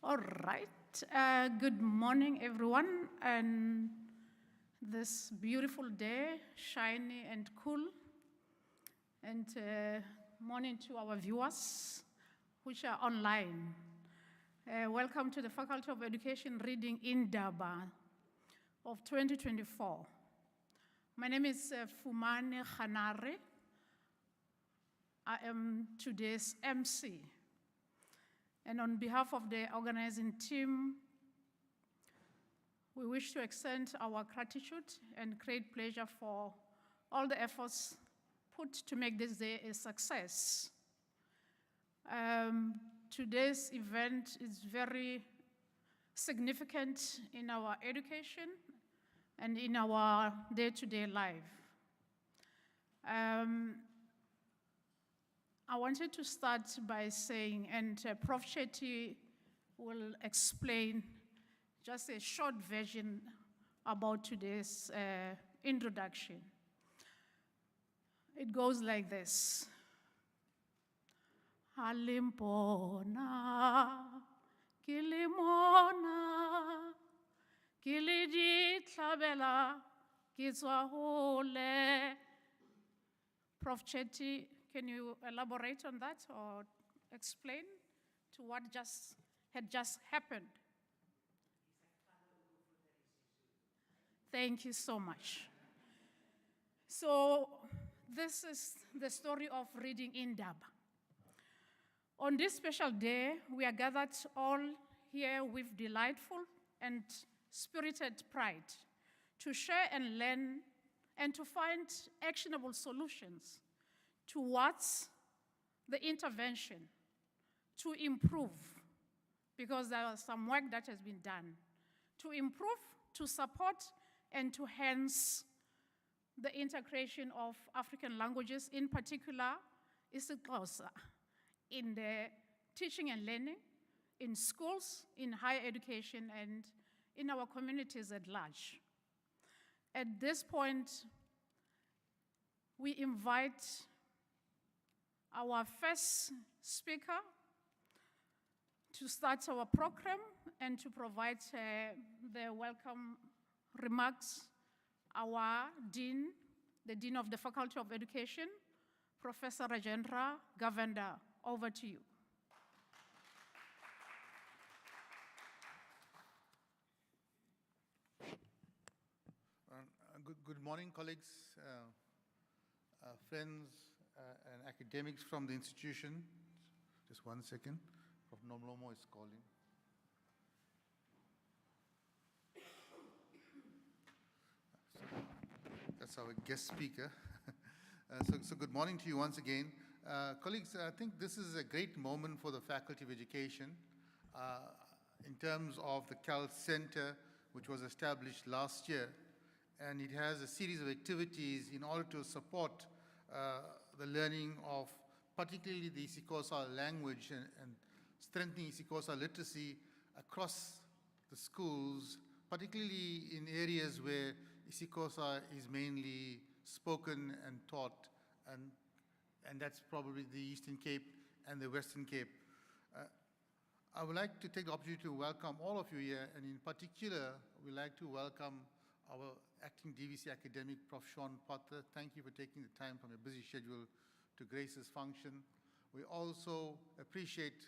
All right. Good morning, everyone, and this beautiful day, shiny and cool. And morning to our viewers, which are online. Welcome to the Faculty of Education Reading Indaba of 2024. My name is Fumane Khanare. I am today's MC. And on behalf of the organizing team, we wish to extend our gratitude and great pleasure for all the efforts put to make this day a success. Today's event is very significant in our education and in our day-to-day life. I wanted to start by saying, and Prof. Chetty will explain just a short version about today's introduction. It goes like this. Halimpona, kilimona, kilidi tlabela, kitswahole. Prof. Chetty, can you elaborate on that or explain to what had just happened? Thank you so much. So this is the story of reading Indaba. On this special day, we are gathered all here with delightful and spirited pride to share and learn and to find actionable solutions towards the intervention to improve, because there was some work that has been done, to improve, to support, and to enhance the integration of African languages, in particular, isiXhosa, in the teaching and learning, in schools, in higher education, and in our communities at large. At this point, we invite our first speaker to start our program and to provide the welcome remarks. Our Dean, the Dean of the Faculty of Education, Professor Rajendra Govender, over to you. Good morning, colleagues, friends, and academics from the institution. Just 1 second. Prof. Nomlomo is calling. That's our guest speaker. So good morning to you once again. Colleagues, I think this is a great moment for the Faculty of Education in terms of the CAL Center, which was established last year. And it has a series of activities in order to support the learning of particularly the isiXhosa language and strengthening isiXhosa literacy across the schools, particularly in areas where isiXhosa is mainly spoken and taught, and that's probably the Eastern Cape and the Western Cape. I would like to take the opportunity to welcome all of you here, and in particular, we'd like to welcome our acting DVC academic, Prof. Sean Potter. Thank you for taking the time from your busy schedule to grace this function. We also appreciate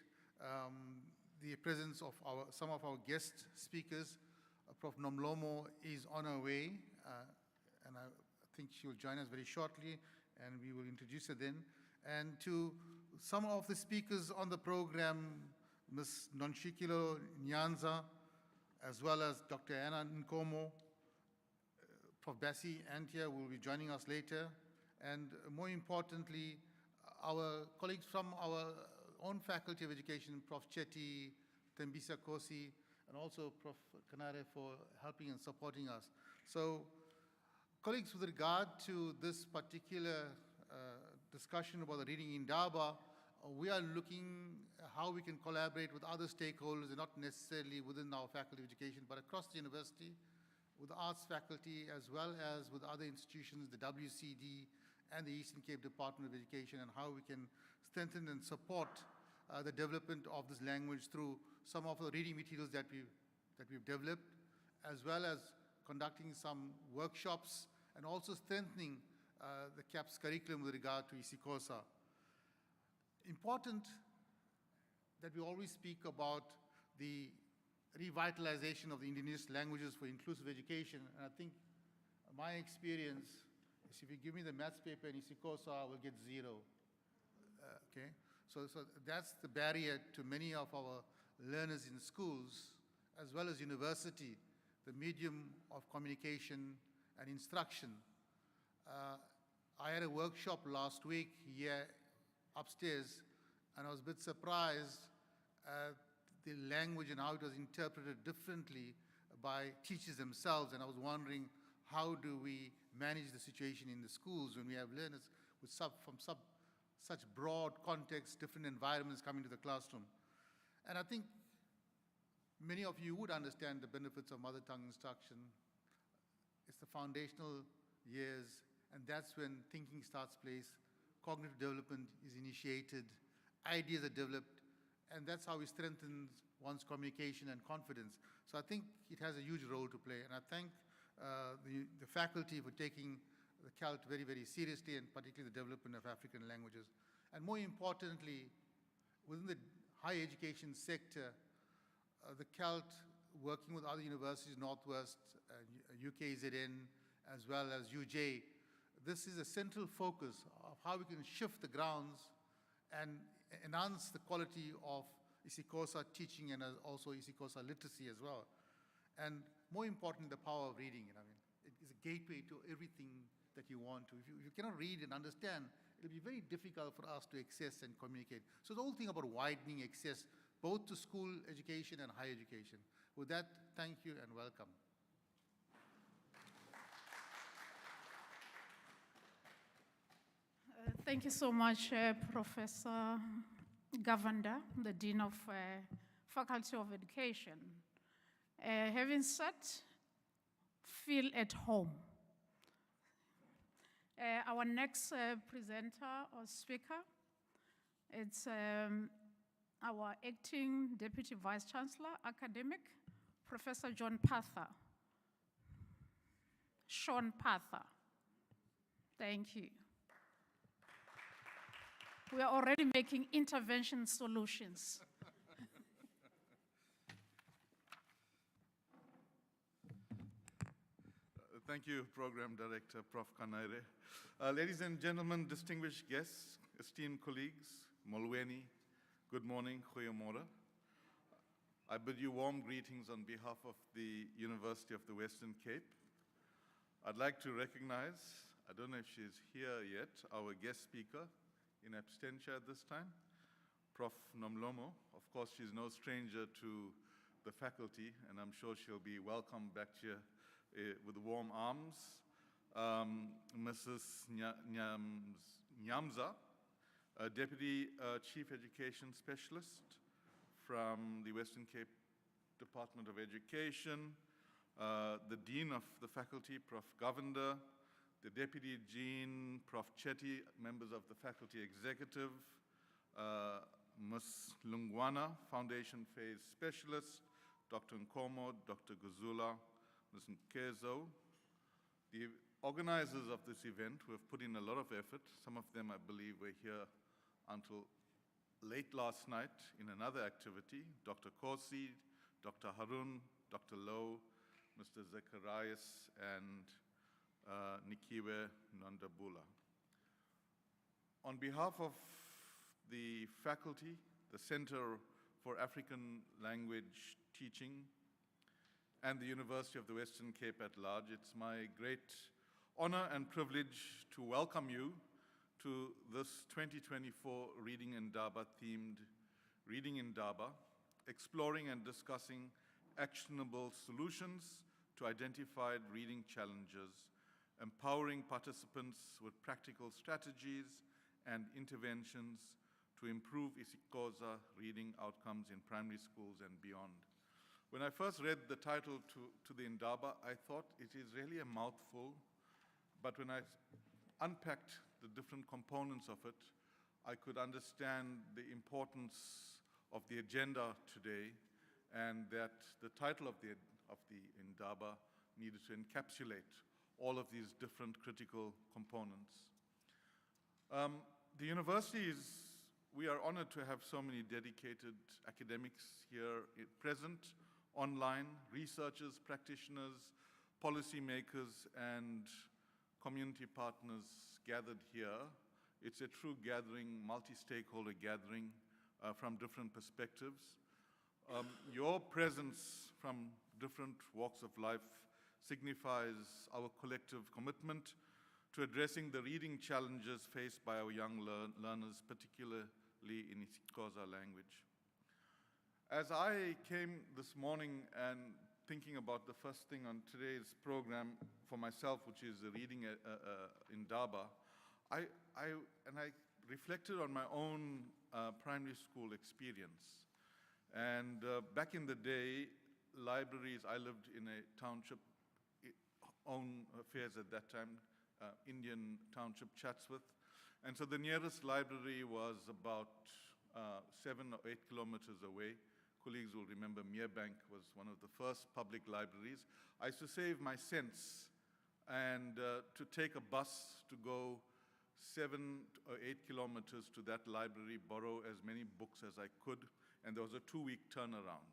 the presence of some of our guest speakers. Prof. Nomlomo is on her way, and I think she will join us very shortly, and we will introduce her then. And to some of the speakers on the program, Ms. Nonshikilo Nyanza, as well as Dr. Anna Nkomo, Prof. Bassi Antia will be joining us later, and more importantly, our colleagues from our own Faculty of Education, Prof. Chetty, Tembisa Kosi, and also Prof. Kanare for helping and supporting us. So, colleagues, with regard to this particular discussion about the reading Indaba, we are looking how we can collaborate with other stakeholders, and not necessarily within our Faculty of Education, but across the university, with the arts faculty, as well as with other institutions, the WCD and the Eastern Cape Department of Education, and how we can strengthen and support the development of this language through some of the reading materials that we've developed, as well as conducting some workshops and also strengthening the CAP's curriculum with regard to isiXhosa. Important that we always speak about the revitalization of the indigenous languages for inclusive education. And I think my experience is if you give me the maths paper in isiXhosa, I will get 0. Okay? So that's the barrier to many of our learners in schools, as well as university, the medium of communication and instruction. I had a workshop last week here upstairs, and I was a bit surprised at the language and how it was interpreted differently by teachers themselves, and I was wondering, how do we manage the situation in the schools when we have learners with such broad contexts, different environments coming to the classroom? And I think many of you would understand the benefits of mother tongue instruction. It's the foundational years, and that's when thinking starts place, cognitive development is initiated, ideas are developed, and that's how we strengthen one's communication and confidence. So I think it has a huge role to play, and I thank the faculty for taking the CALT very, very seriously, and particularly the development of African languages. And more importantly, within the higher education sector, the CALT, working with other universities, Northwest, UKZN, as well as UJ, this is a central focus of how we can shift the grounds and enhance the quality of isiXhosa teaching and also isiXhosa literacy as well. And more importantly, the power of reading. I mean, it is a gateway to everything that you want to. If you cannot read and understand, it'll be very difficult for us to access and communicate. So the whole thing about widening access, both to school education and higher education. With that, thank you and welcome. Thank you so much, Professor Govender, the Dean of Faculty of Education. Having said, feel at home. Our next presenter or speaker, it's our acting Deputy Vice Chancellor, Academic, Professor Sean Parther. Thank you. We are already making intervention solutions. Thank you, Program Director, Prof. Kanaire. Ladies and gentlemen, distinguished guests, esteemed colleagues, Molweni, good morning, goeiemorgen. I bid you warm greetings on behalf of the University of the Western Cape. I'd like to recognize, I don't know if she's here yet, our guest speaker in absentia at this time, Prof. Nomlomo. Of course, she's no stranger to the faculty, and I'm sure she'll be welcomed back here with warm arms. Mrs. Nyamza, Deputy Chief Education Specialist from the Western Cape Department of Education, the Dean of the Faculty, Prof. Govender, the Deputy Dean, Prof. Chetty, members of the Faculty Executive, Ms. Lungwana, Foundation Phase Specialist, Dr. Nkomo, Dr. Guzula, Ms. Nkezo. The organizers of this event who have put in a lot of effort, some of them I believe were here until late last night in another activity, Dr. Kosi, Dr. Harun, Dr. Lowe, Mr. Zacharias, and Nikiwe Nandabula. On behalf of the faculty, the Center for African Language Teaching, and the University of the Western Cape at large, it's my great honor and privilege to welcome you to this 2024 Reading Indaba themed Reading Indaba, exploring and discussing actionable solutions to identified reading challenges, empowering participants with practical strategies and interventions to improve isiXhosa reading outcomes in primary schools and beyond. When I first read the title to the Indaba, I thought it is really a mouthful, but when I unpacked the different components of it, I could understand the importance of the agenda today and that the title of the Indaba needed to encapsulate all of these different critical components. The university we are honored to have so many dedicated academics here present, online, researchers, practitioners, policymakers, and community partners gathered here. It's a true gathering, multi-stakeholder gathering from different perspectives. Your presence from different walks of life signifies our collective commitment to addressing the reading challenges faced by our young learners, particularly in isiXhosa language. As I came this morning and thinking about the first thing on today's program for myself, which is reading Indaba, I reflected on my own primary school experience. And back in the day, libraries, I lived in a township, own affairs at that time, Indian township, Chatsworth. And so the nearest library was about 7 or 8 kilometers away. Colleagues will remember Merebank was one of the first public libraries. I used to save my cents and to take a bus to go 7 or 8 kilometers to that library, borrow as many books as I could, and there was a 2-week turnaround.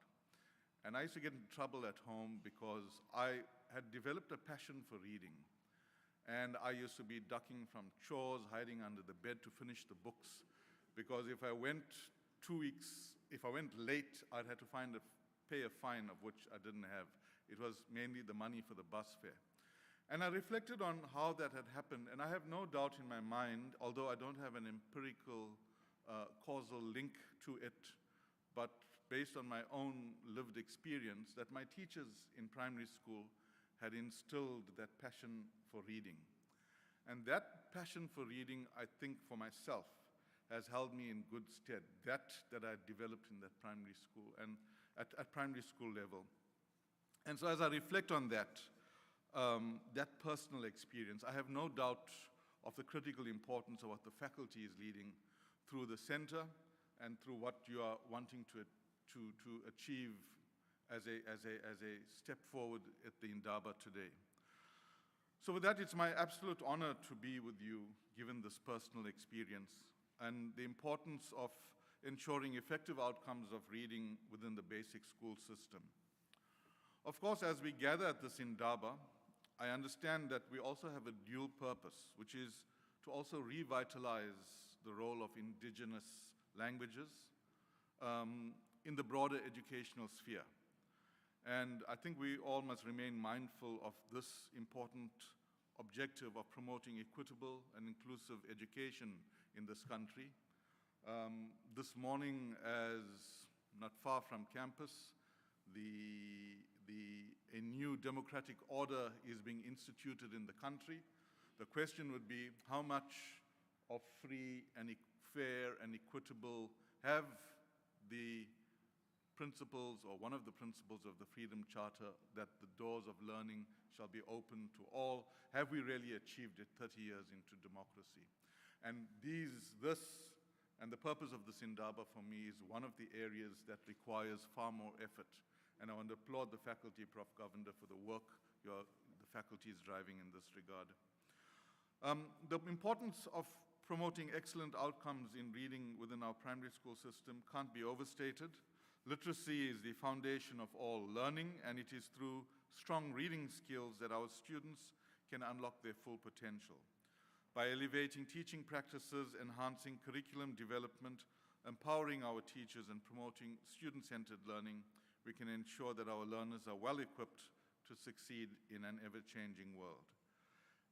And I used to get in trouble at home because I had developed a passion for reading. And I used to be ducking from chores, hiding under the bed to finish the books, because if I went 2 weeks, if I went late, I'd have to pay a fine of which I didn't have. It was mainly the money for the bus fare. And I reflected on how that had happened, and I have no doubt in my mind, although I don't have an empirical causal link to it, but based on my own lived experience, that my teachers in primary school had instilled that passion for reading. And that passion for reading, I think for myself, has held me in good stead, that I developed in that primary school and at primary school level. And so as I reflect on that personal experience, I have no doubt of the critical importance of what the faculty is leading through the center and through what you are wanting to achieve as a step forward at the Indaba today. So with that, it's my absolute honor to be with you, given this personal experience and the importance of ensuring effective outcomes of reading within the basic school system. Of course, as we gather at this Indaba, I understand that we also have a dual purpose, which is to also revitalize the role of indigenous languages in the broader educational sphere. And I think we all must remain mindful of this important objective of promoting equitable and inclusive education in this country. This morning, as not far from campus, a new democratic order is being instituted in the country. The question would be, how much of free and fair and equitable have the principles, or one of the principles of the Freedom Charter, that the doors of learning shall be open to all? Have we really achieved it 30 years into democracy? And the purpose of this Indaba for me is one of the areas that requires far more effort. And I want to applaud the faculty, Prof. Govender, for the work the faculty is driving in this regard. The importance of promoting excellent outcomes in reading within our primary school system can't be overstated. Literacy is the foundation of all learning, and it is through strong reading skills that our students can unlock their full potential. By elevating teaching practices, enhancing curriculum development, empowering our teachers, and promoting student-centered learning, we can ensure that our learners are well-equipped to succeed in an ever-changing world.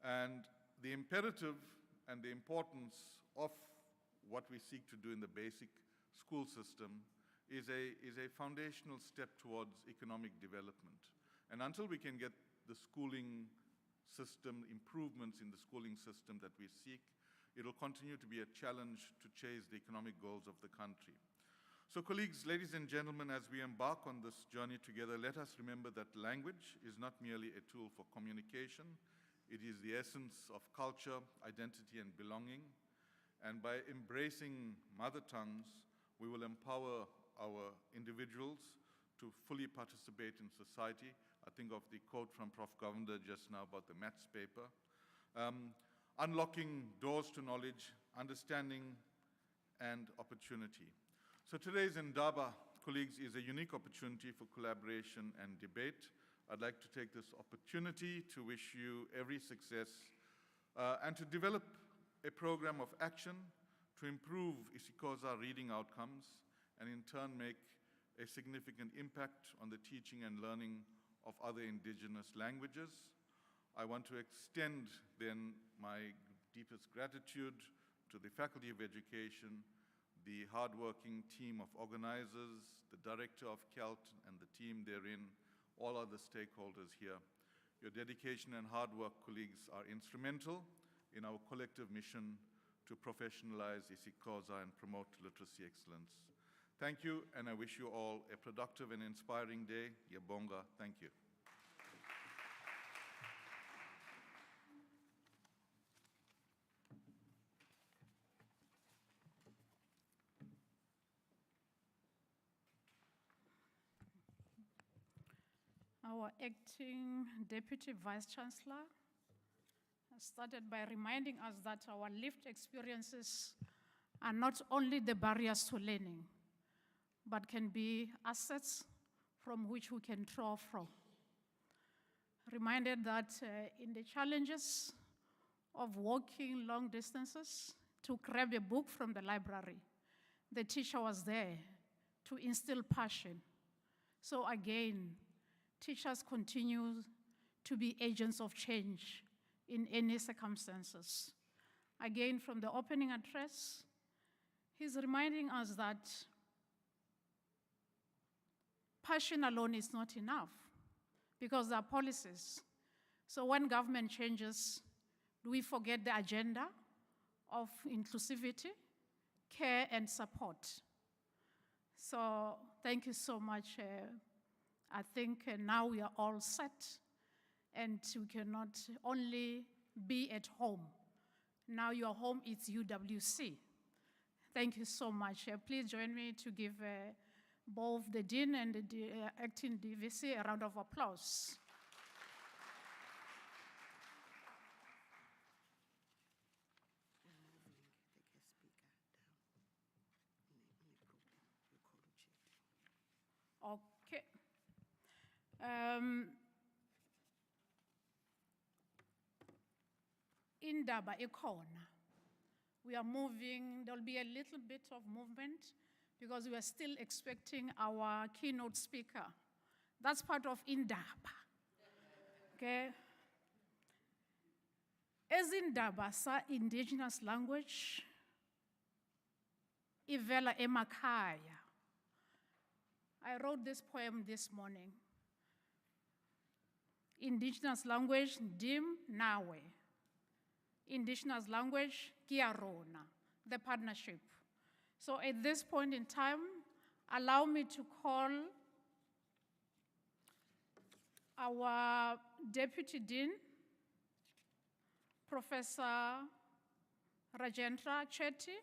And the imperative and the importance of what we seek to do in the basic school system is a foundational step towards economic development. And until we can get the schooling system, improvements in the schooling system that we seek, it will continue to be a challenge to chase the economic goals of the country. So colleagues, ladies and gentlemen, as we embark on this journey together, let us remember that language is not merely a tool for communication. It is the essence of culture, identity, and belonging. And by embracing mother tongues, we will empower our individuals to fully participate in society. I think of the quote from Prof. Govender just now about the maths paper. Unlocking doors to knowledge, understanding, and opportunity. So today's Indaba, colleagues, is a unique opportunity for collaboration and debate. I'd like to take this opportunity to wish you every success and to develop a program of action to improve isiXhosa reading outcomes and in turn make a significant impact on the teaching and learning of other indigenous languages. I want to extend then my deepest gratitude to the Faculty of Education, the hardworking team of organizers, the Director of CALT and the team therein, all other stakeholders here. Your dedication and hard work, colleagues, are instrumental in our collective mission to professionalize isiXhosa and promote literacy excellence. Thank you, and I wish you all a productive and inspiring day. Yabonga, thank you. Our acting Deputy Vice Chancellor started by reminding us that our lived experiences are not only the barriers to learning, but can be assets from which we can draw from. Reminded that in the challenges of walking long distances to grab a book from the library, the teacher was there to instill passion. So again, teachers continue to be agents of change in any circumstances. Again, from the opening address, he's reminding us that passion alone is not enough because there are policies. So when government changes, do we forget the agenda of inclusivity, care, and support? So thank you so much. I think now we are all set and we cannot only be at home. Now your home is UWC. Thank you so much. Please join me to give both the Dean and the acting DVC a round of applause. Okay. Indaba ikhona. We are moving, there'll be a little bit of movement because we are still expecting our keynote speaker. That's part of Indaba. Okay? As Indaba, sa indigenous language, ivela emakhaya. I wrote this poem this morning. Indigenous language, Dim Nawe. Indigenous language, Kiarona, the partnership. So at this point in time, allow me to call our Deputy Dean, Professor Rajendra Chetty.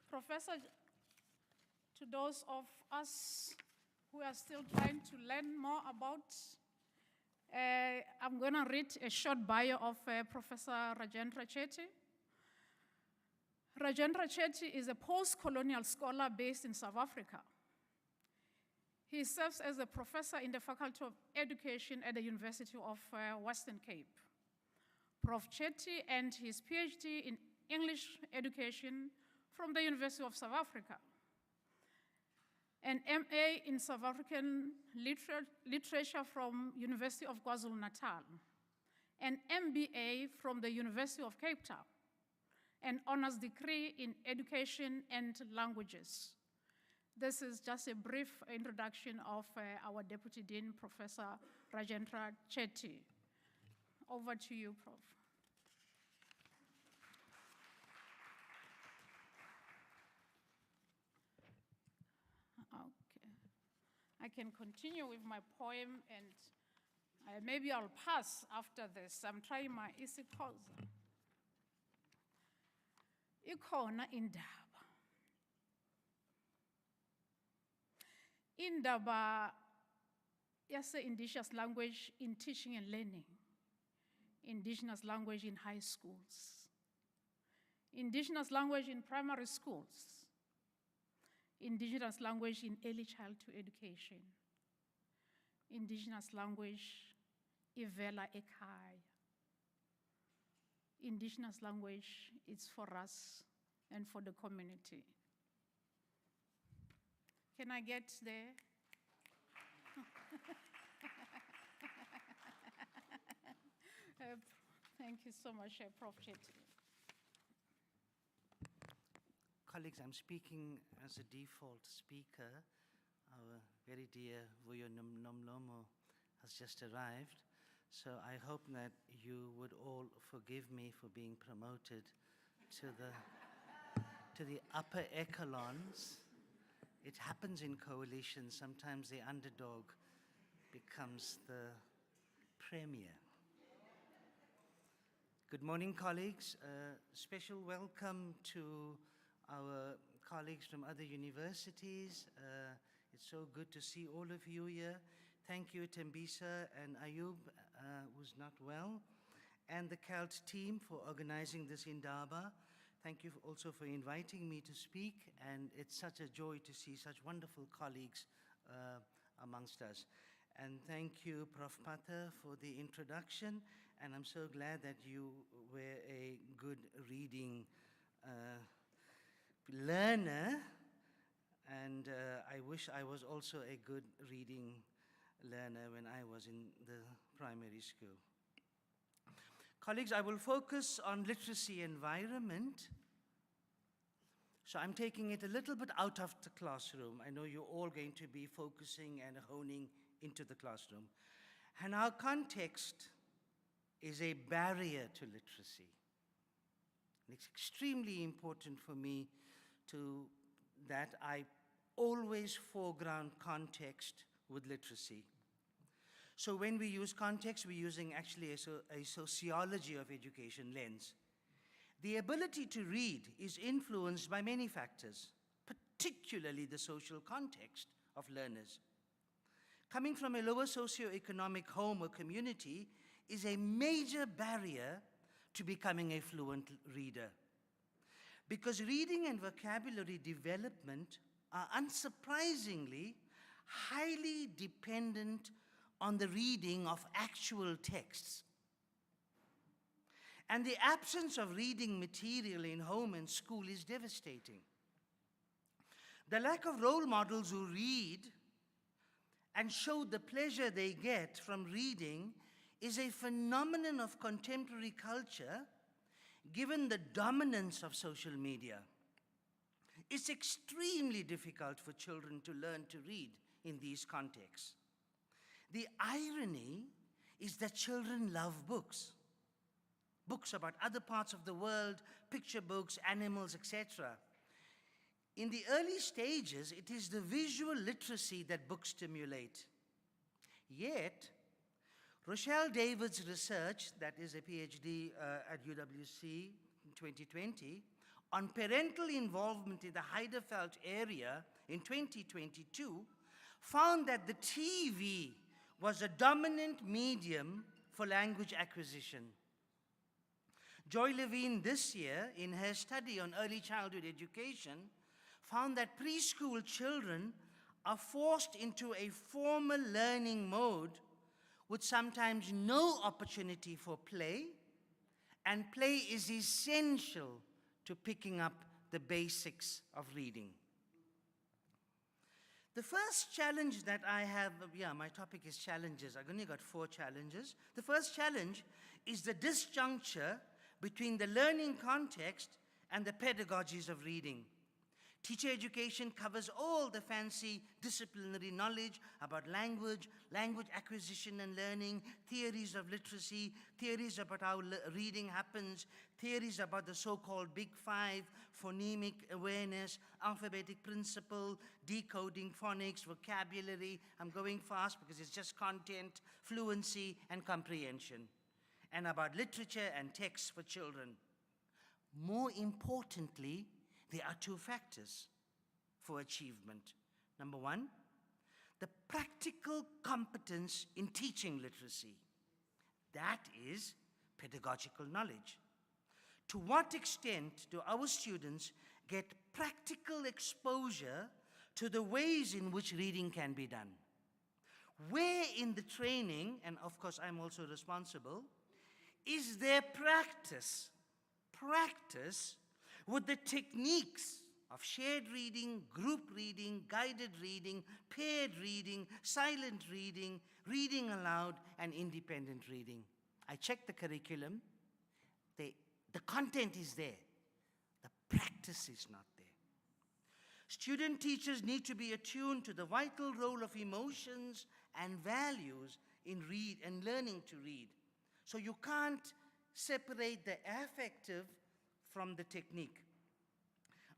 Professor, to those of us who are still trying to learn more about, I'm going to read a short bio of Professor Rajendra Chetty. Rajendra Chetty is a post-colonial scholar based in South Africa. He serves as a professor in the Faculty of Education at the University of Western Cape. Prof. Chetty earned his PhD in English education from the University of South Africa, an MA in South African literature from University of KwaZulu-Natal, an MBA from the University of Cape Town, an honors degree in education and languages. This is just a brief introduction of our Deputy Dean, Professor Rajendra Chetty. Over to you, Prof. Okay. I can continue with my poem and maybe I'll pass after this. I'm trying my isiXhosa. Ikhona indaba. Indaba yase indigenous language in teaching and learning, indigenous language in high schools, indigenous language in primary schools, indigenous language in early childhood education, indigenous language ivela ekhaya. Indigenous language is for us and for the community. Can I get there? Thank you so much, Prof. Chetty. Colleagues, I'm speaking as a default speaker. Our very dear Vuyo Nomlomo has just arrived. So I hope that you would all forgive me for being promoted to the upper echelons. It happens in coalitions. Sometimes the underdog becomes the premier. Good morning, colleagues. Special welcome to our colleagues from other universities. It's so good to see all of you here. Thank you, Tembisa and Ayub, who's not well, and the CALT team for organizing this Indaba. Thank you also for inviting me to speak, and it's such a joy to see such wonderful colleagues amongst us. And thank you, Prof. Pata, for the introduction, and I'm so glad that you were a good reading learner, and I wish I was also a good reading learner when I was in the primary school. Colleagues, I will focus on literacy environment. So I'm taking it a little bit out of the classroom. I know you're all going to be focusing and honing into the classroom. And our context is a barrier to literacy. And it's extremely important for me that I always foreground context with literacy. So when we use context, we're using actually a sociology of education lens. The ability to read is influenced by many factors, particularly the social context of learners. Coming from a lower socioeconomic home or community is a major barrier to becoming a fluent reader. Because reading and vocabulary development are unsurprisingly highly dependent on the reading of actual texts. And the absence of reading material in home and school is devastating. The lack of role models who read and show the pleasure they get from reading is a phenomenon of contemporary culture, given the dominance of social media. It's extremely difficult for children to learn to read in these contexts. The irony is that children love books. Books about other parts of the world, picture books, animals, etc. In the early stages, it is the visual literacy that books stimulate. Yet, Rochelle David's research, that is a PhD at UWC in 2020, on parental involvement in the Heidelberg area in 2022, found that the TV was a dominant medium for language acquisition. Joy Levine this year, in her study on early childhood education, found that preschool children are forced into a formal learning mode with sometimes no opportunity for play, and play is essential to picking up the basics of reading. The first challenge that I have, my topic is challenges. I've only got 4 challenges. The first challenge is the disjuncture between the learning context and the pedagogies of reading. Teacher education covers all the fancy disciplinary knowledge about language, language acquisition and learning, theories of literacy, theories about how reading happens, theories about the so-called Big Five, phonemic awareness, alphabetic principle, decoding phonics, vocabulary. I'm going fast because it's just content, fluency, and comprehension. And about literature and text for children. More importantly, there are 2 factors for achievement. Number 1, the practical competence in teaching literacy. That is pedagogical knowledge. To what extent do our students get practical exposure to the ways in which reading can be done? Where in the training, and of course I'm also responsible, is there practice with the techniques of shared reading, group reading, guided reading, paired reading, silent reading, reading aloud, and independent reading? I checked the curriculum. The content is there. The practice is not there. Student teachers need to be attuned to the vital role of emotions and values in learning to read. So you can't separate the affective from the technique.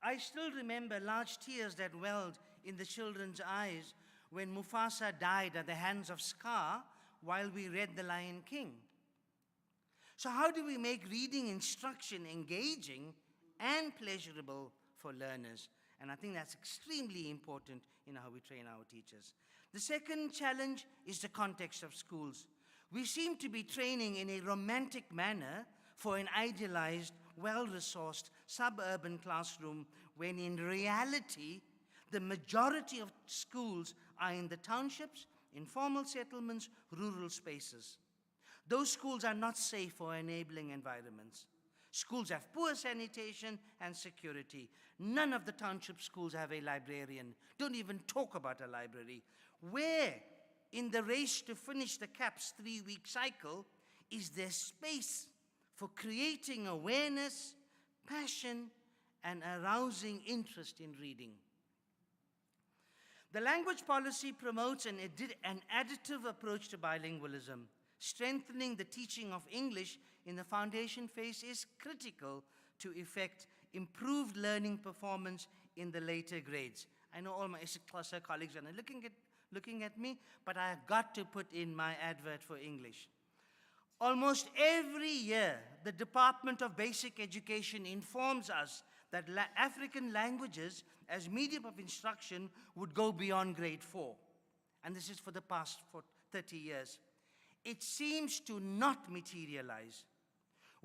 I still remember large tears that welled in the children's eyes when Mufasa died at the hands of Scar while we read The Lion King. So how do we make reading instruction engaging and pleasurable for learners? And I think that's extremely important in how we train our teachers. The second challenge is the context of schools. We seem to be training in a romantic manner for an idealized, well-resourced suburban classroom, when in reality, the majority of schools are in the townships, informal settlements, rural spaces. Those schools are not safe or enabling environments. Schools have poor sanitation and security. None of the township schools have a librarian. Don't even talk about a library. Where, in the race to finish the CAP's 3-week cycle, is there space for creating awareness, passion, and arousing interest in reading? The language policy promotes an additive approach to bilingualism. Strengthening the teaching of English in the foundation phase is critical to effect improved learning performance in the later grades. I know all my cluster colleagues are looking at me, but I've got to put in my advert for English. Almost every year, the Department of Basic Education informs us that African languages as medium of instruction would go beyond grade 4. And this is for the past 30 years. It seems to not materialize.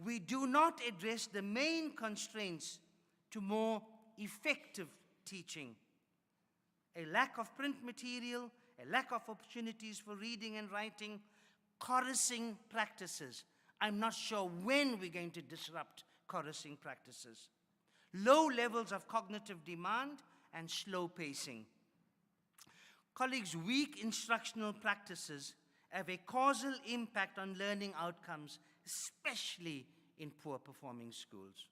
We do not address the main constraints to more effective teaching. A lack of print material, a lack of opportunities for reading and writing, chorusing practices. I'm not sure when we're going to disrupt chorusing practices. Low levels of cognitive demand and slow pacing. Colleagues, weak instructional practices have a causal impact on learning outcomes, especially in poor performing schools.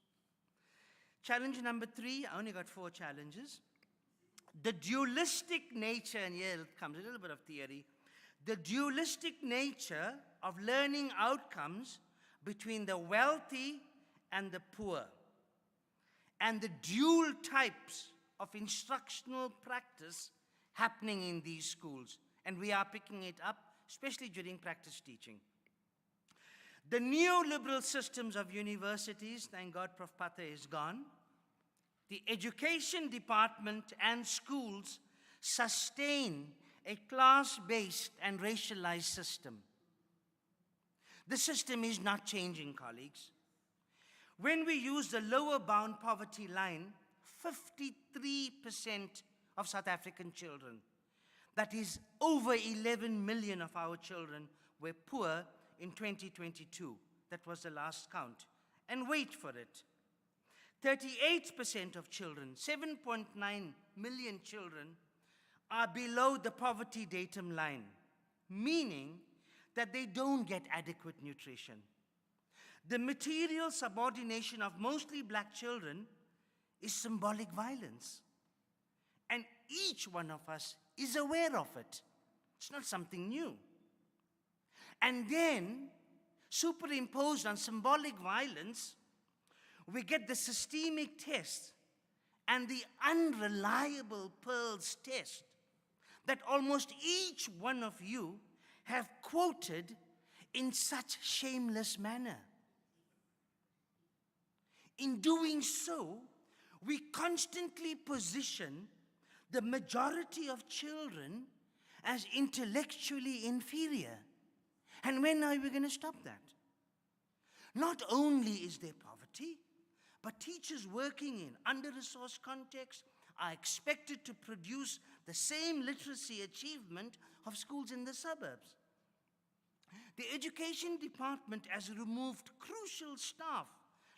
Challenge number 3, I only got 4 challenges. The dualistic nature, and here it comes a little bit of theory, the dualistic nature of learning outcomes between the wealthy and the poor, and the dual types of instructional practice happening in these schools. And we are picking it up, especially during practice teaching. The neoliberal systems of universities, thank God Prof. Patha is gone, the education department and schools sustain a class-based and racialized system. The system is not changing, colleagues. When we use the lower bound poverty line, 53% of South African children, that is over 11 million of our children, were poor in 2022. That was the last count. And wait for it. 38% of children, 7.9 million children, are below the poverty datum line, meaning that they don't get adequate nutrition. The material subordination of mostly black children is symbolic violence. And each one of us is aware of it. It's not something new. And then, superimposed on symbolic violence, we get the systemic test and the unreliable pearls test that almost each one of you have quoted in such shameless manner. In doing so, we constantly position the majority of children as intellectually inferior. And when are we going to stop that? Not only is there poverty, but teachers working in under-resourced contexts are expected to produce the same literacy achievement of schools in the suburbs. The education department has removed crucial staff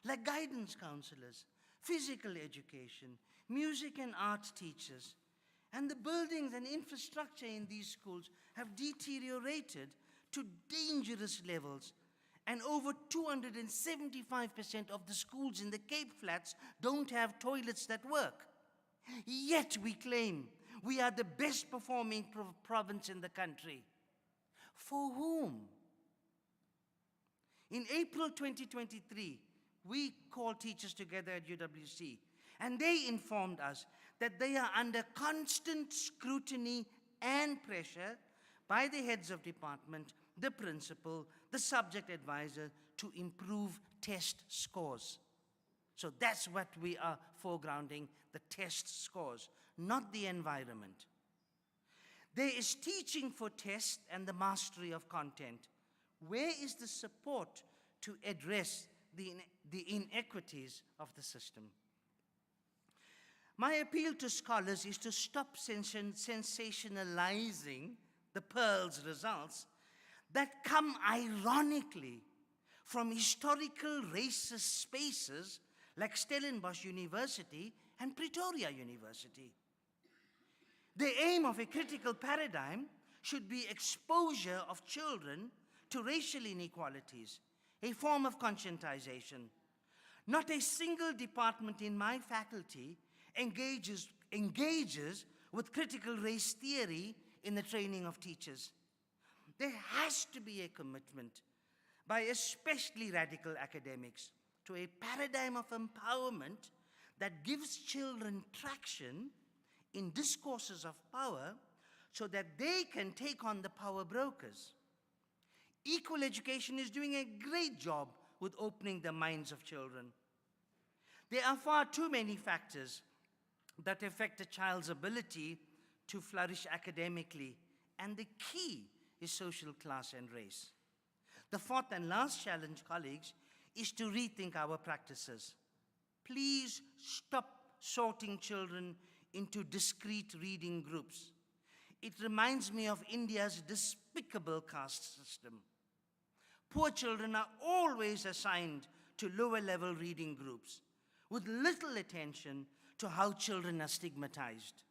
like guidance counselors, physical education, music and art teachers, and the buildings and infrastructure in these schools have deteriorated to dangerous levels, and over 275% of the schools in the Cape Flats don't have toilets that work. Yet we claim we are the best performing province in the country. For whom? In April 2023, we called teachers together at UWC, and they informed us that they are under constant scrutiny and pressure by the heads of department, the principal, the subject advisor to improve test scores. So that's what we are foregrounding, the test scores, not the environment. There is teaching for test and the mastery of content. Where is the support to address the inequities of the system? My appeal to scholars is to stop sensationalizing the Pearl's results that come ironically from historical racist spaces like Stellenbosch University and Pretoria University. The aim of a critical paradigm should be exposure of children to racial inequalities, a form of conscientization. Not a single department in my faculty engages with critical race theory in the training of teachers. There has to be a commitment by especially radical academics to a paradigm of empowerment that gives children traction in discourses of power so that they can take on the power brokers. Equal education is doing a great job with opening the minds of children. There are far too many factors that affect a child's ability to flourish academically, and the key is social class and race. The fourth and last challenge, colleagues, is to rethink our practices. Please stop sorting children into discrete reading groups. It reminds me of India's despicable caste system. Poor children are always assigned to lower-level reading groups, with little attention to how children are stigmatized.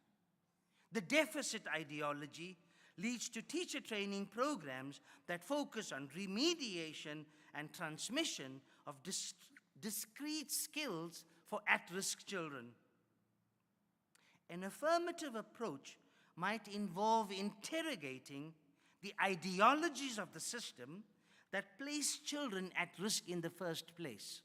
The deficit ideology leads to teacher training programs that focus on remediation and transmission of discrete skills for at-risk children. An affirmative approach might involve interrogating the ideologies of the system that place children at risk in the first place.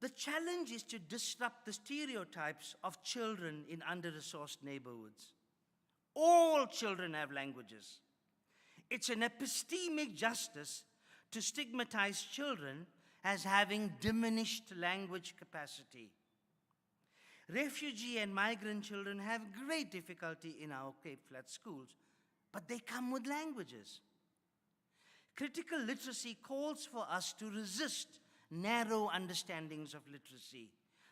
The challenge is to disrupt the stereotypes of children in under-resourced neighborhoods. All children have languages. It's an epistemic justice to stigmatize children as having diminished language capacity. Refugee and migrant children have great difficulty in our Cape Flat schools, but they come with languages. Critical literacy calls for us to resist narrow understandings of literacy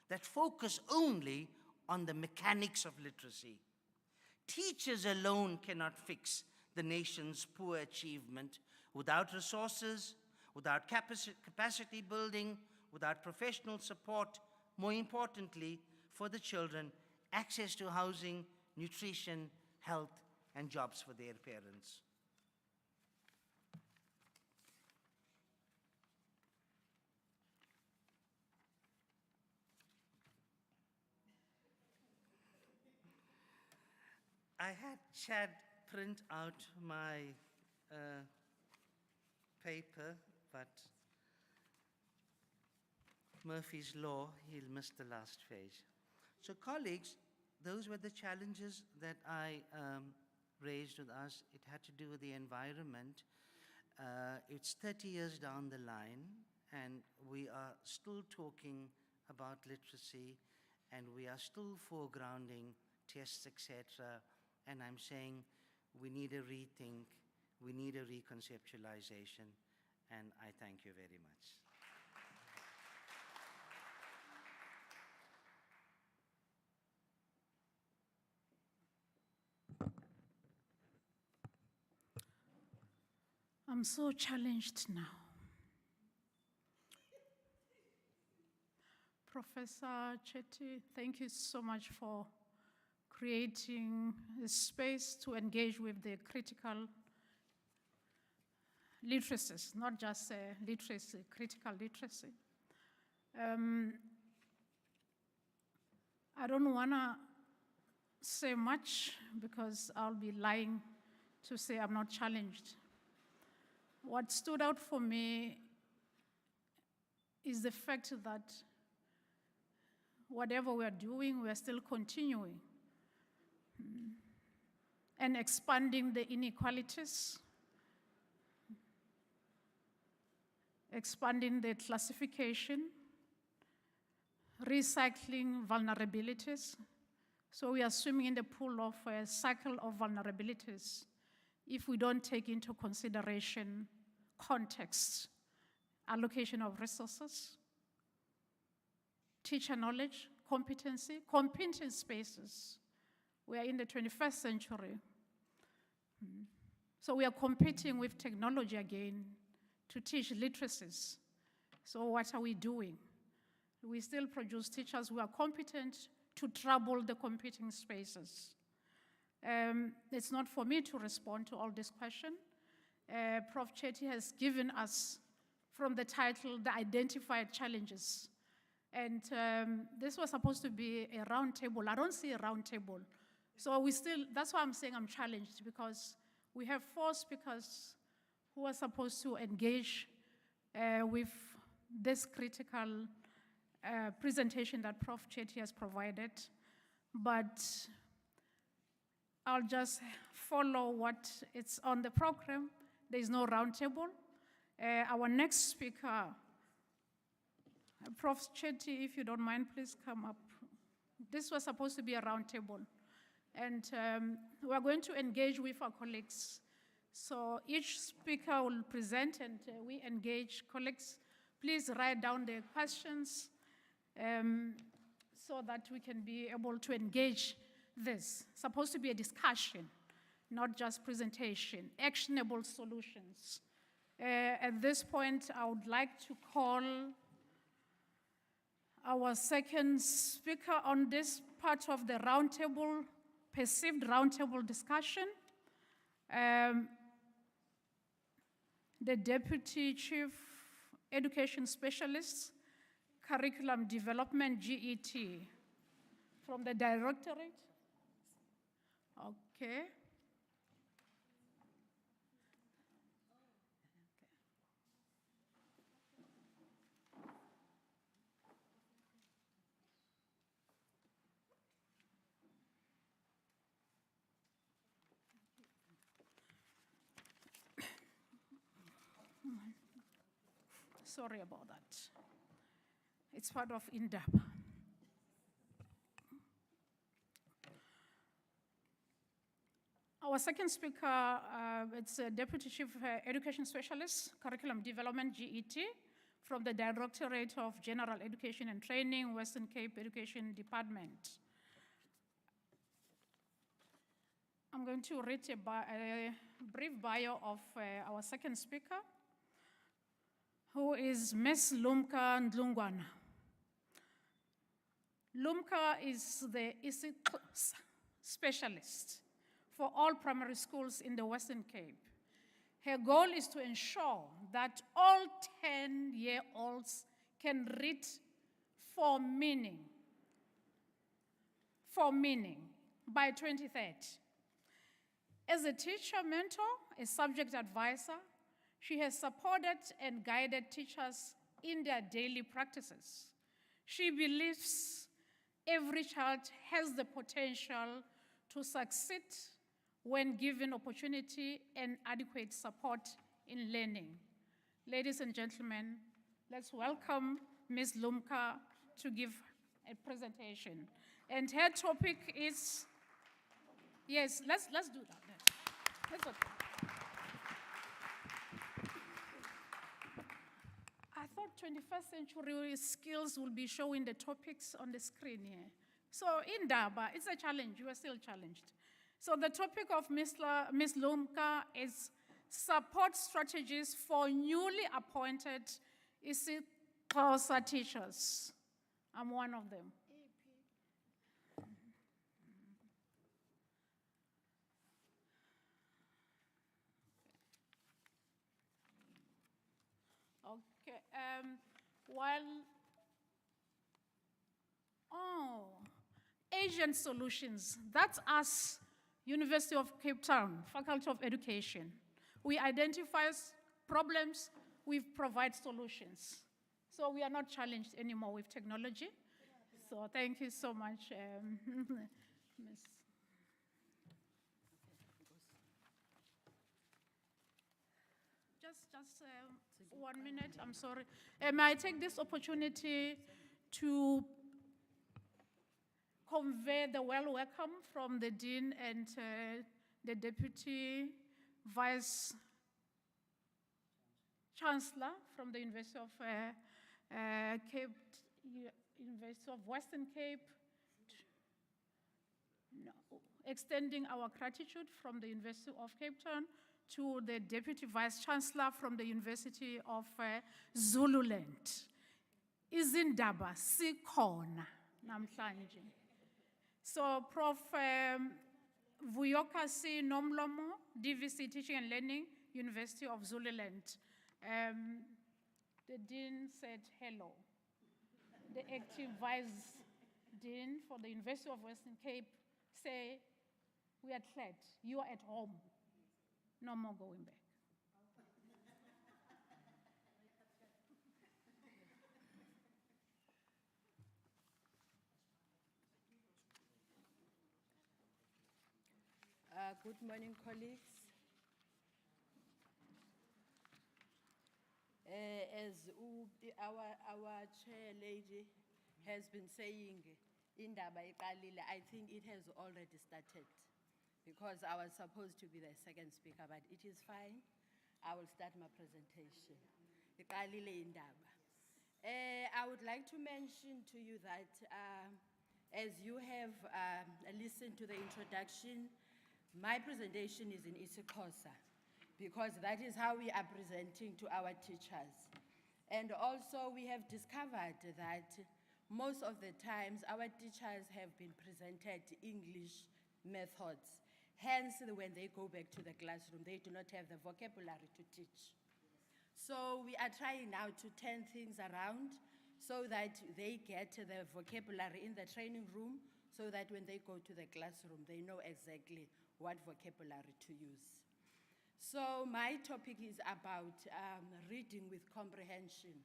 that focus only on the mechanics of literacy. Teachers alone cannot fix the nation's poor achievement without resources, without capacity building, without professional support, more importantly, for the children, access to housing, nutrition, health, and jobs for their parents. I had Chad print out my paper, but Murphy's Law, he'll miss the last page. So colleagues, those were the challenges that I raised with us. It had to do with the environment. It's 30 years down the line, and we are still talking about literacy, and we are still foregrounding tests, etc., and I'm saying we need a rethink, we need a reconceptualization, and I thank you very much. I'm so challenged now. Professor Chetty, thank you so much for creating a space to engage with the critical literacies, not just literacy, critical literacy. I don't want to say much because I'll be lying to say I'm not challenged. What stood out for me is the fact that whatever we're doing, we're still continuing and expanding the inequalities, expanding the classification, recycling vulnerabilities. So we are swimming in the pool of a cycle of vulnerabilities if we don't take into consideration context, allocation of resources, teacher knowledge, competency, competence spaces. We are in the 21st century. So we are competing with technology again to teach literacies. So what are we doing? We still produce teachers who are competent to trouble the competing spaces. It's not for me to respond to all this question. Prof. Chetty has given us, from the title, the identified challenges. And this was supposed to be a round table. I don't see a round table. So that's why I'm saying I'm challenged, because we have 4 speakers who are supposed to engage with this critical presentation that Prof. Chetty has provided. But I'll just follow what is on the program. There is no roundtable. Our next speaker, Prof. Chetty, if you don't mind, please come up. This was supposed to be a roundtable. And we're going to engage with our colleagues. So each speaker will present and we engage. Colleagues, please write down the questions so that we can be able to engage this. It's supposed to be a discussion, not just presentation, actionable solutions. At this point, I would like to call our second speaker on this part of the roundtable, perceived roundtable discussion, the Deputy Chief Education Specialist, Curriculum Development, GET, from the Directorate. Okay. Sorry about that. It's part of Indaba. Our second speaker, it's a Deputy Chief Education Specialist, Curriculum Development, GET, from the Directorate of General Education and Training, Western Cape Education Department. I'm going to read a brief bio of our second speaker, who is Ms. Lumka Ndlungwana. Lumka is the ECD specialist for all primary schools in the Western Cape. Her goal is to ensure that all 10-year-olds can read for meaning by 2030. As a teacher mentor, a subject advisor, she has supported and guided teachers in their daily practices. She believes every child has the potential to succeed when given opportunity and adequate support in learning. Ladies and gentlemen, let's welcome Ms. Lumka to give a presentation. And her topic is Yes, let's do that. That's okay. I thought 21st century skills will be showing the topics on the screen here. So Indaba, it's a challenge. You are still challenged. So the topic of Ms. Lumka is support strategies for newly appointed isiXhosa teachers. I'm one of them. Okay. Asian Solutions. That's us, University of Cape Town, Faculty of Education. We identify problems, we provide solutions. So we are not challenged anymore with technology. So thank you so much, Ms. Just 1 minute, I'm sorry. May I take this opportunity to convey the well welcome from the Dean and the Deputy Vice Chancellor from the University of Cape, University of Western Cape, extending our gratitude from the University of Cape Town to the Deputy Vice Chancellor from the University of Zululand. Izindaba sikhona namhlanje. So Prof. Vuyokasi Nomlomo, DVC Teaching and Learning, University of Zululand. The Dean said hello. The active Vice Dean for the University of Western Cape say, we are glad you are at home. No more going back. Good morning, colleagues. As our chair lady has been saying, Indaba iqalile, I think it has already started because I was supposed to be the second speaker, but it is fine. I will start my presentation. Iqalile Indaba. I would like to mention to you that as you have listened to the introduction, my presentation is in isiXhosa because that is how we are presenting to our teachers. And also we have discovered that most of the times our teachers have been presented English methods. Hence, when they go back to the classroom, they do not have the vocabulary to teach. So we are trying now to turn things around so that they get the vocabulary in the training room so that when they go to the classroom, they know exactly what vocabulary to use. So my topic is about reading with comprehension,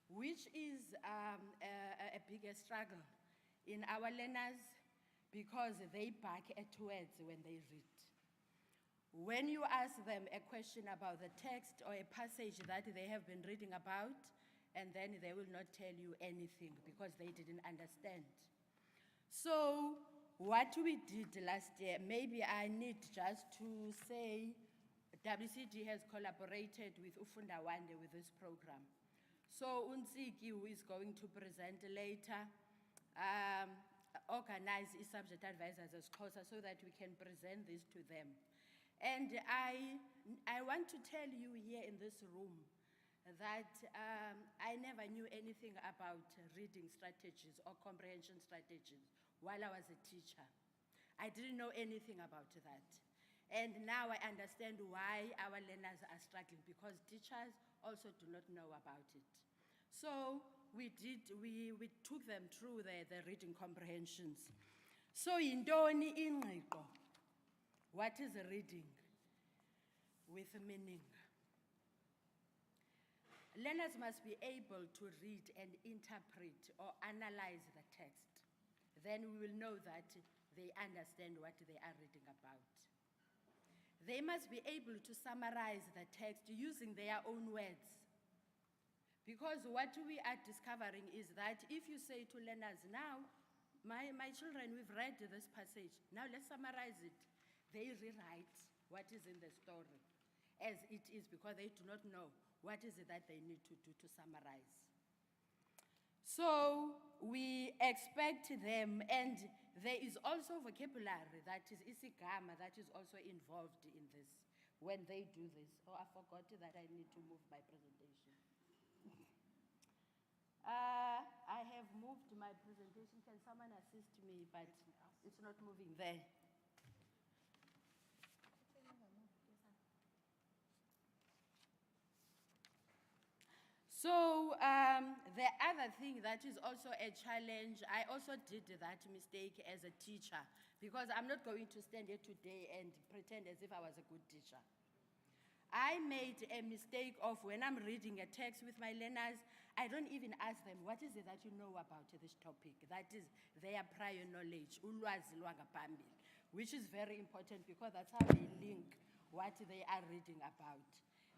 which is a bigger struggle in our learners because they bark at words when they read. When you ask them a question about the text or a passage that they have been reading about, and then they will not tell you anything because they didn't understand. So what we did last year, maybe I need just to say, WCD has collaborated with Ufunda Wande with this program. So Unsiki, who is going to present later, organize subject advisors as closer so that we can present this to them. And I want to tell you here in this room that I never knew anything about reading strategies or comprehension strategies while I was a teacher. I didn't know anything about that. And now I understand why our learners are struggling because teachers also do not know about it. So we took them through the reading comprehensions. So yintoni ingqiqo? What is reading with meaning? Learners must be able to read and interpret or analyze the text. Then we will know that they understand what they are reading about. They must be able to summarize the text using their own words. Because what we are discovering is that if you say to learners now, my children, we've read this passage. Now let's summarize it. They rewrite what is in the story as it is because they do not know what is it that they need to do to summarize. So we expect them, and there is also vocabulary that is isigama that is also involved in this when they do this. Oh, I forgot that I need to move my presentation. I have moved my presentation. Can someone assist me? But it's not moving there. So the other thing that is also a challenge, I also did that mistake as a teacher because I'm not going to stand here today and pretend as if I was a good teacher. I made a mistake of when I'm reading a text with my learners, I don't even ask them, what is it that you know about this topic? That is their prior knowledge, ulwazi lwangaphambili, which is very important because that's how they link what they are reading about.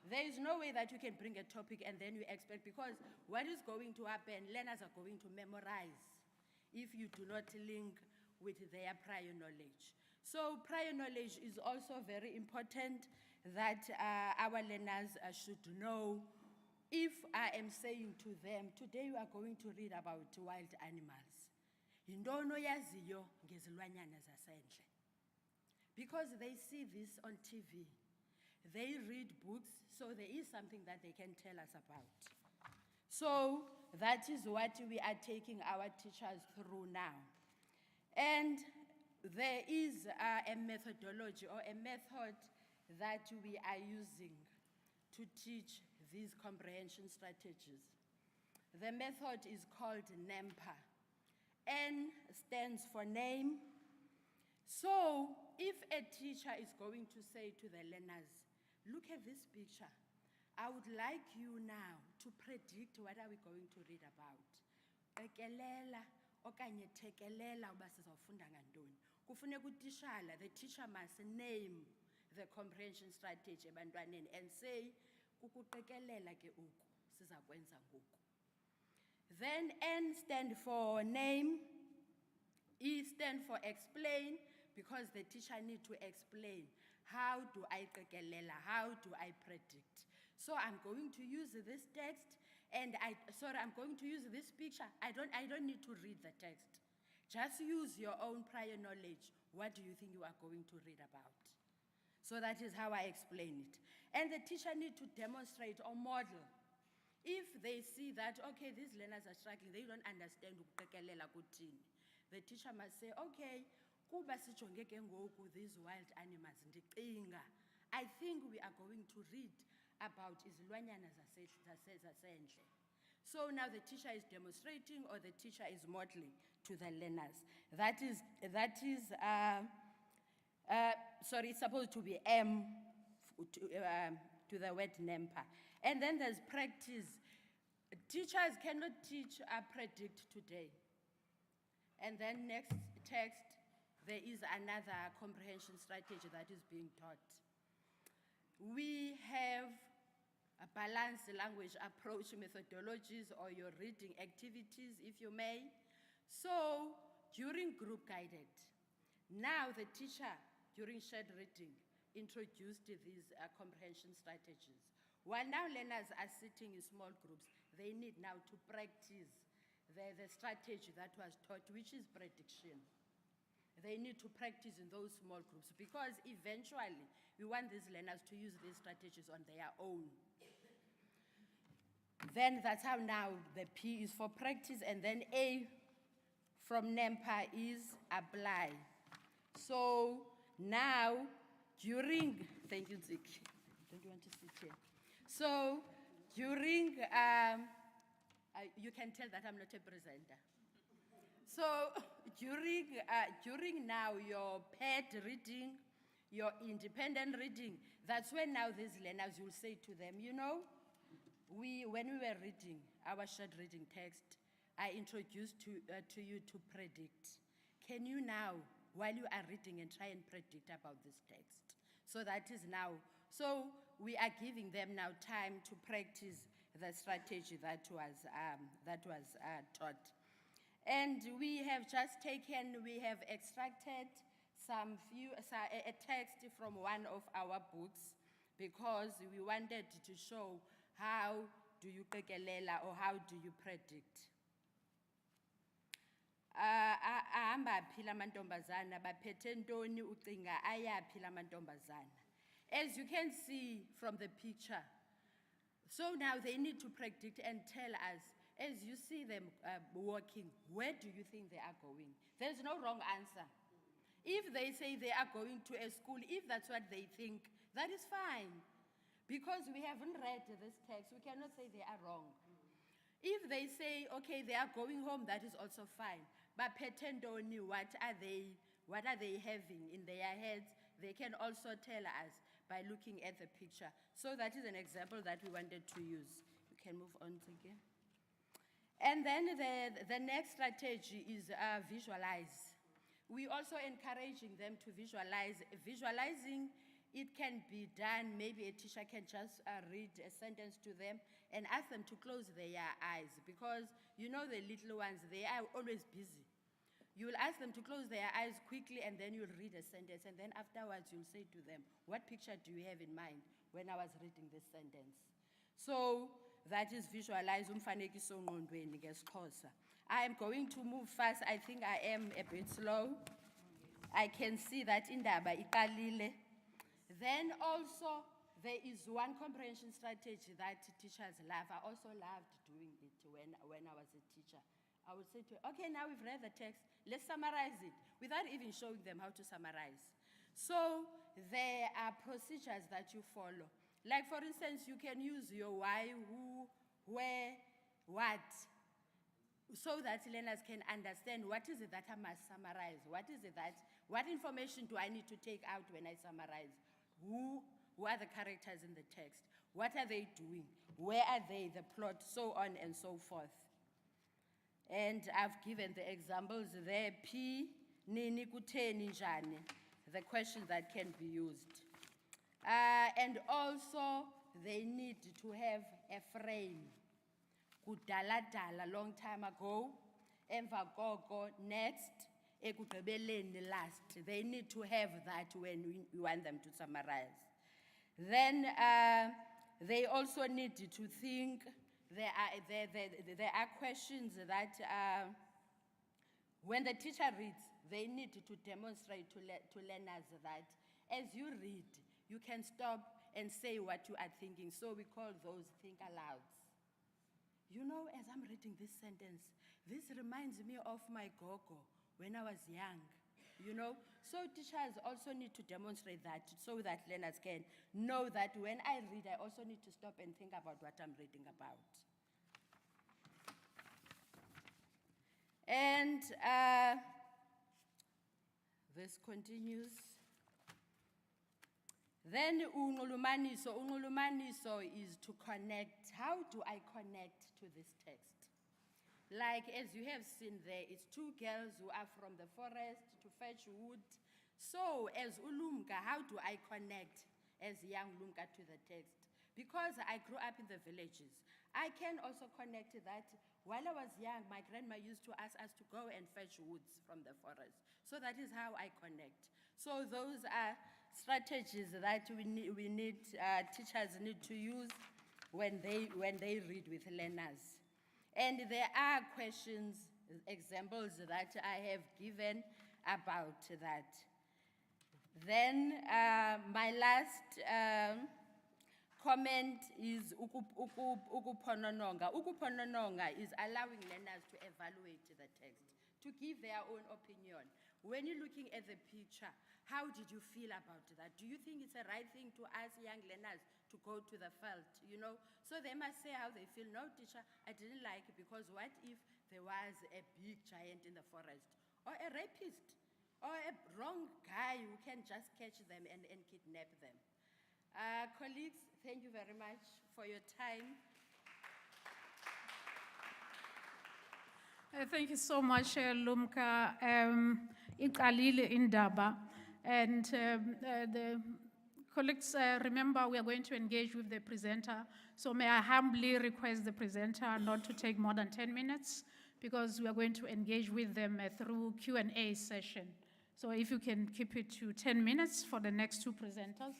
There is no way that you can bring a topic and then you expect, because what is going to happen, learners are going to memorize if you do not link with their prior knowledge. So prior knowledge is also very important that our learners should know. If I am saying to them, today we are going to read about wild animals, yintoni oyaziyo ngezilwanyana zasendle? Because they see this on TV. They read books, so there is something that they can tell us about. So that is what we are taking our teachers through now. And there is a methodology or a method that we are using to teach these comprehension strategies. The method is called NEMPA. N stands for name. So if a teacher is going to say to the learners, look at this picture. I would like you now to predict what are we going to read about. Ekelela okanye thekelela uba sizawufunda ngantoni. Kufuneka utitshala, the teacher must name the comprehension strategy ebantwaneni and say kukuqekelela ke oku sizakwenza ngoku. Then N stand for name, E stand for explain, because the teacher need to explain. How do I qekelela? How do I predict? So I'm going to use this text and I'm going to use this picture. I don't need to read the text. Just use your own prior knowledge. What do you think you are going to read about? So that is how I explain it. And the teacher need to demonstrate or model. If they see that, okay, these learners are struggling, they don't understand ukuqekelela kuthini, the teacher must say, okay, kuba sijonge ke ngoku these wild animals ndicinga, I think we are going to read about izilwanyana zasendle. So now the teacher is demonstrating or the teacher is modeling to the learners. Sorry, it's supposed to be M to the word NEMPA. And then there's practice. Teachers cannot teach or predict today. And then next text, there is another comprehension strategy that is being taught. We have a balanced language approach methodologies or your reading activities, if you may. So during group guided, now the teacher during shared reading introduced these comprehension strategies. While now learners are sitting in small groups, they need now to practice the strategy that was taught, which is prediction. They need to practice in those small groups because eventually we want these learners to use these strategies on their own. Then that's how now the P is for practice, and then A from NEMPA is apply. So now during, thank you, Zik. Don't you want to sit here? So during, you can tell that I'm not a presenter. So during now your paired reading, your independent reading, that's when now these learners will say to them, you know, when we were reading our shared reading text, I introduced to you to predict. Can you now, while you are reading, and try and predict about this text? So that is now, so we are giving them now time to practice the strategy that was taught. And we have extracted a text from one of our books because we wanted to show how do you kekelela or how do you predict. Ahamba phi la mantombazana baphethe ntoni ucinga ayaphi la mantombazana. As you can see from the picture, so now they need to predict and tell us, as you see them walking, where do you think they are going? There's no wrong answer. If they say they are going to a school, if that's what they think, that is fine. Because we haven't read this text, we cannot say they are wrong. If they say, okay, they are going home, that is also fine. But pretendoni, what are they having in their heads? They can also tell us by looking at the picture. So that is an example that we wanted to use. You can move on again. And then the next strategy is visualize. We also encouraging them to visualize. Visualizing, it can be done, maybe a teacher can just read a sentence to them and ask them to close their eyes because you know the little ones, they are always busy. You will ask them to close their eyes quickly and then you'll read a sentence and then afterwards you'll say to them, what picture do you have in mind when I was reading this sentence? So that is visualize umfanekiso ngqondweni ngesiXhosa. I am going to move fast. I think I am a bit slow. I can see that Indaba iqalile. Then also there is one comprehension strategy that teachers love. I also loved doing it when I was a teacher. I would say to, okay, now we've read the text, let's summarize it, without even showing them how to summarize. So there are procedures that you follow. Like for instance, you can use your why, who, where, what, so that learners can understand what is it that I must summarize, what information do I need to take out when I summarize, who are the characters in the text, what are they doing, where are they, the plot, so on and so forth. And I've given the examples there, P, nini, kutheni, njani, the questions that can be used. And also, they need to have a frame. Kudala, long time ago, emva koko, next, ekugqibeleni, last. They need to have that when we want them to summarize. Then they also need to think. There are questions that when the teacher reads, they need to demonstrate to learners that as you read, you can stop and say what you are thinking. So we call those think alouds. You know, as I'm reading this sentence, this reminds me of my gogo when I was young. You know, so teachers also need to demonstrate that so that learners can know that when I read, I also need to stop and think about what I'm reading about. And this continues. Then unxulumaniso is to connect. How do I connect to this text? Like as you have seen there, it's two girls who are from the forest to fetch wood. So as Ulumka, how do I connect as young Lumka to the text? Because I grew up in the villages, I can also connect to that. While I was young, my grandma used to ask us to go and fetch woods from the forest. So that is how I connect. So those are strategies that teachers need to use when they read with learners. And there are questions, examples that I have given about that. Then my last comment is ukuphonononga. Ukuphonononga is allowing learners to evaluate the text, to give their own opinion. When you're looking at the picture, how did you feel about that? Do you think it's a right thing to ask young learners to go to the field, you know? So they must say how they feel. No, teacher, I didn't like it because what if there was a big giant in the forest? Or a rapist? Or a wrong guy who can just catch them and kidnap them? Colleagues, thank you very much for your time. Thank you so much, Lumka. Iqalile Indaba. And the colleagues, remember we are going to engage with the presenter. So may I humbly request the presenter not to take more than 10 minutes because we are going to engage with them through Q&A session. So if you can keep it to 10 minutes for the next two presenters,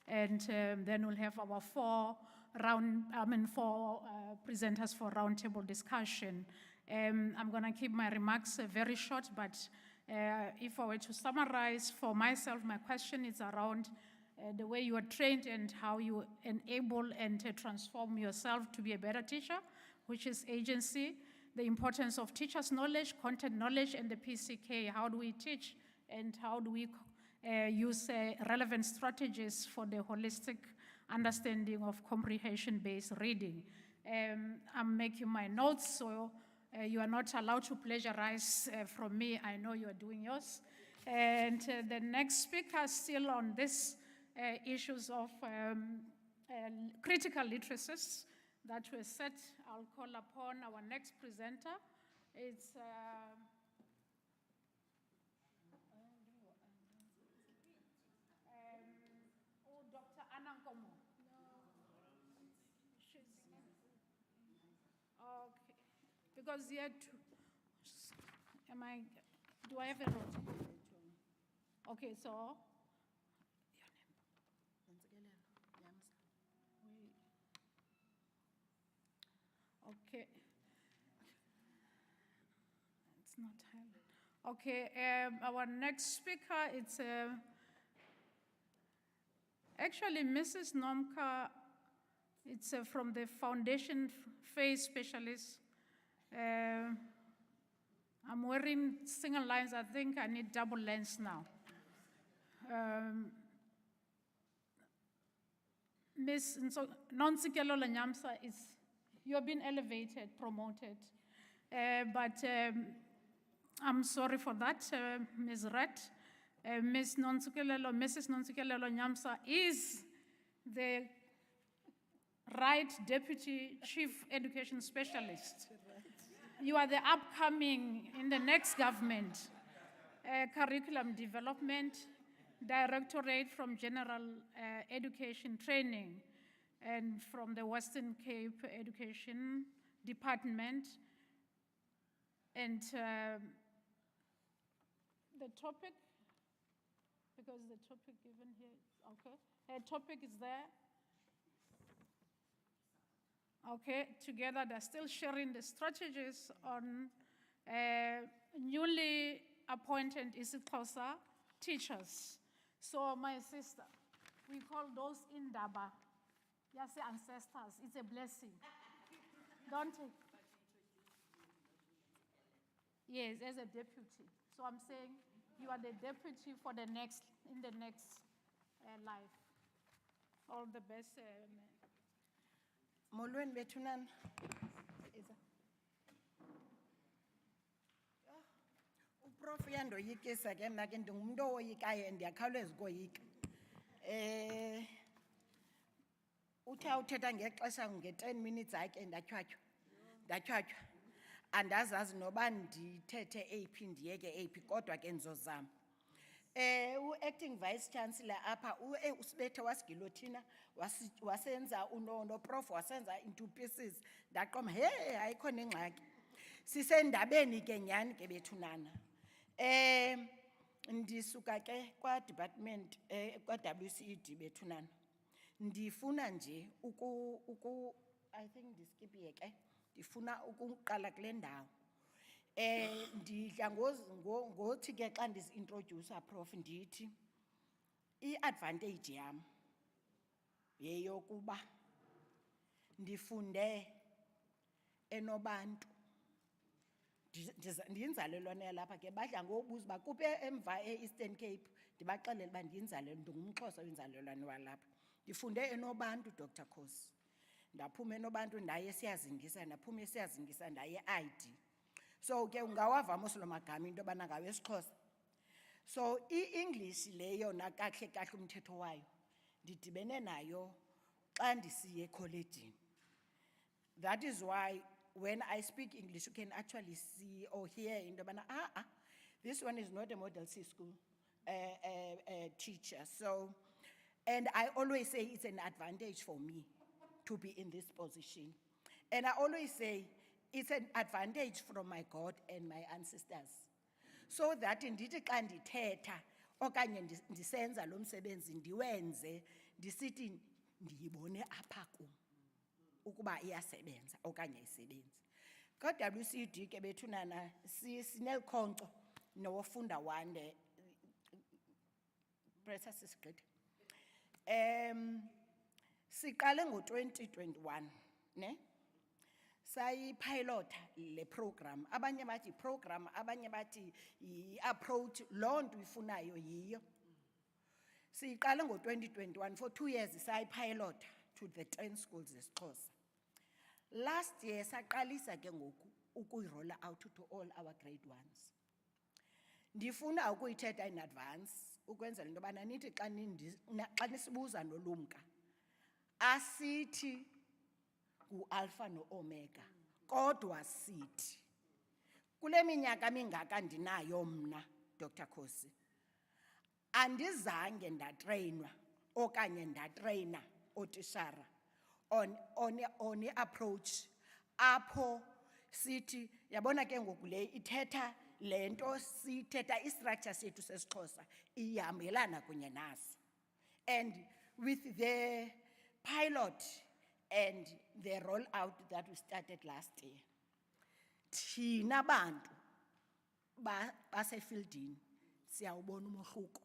and then we'll have our four presenters for roundtable discussion. I'm going to keep my remarks very short, but if I were to summarize for myself, my question is around the way you are trained and how you enable and transform yourself to be a better teacher, which is agency, the importance of teachers' knowledge, content knowledge, and the PCK. How do we teach and how do we use relevant strategies for the holistic understanding of comprehension-based reading? I'm making my notes, so you are not allowed to plagiarize from me. I know you are doing yours. And the next speaker, still on this issues of critical literacies that were set, I'll call upon our next presenter. It's Dr. Anna Nkomo. Okay, because yet, do I have a note? Okay, so. Okay. It's not highlighted. Okay, our next speaker, it's actually Mrs. Nomka. It's from the foundation phase specialist. I'm wearing single lines. I think I need double lens now. Ms. Nonsikelo Lanyamsa you have been elevated, promoted, but I'm sorry for that, Ms. Rat. Mrs. Nonsikelelo Nyamsa is the right Deputy Chief Education Specialist. You are the upcoming in the next government, Curriculum Development, Directorate from General Education Training, and from the Western Cape Education Department. And the topic, because the topic given here, okay, the topic is there. Okay, together they're still sharing the strategies on newly appointed isiXhosa teachers. So my sister, we call those Indaba. Yes, ancestors, it's a blessing. Don't it? Yes, as a deputy. So I'm saying you are the deputy for the next, in the next life. All the best. Molweni bethu nana. Uprof uyandoyikisa ke mna ke ndingumuntu owoyikayo ndiyakhawuleza ukoyika. Uthetha ngexesha nge-10 minutes hayi ke ndatyhwatyhwa. Andazazi noba ndithethe eyiphi ndiyeke eyiphi kodwa ke ndizozama. U-acting vice chancellor apha usibethe wasigilothina wasenza noprof wasenza into pieces ndaqoma ayikho nengxaki. Sisendabeni ke nyhani ke bethu nana. Ndisuka ke kwa-department kwa-WCED bethu nana. Ndifuna nje I think ndiskipile ke ndifuna ukuqala kule ndawo. Ndidla ngothi ke xa ndisi-introducer prof ndithi i-advantage yam yeyokuba ndifunde enobantu. Ndiyinzalelwane yalapha ke badla ngobuza uba kuphi emva e-Eastern Cape ndibaxelele uba ndiyinzalelwane ndingumXhosa oyinzalelwane walapha. Ndifunde enobantu Dr. Khosi. Ndaphuma enobantu ndaye siyazingisa ndaphuma siyazingisa ndaye ID. So ke ungawava mosolo magama into yobana ngawesiXhosa. So i-English leyo nakahle kahle umthetho wayo ndidibene nayo xa ndisiye ekholejini. That is why when I speak English you can actually see or hear into yobana this one is not a Model C school teacher. So, and I always say it's an advantage for me to be in this position. And I always say It's an advantage from my God and my ancestors. So that ndithi xa ndithetha okanye ndisenza lo msebenzi ndiwenze ndisithi ndiyibone apha kum ukuba iyasebenza okanye ayisebenzi. Ka-WCD ke bethunana sinelkhonco nowofunda wande pressa sisigqithe. Siqale ngo-2021 ne sayipilota le program, abanye bathi program, abanye bathi i-approach, loo nto ifunayo yiyo. Siqale ngo-2021 for 2 years sayipilota to the 10 schools zesiXhosa. Last year saqalisa ke ngoku ukuyirolla out to all our grade ones. Ndifuna ukuyithetha in advance ukwenzela into yobana nithi xa nisibuza nolumka asithi ngu-alpha no-omega kodwa sithi kule minyaka mingaka ndinayo mna Dr. Khosi andizange ndatreyinwa okanye ndatreyina otishara on approach apho sithi yabona ke ngoku le ithetha lento sithetha istructure sethu sesiXhosa ihambelana kunye naso. And with the pilot and the rollout that we started last year, thina bantu basefieldini siyawubona umohluko.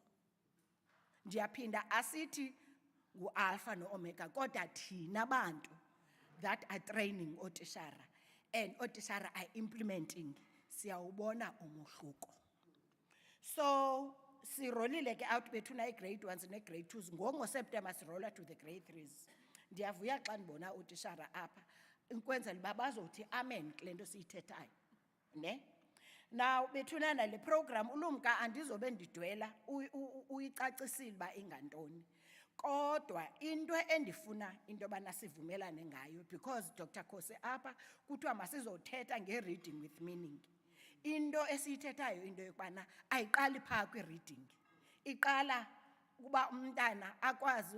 Ndiyaphinda asithi ngu-alpha no-omega kodwa thina bantu that are training otishara and otishara are implementing siyawubona umohluko. So sirolile ke out bethuna i-grade 1s ne-grade 2s ngoSeptember sirola to the grade 3s. Ndiyavuya xa ndibona utishara apha ukwenzela uba bazothi amen kule nto siyithethayo ne. Now bethunana le program ulumka andizobe ndidwela uyicacisile uba ingantoni kodwa into endifuna into yobana sivumelane ngayo because Dr. Khosi apha kuthiwa masizothetha nge-reading with meaning. Into esiyithethayo into yokubana ayiqali phaa kwi-reading, iqala ukuba umntana akwazi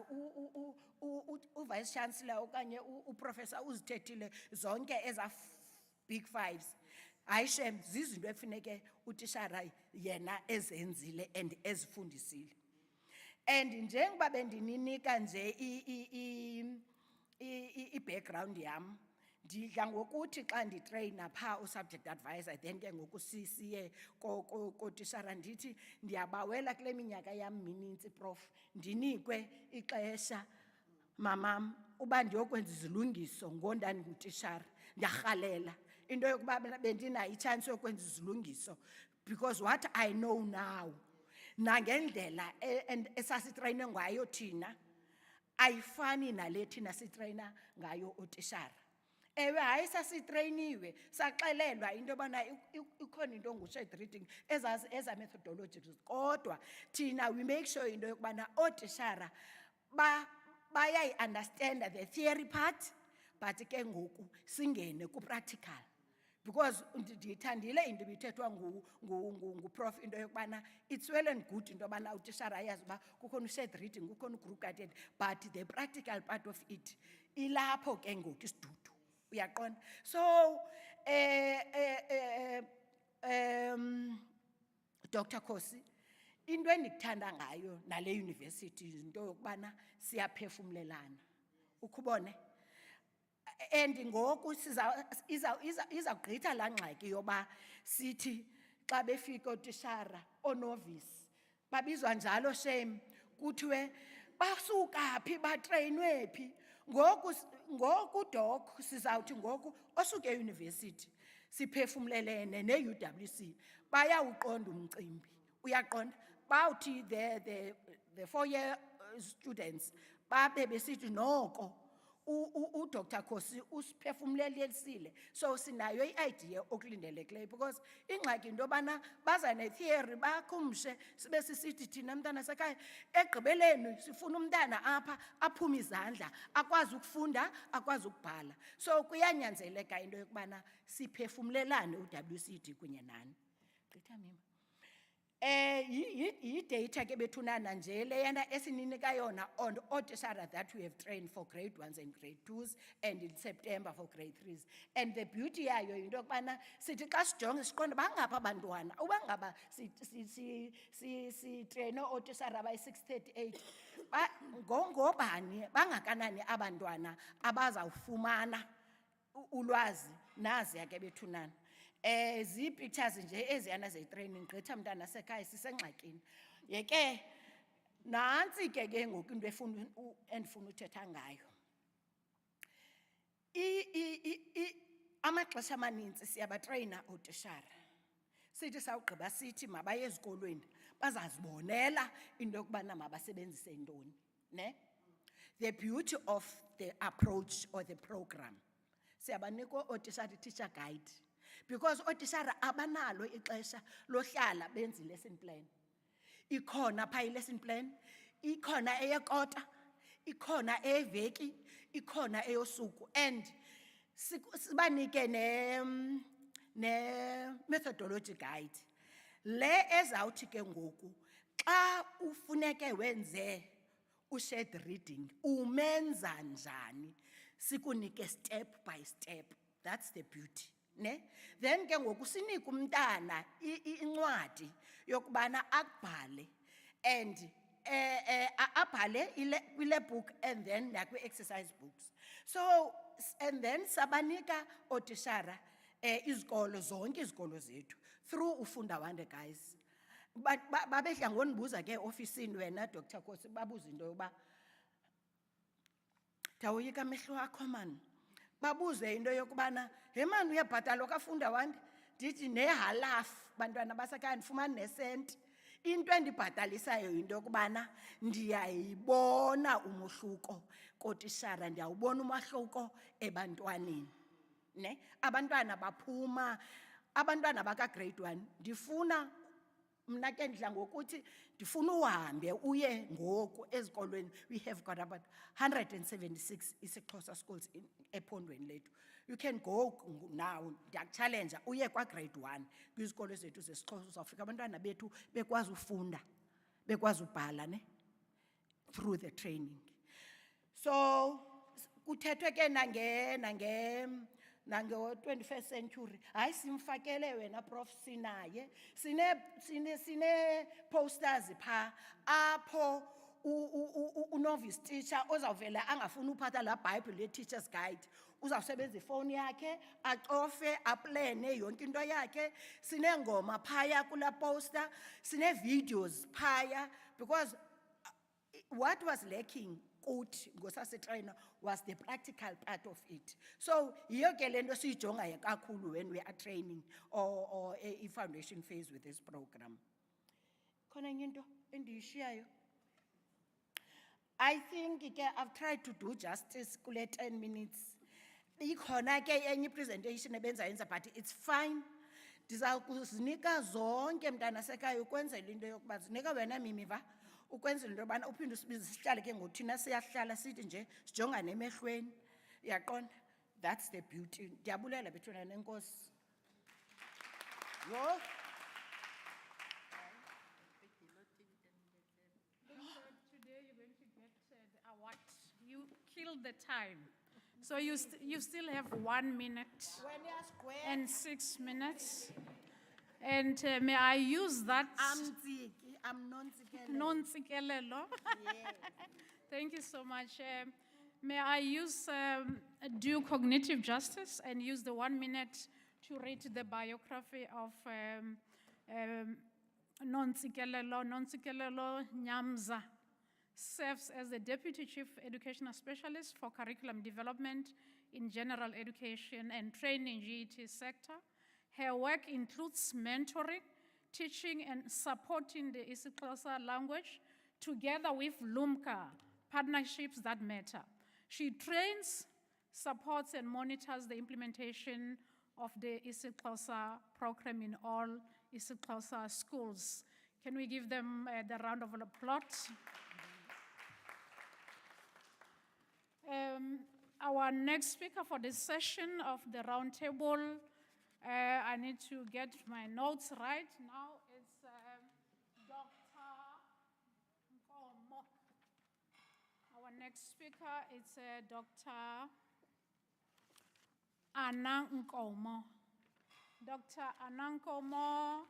u-vice chancellor okanye uprofessor uzithethile zonke eza big fives. Hayi shem zizinto ekufuneke utishara yena ezenzile and ezifundisile. And njengoba bendininika nje i-background yam ndidla ngokuthi xa nditreyina phaa u-subject advisor then ke ngoku siye kotishara ndithi ndiyabawela kule minyaka yam minintsi prof ndinikwe ixesha mamam uba ndiyokwenza izilungiso ngondandingutishara ndarhalela into yokuba bendinayo itshansi yokwenza izilungiso because what I know now nangendlela esasitreyine ngayo thina ayifani nale thina sitreyina ngayo otishara. Ewe hayi sasitreyiniwe saxelelwa into yobana ikhona into ngu-shared reading eza methodologies kodwa thina we make sure into yokubana otishara bayayi-understanda the theory part but ke ngoku singene ku-practical. Because ndiyithandile into ibithethwa nguprof into yokubana it's well and good into yobana utishara ayazi uba kukhona u-shared reading kukhona u-group guided but the practical part of it ilapho ke ngoku isidudu uyaqonda. So Dr. Khosi into endikuthanda ngayo nale university into yokubana siyaphefumlelana ukhubone. And ngoku izawugqitha laa ngxaki yoba sithi xa befika otishara onovisi babizwa njalo shame kuthiwe basuka phi batreyinwe phi. Ngoku doc sizawuthi ngoku osuke eyunivesithi siphefumlelene ne-UWC bayawuqonda umcimbi uyaqonda. Bawuthi the 4-year students babe besithi noko uDr. Khosi usiphefumlelisile. So sinayo i-idea okulindelekileyo because ingxaki into yobana baza ne-theory bakhumshe sibe sisithi thina mntana sekhaya egqibeleni sifuna umntana apha aphume izandla akwazi ukufunda akwazi ukubhala. So kuyanyanzeleka into yokubana siphefumlelane u-WCD kunye nani. Gqitha mima. Data ke bethunana nje leyana esininika yona on otisara that we have trained for grade 1s and grade 2s and in September for grade 3s. And the beauty yayo into yokubana sithi xa sijonge siqonde bangapha abantwana uba ngaba si train otisara by 638 ngobani bangakanani abantwana abazawufumana ulwazi nazi ke bethunana. Pictures nje eziyana ze-training gqitha mntana sekhaya sisengxakini. Yeke nantsi ke ngoku into endifuna uthetha ngayo. Amaxesha amanintsi siyabatreyina ootishara. Sithi sawugqiba sithi mabaye ezikolweni bazazibonela into yokubana mabasebenzise ntoni, ne? The beauty of the approach or the program. Siyabanika ootishara teacher guide. Because ootishara abanalo ixesha lohlala benze lesson plan. Ikhona pha lesson plan, ikhona eyekota, ikhona eyeveki, ikhona eyosuku, and sibanike ne methodology guide. Le ezawuthi ke ngoku xa ufuneke wenze shared reading umenza njani, sikunike step by step. That's the beauty. Ne? Then ke ngoku sinika umntana incwadi yokubana akubhale and abhale ile book and then nakwi exercise books. So and then sabanika otishara izikolo zonke izikolo zethu through ufunda wande guys. But babedla ngonibuza ke ofisini wena Dr. Kosi babuza into yoba Dawuyika amehlo akho man. Babuze into yokubana he man uyabhatala okafunda wande ndithi nehalf bantwana basekhaya ndifumana nesenti. Into endibhatalisayo into yokubana ndiyayibona umohluko kotishara, ndiyawubona umahluko ebantwaneni, ne? Abantwana baphuma, abantwana baka grade 1 ndifuna mna ke ndidla ngokuthi ndifuna uhambe uye ngoku ezikolweni. We have got about 176 isiXhosa schools ephondweni lethu. You can go now, ndiyakuchallenge uye kwa grade 1 kwizikolo zethu zesiXhosa uzawufika abantwana bethu bekwazi ufunda, bekwazi ubhala, ne? Through the training. So kuthethwe ke nange 21st century. Hayi simfakele wena Prof Sinaye. Sine posters pha apho novice teacher ozawuvela angafuni uphatha la Bible le teacher's guide. Uzawusebenza ifoni yakhe, acofe, aplane yonke into yakhe. Sinengoma phaya kula poster, sine videos phaya, because what was lacking trainer was the practical part of it. So yiyo ke lento siyijongayo kakhulu when we are training or a foundation phase with this program. Khona enye into endiyishiyayo? I think I've tried to do justice kule 10 minutes. Ikhona ke enye presentation ebenzayenza but it's fine. Ndiza kuzinika zonke mntana sekhaya ukwenzela into yokuba zinika wena mimiva ukwenzela into yobana uphinde sihlale ke ngothina siyahlala sithi nje sijongane emehlweni. Uyaqonda? That's the beauty. Ndiyabulela bethuna nenkosi. Yo. Today you're going to get the award. You killed the time. So you still have 1 minute and 6 minutes. And may I use that? I'm non-Tsikele. Non-Tsikelelo. Thank you so much. May I use due cognitive justice and use the 1 minute to read the biography of Non-Tsikelelo. Non-Tsikelelo Nyamza serves as the Deputy Chief Educational Specialist for Curriculum Development in General Education and Training GET sector. Her work includes mentoring, teaching and supporting the isiXhosa language together with LUMCA, Partnerships That Matter. She trains, supports and monitors the implementation of the isiXhosa program in all isiXhosa schools. Can we give them the round of applause? Our next speaker for this session of the round table, I need to get my notes right now. It's next speaker is Dr. Anna Nkomo. Dr. Anna Nkomo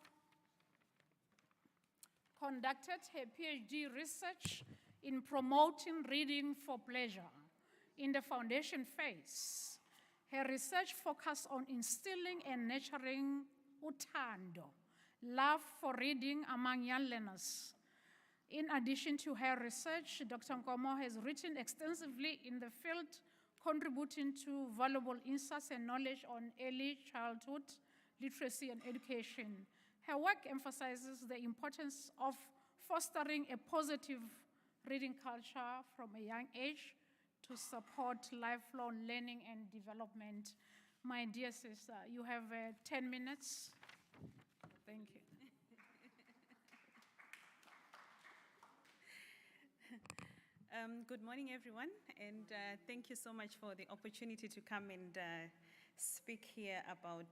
conducted her PhD research in promoting reading for pleasure in the foundation phase. Her research focused on instilling and nurturing utando, love for reading among young learners. In addition to her research, Dr. Nkomo has written extensively in the field, contributing to valuable insights and knowledge on early childhood literacy and education. Her work emphasizes the importance of fostering a positive reading culture from a young age to support lifelong learning and development. My dear sister, you have 10 minutes. Thank you. Good morning, everyone, and thank you so much for the opportunity to come and speak here about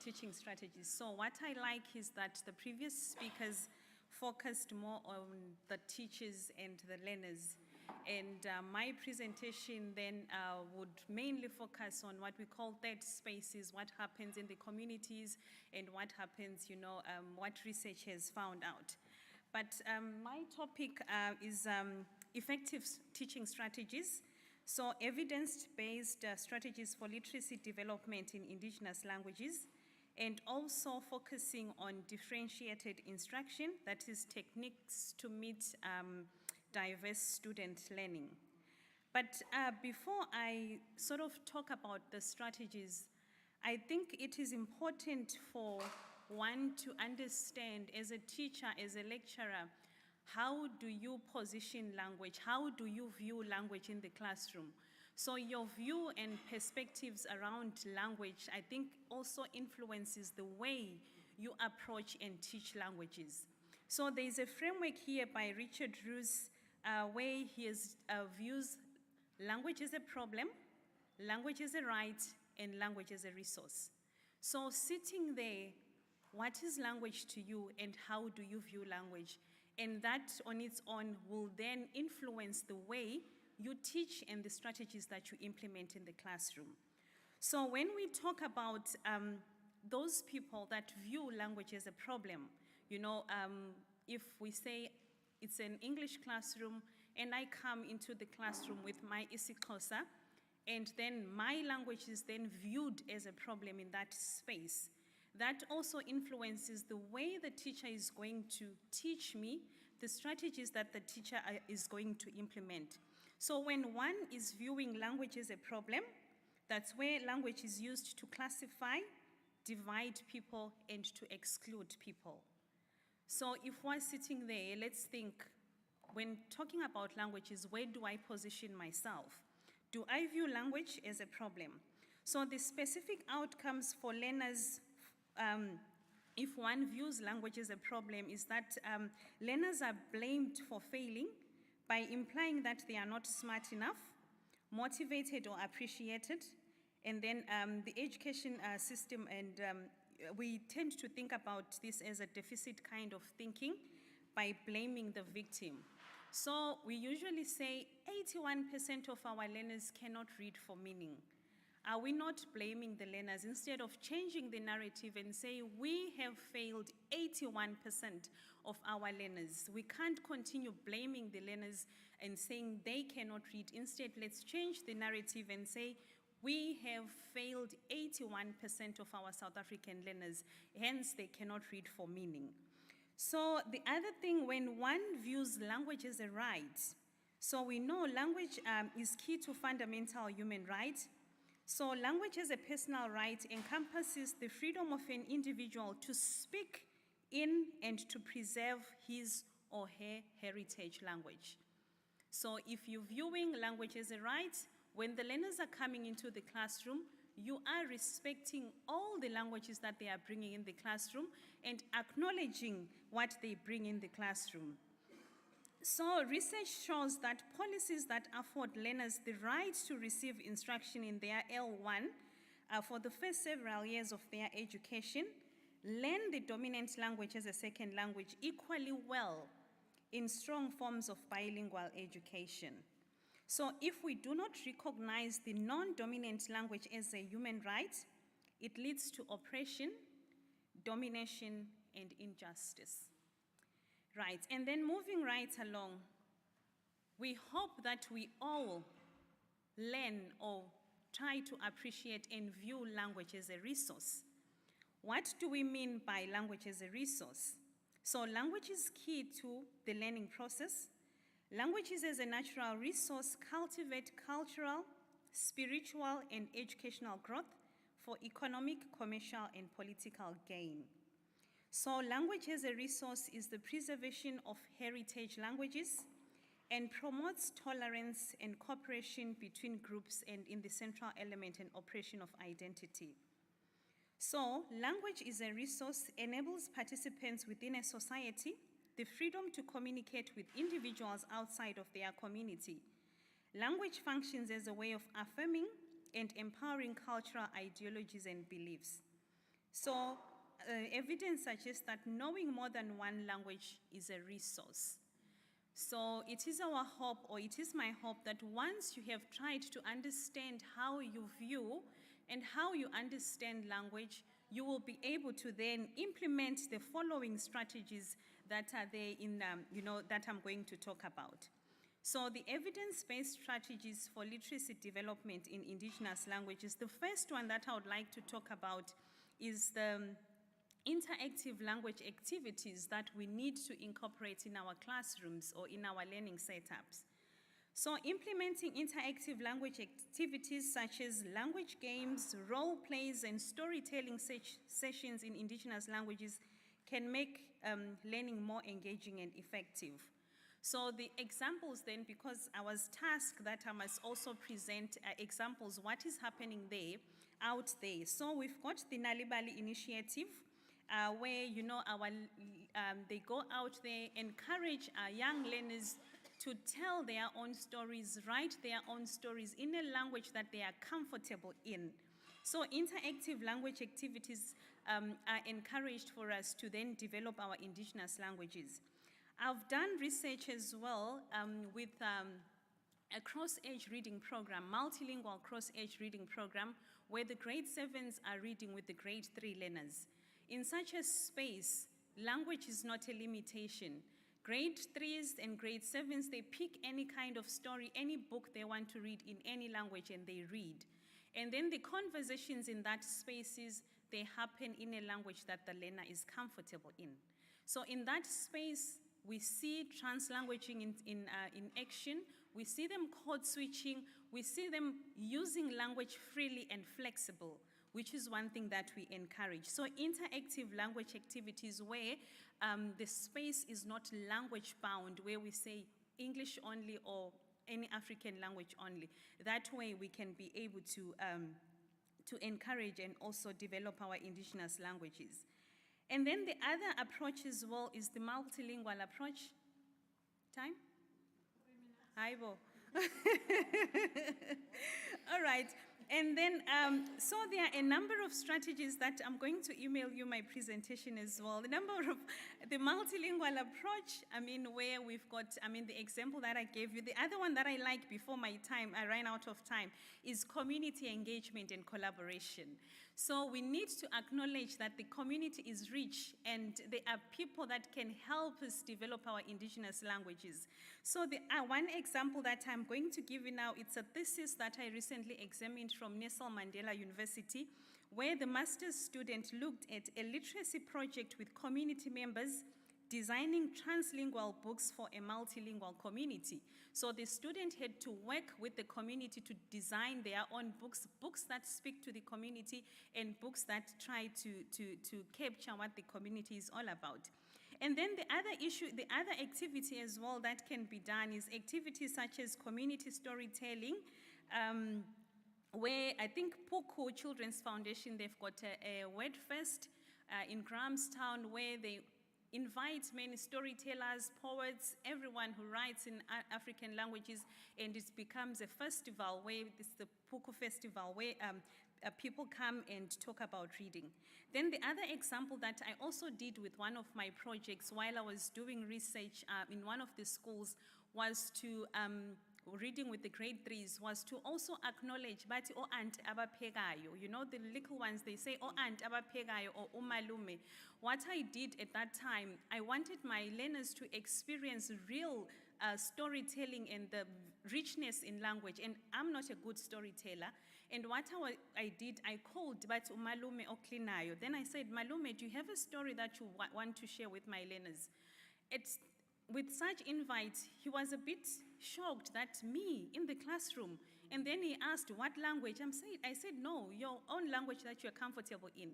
teaching strategies. So what I like is that the previous speakers focused more on the teachers and the learners, and my presentation then would mainly focus on what we call third spaces, what happens in the communities and what happens, what research has found out. But my topic is effective teaching strategies. So evidence-based strategies for literacy development in indigenous languages, and also focusing on differentiated instruction, that is techniques to meet diverse student learning. But before I sort of talk about the strategies, I think it is important for one to understand as a teacher, as a lecturer, how do you position language? How do you view language in the classroom? So your view and perspectives around language, I think, also influences the way you approach and teach languages. So there's a framework here by Richard Roos where he views language as a problem, language as a right, and language as a resource. So sitting there, what is language to you and how do you view language? And that on its own will then influence the way you teach and the strategies that you implement in the classroom. So when we talk about those people that view language as a problem, if we say it's an English classroom and I come into the classroom with my isiXhosa, and then my language is then viewed as a problem in that space, that also influences the way the teacher is going to teach me, the strategies that the teacher is going to implement. So when one is viewing language as a problem, that's where language is used to classify, divide people, and to exclude people. So if we're sitting there, let's think, when talking about languages, where do I position myself? Do I view language as a problem? So the specific outcomes for learners, if one views language as a problem, is that learners are blamed for failing by implying that they are not smart enough, motivated or appreciated, and then the education system, and we tend to think about this as a deficit kind of thinking by blaming the victim. So we usually say 81% of our learners cannot read for meaning. Are we not blaming the learners instead of changing the narrative and say we have failed 81% of our learners? We can't continue blaming the learners and saying they cannot read. Instead, let's change the narrative and say we have failed 81% of our South African learners, hence they cannot read for meaning. So the other thing, when one views language as a right, so we know language is key to fundamental human rights. So language as a personal right encompasses the freedom of an individual to speak in and to preserve his or her heritage language. So if you're viewing language as a right, when the learners are coming into the classroom, you are respecting all the languages that they are bringing in the classroom and acknowledging what they bring in the classroom. So research shows that policies that afford learners the right to receive instruction in their L1 for the first several years of their education learn the dominant language as a second language equally well in strong forms of bilingual education. So if we do not recognize the non-dominant language as a human right, it leads to oppression, domination, and injustice. Right, and then moving right along, we hope that we all learn or try to appreciate and view language as a resource. What do we mean by language as a resource? So language is key to the learning process. Languages as a natural resource cultivate cultural, spiritual, and educational growth for economic, commercial, and political gain. So language as a resource is the preservation of heritage languages and promotes tolerance and cooperation between groups and in the central element and operation of identity. So language is a resource, enables participants within a society the freedom to communicate with individuals outside of their community. Language functions as a way of affirming and empowering cultural ideologies and beliefs. So evidence suggests that knowing more than one language is a resource. So it is our hope, or it is my hope, that once you have tried to understand how you view and how you understand language, you will be able to then implement the following strategies that are there in, that I'm going to talk about. So the evidence-based strategies for literacy development in indigenous languages, the first one that I would like to talk about is the interactive language activities that we need to incorporate in our classrooms or in our learning setups. So implementing interactive language activities such as language games, role plays, and storytelling sessions in indigenous languages can make learning more engaging and effective. So the examples then, because I was tasked that I must also present examples, what is happening there, out there. So we've got the Nalibali initiative, where, they go out there, encourage our young learners to tell their own stories, write their own stories in a language that they are comfortable in. So interactive language activities are encouraged for us to then develop our indigenous languages. I've done research as well with a cross-age reading program, multilingual cross-age reading program, where the grade 7s are reading with the grade 3 learners. In such a space, language is not a limitation. Grade 3s and grade 7s, they pick any kind of story, any book they want to read in any language, and they read. And then the conversations in that spaces, they happen in a language that the learner is comfortable in. So in that space, we see translanguaging in action. We see them code switching. We see them using language freely and flexible, which is one thing that we encourage. So interactive language activities where the space is not language bound, where we say English only or any African language only. That way we can be able to encourage and also develop our indigenous languages. And then the other approach as well is the multilingual approach. Time? 3 minutes. Aibo. All right. And then, so there are a number of strategies that I'm going to email you my presentation as well. The multilingual approach, where we've got, the example that I gave you. The other one that I like before I ran out of time, is community engagement and collaboration. So we need to acknowledge that the community is rich and there are people that can help us develop our indigenous languages. So the one example that I'm going to give you now, it's a thesis that I recently examined from Nelson Mandela University, where the master's student looked at a literacy project with community members designing translingual books for a multilingual community. So the student had to work with the community to design their own books, books that speak to the community and books that try to capture what the community is all about. And then the other activity as well that can be done is activities such as community storytelling, where I think Puku Children's Foundation, they've got a word fest in Grahamstown, where they invite many storytellers, poets, everyone who writes in African languages, and it becomes a festival where it's the Puku Festival, where people come and talk about reading. Then the other example that I also did with one of my projects while I was doing research in one of the schools was to reading with the grade 3s was to also acknowledge bathi o aunt abaphekayo. You know, the little ones, they say o aunt abaphekayo or umalume. What I did at that time, I wanted my learners to experience real storytelling and the richness in language. And I'm not a good storyteller. And what I did, I called but umalume oklinayo. Then I said, Malume, do you have a story that you want to share with my learners? With such invite, he was a bit shocked that me in the classroom. And then he asked, what language? I said, no, your own language that you're comfortable in.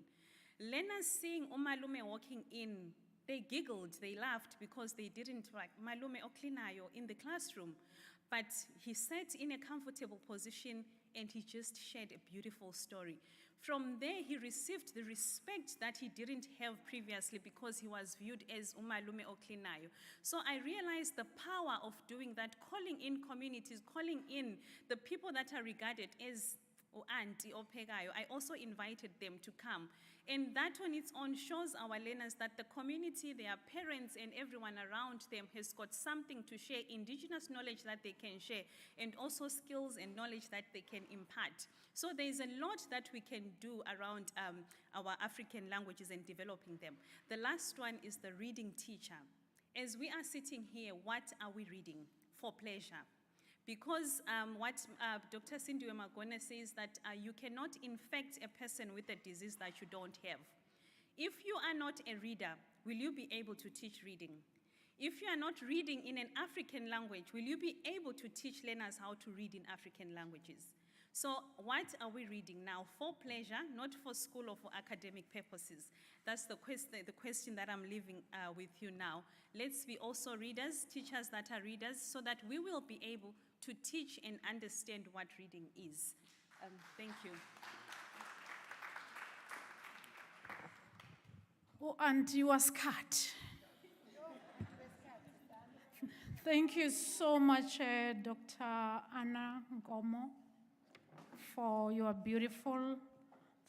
Learners seeing umalume walking in, they giggled, they laughed because they didn't like malume oklinayo in the classroom. But he sat in a comfortable position and he just shared a beautiful story. From there, he received the respect that he didn't have previously because he was viewed as umalume oklinayo. So I realized the power of doing that, calling in communities, calling in the people that are regarded as auntie or pegayo. I also invited them to come. And that on its own shows our learners that the community, their parents and everyone around them has got something to share, indigenous knowledge that they can share, and also skills and knowledge that they can impart. So there's a lot that we can do around our African languages and developing them. The last one is the reading teacher. As we are sitting here, what are we reading? For pleasure. Because what Dr. Sindiwe Magone says that you cannot infect a person with a disease that you don't have. If you are not a reader, will you be able to teach reading? If you are not reading in an African language, will you be able to teach learners how to read in African languages? So what are we reading now? For pleasure, not for school or for academic purposes. That's the question that I'm leaving with you now. Let's be also readers, teachers that are readers, so that we will be able to teach and understand what reading is. Thank you. Oh, and you was cut. Thank you so much, Dr. Anna Ngomo, for your beautiful,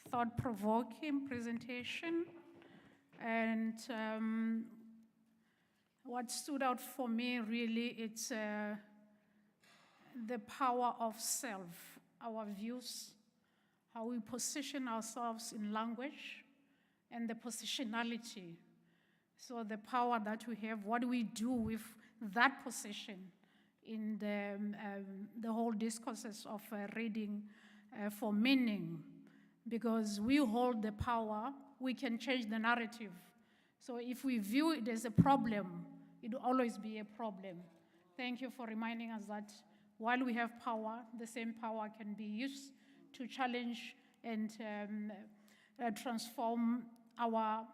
thought-provoking presentation. And what stood out for me really, it's the power of self, our views, how we position ourselves in language, and the positionality. So the power that we have, what do we do with that position in the whole discourses of reading for meaning? Because we hold the power, we can change the narrative. So if we view it as a problem, it will always be a problem. Thank you for reminding us that while we have power, the same power can be used to challenge and transform our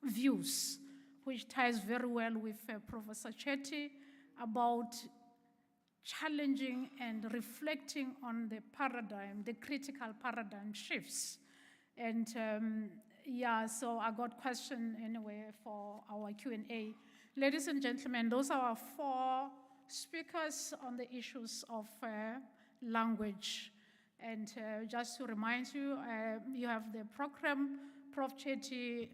views, which ties very well with Professor Chetty about challenging and reflecting on the paradigm, the critical paradigm shifts. And yeah, so I got question anyway for our Q&A. Ladies and gentlemen, those are our 4 speakers on the issues of language. And just to remind you, you have the program. Prof. Chetty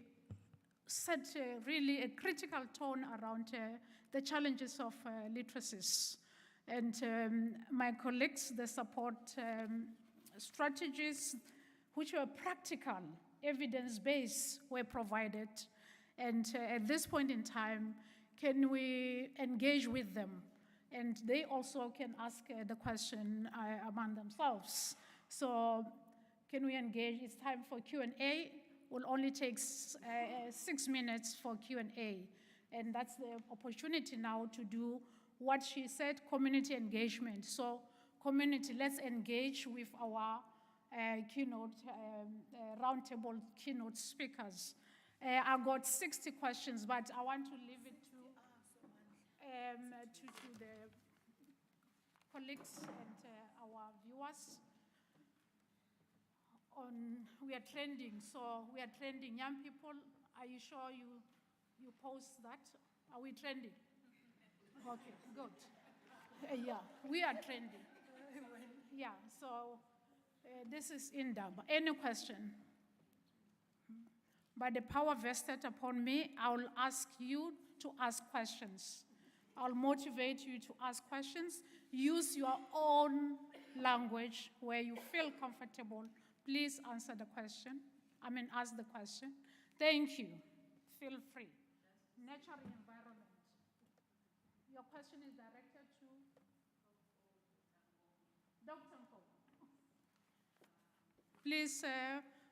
set really a critical tone around the challenges of literacies. And my colleagues, the support strategies, which were practical, evidence-based, were provided. And at this point in time, can we engage with them? And they also can ask the question among themselves. So can we engage? It's time for Q&A. Will only take 6 minutes for Q&A. And that's the opportunity now to do what she said, community engagement. So community, let's engage with our keynote, roundtable keynote speakers. I got 60 questions, but I want to leave it to the colleagues and our viewers. We are trending, so we are trending. Young people, are you sure you post that? Are we trending? Okay, good. Yeah, we are trending. Yeah, so this is Indaba. Any question? By the power vested upon me, I will ask you to ask questions. I'll motivate you to ask questions. use your own language where you feel comfortable. Please answer the question. Ask the question. Thank you. Feel free. Natural environment. Your question is directed to Dr. Nko. Please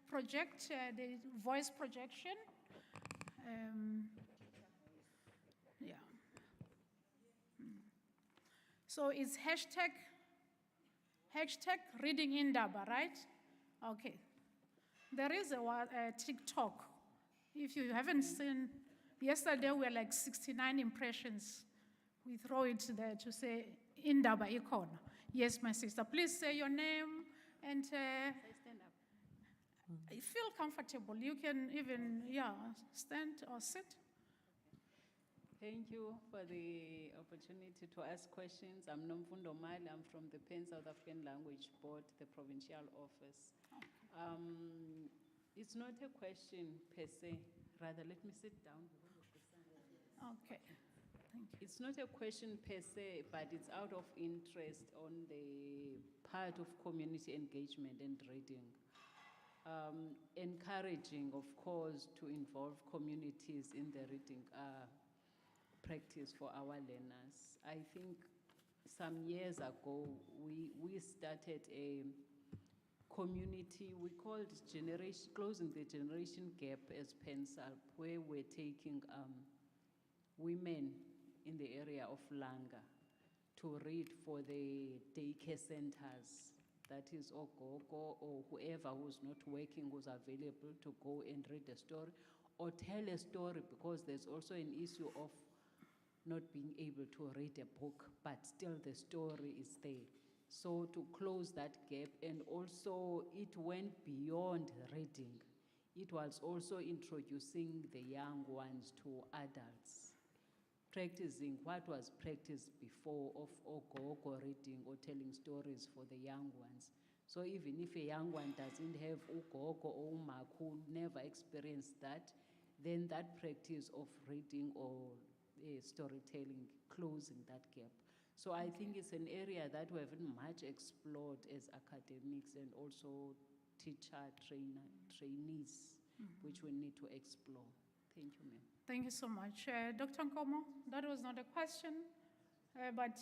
project the voice projection. Yeah. So it's hashtag reading Indaba, right? Okay. There is a TikTok. If you haven't seen, yesterday we were like 69 impressions. We throw it there to say Indaba icon. Yes, my sister. Please say your name and Stand up. feel comfortable. You can even, stand or sit. Thank you for the opportunity to ask questions. I'm Nomfundo Mali. I'm from the PEN South African Language Board, the provincial office. It's not a question per se. Rather, let me sit down. Okay. Thank you. It's not a question per se, but it's out of interest on the part of community engagement and reading. Encouraging, of course, to involve communities in the reading practice for our learners. I think some years ago, we started a community, we called Closing the Generation Gap as PENSALP, where we're taking women in the area of Langa to read for the daycare centers. That is Ogogo or whoever who's not working, who's available to go and read a story or tell a story, because there's also an issue of not being able to read a book, but still the story is there. So to close that gap, and also it went beyond reading. It was also introducing the young ones to adults, practicing what was practiced before of Ogogo reading or telling stories for the young ones. So even if a young one doesn't have Ogogo or Umaku, never experienced that, then that practice of reading or storytelling, closing that gap. So I think it's an area that we haven't much explored as academics and also trainees, which we need to explore. Thank you, ma'am. Thank you so much. Dr. Nkomo, that was not a question, but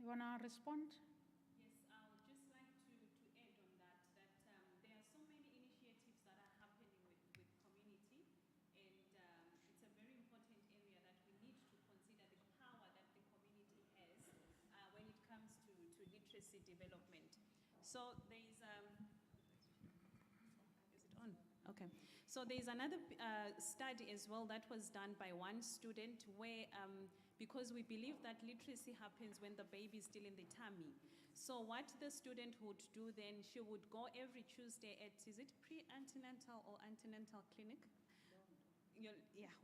you want to respond? Yes, I would just like to add on that, there are so many initiatives that are happening with community, and it's a very important area that we need to consider the power that the community has when it comes to literacy development. So there is, is it on? Okay. So there is another study as well that was done by one student where, because we believe that literacy happens when the baby is still in the tummy. So what the student would do then, she would go every Tuesday at, is it pre-antenatal or antenatal clinic?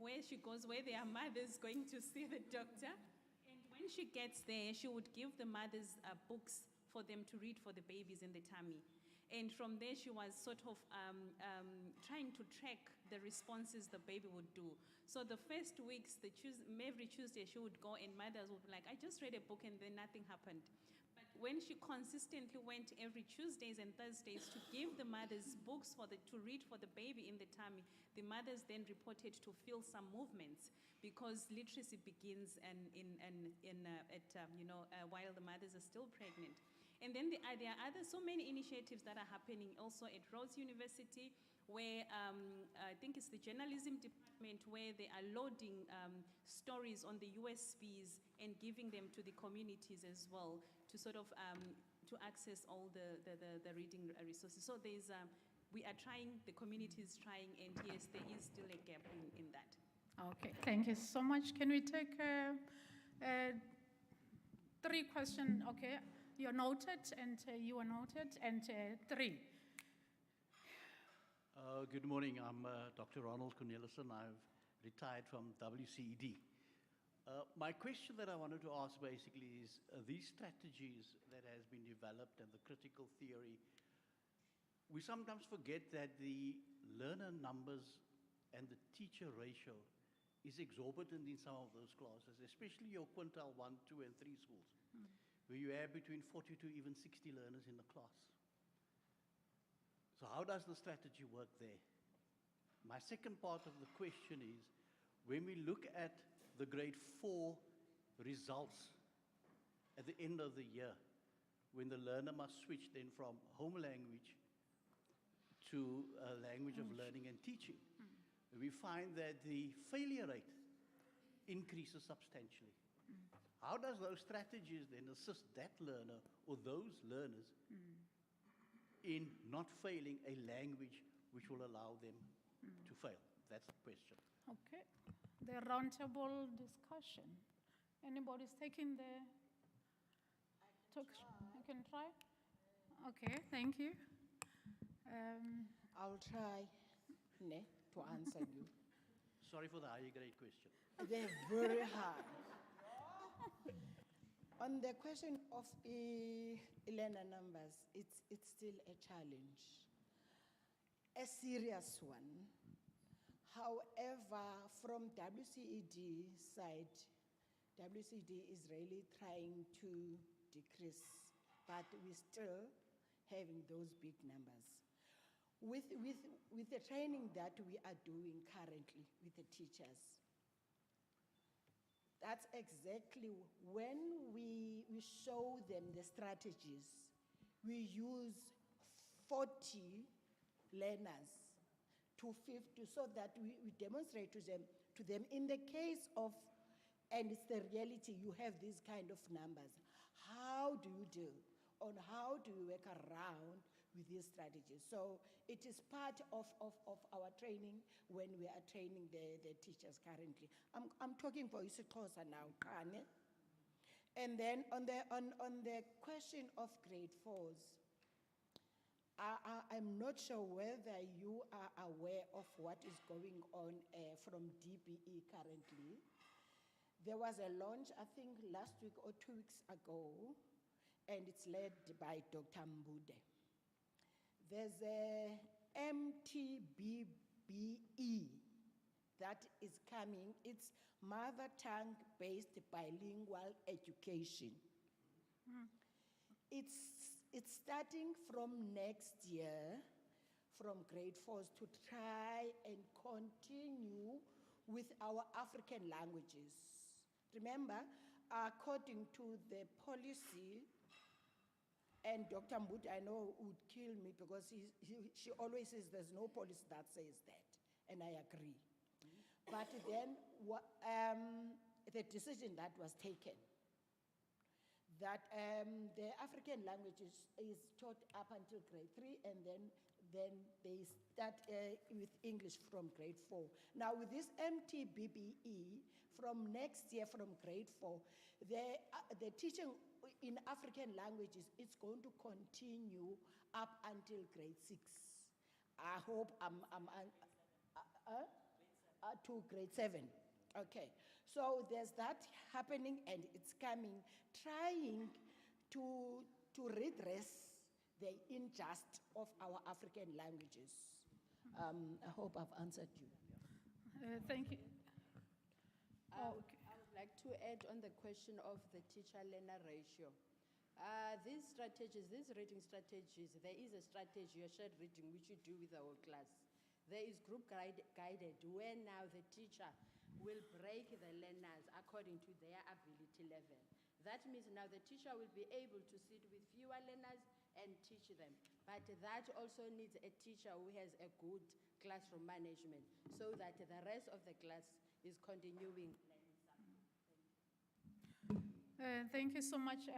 Where she goes, where their mother's going to see the doctor. And when she gets there, she would give the mothers books for them to read for the babies in the tummy. And from there, she was sort of trying to track the responses the baby would do. So the first weeks, every Tuesday, she would go and mothers would be like, I just read a book and then nothing happened. But when she consistently went every Tuesdays and Thursdays to give the mothers books to read for the baby in the tummy, the mothers then reported to feel some movements, because literacy begins while the mothers are still pregnant. And then there are so many initiatives that are happening also at Rhodes University, where I think it's the journalism department, where they are loading stories on the USBs and giving them to the communities as well, to sort of to access all the reading resources. So there's we are trying, the community is trying, and yes, there is still a gap in that. Okay, thank you so much. Can we take 3 questions? Okay. You're noted, and you are noted, and 3. Good morning. I'm Dr. Ronald Cornelissen. I've retired from WCED. My question that I wanted to ask basically is these strategies that has been developed and the critical theory, we sometimes forget that the learner numbers and the teacher ratio is exorbitant in some of those classes, especially your quintile 1, 2, and 3 schools, where you have between 40 to even 60 learners in the class. So how does the strategy work there? My second part of the question is, when we look at the grade 4 results at the end of the year, when the learner must switch then from home language to a language of learning and teaching, we find that the failure rate increases substantially. How does those strategies then assist that learner or those learners in not failing a language which will allow them to fail? That's the question. Okay. The roundtable discussion. Anybody's taking the talk? You can try. Okay, thank you. I'll try to answer you. Sorry for the higher grade question. They're very high. On the question of learner numbers, it's still a challenge, a serious one. However, from WCED side, WCED is really trying to decrease, but we're still having those big numbers. With the training that we are doing currently with the teachers, that's exactly when we show them the strategies. We use 40 learners to 50 so that we demonstrate to them in the case of, and it's the reality, you have these kind of numbers. How do you deal? On how do you work around with these strategies? So it is part of our training when we are training the teachers currently. I'm talking for isiXhosa now, Kane. And then on the question of grade 4s, I'm not sure whether you are aware of what is going on from DBE currently. There was a launch, I think, last week or 2 weeks ago, and it's led by Dr. Mbude. There's a MTBBE that is coming. It's mother tongue-based bilingual education. It's starting from next year, from grade 4s, to try and continue with our African languages. Remember, according to the policy, and Dr. Mbut, I know, would kill me because she always says there's no policy that says that, and I agree. But then the decision that was taken, that the African languages is taught up until grade 3, and then they start with English from grade 4. Now with this MTBBE, from next year, from grade 4, the teaching in African languages, it's going to continue up until grade 6. I hope to grade 7. Okay, so there's that happening, and it's coming, trying to redress the injustice of our African languages. I hope I've answered you. Thank you. I would like to add on the question of the teacher-learner ratio. These strategies, these reading strategies, there is a strategy, a shared reading, which you do with our class. There is group guided, where now the teacher will break the learners according to their ability level. That means now the teacher will be able to sit with fewer learners and teach them. But that also needs a teacher who has a good classroom management so that the rest of the class is continuing. Thank you so much.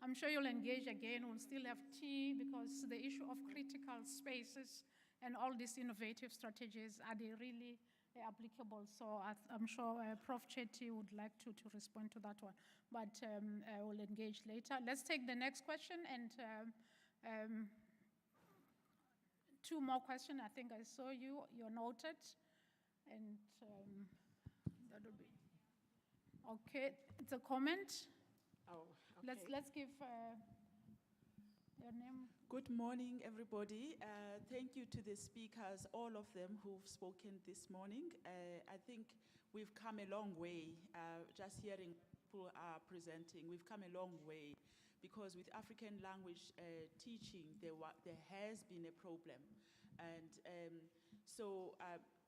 I'm sure you'll engage again. We'll still have tea because the issue of critical spaces and all these innovative strategies, are they really applicable? So I'm sure Prof. Chetty would like to respond to that one, but we'll engage later. Let's take the next question, and 2 more questions. I think I saw you're noted, and that'll be, okay, it's a comment. Oh, okay. Let's give Your name? Good morning, everybody. Thank you to the speakers, all of them who've spoken this morning. I think we've come a long way. Just hearing people are presenting, we've come a long way because with African language teaching, there has been a problem. And so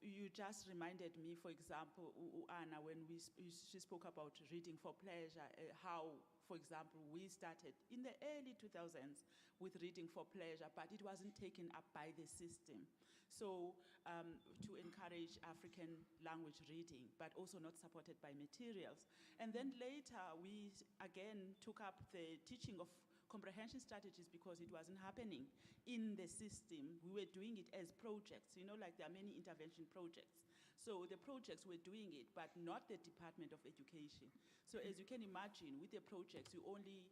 you just reminded me, for example, Anna, when she spoke about reading for pleasure, how, for example, we started in the early 2000s with reading for pleasure, but it wasn't taken up by the system. So to encourage African language reading, but also not supported by materials. And then later, we again took up the teaching of comprehension strategies because it wasn't happening in the system. We were doing it as projects, you know, like there are many intervention projects. So the projects were doing it, but not the Department of Education. So as you can imagine, with the projects, you only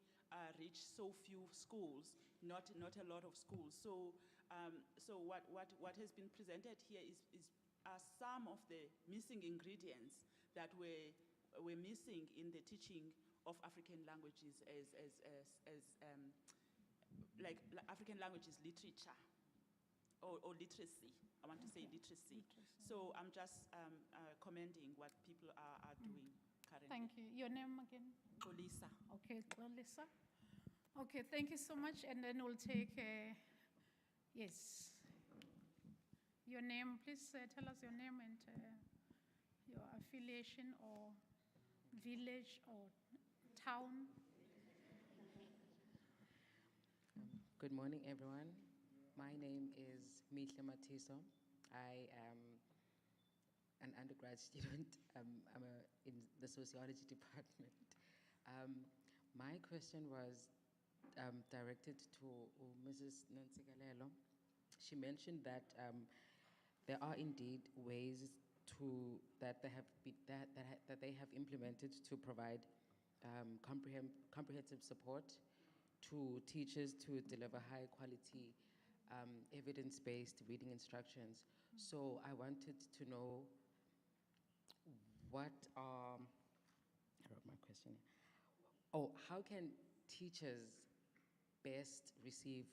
reach so few schools, not a lot of schools. So, so what has been presented here are some of the missing ingredients that were missing in the teaching of African languages like African languages literature or literacy. I want to say literacy. So I'm just commending what people are doing currently. Thank you. Your name again? Olisa. Okay, Lisa. Okay, thank you so much. And then we'll take, yes. Your name, please tell us your name and your affiliation or village or town. Good morning, everyone. My name is Mihle Matiso. I am an undergrad student. I'm in the sociology department. My question was directed to Mrs. Nansigalelo. She mentioned that there are indeed ways that they have implemented to provide comprehensive support to teachers to deliver high quality evidence-based reading instructions. So I wanted to know what I wrote my question here. Oh, how can teachers best receive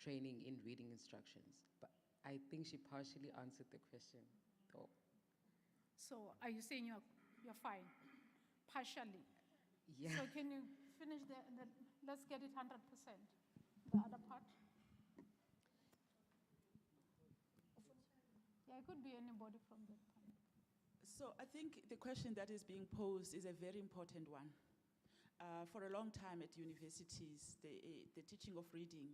training in reading instructions? But I think she partially answered the question, though. So are you saying you're fine? Partially. Yeah. So can you finish let's get it 100%. The other part? Yeah, it could be anybody from that part. So I think the question that is being posed is a very important one. For a long time at universities, the teaching of reading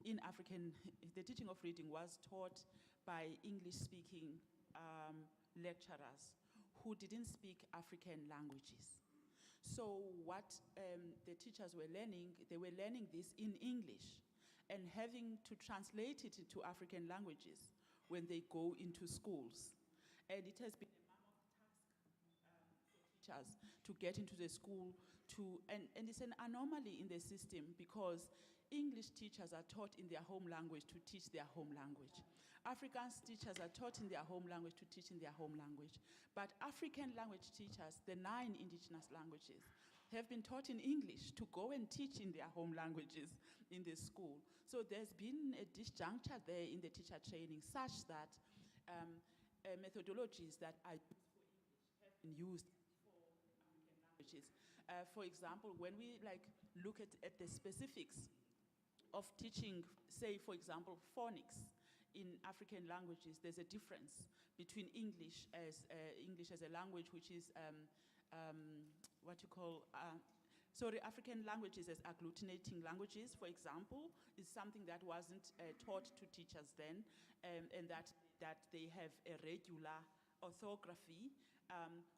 in African, the teaching of reading was taught by English-speaking lecturers who didn't speak African languages. So what the teachers were learning, they were learning this in English and having to translate it into African languages when they go into schools. And it has been a mammoth task for teachers to get into the school and it's an anomaly in the system because English teachers are taught in their home language to teach their home language. African teachers are taught in their home language to teach in their home language. But African language teachers, the 9 indigenous languages, have been taught in English to go and teach in their home languages in the school. So there's been a disjuncture there in the teacher training such that methodologies that are used for English have been used for African languages. For example, when we look at the specifics of teaching, say, for example, phonics in African languages, there's a difference between English as a language, which is African languages as agglutinating languages, for example, is something that wasn't taught to teachers then, and that they have a regular orthography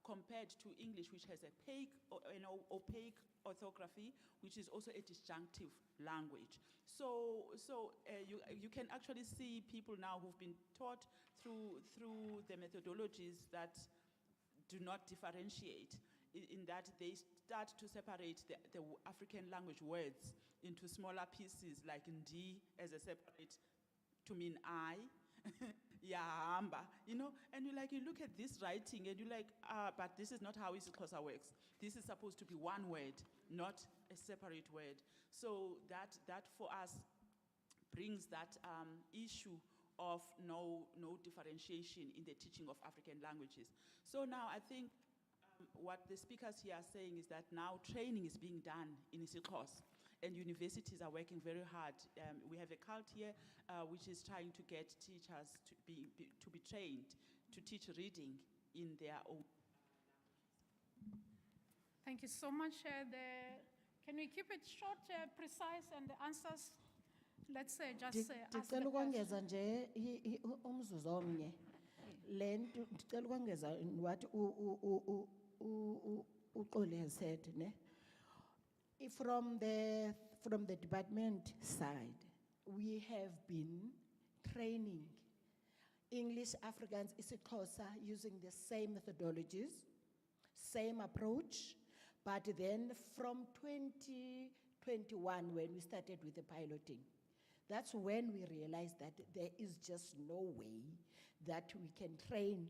compared to English, which has an opaque orthography, which is also a disjunctive language. So you can actually see people now who've been taught through the methodologies that do not differentiate, in that they start to separate the African language words into smaller pieces, like ndi as a separate to mean I, yahamba, you know, and you look at this writing and you're like, but this is not how isiXhosa works. This is supposed to be one word, not a separate word. So that for us brings that issue of no differentiation in the teaching of African languages. So now I think what the speakers here are saying is that now training is being done in isiXhosa, and universities are working very hard. We have a cult here which is trying to get teachers to be trained to teach reading in their own. Thank you so much. Can we keep it short, precise, and the answers, let's say, just ask the Ndicela question. ukongeza nje umzuzu omnye. Le nto ndicela ukongeza what uXoli has said, ne? From the department side, we have been training English, Afrikaans, isiXhosa using the same methodologies, same approach, but then from 2021, when we started with the piloting, that's when we realized that there is just no way that we can train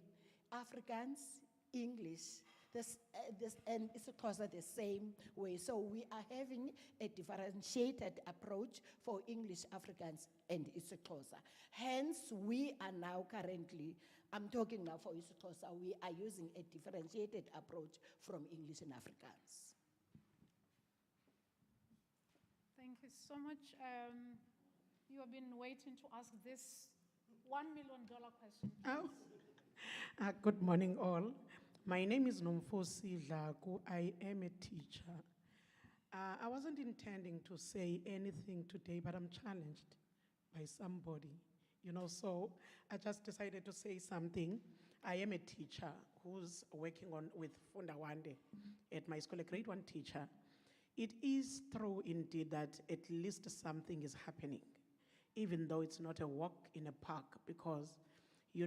Afrikaans, English, and isiXhosa the same way. So we are having a differentiated approach for English, Afrikaans, and isiXhosa. Hence, we are now currently, I'm talking now for isiXhosa, we are using a differentiated approach from English and Afrikaans. Thank you so much. You have been waiting to ask this $1 million question. Oh. Good morning, all. My name is Nomfosi Dlaku. I am a teacher. I wasn't intending to say anything today, but I'm challenged by somebody, so I just decided to say something. I am a teacher who's working with Fundawande at my school, a grade 1 teacher. It is true indeed that at least something is happening, even though it's not a walk in a park, because we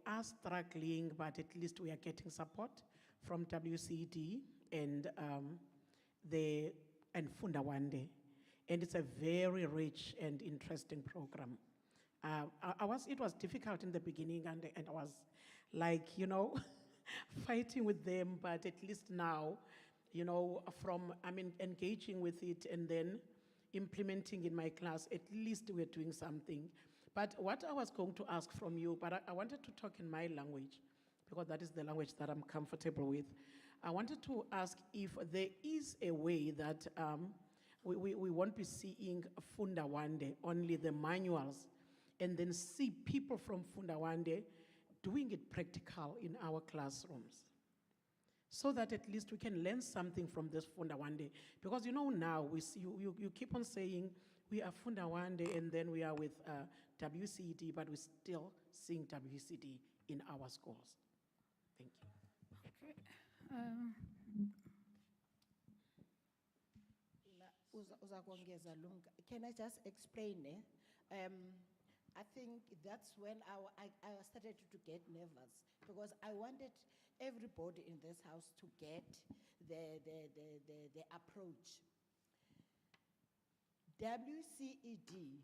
are struggling, but at least we are getting support from WCD and Fundawande. And it's a very rich and interesting program. It was difficult in the beginning, and I was like, fighting with them, but at least now, engaging with it and then implementing in my class, at least we're doing something. But what I was going to ask from you, but I wanted to talk in my language, because that is the language that I'm comfortable with. I wanted to ask if there is a way that we won't be seeing Fundawande, only the manuals, and then see people from Fundawande doing it practical in our classrooms, so that at least we can learn something from this Fundawande. Because now we see, you keep on saying we are Fundawande and then we are with WCD, but we're still seeing WCD in our schools. Thank you. Okay. Can I just explain? I think that's when I started to get nervous, because I wanted everybody in this house to get the approach. WCED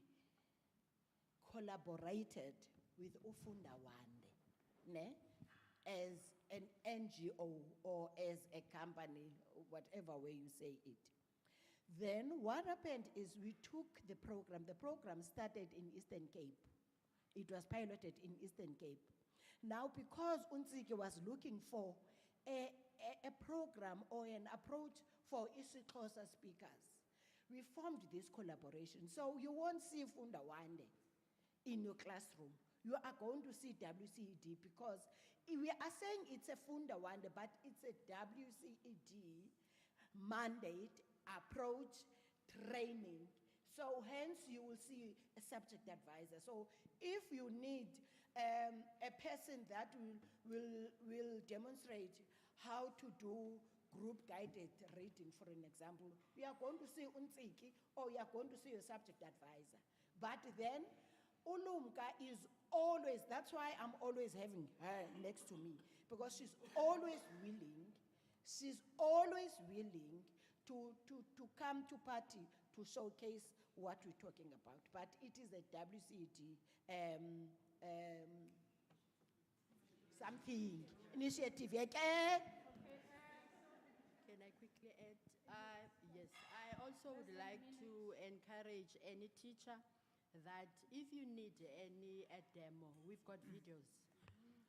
collaborated with Ufundawande, as an NGO or as a company, whatever way you say it. Then what happened is we took the program started in Eastern Cape. It was piloted in Eastern Cape. Now, because Unsike was looking for a program or an approach for isiXhosa speakers, we formed this collaboration. So you won't see Fundawande in your classroom. You are going to see WCED, because we are saying it's a Fundawande, but it's a WCED mandate, approach, training. So hence you will see a subject advisor. So if you need a person that will demonstrate how to do group guided reading, for an example, we are going to see Unsiki, or you are going to see a subject advisor. But then Ulumka is always, that's why I'm always having her next to me, because she's always willing to come to party to showcase what we're talking about. But it is a WCD something initiative. Can I quickly add? Yes, also would like to encourage any teacher that if you need any demo, we've got videos.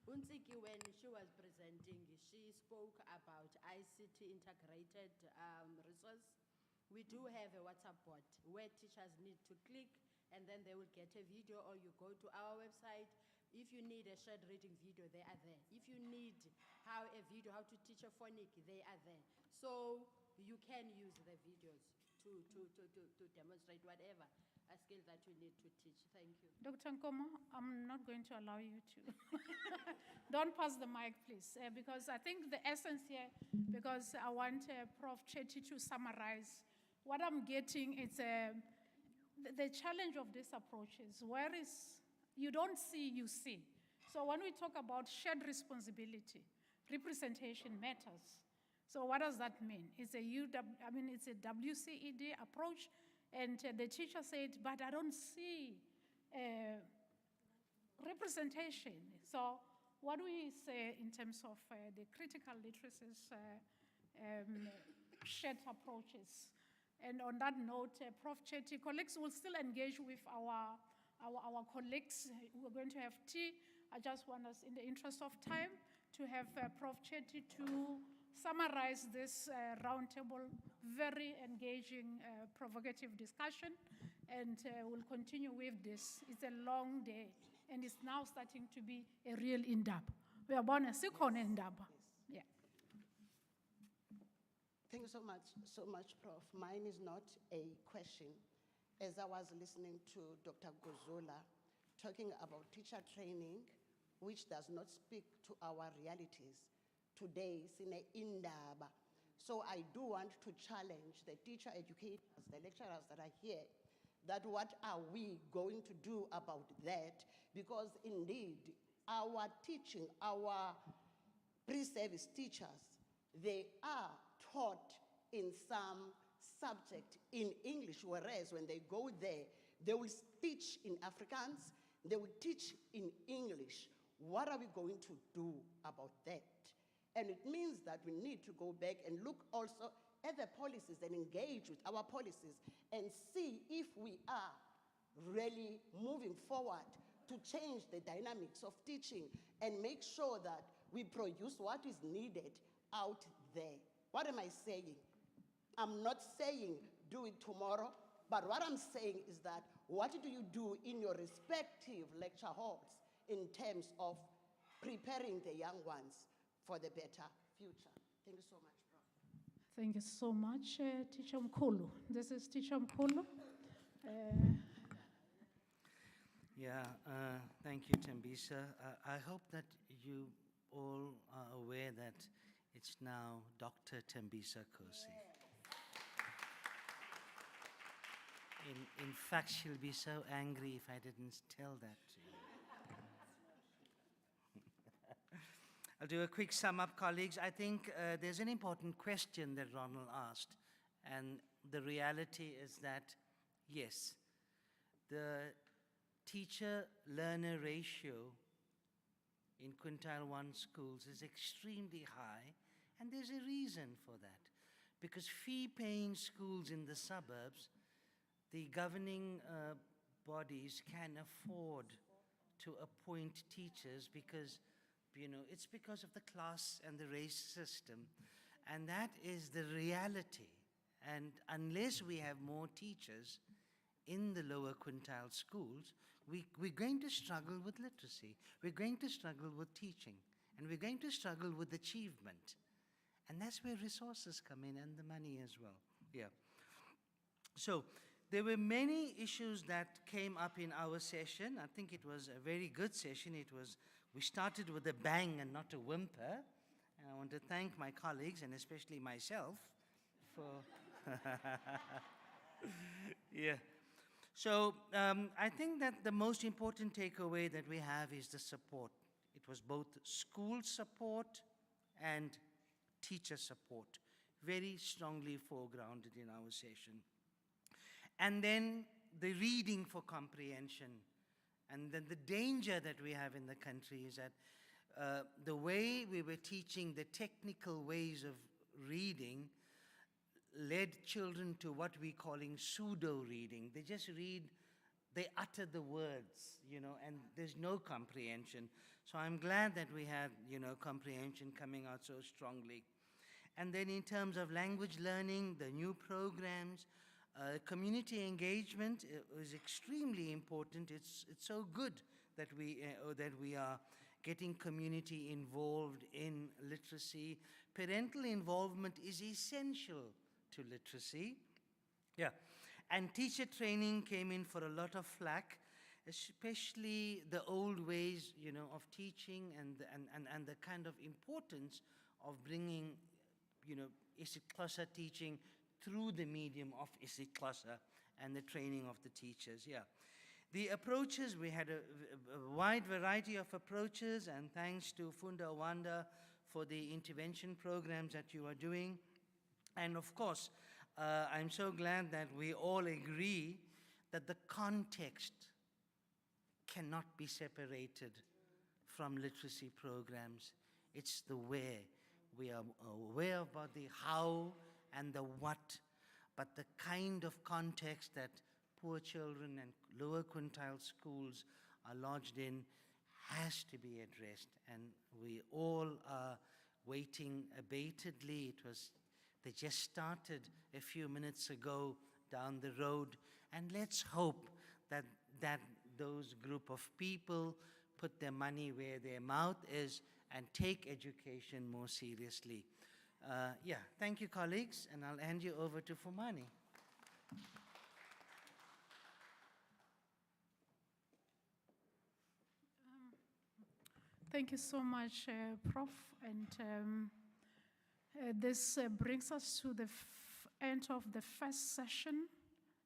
Unsiki, when she was presenting, she spoke about ICT integrated resource. We do have a WhatsApp bot where teachers need to click and then they will get a video, or you go to our website. If you need a shared reading video, they are there. If you need how to teach a phonic, they are there. So you can use the videos to demonstrate whatever a skill that you need to teach. Thank you. Dr. Nkomo, I'm not going to allow you to. Don't pass the mic, please, because I think the essence here, because I want Prof. Chetty to summarize. What I'm getting is the challenge of this approach is where is, you don't see, you see. So when we talk about shared responsibility, representation matters. So what does that mean? It's it's a WCED approach, and the teacher said, but I don't see representation. So what do we say in terms of the critical literacies shared approaches? And on that note, Prof. Chetty, colleagues will still engage with our colleagues. We're going to have tea. I just want us, in the interest of time, to have Prof. Chetty to summarize this roundtable, very engaging, provocative discussion, and we'll continue with this. It's a long day, and it's now starting to be a real Indaba. We are born a second Indaba. Yeah. Thank you so much, Prof. Mine is not a question. As I was listening to Dr. Guzula talking about teacher training, which does not speak to our realities, today, sine Indaba. So I do want to challenge the teacher educators, the lecturers that are here, that what are we going to do about that? Because indeed, our teaching, our pre-service teachers, they are taught in some subject in English, whereas when they go there, they will teach in Afrikaans, they will teach in English. What are we going to do about that? And it means that we need to go back and look also at the policies and engage with our policies and see if we are really moving forward to change the dynamics of teaching and make sure that we produce what is needed out there. What am I saying? I'm not saying do it tomorrow, but what I'm saying is that what do you do in your respective lecture halls in terms of preparing the young ones for the better future? Thank you so much, Prof. Thank you so much, Teacher Mkulu. This is Teacher Mkulu. Thank you, Tembisa. I hope that you all are aware that it's now Dr. Tembisa Kosi. In fact, she'll be so angry if I didn't tell that to you. I'll do a quick sum up, colleagues. I think there's an important question that Ronald asked, and the reality is that, yes, the teacher-learner ratio in quintile 1 schools is extremely high, and there's a reason for that. Because fee-paying schools in the suburbs, the governing bodies can afford to appoint teachers because, it's because of the class and the race system. And that is the reality. And unless we have more teachers in the lower quintile schools, we're going to struggle with literacy. We're going to struggle with teaching. And we're going to struggle with achievement. And that's where resources come in and the money as well. Yeah. So there were many issues that came up in our session. I think it was a very good session. We started with a bang and not a whimper. And I want to thank my colleagues and especially myself for... yeah. So I think that the most important takeaway that we have is the support. It was both school support and teacher support, very strongly foregrounded in our session. And then the reading for comprehension. And then the danger that we have in the country is that the way we were teaching the technical ways of reading led children to what we're calling pseudo reading. They just read, they utter the words, and there's no comprehension. So I'm glad that we had, comprehension coming out so strongly. And then in terms of language learning, the new programs, community engagement is extremely important. It's so good that we are getting community involved in literacy. Parental involvement is essential to literacy. Yeah. And teacher training came in for a lot of flack, especially the old ways, of teaching and the kind of importance of bringing, isiXhosa teaching through the medium of isiXhosa and the training of the teachers. Yeah. The approaches, we had a wide variety of approaches, and thanks to Funda Wanda for the intervention programs that you are doing. And of course, I'm so glad that we all agree that the context cannot be separated from literacy programs. It's the where. We are aware about the how and the what, but the kind of context that poor children and lower quintile schools are lodged in has to be addressed. And we all are waiting abatedly. They just started a few minutes ago down the road, and let's hope that those group of people put their money where their mouth is and take education more seriously. Thank you, colleagues, and I'll hand you over to Fumani. Thank you so much, Prof. And this brings us to the end of the first session,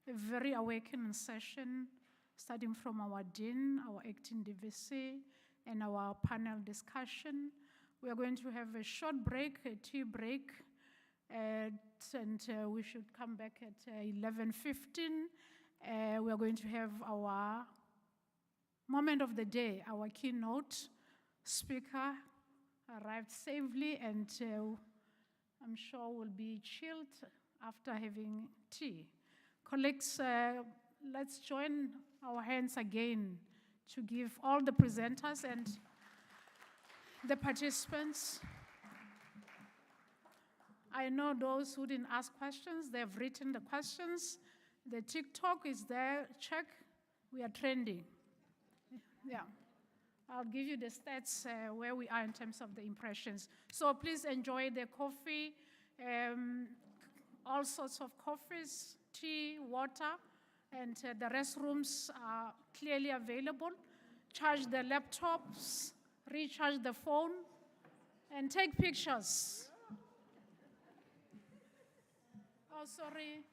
a very awakening session, starting from our Dean, our acting DVC, and our panel discussion. We are going to have a short break, a tea break, and we should come back at 11:15. We are going to have our moment of the day, our keynote speaker arrived safely, and I'm sure will be chilled after having tea. Colleagues, let's join our hands again to give all the presenters and the participants. I know those who didn't ask questions, they've written the questions. The TikTok is there, check, we are trending. Yeah. I'll give you the stats where we are in terms of the impressions. So please enjoy the coffee, all sorts of coffees, tea, water, and the restrooms are clearly available. Charge the laptops, recharge the phone, and take pictures. Oh, sorry.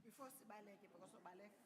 Before sibaleke, because sibaleke.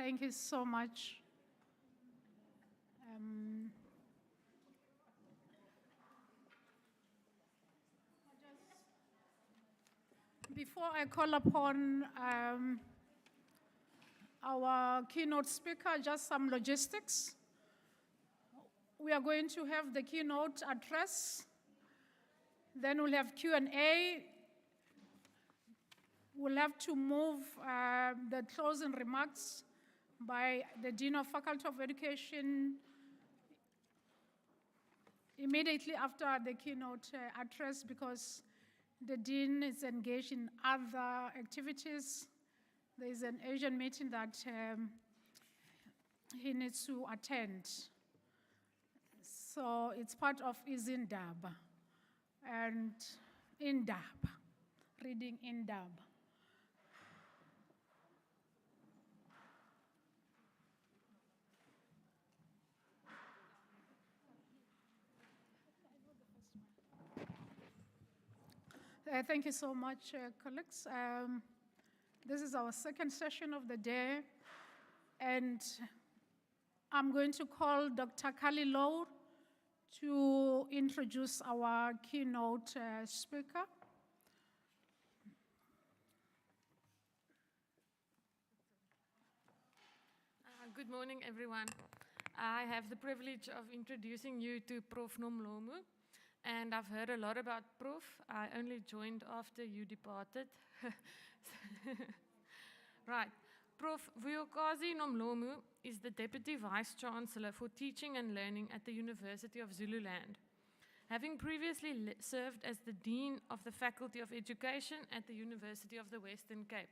Thank you so much. Before I call upon our keynote speaker, just some logistics. We are going to have the keynote address. Then we'll have Q&A. We'll have to move the closing remarks by the Dean of Faculty of Education immediately after the keynote address, because the Dean is engaged in other activities. There is an Asian meeting that he needs to attend. So it's part of Indaba and Indaba, reading Indaba. Thank you so much, colleagues. This is our second session of the day, and I'm going to call Dr. Kali Low to introduce our keynote speaker. Good morning, everyone. I have the privilege of introducing you to Prof. Nomlomu, and I've heard a lot about Prof. I only joined after you departed. Right. Prof. Vuyokazi Nomlomu is the Deputy Vice-Chancellor for Teaching and Learning at the University of Zululand, having previously served as the Dean of the Faculty of Education at the University of the Western Cape.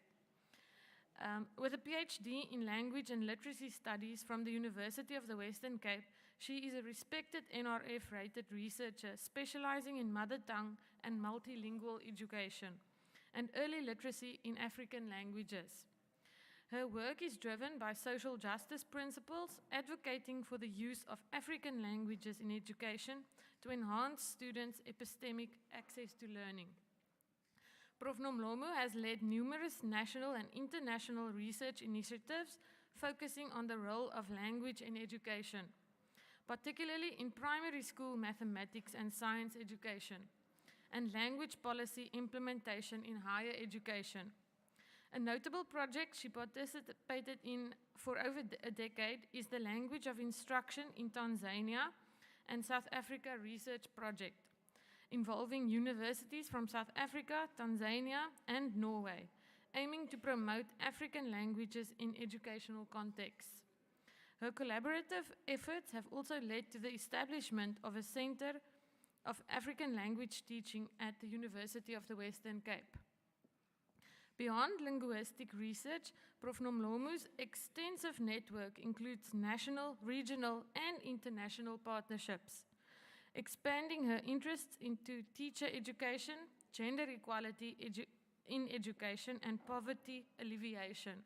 With a PhD in Language and Literacy Studies from the University of the Western Cape, she is a respected NRF-rated researcher specializing in mother tongue and multilingual education and early literacy in African languages. Her work is driven by social justice principles, advocating for the use of African languages in education to enhance students' epistemic access to learning. Prof. Nomlomu has led numerous national and international research initiatives focusing on the role of language in education, particularly in primary school mathematics and science education, and language policy implementation in higher education. A notable project she participated in for over a decade is the Language of Instruction in Tanzania and South Africa research project, involving universities from South Africa, Tanzania, and Norway, aiming to promote African languages in educational contexts. Her collaborative efforts have also led to the establishment of a Center of African Language Teaching at the University of the Western Cape. Beyond linguistic research, Prof. Nomlomu's extensive network includes national, regional, and international partnerships, expanding her interests into teacher education, gender equality in education, and poverty alleviation.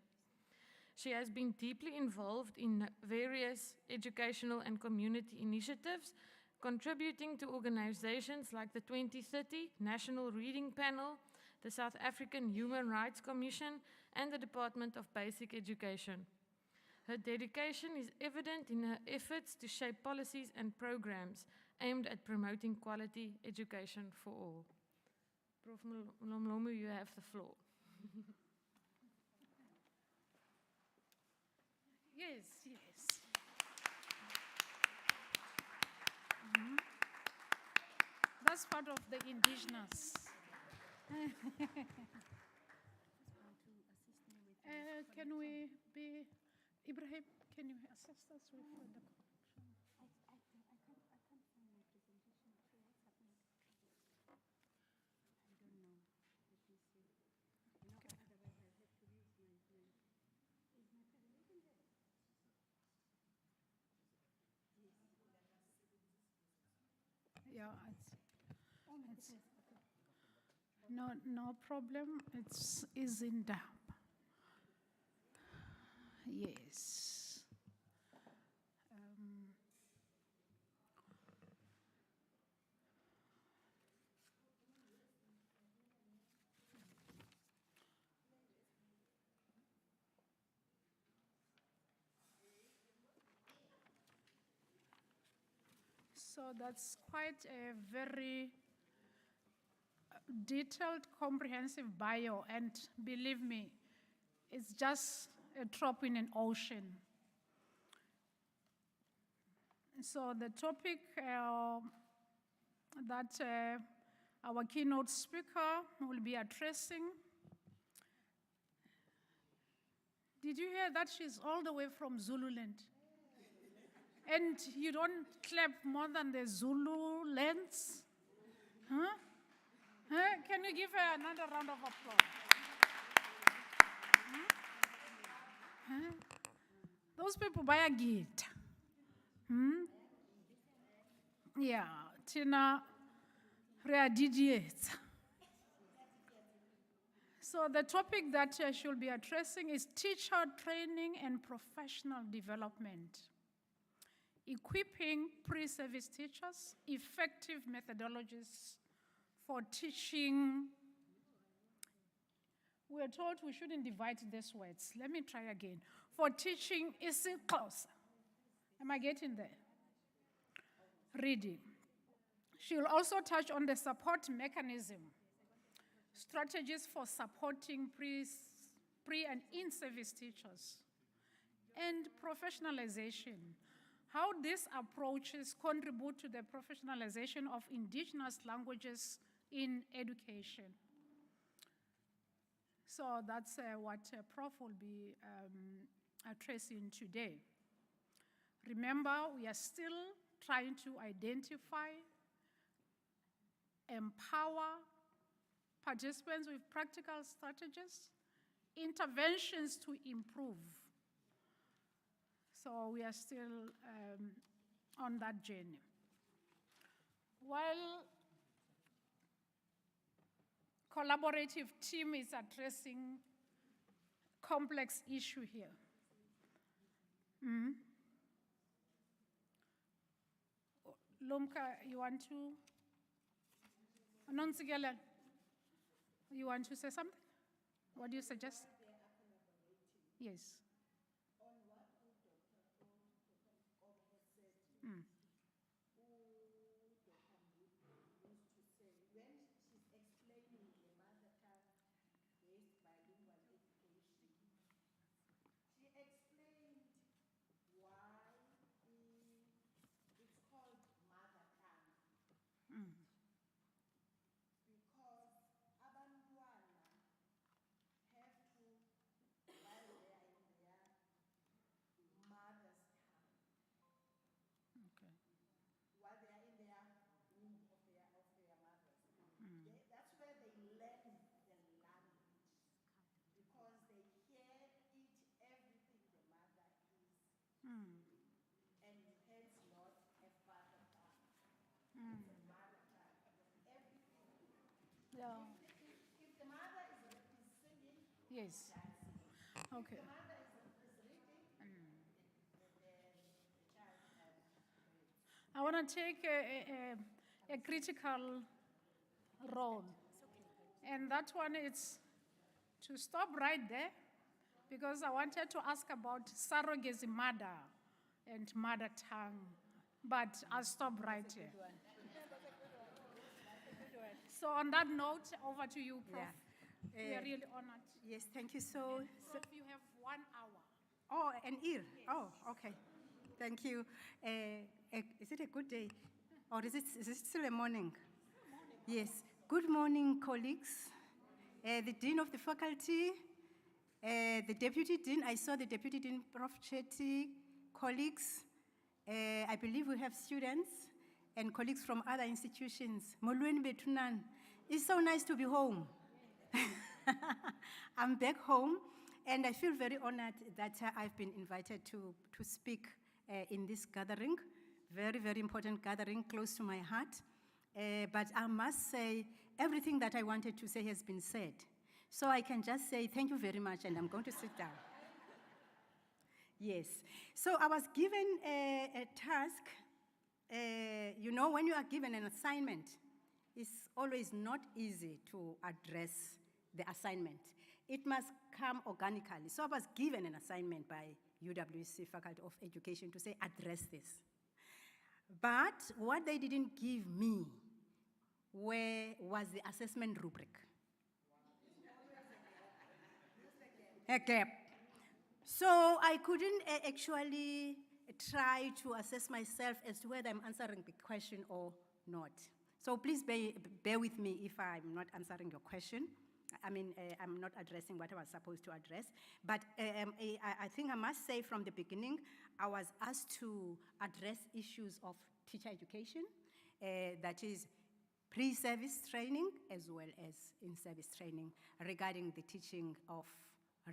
She has been deeply involved in various educational and community initiatives, contributing to organizations like the 2030 National Reading Panel, the South African Human Rights Commission, and the Department of Basic Education. Her dedication is evident in her efforts to shape policies and programs aimed at promoting quality education for all. Prof. Nomlomu, you have the floor. Yes, yes. That's part of the indigenous. Can we be, Ibrahim, can you assist us with the connection? Yeah, it's no problem. It's Indaba. Yes. So that's quite a very detailed, comprehensive bio, and believe me, it's just a drop in an ocean. So the topic that our keynote speaker will be addressing. Did you hear that she's all the way from Zululand? And you don't clap more than the Zulu lands? Huh? Huh? Can you give her another round of applause? Huh? Those people buy a guitar. Yeah, Tina Readidiet. So the topic that she'll be addressing is teacher training and professional development. Equipping pre-service teachers, effective methodologies for teaching. We're told we shouldn't divide these words. Let me try again. For teaching isiXhosa. Am I getting there? Reading. She will also touch on the support mechanism, strategies for supporting pre and in-service teachers, and professionalization. How these approaches contribute to the professionalization of indigenous languages in education. So that's what Prof will be addressing today. Remember, we are still trying to identify, empower participants with practical strategies, interventions to improve. So we are still on that journey. While collaborative team is addressing complex issue here. Lumka, you want to? Nonsigela, you want to say something? What do you suggest? Yes. On what Dr. Kob has said, Dr. Mood used to say, when she's explaining the mother tongue-based bilingual education, she explained why it's called mother tongue. Because abantwana have to, while they are in their mother's tongue, Okay. while they are in their womb of their mothers, that's where they learn the language, because they hear, eat everything the mother is, and hence not a father tongue. It's a mother tongue, because everything. Yeah. If the mother is singing, Yes. dancing. Okay. If the mother is reading, the child reads. I want to take a critical role. And that one is to stop right there, because I wanted to ask about surrogacy mother and mother tongue, but I'll stop right here. So on that note, over to you, Prof. We are really honored. Yes, thank you so. Prof, you have 1 hour. Oh, an ear. Yes. Oh, okay. Thank you. Is it a good day, or is it still a morning? Yes. Good morning, colleagues. The Dean of the Faculty, the Deputy Dean. I saw the Deputy Dean, Prof. Chetty, colleagues. I believe we have students and colleagues from other institutions. Molweni betunan. It's so nice to be home. I'm back home, and I feel very honored that I've been invited to speak in this gathering, very, very important gathering, close to my heart. But I must say, everything that I wanted to say has been said. So I can just say thank you very much, and I'm going to sit down. Yes. So I was given a task. You know, when you are given an assignment, it's always not easy to address the assignment. It must come organically. So I was given an assignment by UWC Faculty of Education to say, address this. But what they didn't give me was the assessment rubric. A gap. So I couldn't actually try to assess myself as to whether I'm answering the question or not. So please bear with me if I'm not answering your question. I mean, I'm not addressing what I was supposed to address. But I think I must say from the beginning, I was asked to address issues of teacher education, that is pre-service training as well as in-service training regarding the teaching of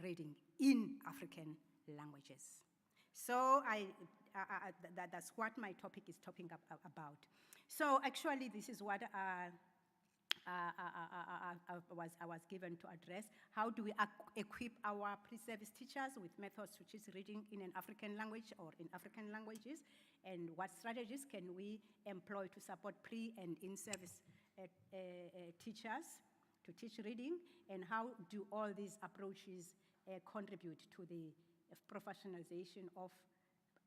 reading in African languages. So that's what my topic is talking about. So actually, this is what I was given to address. How do we equip our pre-service teachers with methods to teach reading in an African language or in African languages? And what strategies can we employ to support pre- and in-service teachers to teach reading? And how do all these approaches contribute to the professionalization of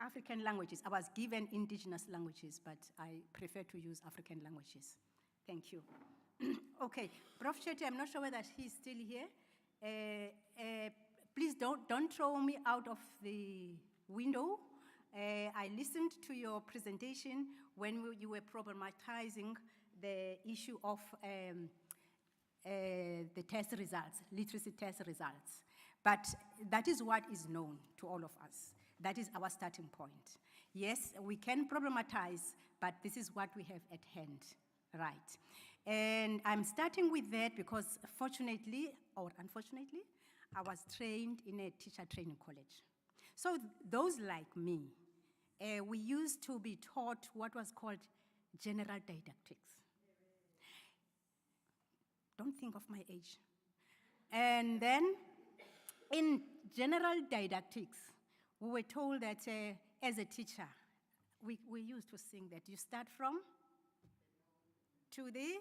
African languages? I was given indigenous languages, but I prefer to use African languages. Thank you. Okay, Prof. Chetty, I'm not sure whether he's still here. Please don't throw me out of the window. I listened to your presentation when you were problematizing the issue of the test results, literacy test results. But that is what is known to all of us. That is our starting point. Yes, we can problematize, but this is what we have at hand, right? And I'm starting with that because fortunately, or unfortunately, I was trained in a teacher training college. So those like me, we used to be taught what was called general didactics. Don't think of my age. And then in general didactics, we were told that as a teacher, we used to sing that you start from to the,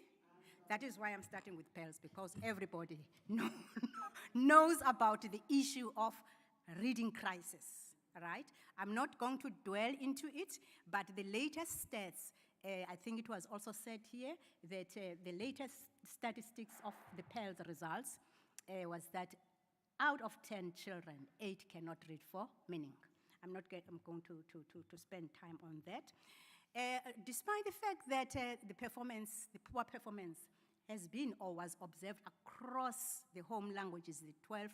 that is why I'm starting with pearls, because everybody knows about the issue of reading crisis, right? I'm not going to dwell into it, but the latest stats, I think it was also said here that the latest statistics of the PEARLS results was that out of 10 children, 8 cannot read for meaning. I'm going to spend time on that. Despite the fact that the poor performance has been or was observed across the home languages, the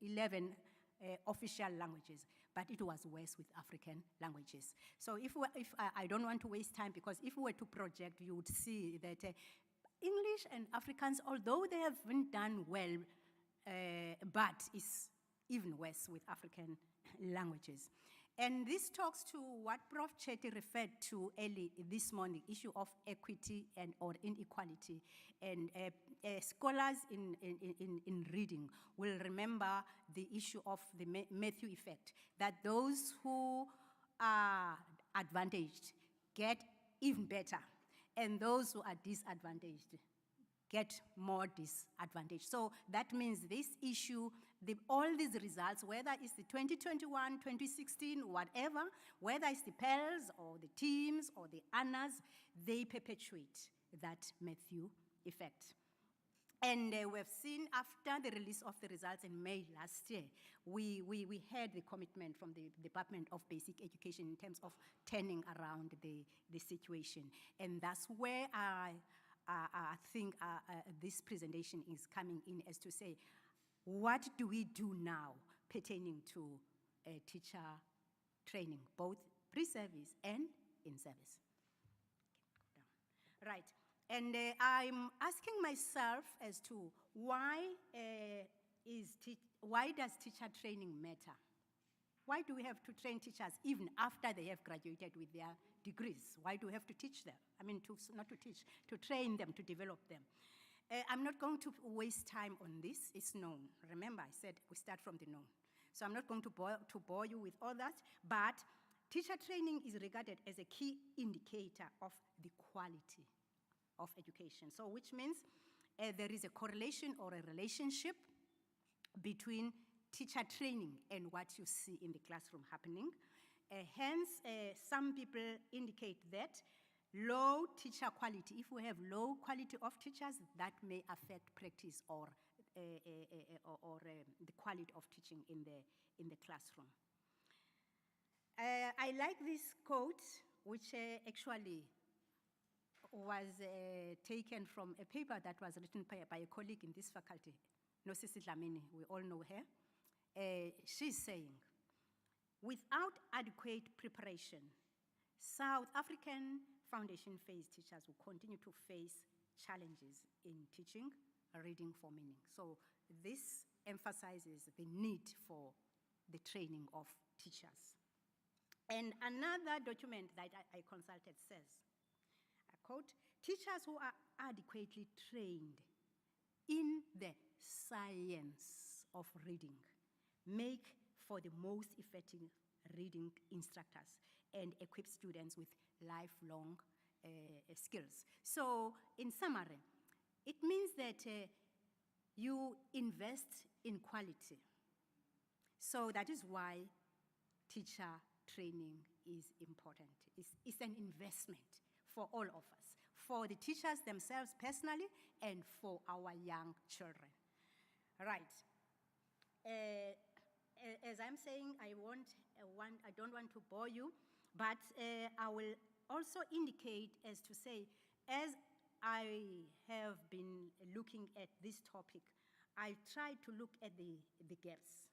11 official languages, but it was worse with African languages. So I don't want to waste time, because if we were to project, you would see that English and Afrikaans, although they haven't done well, but it's even worse with African languages. And this talks to what Prof. Chetty referred to early this morning, issue of equity and or inequality. And scholars in reading will remember the issue of the Matthew effect, that those who are advantaged get even better, and those who are disadvantaged get more disadvantaged. So that means this issue, all these results, whether it's the 2021, 2016, whatever, whether it's the PEARLS or the teams or the honors, they perpetuate that Matthew effect. And we've seen after the release of the results in May last year, we had the commitment from the Department of Basic Education in terms of turning around the situation. And that's where I think this presentation is coming in, as to say, what do we do now pertaining to teacher training, both pre-service and in-service? Right, and I'm asking myself as to why does teacher training matter? Why do we have to train teachers even after they have graduated with their degrees? Why do we have to teach them? I mean, not to teach, to train them, to develop them. I'm not going to waste time on this. It's known. Remember, I said we start from the known. So I'm not going to bore you with all that, but teacher training is regarded as a key indicator of the quality of education. So which means there is a correlation or a relationship between teacher training and what you see in the classroom happening. Hence, some people indicate that low teacher quality, if we have low quality of teachers, that may affect practice or the quality of teaching in the classroom. I like this quote, which actually was taken from a paper that was written by a colleague in this faculty, Nosisi Dlamini, we all know her. She's saying, without adequate preparation, South African foundation phase teachers will continue to face challenges in teaching reading for meaning. So this emphasizes the need for the training of teachers. And another document that I consulted says, I quote, teachers who are adequately trained in the science of reading make for the most effective reading instructors and equip students with lifelong skills. So in summary, it means that you invest in quality. So that is why teacher training is important. It's an investment for all of us, for the teachers themselves personally and for our young children. Right. As I'm saying, I don't want to bore you, but I will also indicate as to say, as I have been looking at this topic, I try to look at the gaps.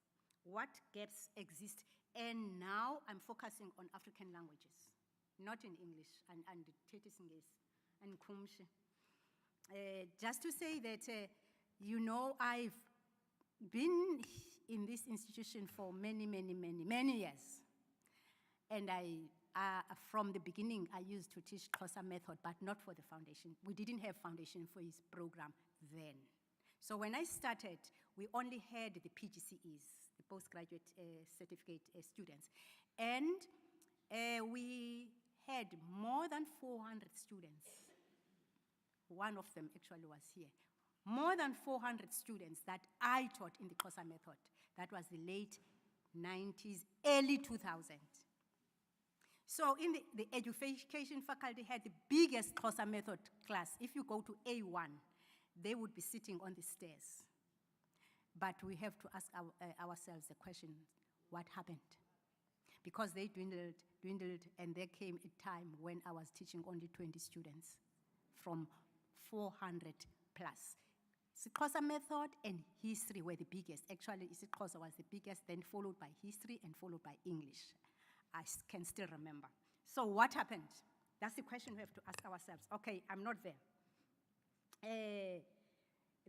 What gaps exist? And now I'm focusing on African languages, not in English, and and Kumshi. Just to say that, I've been in this institution for many years. And from the beginning, I used to teach Xhosa method, but not for the foundation. We didn't have foundation for his program then. So when I started, we only had the PGCEs, the postgraduate certificate students. And we had more than 400 students. One of them actually was here. More than 400 students that I taught in the Xhosa method. That was the late 90s, early 2000s. So in the education faculty had the biggest Xhosa method class. If you go to A1, they would be sitting on the stairs. But we have to ask ourselves the question, what happened? Because they dwindled, and there came a time when I was teaching only 20 students from 400 plus. Xhosa method and history were the biggest. Actually, Xhosa was the biggest, then followed by history and followed by English. I can still remember. So what happened? That's the question we have to ask ourselves. Okay, I'm not there.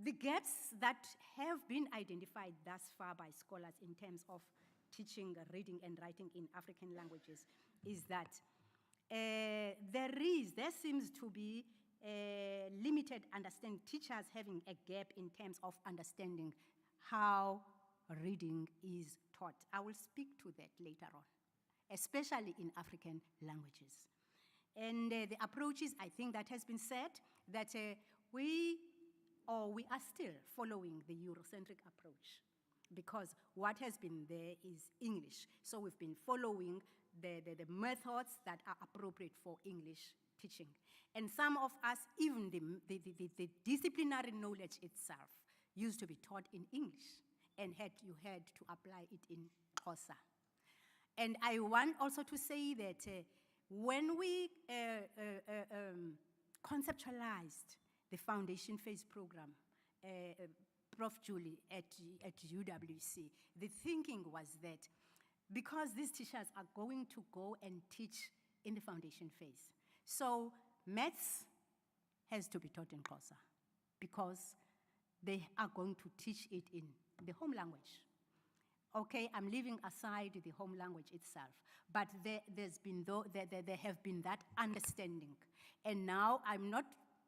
The gaps that have been identified thus far by scholars in terms of teaching reading and writing in African languages is that there seems to be limited understanding, teachers having a gap in terms of understanding how reading is taught. I will speak to that later on, especially in African languages. And the approaches, I think that has been said, that we are still following the Eurocentric approach, because what has been there is English. So we've been following the methods that are appropriate for English teaching. And some of us, even the disciplinary knowledge itself used to be taught in English, and you had to apply it in Xhosa. And I want also to say that when we conceptualized the foundation phase program, Prof. Julie at UWC, the thinking was that because these teachers are going to go and teach in the foundation phase, so maths has to be taught in Xhosa because they are going to teach it in the home language. Okay, I'm leaving aside the home language itself, but there have been that understanding. And now I'm not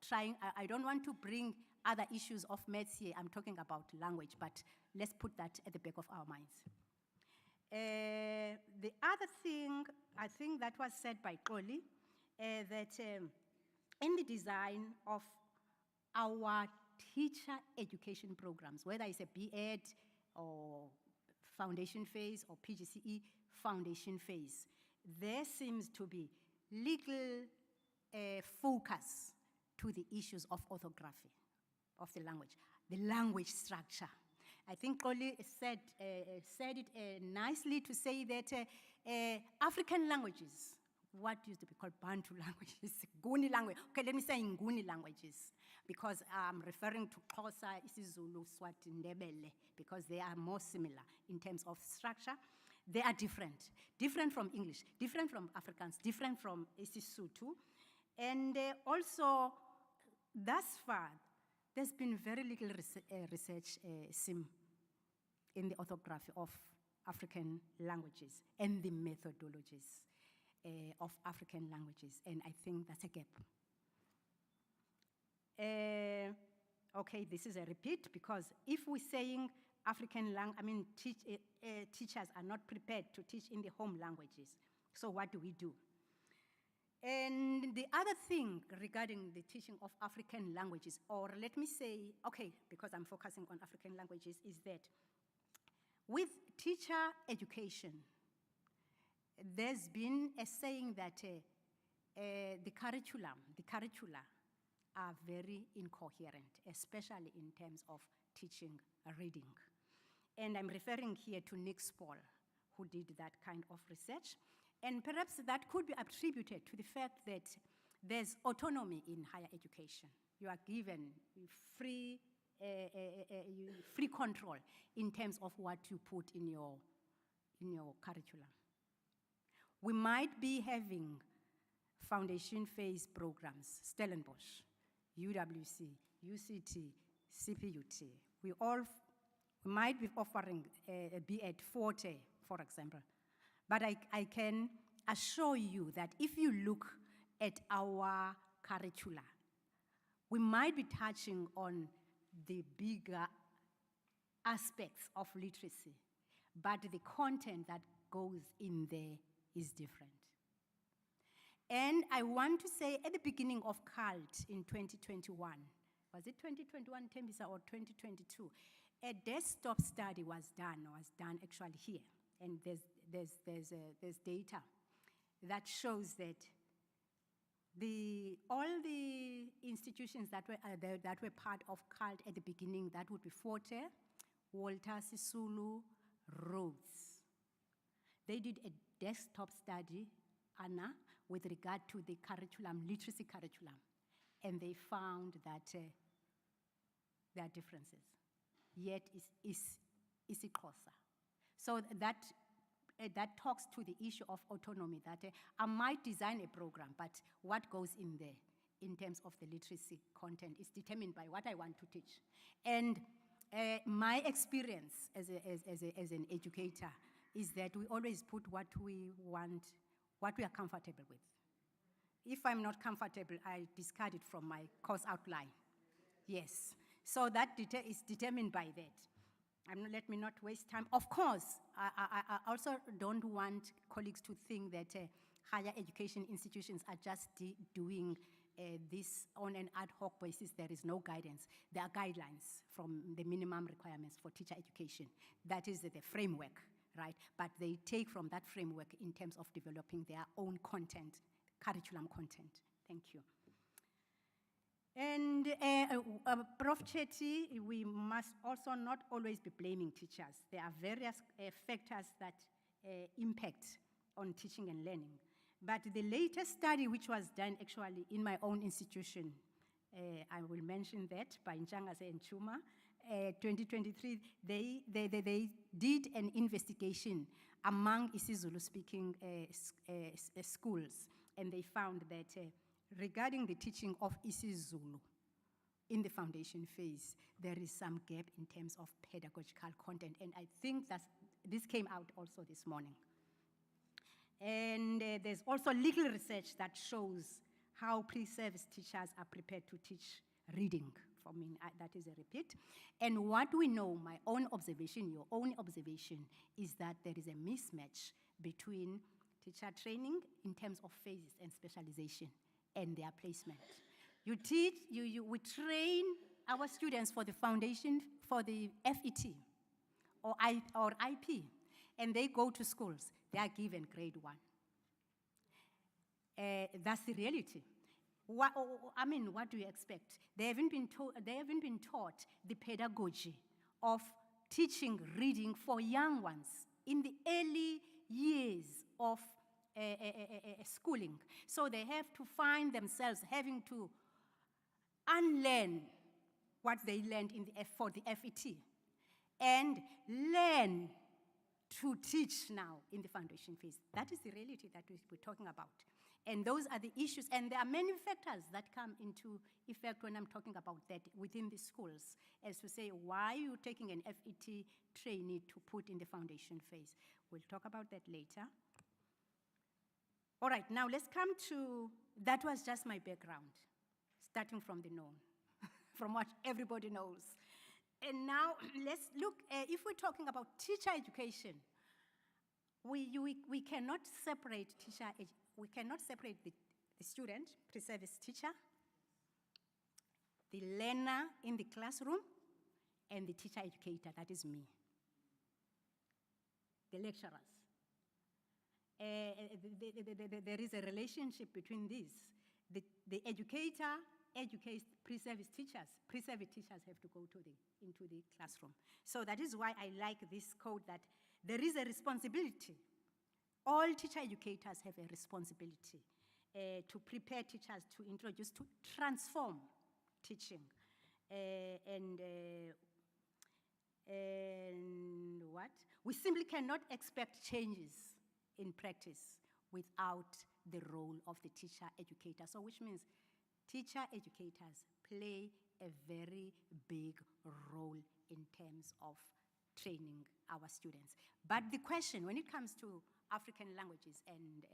trying, I don't want to bring other issues of maths here. I'm talking about language, but let's put that at the back of our minds. The other thing, I think that was said by Koli, that in the design of our teacher education programs, whether it's a B.Ed or foundation phase or PGCE foundation phase, there seems to be little focus to the issues of orthography of the language structure. I think Xoli said it nicely to say that African languages, what used to be called Bantu languages, Nguni language. Okay, let me say Nguni languages, because I'm referring to Xhosa, isiZulu, Swati, Ndebele, because they are more similar in terms of structure. They are different from English, different from Afrikaans, different from isiSotho. And also, thus far, there's been very little research in the orthography of African languages and the methodologies of African languages, and I think that's a gap. Okay, this is a repeat, because if we're saying teachers are not prepared to teach in the home languages, so what do we do? And the other thing regarding the teaching of African languages, or let me say, okay, because I'm focusing on African languages, is that with teacher education, there's been a saying that the curricula are very incoherent, especially in terms of teaching reading. And I'm referring here to Nick Spall, who did that kind of research. And perhaps that could be attributed to the fact that there's autonomy in higher education. You are given free control in terms of what you put in your curriculum. We might be having foundation phase programs, Stellenbosch, UWC, UCT, CPUT. We might be offering a B.Ed Forte, for example. But I can assure you that if you look at our curricula, we might be touching on the bigger aspects of literacy, but the content that goes in there is different. And I want to say at the beginning of CULT in 2021, was it 2021, Tembisa, or 2022, a desktop study was done actually here. And there's data that shows that all the institutions that were part of CULT at the beginning, that would be Forte, Walter, Sisulu, Rhodes. They did a desktop study, Anna, with regard to the curriculum, literacy curriculum, and they found that there are differences, yet it's Xhosa. So that talks to the issue of autonomy, that I might design a program, but what goes in there in terms of the literacy content is determined by what I want to teach. And my experience as an educator is that we always put what we want, what we are comfortable with. If I'm not comfortable, I discard it from my course outline. Yes. So that is determined by that. Let me not waste time. Of course, I also don't want colleagues to think that higher education institutions are just doing this on an ad hoc basis. There is no guidance. There are guidelines from the minimum requirements for teacher education. That is the framework, right? But they take from that framework in terms of developing their own content, curriculum content. Thank you. And Prof. Chetty, we must also not always be blaming teachers. There are various factors that impact on teaching and learning. But the latest study, which was done actually in my own institution, I will mention that, by Ntshangase and Chuma, 2023, they did an investigation among isiZulu-speaking schools, and they found that regarding the teaching of isiZulu in the foundation phase, there is some gap in terms of pedagogical content, and I think this came out also this morning. And there's also legal research that shows how pre-service teachers are prepared to teach reading. For me, that is a repeat. And what we know, my own observation, your own observation, is that there is a mismatch between teacher training in terms of phases and specialization and their placement. We train our students for the foundation, for the FET or IP, and they go to schools. They are given grade 1. that's the reality. What do you expect? They haven't been taught the pedagogy of teaching reading for young ones in the early years of schooling. So they have to find themselves having to unlearn what they learned for the FET and learn to teach now in the foundation phase. That is the reality that we're talking about. And those are the issues. And there are many factors that come into effect when I'm talking about that within the schools, as to say, why are you taking an FET trainee to put in the foundation phase? We'll talk about that later. All right, now let's come to, that was just my background, starting from the known, from what everybody knows. And now let's look, if we're talking about teacher education, we cannot separate we cannot separate the student, pre-service teacher, the learner in the classroom, and the teacher educator, that is me, the lecturers. There is a relationship between these. The educator educates pre-service teachers. Pre-service teachers have to go into the classroom. So that is why I like this code, that there is a responsibility. All teacher educators have a responsibility to prepare teachers to introduce, to transform teaching. And what? We simply cannot expect changes in practice without the role of the teacher educator. So which means teacher educators play a very big role in terms of training our students. But the question, when it comes to African languages and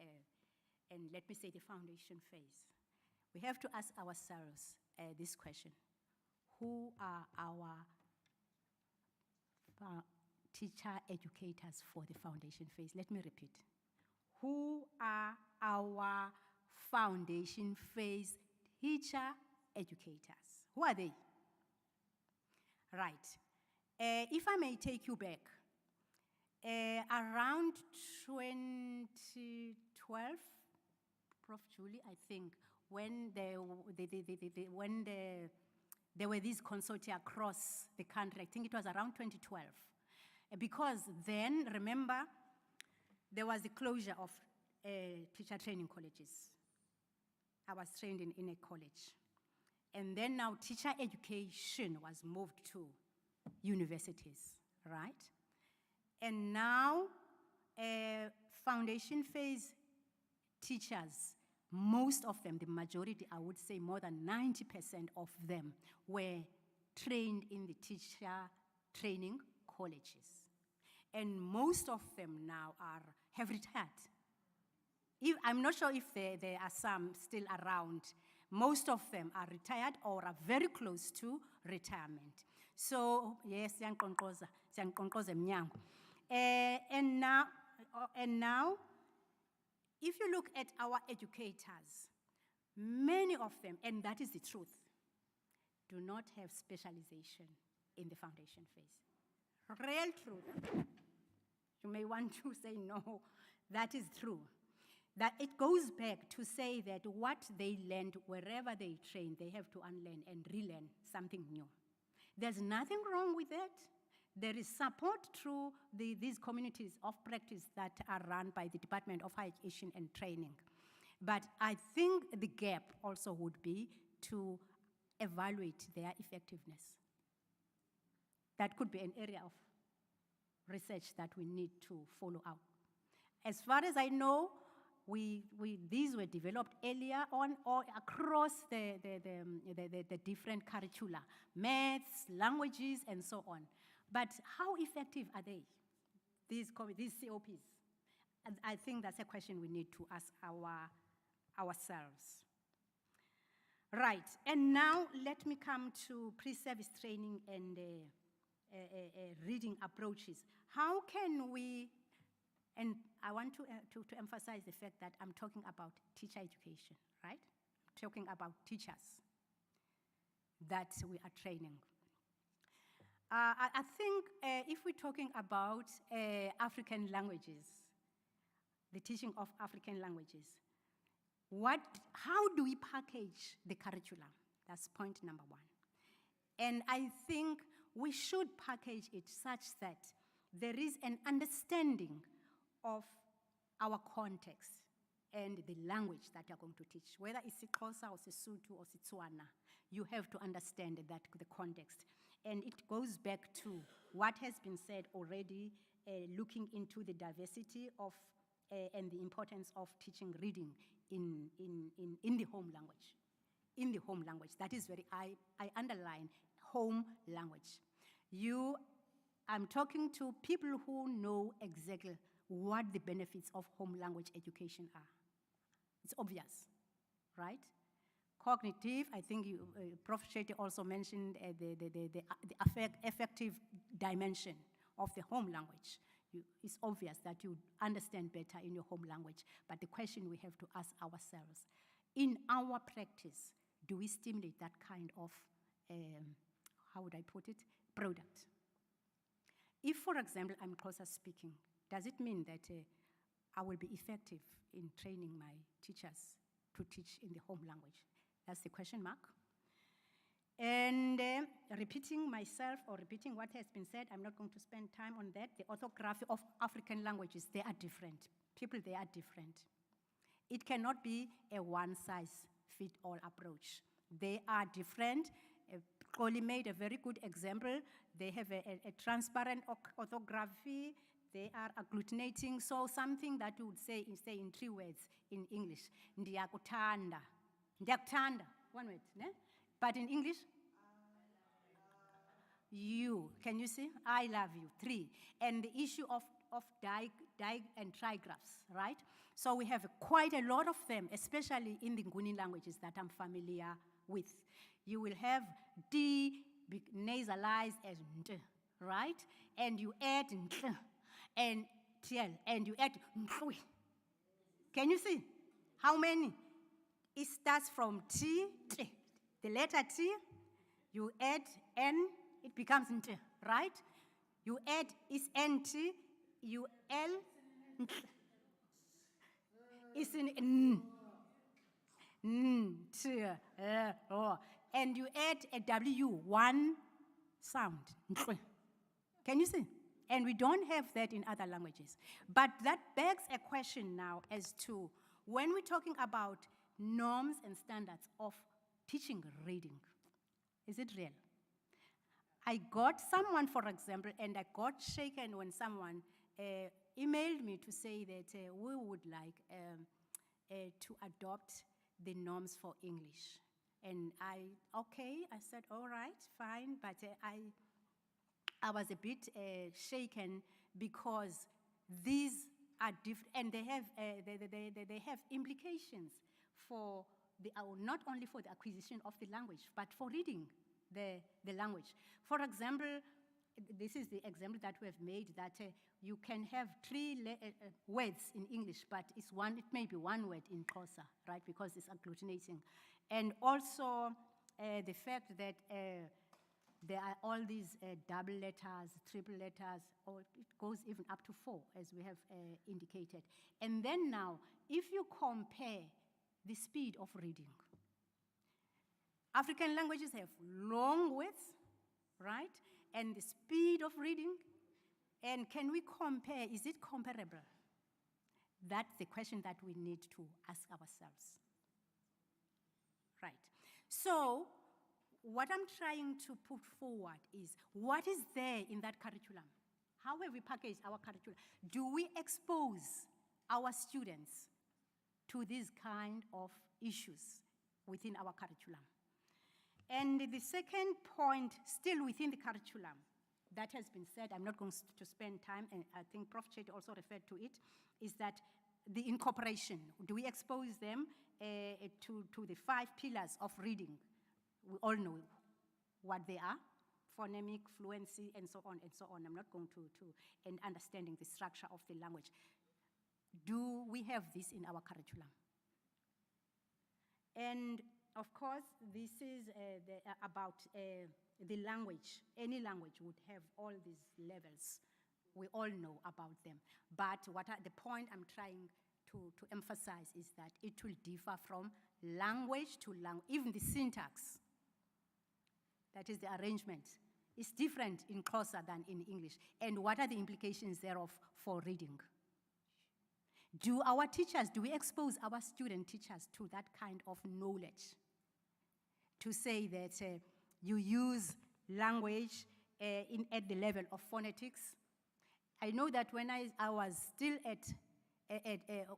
let me say the foundation phase, we have to ask ourselves this question: who are our teacher educators for the foundation phase? Let me repeat. Who are our foundation phase teacher educators? Who are they? Right. If I may take you back, around 2012, Prof. Julie, I think, when there were these consortia across the country, I think it was around 2012, because then, remember, there was the closure of teacher training colleges. I was trained in a college. And then now teacher education was moved to universities, right? And now foundation phase teachers, most of them, the majority, I would say more than 90% of them were trained in the teacher training colleges. And most of them now have retired. I'm not sure if there are some still around. Most of them are retired or are very close to retirement. So, yes, and now, if you look at our educators, many of them, and that is the truth, do not have specialization in the foundation phase. Real truth. You may want to say no, that is true. That it goes back to say that what they learned wherever they train, they have to unlearn and relearn something new. There's nothing wrong with that. There is support through these communities of practice that are run by the Department of Higher Education and Training. But I think the gap also would be to evaluate their effectiveness. That could be an area of research that we need to follow up. As far as I know, these were developed earlier on or across the different curricula, maths, languages, and so on. But how effective are they, these COPs? And I think that's a question we need to ask ourselves. Right, and now let me come to pre-service training and reading approaches. How can we, and I want to emphasize the fact that I'm talking about teacher education, right? I'm talking about teachers that we are training. I think if we're talking about African languages, the teaching of African languages, how do we package the curriculum? That's point number one. And I think we should package it such that there is an understanding of our context and the language that you're going to teach. Whether it's Xhosa or Sesotho or Setswana, you have to understand that the context. And it goes back to what has been said already, looking into the diversity of and the importance of teaching reading in the home language. In the home language, that is I underline home language. I'm talking to people who know exactly what the benefits of home language education are. It's obvious, right? Cognitive, I think Prof. Shetty also mentioned the affective dimension of the home language. It's obvious that you understand better in your home language, but the question we have to ask ourselves, in our practice, do we stimulate that kind of, how would I put it, product? If, for example, I'm Xhosa speaking, does it mean that I will be effective in training my teachers to teach in the home language? That's the question mark. And repeating myself or repeating what has been said, I'm not going to spend time on that. The orthography of African languages, they are different. People, they are different. It cannot be a one-size-fits-all approach. They are different. Oli made a very good example. They have a transparent orthography. They are agglutinating. So something that you would say in 3 words in English. Ndiyakuthanda. Ndiyakuthanda. One word. Ne? But in English? You. Can you see? I love you. 3. And the issue of di and trigraphs, right? So we have quite a lot of them, especially in the Nguni languages that I'm familiar with. You will have D nasalized as nt, right? And you add nt and tl, and you add ntwi. Can you see? How many? It starts from T, the letter T, you add N, it becomes nt, right? You add is NT, you L, nt. It's in N, T, O. And you add a W, one sound. Can you see? And we don't have that in other languages. But that begs a question now as to when we're talking about norms and standards of teaching reading, is it real? I got someone, for example, and I got shaken when someone emailed me to say that we would like to adopt the norms for English. And I said, all right, fine, but I was a bit shaken because these are different, and they have implications for not only for the acquisition of the language, but for reading the language. For example, this is the example that we have made, that you can have 3 words in English, but it may be 1 word in Xhosa, right? Because it's agglutinating. And also the fact that there are all these double letters, triple letters, or it goes even up to 4, as we have indicated. And then now, if you compare the speed of reading, African languages have long words, right? And the speed of reading, and can we compare, is it comparable? That's the question that we need to ask ourselves. Right. So, what I'm trying to put forward is, what is there in that curriculum? How have we packaged our curriculum? Do we expose our students to these kind of issues within our curriculum? And the second point, still within the curriculum, that has been said, I'm not going to spend time, and I think Prof. Chetty also referred to it, is that the incorporation. Do we expose them to the 5 pillars of reading? We all know what they are: phonemic, fluency, and so on and so on. I'm not going and understanding the structure of the language. Do we have this in our curriculum? And of course, this is about the language. Any language would have all these levels. We all know about them. But the point I'm trying to emphasize is that it will differ from language to language, even the syntax. That is the arrangement. It's different in Xhosa than in English. And what are the implications thereof for reading? Do we expose our student teachers to that kind of knowledge? To say that you use language at the level of phonetics. I know that when I was still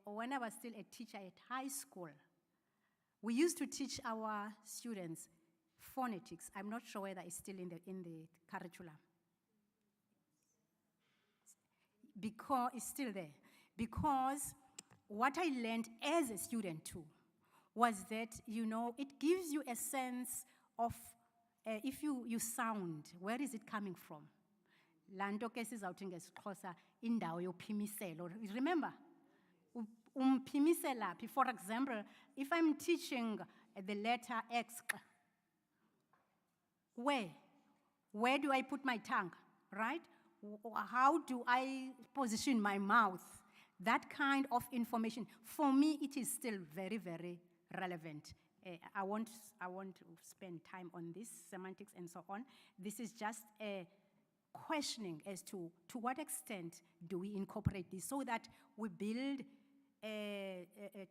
when I was still a teacher at high school, we used to teach our students phonetics. I'm not sure whether it's still in the curriculum. Because it's still there. Because what I learned as a student too was that, it gives you a sense of, if you sound, where is it coming from? Lanto ke sizawuthi ngesiXhosa indawo yophimiselo. Remember? Umpimiselaphi. For example, if I'm teaching the letter X, where do I put my tongue, right? How do I position my mouth? That kind of information, for me, it is still very, very relevant. I won't spend time on this, semantics and so on. This is just a questioning as to what extent do we incorporate this so that we build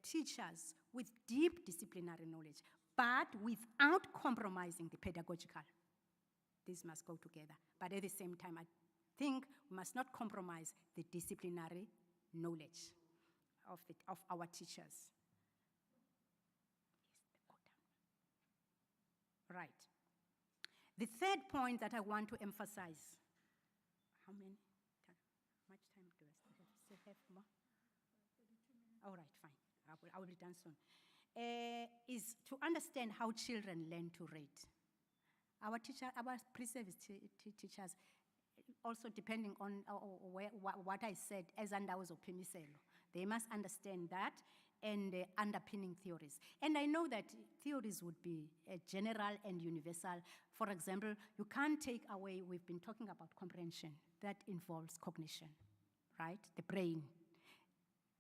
teachers with deep disciplinary knowledge, but without compromising the pedagogical. This must go together. But at the same time, I think we must not compromise the disciplinary knowledge of our teachers. Right. The third point that I want to emphasize, how much time do I still have more? All right, fine. I will be done soon. Is to understand how children learn to read. Our pre-service teachers, also depending on what I said, as Andawo's Ophimiselo, they must understand that and underpinning theories. And I know that theories would be general and universal. For example, you can't take away, we've been talking about comprehension. That involves cognition, right? The brain.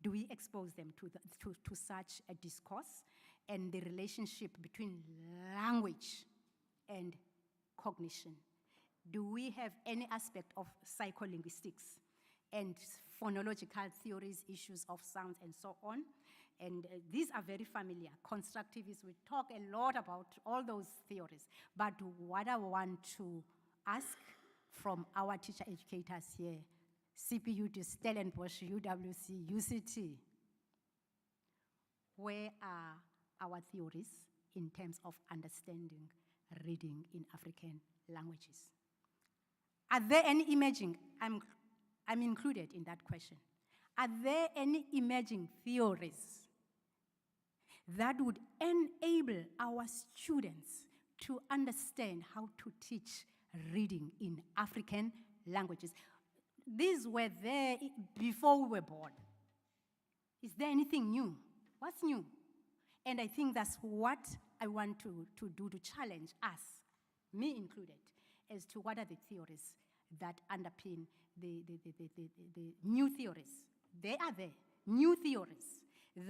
Do we expose them to such a discourse and the relationship between language and cognition? Do we have any aspect of psycholinguistics and phonological theories, issues of sounds, and so on? And these are very familiar. Constructivists, we talk a lot about all those theories. But what I want to ask from our teacher educators here, CPU to Stellenbosch, UWC, UCT, where are our theories in terms of understanding reading in African languages? Are there any emerging, I'm included in that question. Are there any emerging theories that would enable our students to understand how to teach reading in African languages? These were there before we were born. Is there anything new? What's new? And I think that's what I want to do to challenge us, me included, as to what are the theories that underpin the new theories. They are there, new theories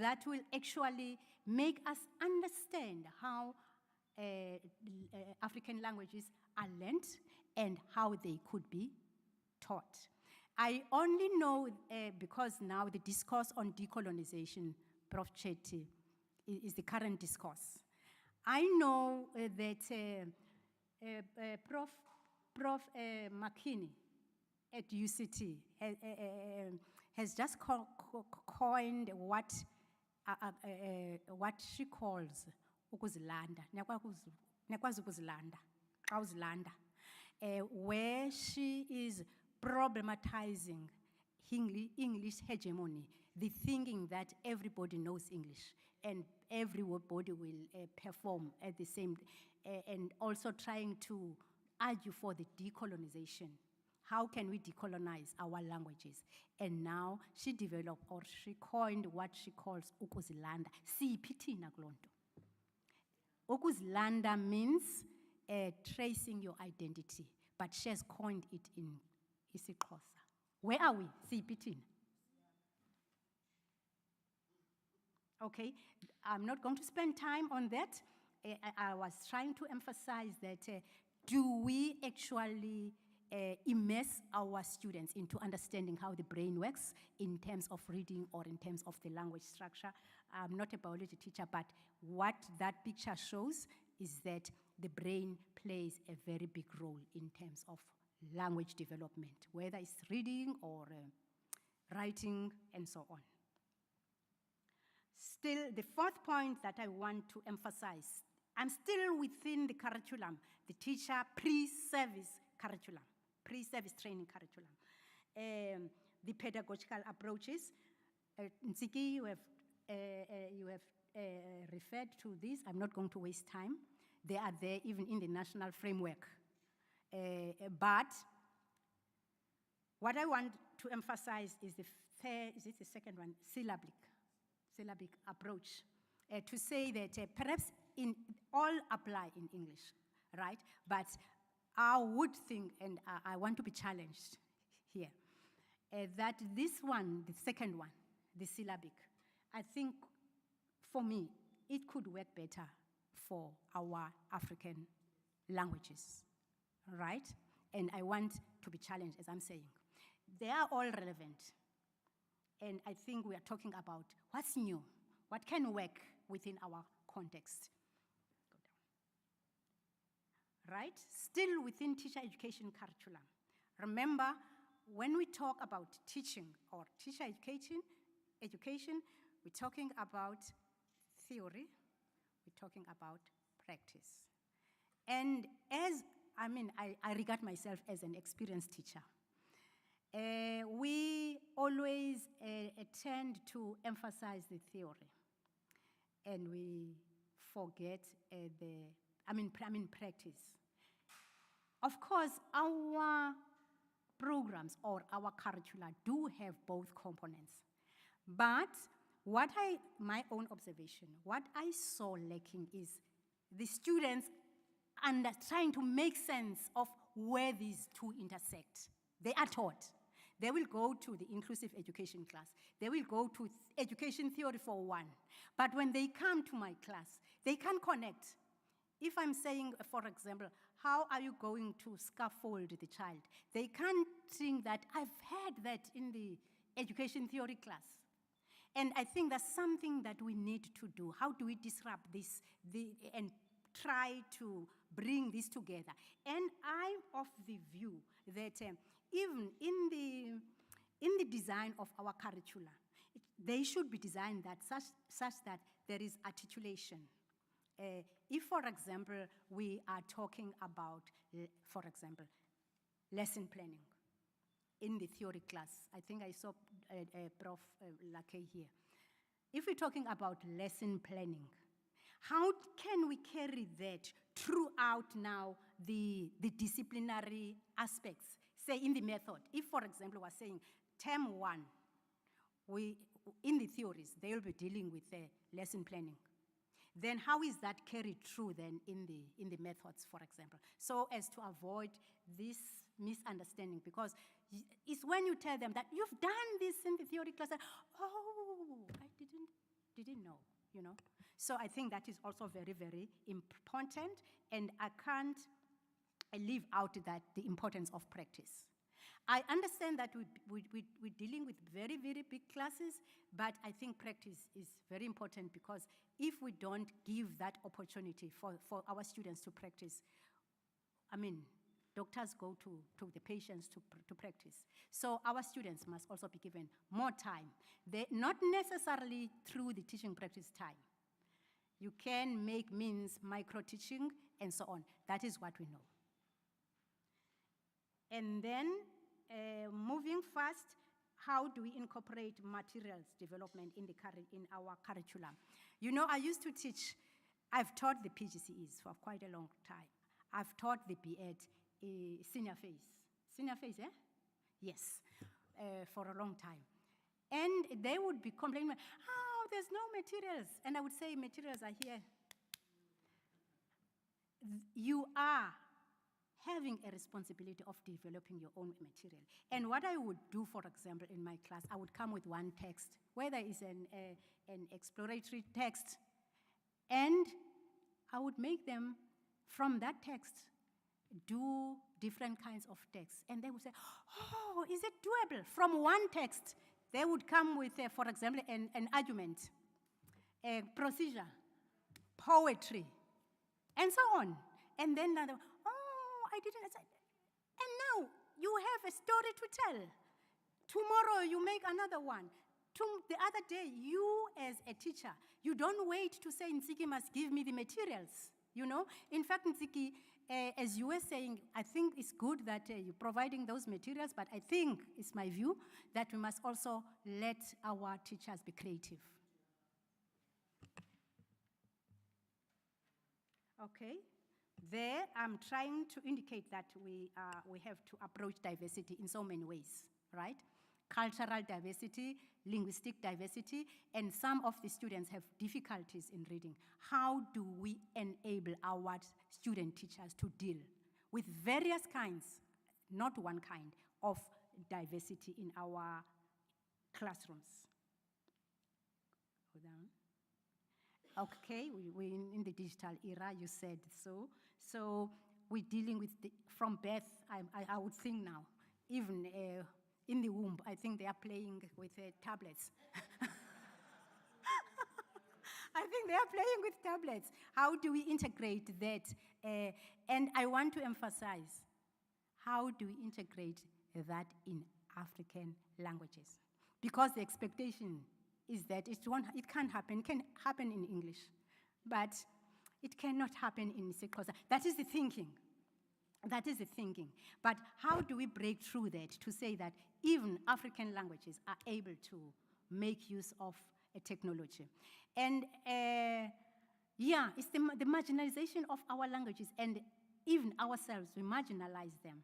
that will actually make us understand how African languages are learned and how they could be taught. I only know, because now the discourse on decolonization, Prof. Chetty, is the current discourse. I know that Prof. McKinney at UCT has just coined what she calls ukuzilanda, nekwazi ukuzilanda, awuzilanda, where she is problematizing English hegemony, the thinking that everybody knows English and everybody will perform at the same, and also trying to argue for the decolonization. How can we decolonize our languages? And now she developed, or she coined what she calls ukuzilanda. Siyiphi kulonto? Ukuzilanda means tracing your identity, but she has coined it in isiXhosa. Where are we? Siyiphi? Okay, I'm not going to spend time on that. I was trying to emphasize that do we actually immerse our students into understanding how the brain works in terms of reading or in terms of the language structure? I'm not a biology teacher, but what that picture shows is that the brain plays a very big role in terms of language development, whether it's reading or writing and so on. Still, the fourth point that I want to emphasize, I'm still within the curriculum, the teacher pre-service curriculum, pre-service training curriculum. The pedagogical approaches, Nsiki, you have referred to this. I'm not going to waste time. They are there even in the national framework. But what I want to emphasize is the second one, syllabic approach, to say that perhaps all apply in English, right? But I would think, and I want to be challenged here, that this one, the second one, the syllabic, I think for me, it could work better for our African languages, right? And I want to be challenged, as I'm saying. They are all relevant. And I think we are talking about what's new, what can work within our context. Right? Still within teacher education curriculum. Remember, when we talk about teaching or teacher education, we're talking about theory, we're talking about practice. And I regard myself as an experienced teacher. We always tend to emphasize the theory, and we forget practice. Of course, our programs or our curricula do have both components. But my own observation, what I saw lacking is the students trying to make sense of where these two intersect. They are taught. They will go to the inclusive education class. They will go to education theory for one. But when they come to my class, they can't connect. If I'm saying, for example, how are you going to scaffold the child? They can't think that I've heard that in the education theory class. And I think that's something that we need to do. How do we disrupt this and try to bring this together? And I'm of the view that even in the design of our curricula, they should be designed that such that there is articulation. If, for example, we are talking about, for example, lesson planning in the theory class, I think I saw Prof. Lake here. If we're talking about lesson planning, how can we carry that throughout now the disciplinary aspects, say in the method? If, for example, we're saying term one, in the theories, they'll be dealing with lesson planning. Then how is that carried through then in the methods, for example? So as to avoid this misunderstanding, because it's when you tell them that you've done this in the theory class, oh, I didn't know, you know? So I think that is also very, very important, and I can't leave out that the importance of practice. I understand that we're dealing with very, very big classes, but I think practice is very important, because if we don't give that opportunity for our students to practice, doctors go to the patients to practice. So our students must also be given more time. Not necessarily through the teaching practice time. You can make means micro-teaching and so on. That is what we know. And then, moving fast, how do we incorporate materials development in our curriculum? You know, I used to teach, I've taught the PGCEs for quite a long time. I've taught the BEd senior phase. Senior phase, eh? Yes, for a long time. And they would be complaining, oh, there's no materials. And I would say, materials are here. You are having a responsibility of developing your own material. And what I would do, for example, in my class, I would come with one text, whether it's an exploratory text, and I would make them, from that text, do different kinds of texts. And they would say, oh, is it doable? From one text, they would come with, for example, an argument, a procedure, poetry, and so on. And then another, oh, I didn't. And now you have a story to tell. Tomorrow you make another one. The other day, you as a teacher, you don't wait to say, Nziki must give me the materials. You know, in fact, Nziki, as you were saying, I think it's good that you're providing those materials, but I think, it's my view, that we must also let our teachers be creative. Okay, there I'm trying to indicate that we have to approach diversity in so many ways, right? Cultural diversity, linguistic diversity, and some of the students have difficulties in reading. How do we enable our student teachers to deal with various kinds, not one kind, of diversity in our classrooms? Hold on. Okay, we're in the digital era, you said so. So we're dealing with, from birth, I would think now, even in the womb, I think they are playing with tablets. I think they are playing with tablets. How do we integrate that? And I want to emphasize, how do we integrate that in African languages? Because the expectation is that it can't happen. It can happen in English, but it cannot happen in Xhosa. That is the thinking. That is the thinking. But how do we break through that to say that even African languages are able to make use of a technology? And yeah, it's the marginalization of our languages, and even ourselves, we marginalize them.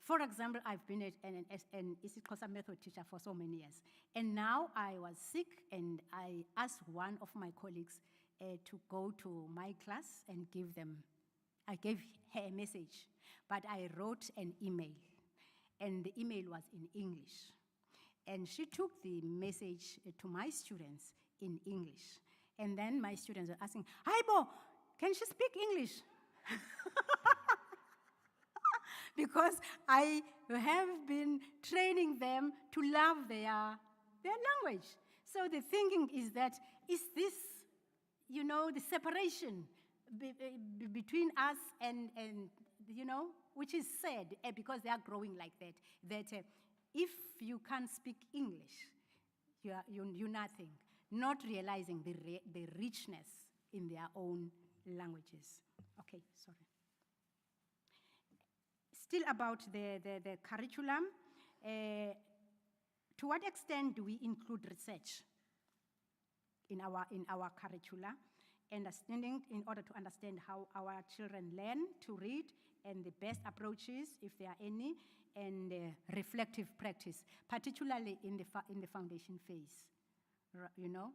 For example, I've been an Xhosa method teacher for so many years. And now I was sick, and I asked one of my colleagues to go to my class and I gave her a message, but I wrote an email, and the email was in English. And she took the message to my students in English. And then my students were asking, Aibo, can she speak English? Because I have been training them to love their language. So the thinking is that, is this, you know, the separation between us and, you know, which is sad because they are growing like that, that if you can't speak English, you're nothing, not realizing the richness in their own languages. Okay, sorry. Still about the curriculum, to what extent do we include research in our curricula, understanding in order to understand how our children learn to read and the best approaches, if there are any, and reflective practice, particularly in the foundation phase. You know,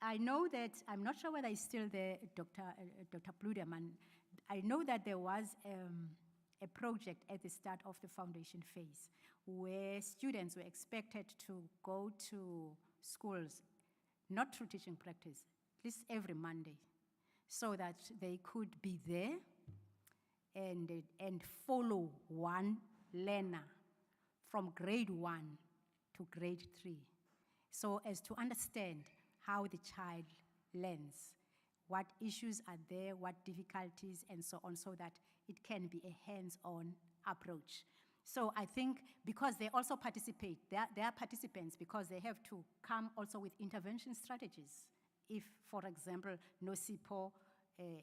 I know that, I'm not sure whether it's still there, Dr. Pluderman. I know that there was a project at the start of the foundation phase where students were expected to go to schools, not through teaching practice, at least every Monday, so that they could be there and follow one learner from grade 1 to grade 3, so as to understand how the child learns, what issues are there, what difficulties, and so on, so that it can be a hands-on approach. So I think because they also participate, they are participants because they have to come also with intervention strategies. If, for example, NOSIPO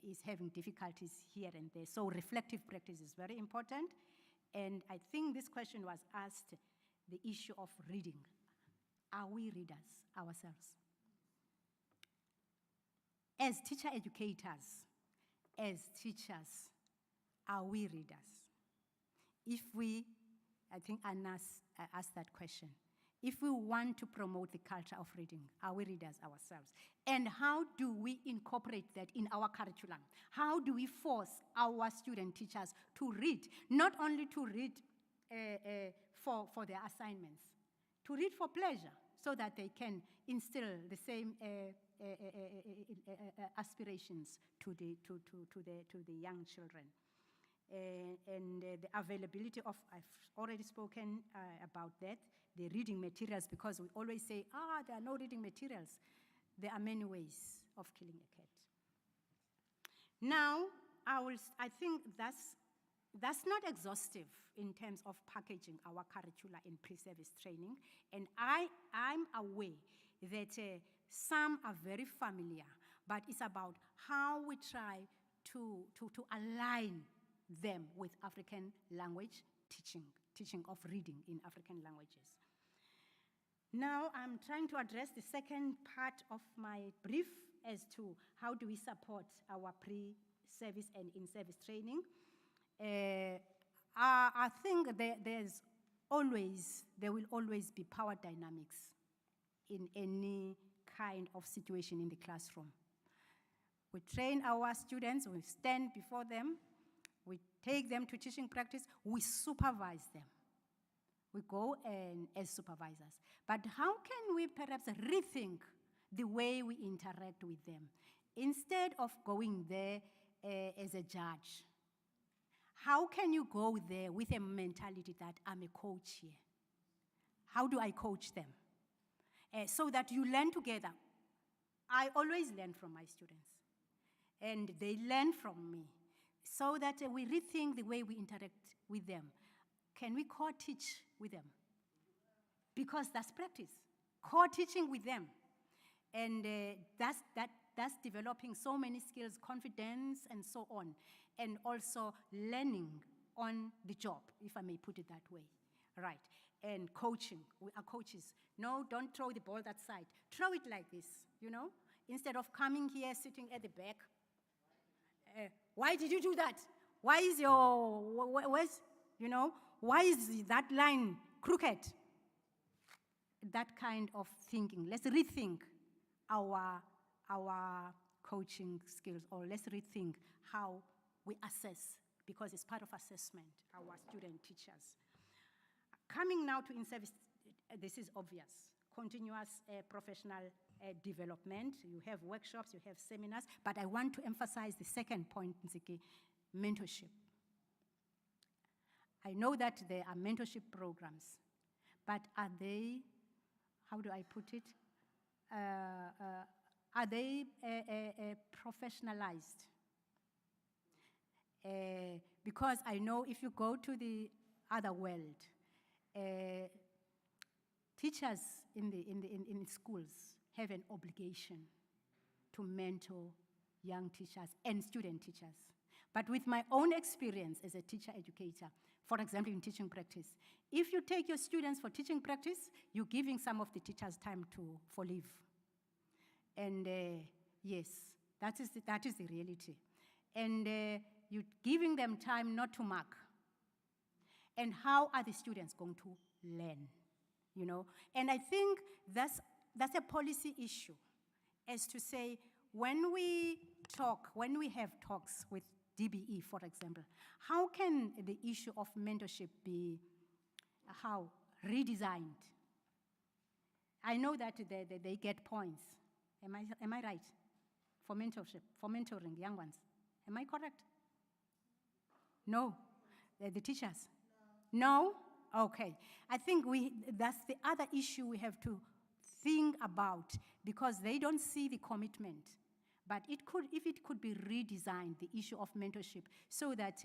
is having difficulties here and there. So reflective practice is very important. And I think this question was asked, the issue of reading. Are we readers ourselves? As teacher educators, as teachers, are we readers? If we, I think Anas asked that question, if we want to promote the culture of reading, are we readers ourselves? And how do we incorporate that in our curriculum? How do we force our student teachers to read, not only to read for their assignments, to read for pleasure, so that they can instill the same aspirations to the young children. And the availability of, I've already spoken about that, the reading materials, because we always say, there are no reading materials. There are many ways of killing a cat. Now, I think that's not exhaustive in terms of packaging our curricula in pre-service training, and I'm aware that some are very familiar, but it's about how we try to align them with African language teaching of reading in African languages. Now I'm trying to address the second part of my brief as to how do we support our pre-service and in-service training. I think there will always be power dynamics in any kind of situation in the classroom. We train our students, we stand before them, we take them to teaching practice, we supervise them. We go as supervisors. But how can we perhaps rethink the way we interact with them? Instead of going there as a judge, how can you go there with a mentality that I'm a coach here? How do I coach them? So that you learn together. I always learn from my students, and they learn from me, so that we rethink the way we interact with them. Can we co-teach with them? Because that's practice, co-teaching with them. And that's developing so many skills, confidence, and so on, and also learning on the job, if I may put it that way, right? And coaching, we are coaches. No, don't throw the ball that side. Throw it like this, you know? Instead of coming here, sitting at the back. Why did you do that? Why is why is that line crooked? That kind of thinking. Let's rethink our coaching skills, or let's rethink how we assess, because it's part of assessment, our student teachers. Coming now to in-service, this is obvious. Continuous professional development. You have workshops, you have seminars, but I want to emphasize the second point, Nziki, mentorship. I know that there are mentorship programs, but are they, how do I put it? Are they professionalized? Because I know if you go to the other world, teachers in schools have an obligation to mentor young teachers and student teachers. But with my own experience as a teacher educator, for example, in teaching practice, if you take your students for teaching practice, you're giving some of the teachers time for leave. And yes, that is the reality. And you're giving them time not to mark. And how are the students going to learn? You know, and I think that's a policy issue, as to say, when we have talks with DBE, for example, how can the issue of mentorship be redesigned? I know that they get points. Am I right? For mentorship, for mentoring young ones. Am I correct? No. The teachers? No? Okay. I think that's the other issue we have to think about, because they don't see the commitment. But if it could be redesigned, the issue of mentorship, so that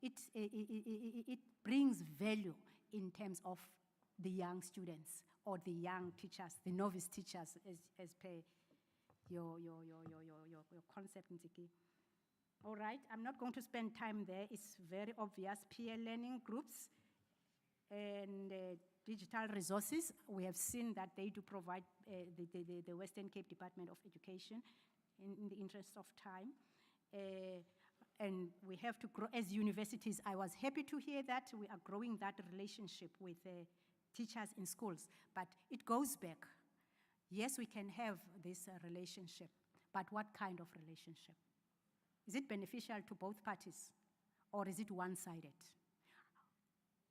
it brings value in terms of the young students or the young teachers, the novice teachers, as per your concept, Nziki. All right, I'm not going to spend time there. It's very obvious. Peer learning groups and digital resources. We have seen that they do provide the Western Cape Department of Education in the interest of time. And we have to grow as universities. I was happy to hear that we are growing that relationship with teachers in schools, but it goes back. Yes, we can have this relationship, but what kind of relationship? Is it beneficial to both parties, or is it one-sided?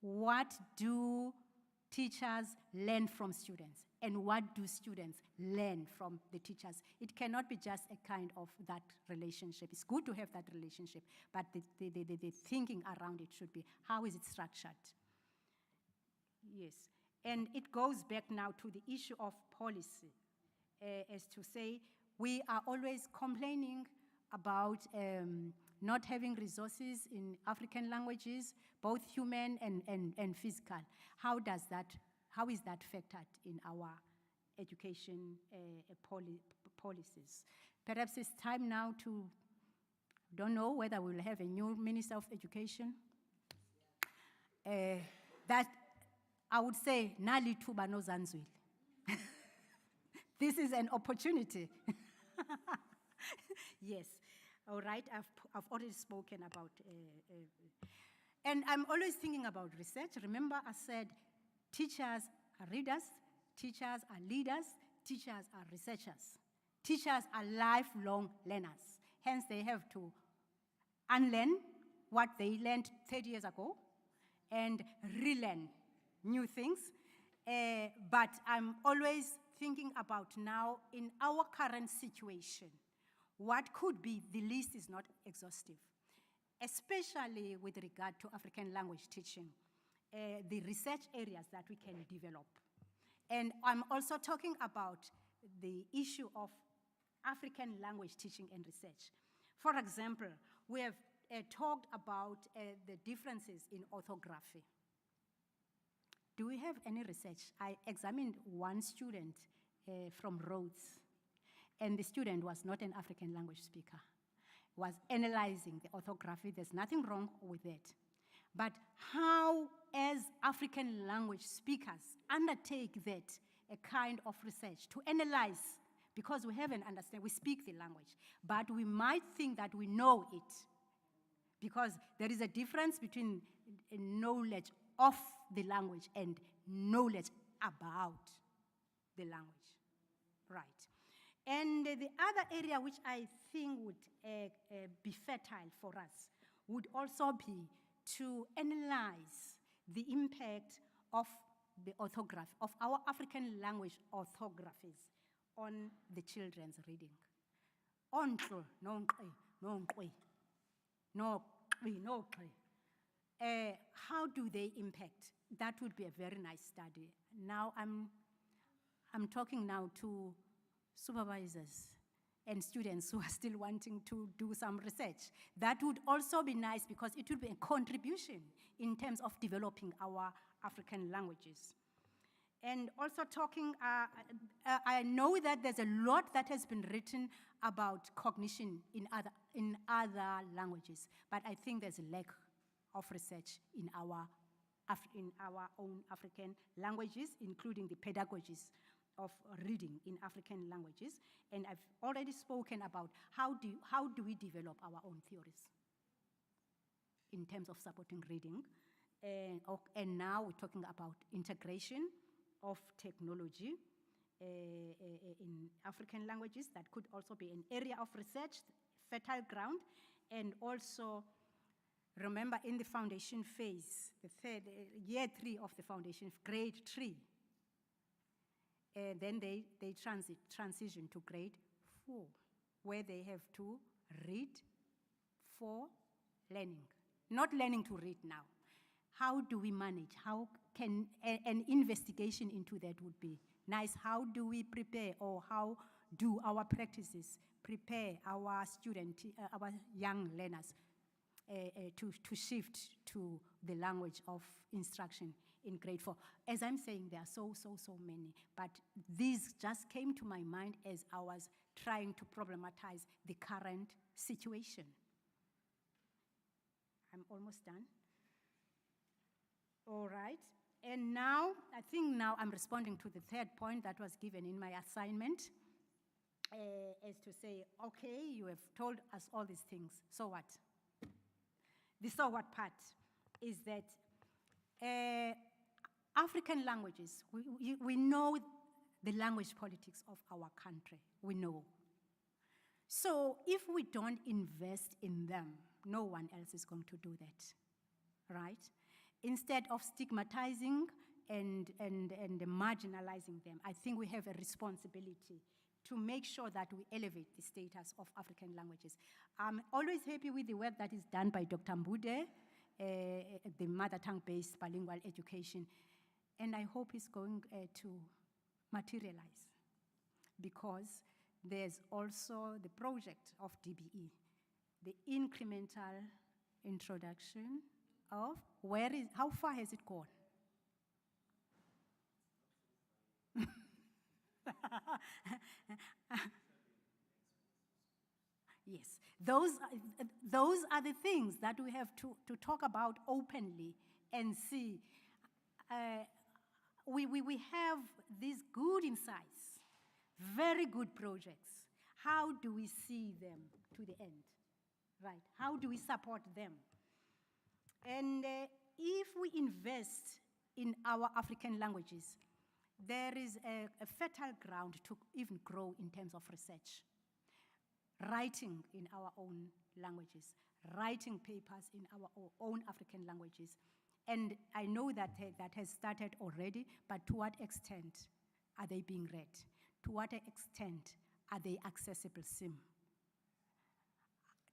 What do teachers learn from students, and what do students learn from the teachers? It cannot be just a kind of that relationship. It's good to have that relationship, but the thinking around it should be, how is it structured? Yes, and it goes back now to the issue of policy, as to say, we are always complaining about not having resources in African languages, both human and physical. How is that factored in our education policies? Perhaps it's time now to, don't know whether we'll have a new Minister of Education. That I would say, Nali tuba no zanzwili. This is an opportunity. Yes, all right, I've already spoken about, and I'm always thinking about research. Remember I said teachers are readers, teachers are leaders, teachers are researchers. Teachers are lifelong learners. Hence they have to unlearn what they learned 30 years ago and relearn new things. But I'm always thinking about now, in our current situation, what could be, the list is not exhaustive, especially with regard to African language teaching, the research areas that we can develop. And I'm also talking about the issue of African language teaching and research. For example, we have talked about the differences in orthography. Do we have any research? I examined one student from Rhodes, and the student was not an African language speaker, was analyzing the orthography. There's nothing wrong with that. But how, as African language speakers, undertake that, a kind of research to analyze, because we haven't understand, we speak the language, but we might think that we know it, because there is a difference between knowledge of the language and knowledge about the language, right? And the other area which I think would be fertile for us would also be to analyze the impact of the orthography, of our African language orthographies on the children's reading. Onto, no, how do they impact? That would be a very nice study. Now I'm talking now to supervisors and students who are still wanting to do some research. That would also be nice, because it would be a contribution in terms of developing our African languages. And also talking, I know that there's a lot that has been written about cognition in other languages, but I think there's a lack of research in our own African languages, including the pedagogies of reading in African languages. And I've already spoken about how do we develop our own theories in terms of supporting reading. And now we're talking about integration of technology in African languages. That could also be an area of research, fertile ground. And also, remember, in the foundation phase, the third, year 3 of the foundation, grade 3, and then they transition to grade 4, where they have to read for learning, not learning to read now. How do we manage? How can an investigation into that would be nice? How do we prepare, or how do our practices prepare our our young learners to shift to the language of instruction in grade 4? As I'm saying, there are so many, but these just came to my mind as I was trying to problematize the current situation. I'm almost done. All right, and now, I think now I'm responding to the third point that was given in my assignment, as to say, okay, you have told us all these things, so what? The so what part is that African languages, we know the language politics of our country, we know. So if we don't invest in them, no one else is going to do that, right? Instead of stigmatizing and marginalizing them, I think we have a responsibility to make sure that we elevate the status of African languages. I'm always happy with the work that is done by Dr. Mbude, the mother tongue-based bilingual education, and I hope it's going to materialize, because there's also the project of DBE, the incremental introduction of how far has it gone? Yes, those are the things that we have to talk about openly and see. We have these good insights, very good projects. How do we see them to the end, right? How do we support them? And if we invest in our African languages, there is a fertile ground to even grow in terms of research. Writing in our own languages, writing papers in our own African languages. And I know that that has started already, but to what extent are they being read? To what extent are they accessible sim?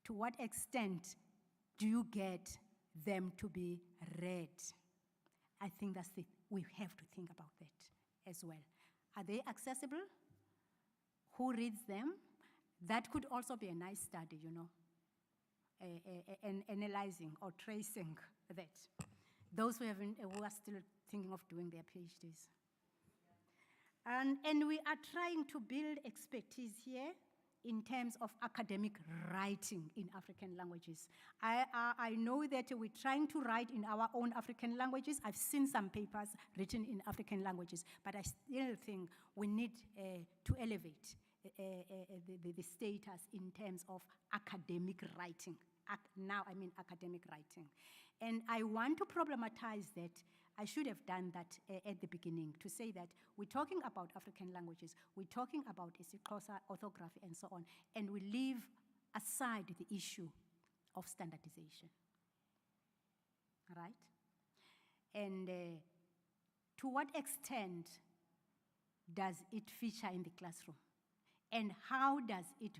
To what extent do you get them to be read? I think we have to think about that as well. Are they accessible? Who reads them? That could also be a nice study, you know, analyzing or tracing that. Those who are still thinking of doing their PhDs. And we are trying to build expertise here in terms of academic writing in African languages. I know that we're trying to write in our own African languages. I've seen some papers written in African languages, but I still think we need to elevate the status in terms of academic writing. Now I mean academic writing. And I want to problematize that. I should have done that at the beginning, to say that we're talking about African languages, we're talking about isiXhosa orthography and so on, and we leave aside the issue of standardization, right? And to what extent does it feature in the classroom? And how does it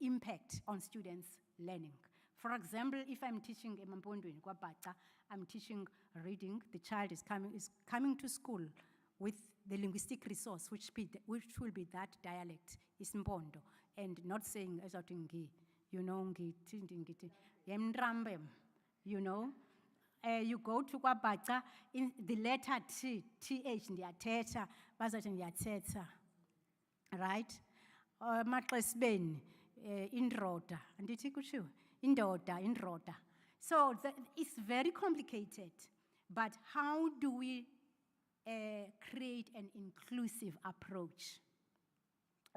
impact on students' learning? For example, if I'm teaching Emampondweni kwaBhaca, I'm teaching reading, the child is coming to school with the linguistic resource, which will be that dialect, isiMpondo, and not saying ezotingi, you know, you know. You go to kwaBhaca, in the letter T, TH, ndiyathetha, bazothi ndiyathetha. Right? Maxesibeni indoda, andithi kutshiwo indoda. So it's very complicated, but how do we create an inclusive approach?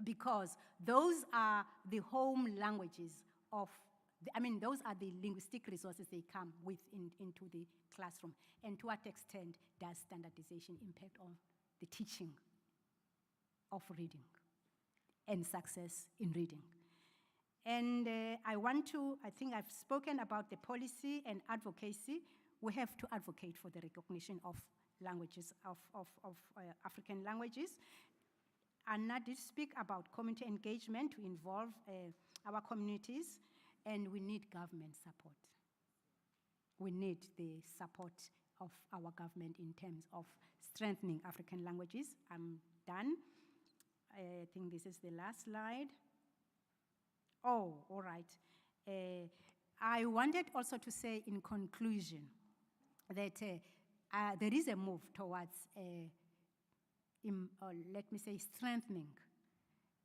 Because those are the home languages of, those are the linguistic resources they come with into the classroom. And to what extent does standardization impact on the teaching of reading and success in reading? And I think I've spoken about the policy and advocacy. We have to advocate for the recognition of languages, of African languages. Anna did speak about community engagement to involve our communities, and we need government support. We need the support of our government in terms of strengthening African languages. I'm done. I think this is the last slide. Oh, all right. I wanted also to say in conclusion that there is a move towards, let me say, strengthening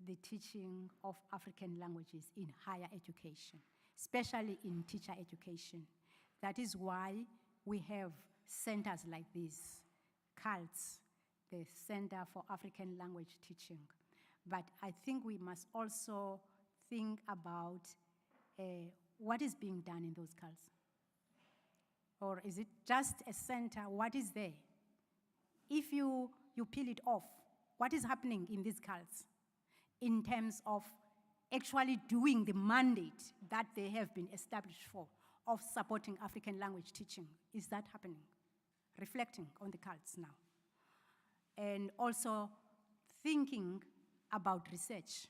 the teaching of African languages in higher education, especially in teacher education. That is why we have centers like this, CALTS, the Center for African Language Teaching. But I think we must also think about what is being done in those CALTS. Or is it just a center? What is there? If you peel it off, what is happening in these cults in terms of actually doing the mandate that they have been established for of supporting African language teaching? Is that happening? Reflecting on the cults now. And also thinking about research.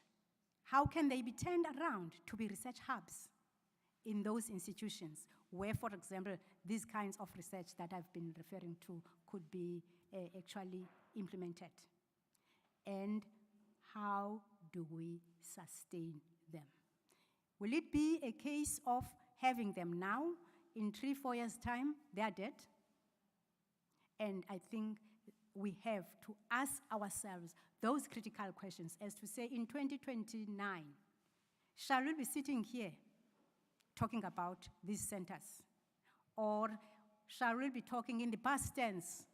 How can they be turned around to be research hubs in those institutions where, for example, these kinds of research that I've been referring to could be actually implemented? And how do we sustain them? Will it be a case of having them now, in 3-4 years' time, they are dead? And I think we have to ask ourselves those critical questions as to say, in 2029, shall we be sitting here talking about these centers? Or shall we be talking in the past tense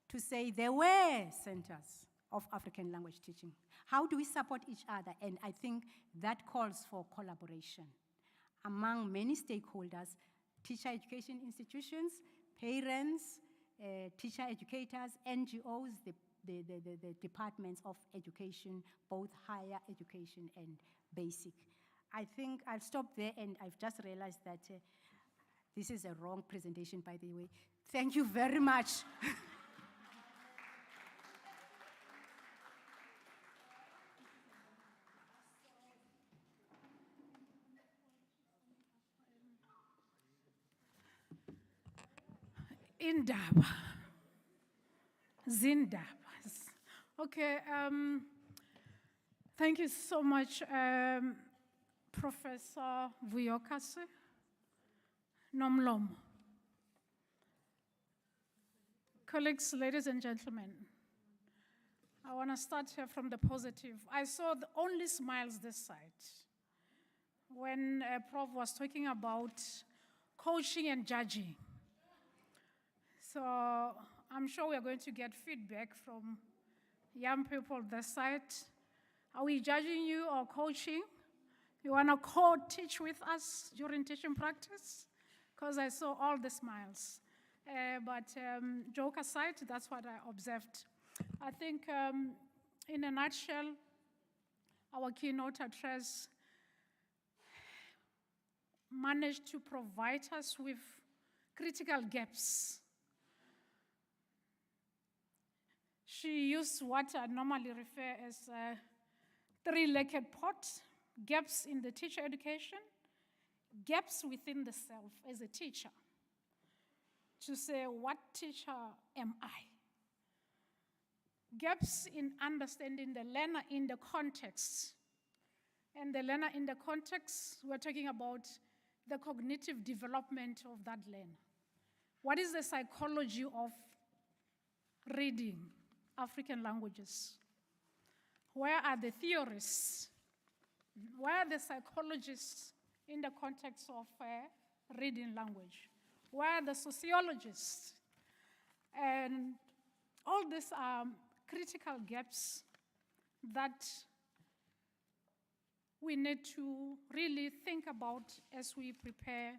to say there were centers of African language teaching? How do we support each other? And I think that calls for collaboration among many stakeholders, teacher education institutions, parents, teacher educators, NGOs, the departments of education, both higher education and basic. I think I'll stop there, and I've just realized that this is a wrong presentation, by the way. Thank you very much. Indaba. Zindabas. Okay, thank you so much, Professor Vuyokase Nomlomo. Colleagues, ladies and gentlemen, I want to start here from the positive. I saw only smiles this side when Prof was talking about coaching and judging. So I'm sure we are going to get feedback from young people this side. Are we judging you or coaching? You want to co-teach with us during teaching practice? Because I saw all the smiles. But joke aside, that's what I observed. I think in a nutshell, our keynote address managed to provide us with critical gaps. She used what I normally refer as a three-legged pot: gaps in the teacher education, gaps within the self as a teacher, to say, what teacher am I? Gaps in understanding the learner in the context. And the learner in the context, we're talking about the cognitive development of that learner. What is the psychology of reading African languages? Where are the theorists? Where are the psychologists in the context of reading language? Where are the sociologists? And all these are critical gaps that we need to really think about as we prepare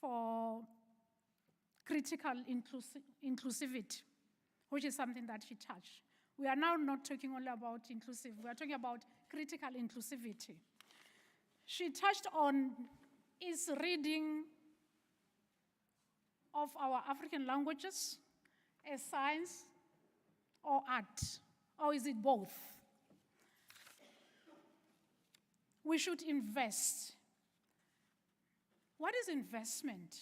for critical inclusivity, which is something that she touched. We are now not talking only about inclusive, we are talking about critical inclusivity. She touched on, is reading of our African languages a science or art, or is it both? We should invest. What is investment?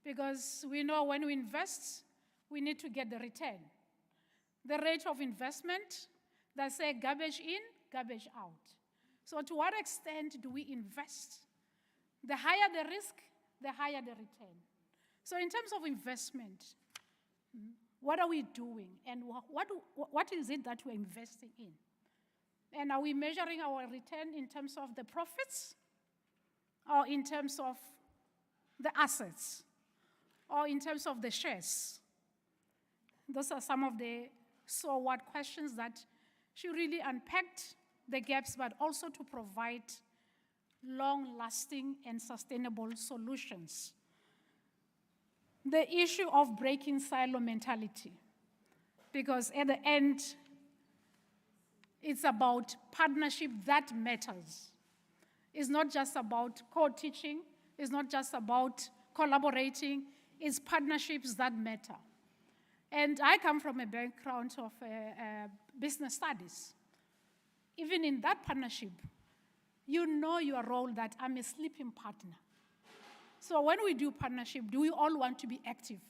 Because we know when we invest, we need to get the return. The rate of investment, they say garbage in, garbage out. So to what extent do we invest? The higher the risk, the higher the return. So in terms of investment, what are we doing? And what is it that we're investing in? And are we measuring our return in terms of the profits, or in terms of the assets, or in terms of the shares? Those are some of the so what questions that she really unpacked the gaps, but also to provide long-lasting and sustainable solutions. The issue of breaking silo mentality, because at the end, it's about partnership that matters. It's not just about co-teaching, it's not just about collaborating, it's partnerships that matter. And I come from a background of business studies. Even in that partnership, you know your role that I'm a sleeping partner. So when we do partnership, do we all want to be active?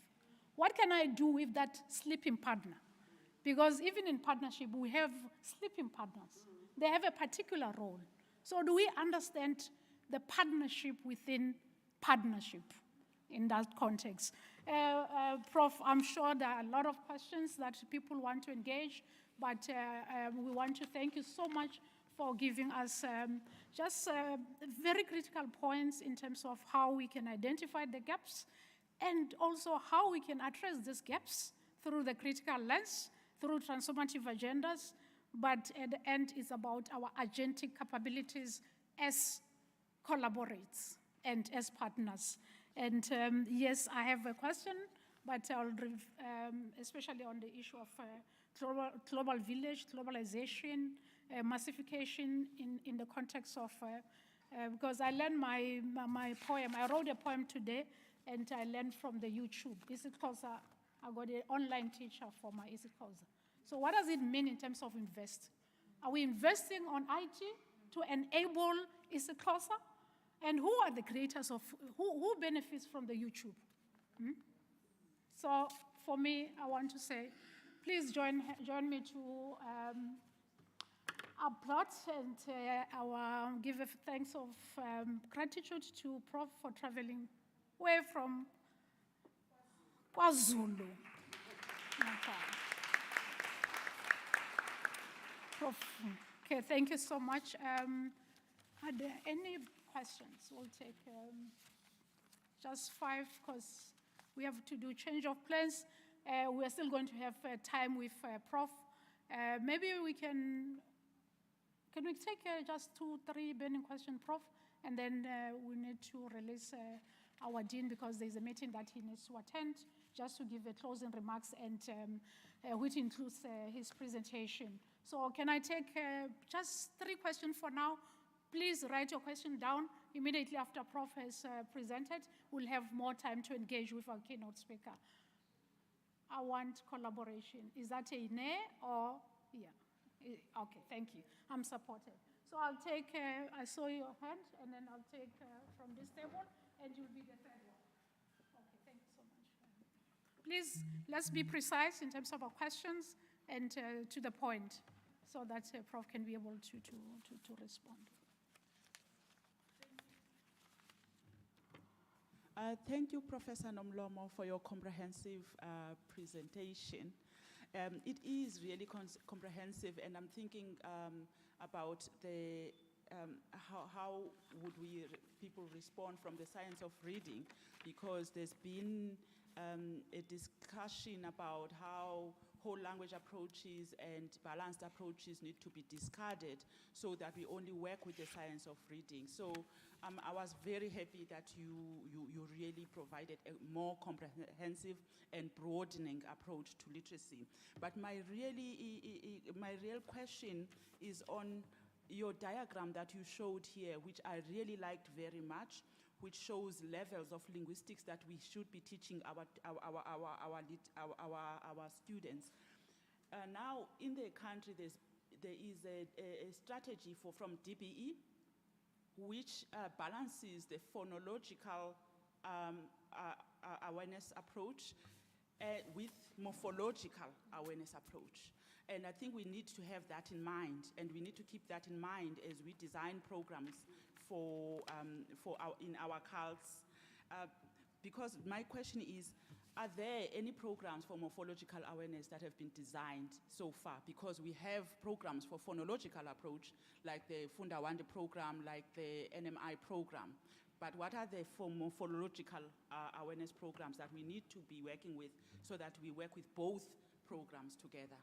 What can I do with that sleeping partner? Because even in partnership, we have sleeping partners. They have a particular role. So do we understand the partnership within partnership in that context? Prof, I'm sure there are a lot of questions that people want to engage, but we want to thank you so much for giving us just very critical points in terms of how we can identify the gaps and also how we can address these gaps through the critical lens, through transformative agendas, but at the end, it's about our agentic capabilities as collaborators and as partners. And yes, I have a question, but especially on the issue of global village, globalization, massification in the context of, because I learned my poem, I wrote a poem today, and I learned from the YouTube. I got an online teacher for my Isikosa. So what does it mean in terms of invest? Are we investing on IT to enable Isikosa? And who are the creators of, who benefits from the YouTube? So for me, I want to say, please join me to applaud and give a thanks of gratitude to Prof for traveling way from KwaZulu. Prof, okay, thank you so much. Are there any questions? We'll take just 5 because we have to do change of plans. We're still going to have time with Prof. Maybe we can we take just 2, 3 burning questions, Prof? And then we need to release our dean because there's a meeting that he needs to attend just to give a closing remarks and which includes his presentation. So can I take just 3 questions for now? Please write your question down immediately after Prof has presented. We'll have more time to engage with our keynote speaker. I want collaboration. Is that a nay or yeah? Okay, thank you. I'm supported. So I'll take, I saw your hand, and then I'll take from this table, and you'll be the third one. Okay, thank you so much. Please, let's be precise in terms of our questions and to the point so that Prof can be able to respond. Thank you, Professor Nomlomo, for your comprehensive presentation. It is really comprehensive, and I'm thinking about the how would people respond from the science of reading, because there's been a discussion about how whole language approaches and balanced approaches need to be discarded so that we only work with the science of reading. So I was very happy that you really provided a more comprehensive and broadening approach to literacy. But my real question is on your diagram that you showed here, which I really liked very much, which shows levels of linguistics that we should be teaching our students. Now, in the country, there is a strategy from DBE, which balances the phonological awareness approach with morphological awareness approach. And I think we need to have that in mind, and we need to keep that in mind as we design programs in our CALs. Because my question is, are there any programs for morphological awareness that have been designed so far? Because we have programs for phonological approach, like the Funda Wande program, like the NMI program. But what are the morphological awareness programs that we need to be working with so that we work with both programs together?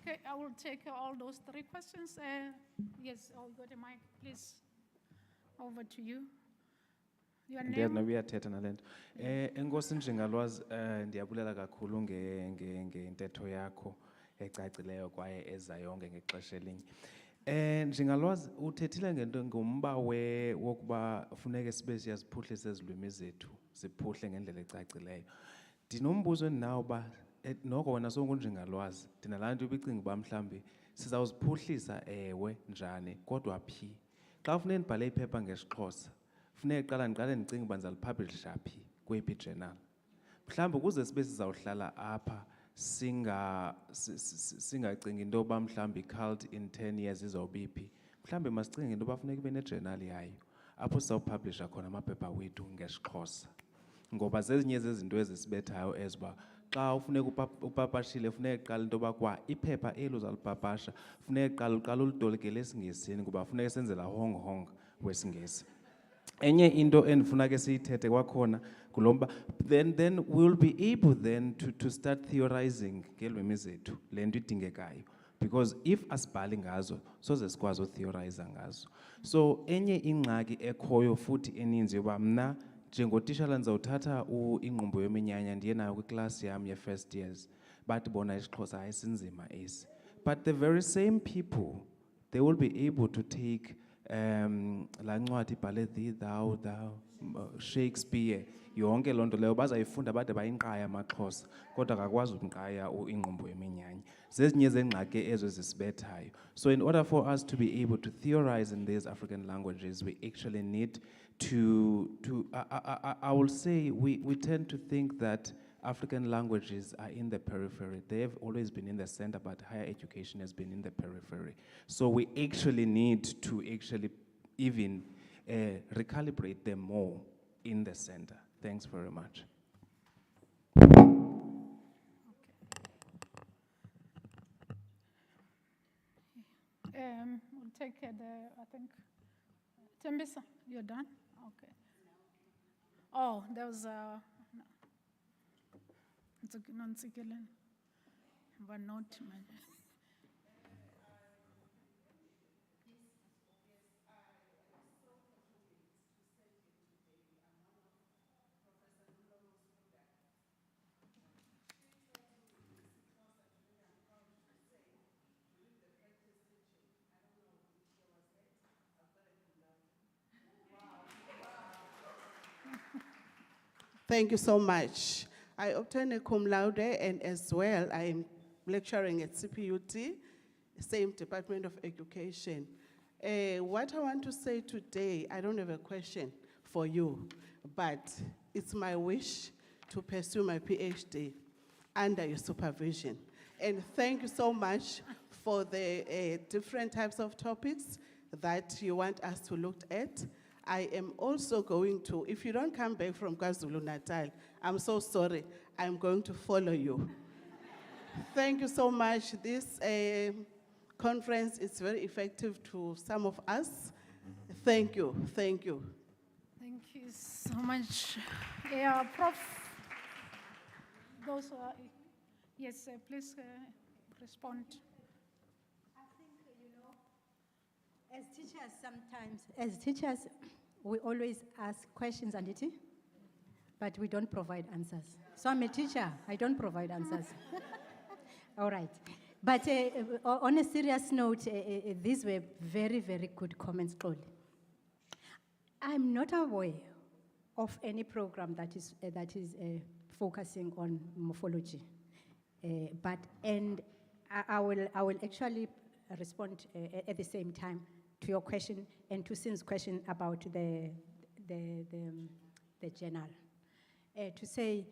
Okay, I will take all those three questions. Yes, I'll go to Mike, please. Over to you. Your Ndiyadna name? uyathetha nale nto. Enkosi Njengalwazi, ndiyabulela kakhulu ngentetho yakho ecacileyo kwaye eza yonke ngexesha elinye. Njengalwazi uthethile ngento ngomba wokuba funeke sibe siyaziphuhlisa ezi lwimi zethu, ziphuhle ngendlela ecacileyo. Ndinombuzo endinawo uba noko wena songunjengalwazi, ndinalaa nto ibicinga uba mhlawumbi sizawuziphuhlisa ewe njani, kodwa phi? Xa funeke ndibhale iphepha ngesiXhosa, funeke ndiqale ndicinga uba ndizaliphablisha phi, kweyiphi ijournal. Mhlawumbi ukuze sibe sizawuhlala apha singacingi into yoba mhlawumbi i-cult in 10 years izawubiphi. Mhlawumbi masicinge into yoba funeka ibe nejournal yayo apho sizawuphablisha khona amaphepha wethu ngesiXhosa. Ngoba zezinye zezinto ezisibethayo ezo uba xa ufuneka upapashile funeka qala into yoba kwa iphepha eli uzalipapasha funeka qala ulitolikele esiNgesini ngoba funeka senzela hong wesiNgesi. Enye into endifuna ke siyithethe kwakhona kulomba then we'll be able then to start theorizing ngeelwimi zethu le nto idingekayo, because if asibhali ngazo soze sikwazi utheorize ngazo. So enye ingxaki ekhoyo futhi eninzi yoba mna njengotishala ndizawuthatha ingqumbo yeminyanya ndiye nayo kwiklasi yam ye-first years, bathi bona isiXhosa ayisinzima esi. But the very same people, they will be able to take laa ncwadi ibhale thee, thou, Shakespeare, yonke loo nto leyo bazayifunda bade bayinqaye amaXhosa, kodwa akakwazi ukunqaya ingqumbo yeminyanya. Zezinye zeengxaki ezo zisibethayo. So in order for us to be able to theorize in these African languages, we actually need I will say we tend to think that African languages are in the periphery. They have always been in the center, but higher education has been in the periphery. So we actually need to even recalibrate them more in the center. Thanks very much. We'll take I think, Tembisa, you're done? Okay. Oh, there was it's a non-secular, but not mine. Thank you so much. I obtained a cum laude, and as well, I am lecturing at CPUT, same Department of Education. What I want to say today, I don't have a question for you, but it's my wish to pursue my PhD under your supervision. And thank you so much for the different types of topics that you want us to look at. I am also going to, if you don't come back from KwaZulu-Natal, I'm so sorry, I'm going to follow you. Thank you so much. This conference is very effective to some of us. Thank you, thank you. Thank you so much. Yeah, Prof. Those are, yes, please respond. As teachers, we always ask questions, Anditi, but we don't provide answers. So I'm a teacher, I don't provide answers. All right. But on a serious note, these were very, very good comments, Claude. I'm not aware of any program that is focusing on morphology. I will actually respond at the same time to your question and to Sin's question about the journal. To say,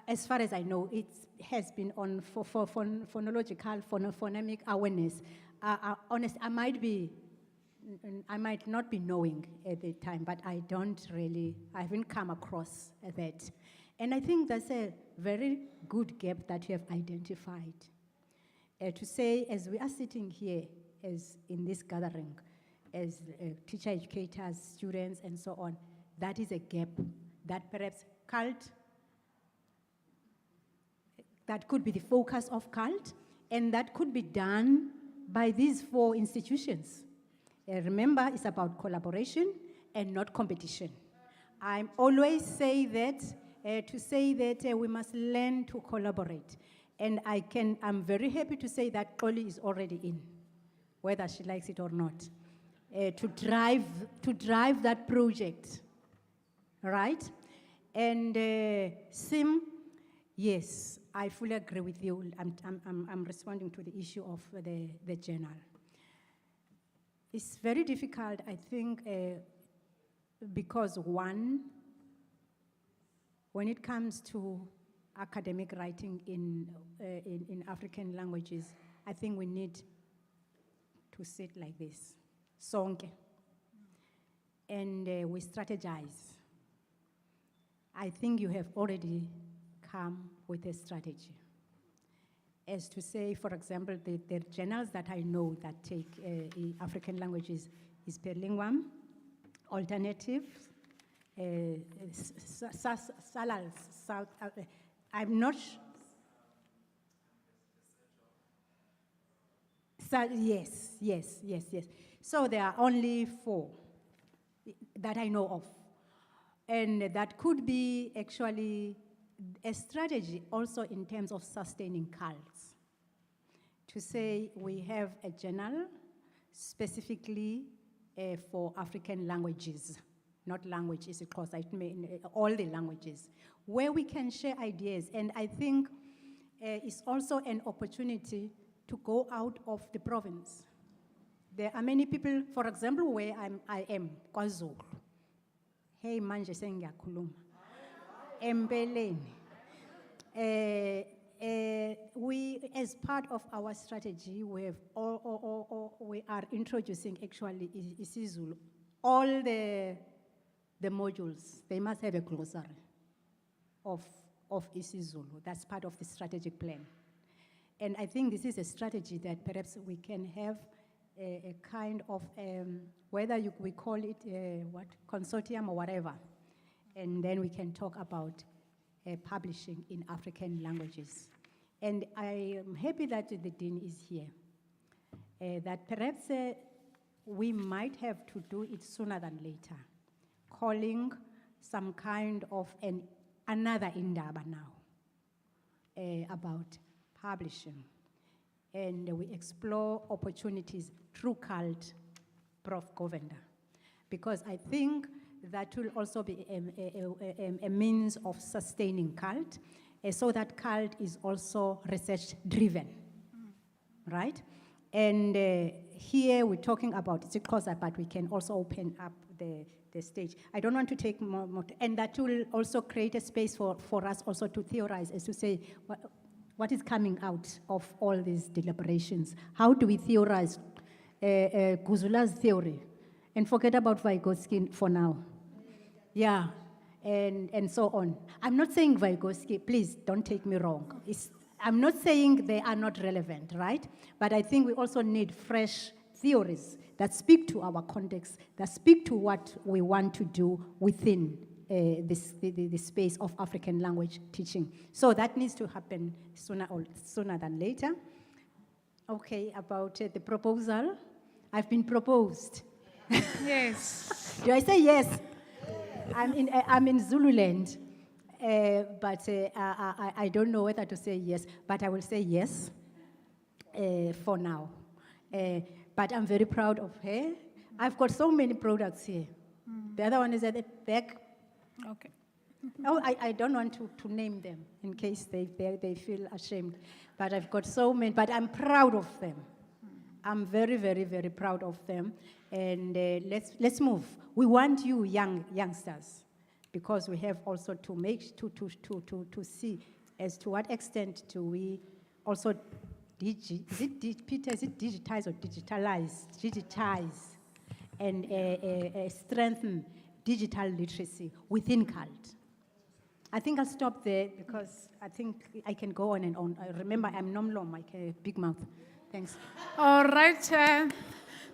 as far as I know, it has been on for phonological, phonemic awareness. Honestly, I might not be knowing at the time, but I haven't come across that. And I think that's a very good gap that you have identified. To say, as we are sitting here, as in this gathering, as teacher educators, students, and so on, that is a gap that perhaps that could be the focus of CULT, and that could be done by these 4 institutions. Remember, it's about collaboration and not competition. I always say that, we must learn to collaborate. And I'm very happy to say that Xoli is already in, whether she likes it or not, to drive that project, right? And Sim, yes, I fully agree with you. I'm responding to the issue of the journal. It's very difficult, I think, because one, when it comes to academic writing in African languages, I think we need to sit like this, sonke, and we strategize. I think you have already come with a strategy. As to say, for example, the journals that I know that take African languages is Perlingwam, Alternative, Salals, South, I'm not yes. So there are only 4 that I know of. And that could be actually a strategy also in terms of sustaining cults. To say we have a journal specifically for African languages, not languages, because I mean all the languages, where we can share ideas. And I think it's also an opportunity to go out of the province. There are many people, for example, where I am, KwaZulu. Hey, manje sengiyakhuluma. Empeleni. We, as part of our strategy, we have we are introducing actually isiZulu. All the modules, they must have a glossary of isiZulu. That's part of the strategic plan. And I think this is a strategy that perhaps we can have a kind of, whether we call it consortium or whatever, and then we can talk about publishing in African languages. And I am happy that the Dean is here, that perhaps we might have to do it sooner than later, calling some kind of another Indaba now about publishing. And we explore opportunities through CULT, Prof. Govender, because I think that will also be a means of sustaining CULT, so that CULT is also research-driven, right? And here we're talking about Xhosa, but we can also open up the stage. I don't want to take more, and that will also create a space for us also to theorize, as to say, what is coming out of all these deliberations? How do we theorize Guzula's theory? And forget about Vygotsky for now. Yeah, and so on. I'm not saying Vygotsky, please don't take me wrong. I'm not saying they are not relevant, right? But I think we also need fresh theories that speak to our context, that speak to what we want to do within the space of African language teaching. So that needs to happen sooner than later. Okay, about the proposal. I've been proposed. Yes. Do I say yes? I'm in Zululand, but I don't know whether to say yes, but I will say yes for now. But I'm very proud of her. I've got so many products here. The other one is at the back. Okay. Oh, I don't want to name them in case they feel ashamed. But I've got so many, but I'm proud of them. I'm very, very, very proud of them. And let's move. We want you youngsters, because we have also to make, to see as to what extent do we also digitize or digitize and strengthen digital literacy within CULT. I think I'll stop there because I think I can go on and on. Remember, I'm Nomlom, like a big mouth. Thanks. All right.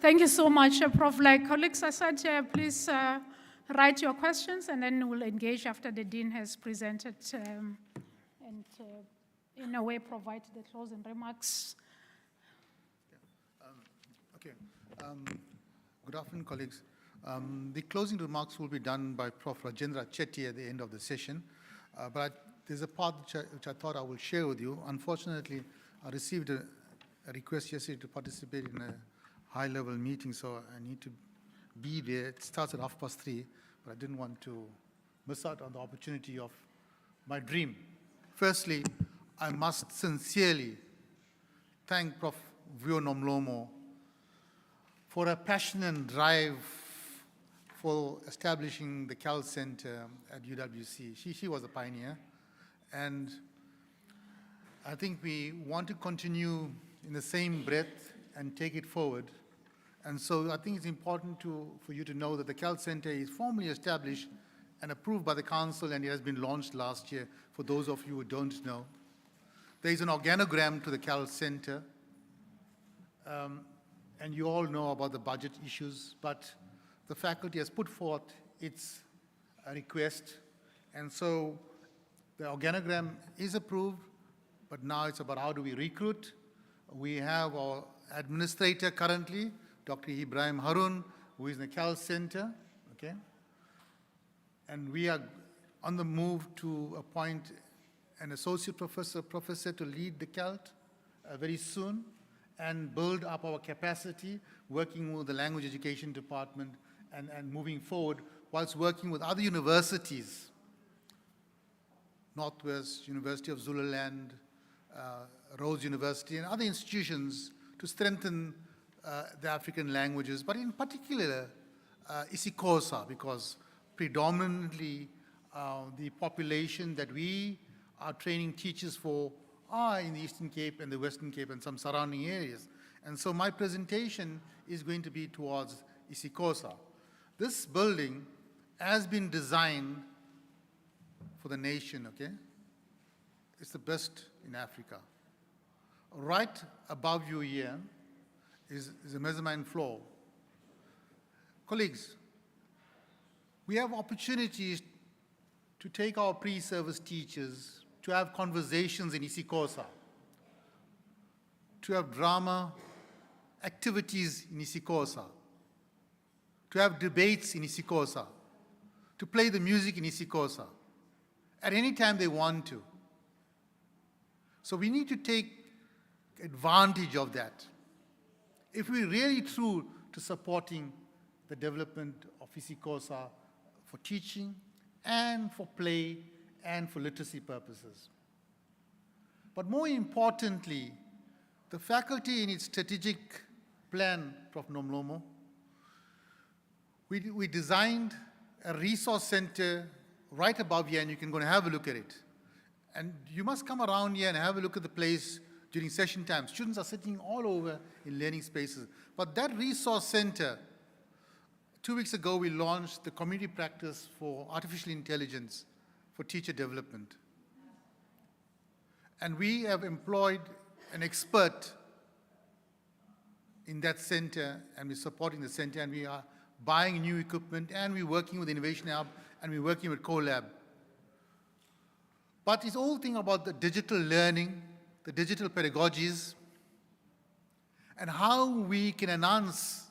Thank you so much, Prof. Like colleagues, I said, please write your questions and then we'll engage after the Dean has presented. in a way, provide the closing remarks. Okay. Good afternoon, colleagues. The closing remarks will be done by Prof. Rajendra Chetty at the end of the session. There's a part which I thought I will share with you. Unfortunately, I received a request yesterday to participate in a high-level meeting, so I need to be there. It starts at 3:30, but I didn't want to miss out on the opportunity of my dream. Firstly, I must sincerely thank Prof. Vio Nomlomo for her passion and drive for establishing the CAL Center at UWC. She was a pioneer, and I think we want to continue in the same breath and take it forward. And so I think it's important for you to know that the CAL Center is formally established and approved by the council, and it has been launched last year, for those of you who don't know. There is an organogram to the CAL Center, and you all know about the budget issues, but the faculty has put forth its request, and so the organogram is approved, but now it's about how do we recruit. We have our administrator currently, Dr. Ibrahim Harun, who is in the CAL Center, okay? And we are on the move to appoint an associate professor to lead the CALT very soon, and build up our capacity, working with the language education department and moving forward, whilst working with other universities, Northwest, University of Zululand, Rhodes University, and other institutions to strengthen the African languages, but in particular, isiXhosa, because predominantly the population that we are training teachers for are in the Eastern Cape and the Western Cape and some surrounding areas. And so my presentation is going to be towards isiXhosa. This building has been designed for the nation, okay? It's the best in Africa. Right above you here is a mezzanine floor. Colleagues, we have opportunities to take our pre-service teachers to have conversations in isiXhosa, to have drama activities in isiXhosa, to have debates in isiXhosa, to play the music in isiXhosa at any time they want to. So we need to take advantage of that. If we're really true to supporting the development of isiXhosa for teaching and for play and for literacy purposes. But more importantly, the faculty in its strategic plan, Prof. Nomlomo, we designed a resource center right above here, and you can go and have a look at it. And you must come around here and have a look at the place during session time. Students are sitting all over in learning spaces. But that resource center, 2 weeks ago, we launched the community practice for artificial intelligence for teacher development. And we have employed an expert in that center, and we're supporting the center, and we are buying new equipment, and we're working with Innovation Hub, and we're working with CoLab. But it's all thing about the digital learning, the digital pedagogies, and how we can enhance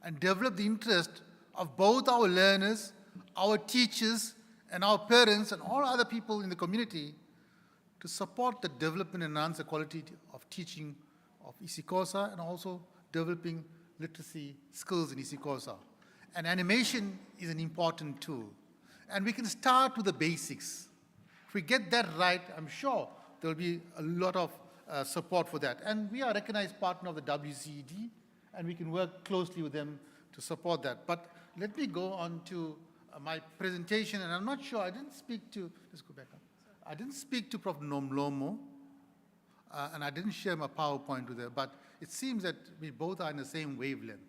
and develop the interest of both our learners, our teachers, and our parents, and all other people in the community to support the development and enhance the quality of teaching of isiXhosa, and also developing literacy skills in isiXhosa. And animation is an important tool. And we can start with the basics. If we get that right, I'm sure there will be a lot of support for that. And we are a recognized partner of the WCED, and we can work closely with them to support that. But let me go on to my presentation, and I'm not sure, I didn't speak to, let's go back up. I didn't speak to Prof. Nomlomo, and I didn't share my PowerPoint with her, but it seems that we both are in the same wavelength.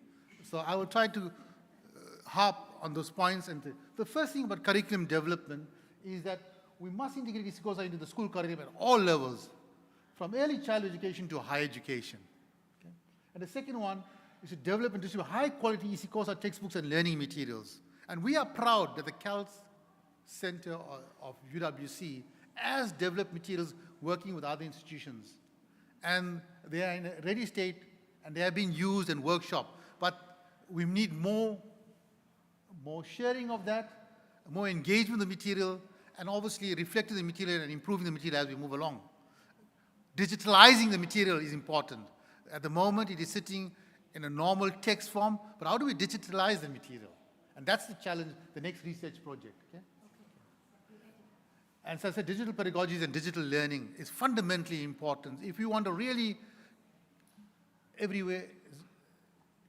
So I will try to harp on those points. And the first thing about curriculum development is that we must integrate isiXhosa into the school curriculum at all levels, from early child education to higher education. Okay? And the second one is to develop and distribute high-quality isiXhosa textbooks and learning materials. And we are proud that the CALS Center of UWC as developed materials working with other institutions. And they are in a ready state, and they are being used and workshopped. But we need more sharing of that, more engagement with the material, and obviously reflecting the material and improving the material as we move along. Digitalizing the material is important. At the moment, it is sitting in a normal text form, but how do we digitalize the material? And that's the challenge, the next research project. Okay? And so I said, digital pedagogies and digital learning is fundamentally important. If you want to really, everywhere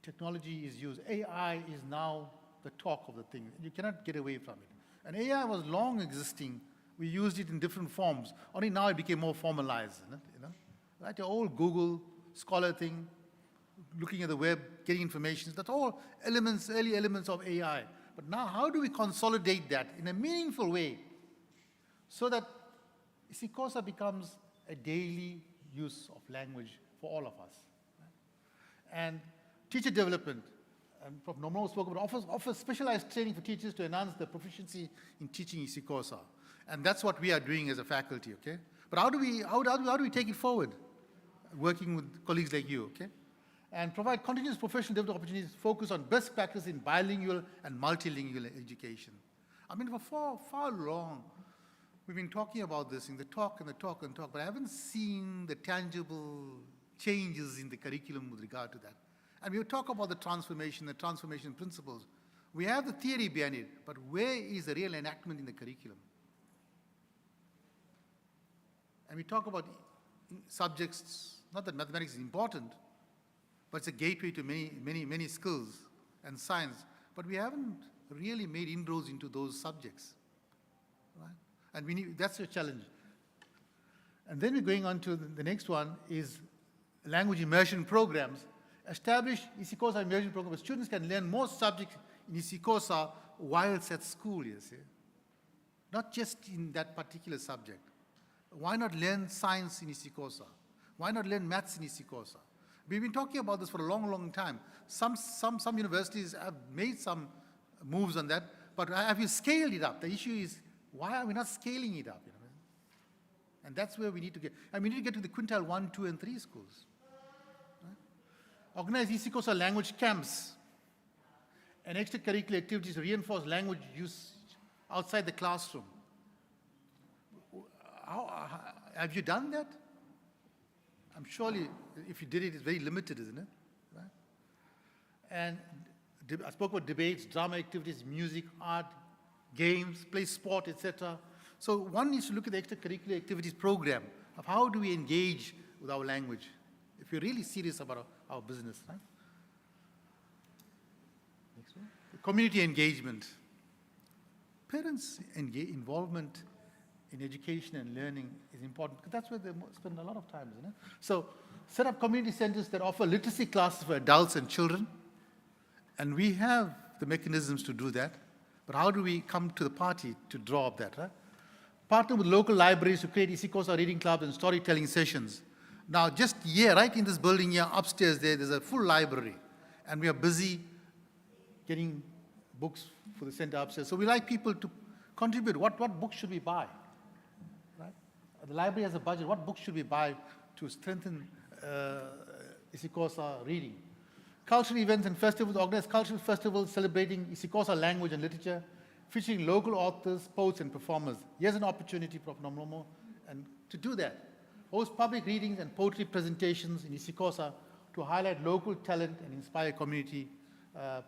technology is used, AI is now the talk of the thing. You cannot get away from it. And AI was long existing. We used it in different forms. Only now it became more formalized. You know? Like your old Google Scholar thing, looking at the web, getting information, that's all elements, early elements of AI. But now how do we consolidate that in a meaningful way so that isiXhosa becomes a daily use of language for all of us? And teacher development, and Prof. Nomno spoke about, offers specialized training for teachers to enhance their proficiency in teaching isiXhosa. And that's what we are doing as a faculty, okay? But how do we take it forward? Working with colleagues like you, okay? And provide continuous professional development opportunities, focus on best practice in bilingual and multilingual education. I mean, for far long, we've been talking about this in the talk, but I haven't seen the tangible changes in the curriculum with regard to that. And we talk about the transformation principles. We have the theory behind it, but where is the real enactment in the curriculum? And we talk about subjects, not that mathematics is important, but it's a gateway to many skills and science. But we haven't really made inroads into those subjects, right? And that's a challenge. And then we're going on to the next one is language immersion programs. Establish isiXhosa immersion program where students can learn more subjects in isiXhosa whilst at school, you see. Not just in that particular subject. Why not learn science in isiXhosa? Why not learn maths in isiXhosa? We've been talking about this for a long, long time. Some universities have made some moves on that, but have you scaled it up? The issue is, why are we not scaling it up? You know? And that's where we need to get. And we need to get to the quintile 1, 2, and 3 schools. Right? Organize isiXhosa language camps and extracurricular activities to reinforce language use outside the classroom. Have you done that? I'm surely, if you did it, it's very limited, isn't it? Right? And I spoke about debates, drama activities, music, art, games, play sport, etc. So one needs to look at the extracurricular activities program of how do we engage with our language if you're really serious about our business, right? Next one. Community engagement. Parents' involvement in education and learning is important because that's where they spend a lot of time, isn't it? So set up community centers that offer literacy classes for adults and children. And we have the mechanisms to do that. But how do we come to the party to draw up that, right? Partner with local libraries to create isiXhosa reading clubs and storytelling sessions. Now, just here, right in this building here, upstairs there's a full library. And we are busy getting books for the center upstairs. So we like people to contribute. What books should we buy? Right? The library has a budget. What books should we buy to strengthen isiXhosa reading? Cultural events and festivals, organize cultural festivals celebrating isiXhosa language and literature, featuring local authors, poets, and performers. Here's an opportunity, Prof. Nomlomo, and to do that. Host public readings and poetry presentations in isiXhosa to highlight local talent and inspire community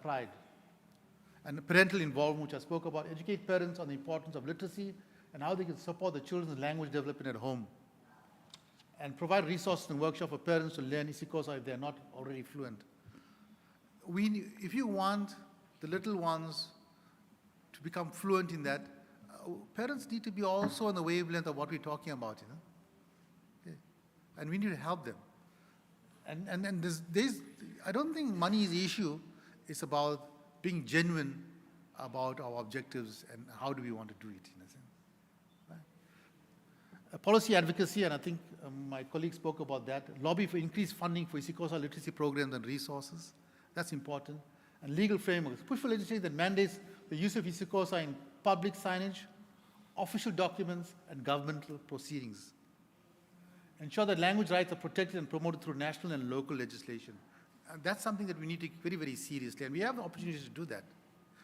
pride. And parental involvement, which I spoke about, educate parents on the importance of literacy and how they can support the children's language development at home. And provide resources and workshops for parents to learn isiXhosa if they're not already fluent. If you want the little ones to become fluent in that, parents need to be also on the wavelength of what we're talking about, you know. Okay. And we need to help them. And I don't think money is the issue. It's about being genuine about our objectives and how do we want to do it, in a sense. Right? Policy advocacy, and I think my colleague spoke about that. Lobby for increased funding for isiXhosa literacy programs and resources. That's important. And legal frameworks. Push for legislation that mandates the use of isiXhosa in public signage official documents, and governmental proceedings. Ensure that language rights are protected and promoted through national and local legislation. And that's something that we need to take very, very seriously, and we have the opportunity to do that.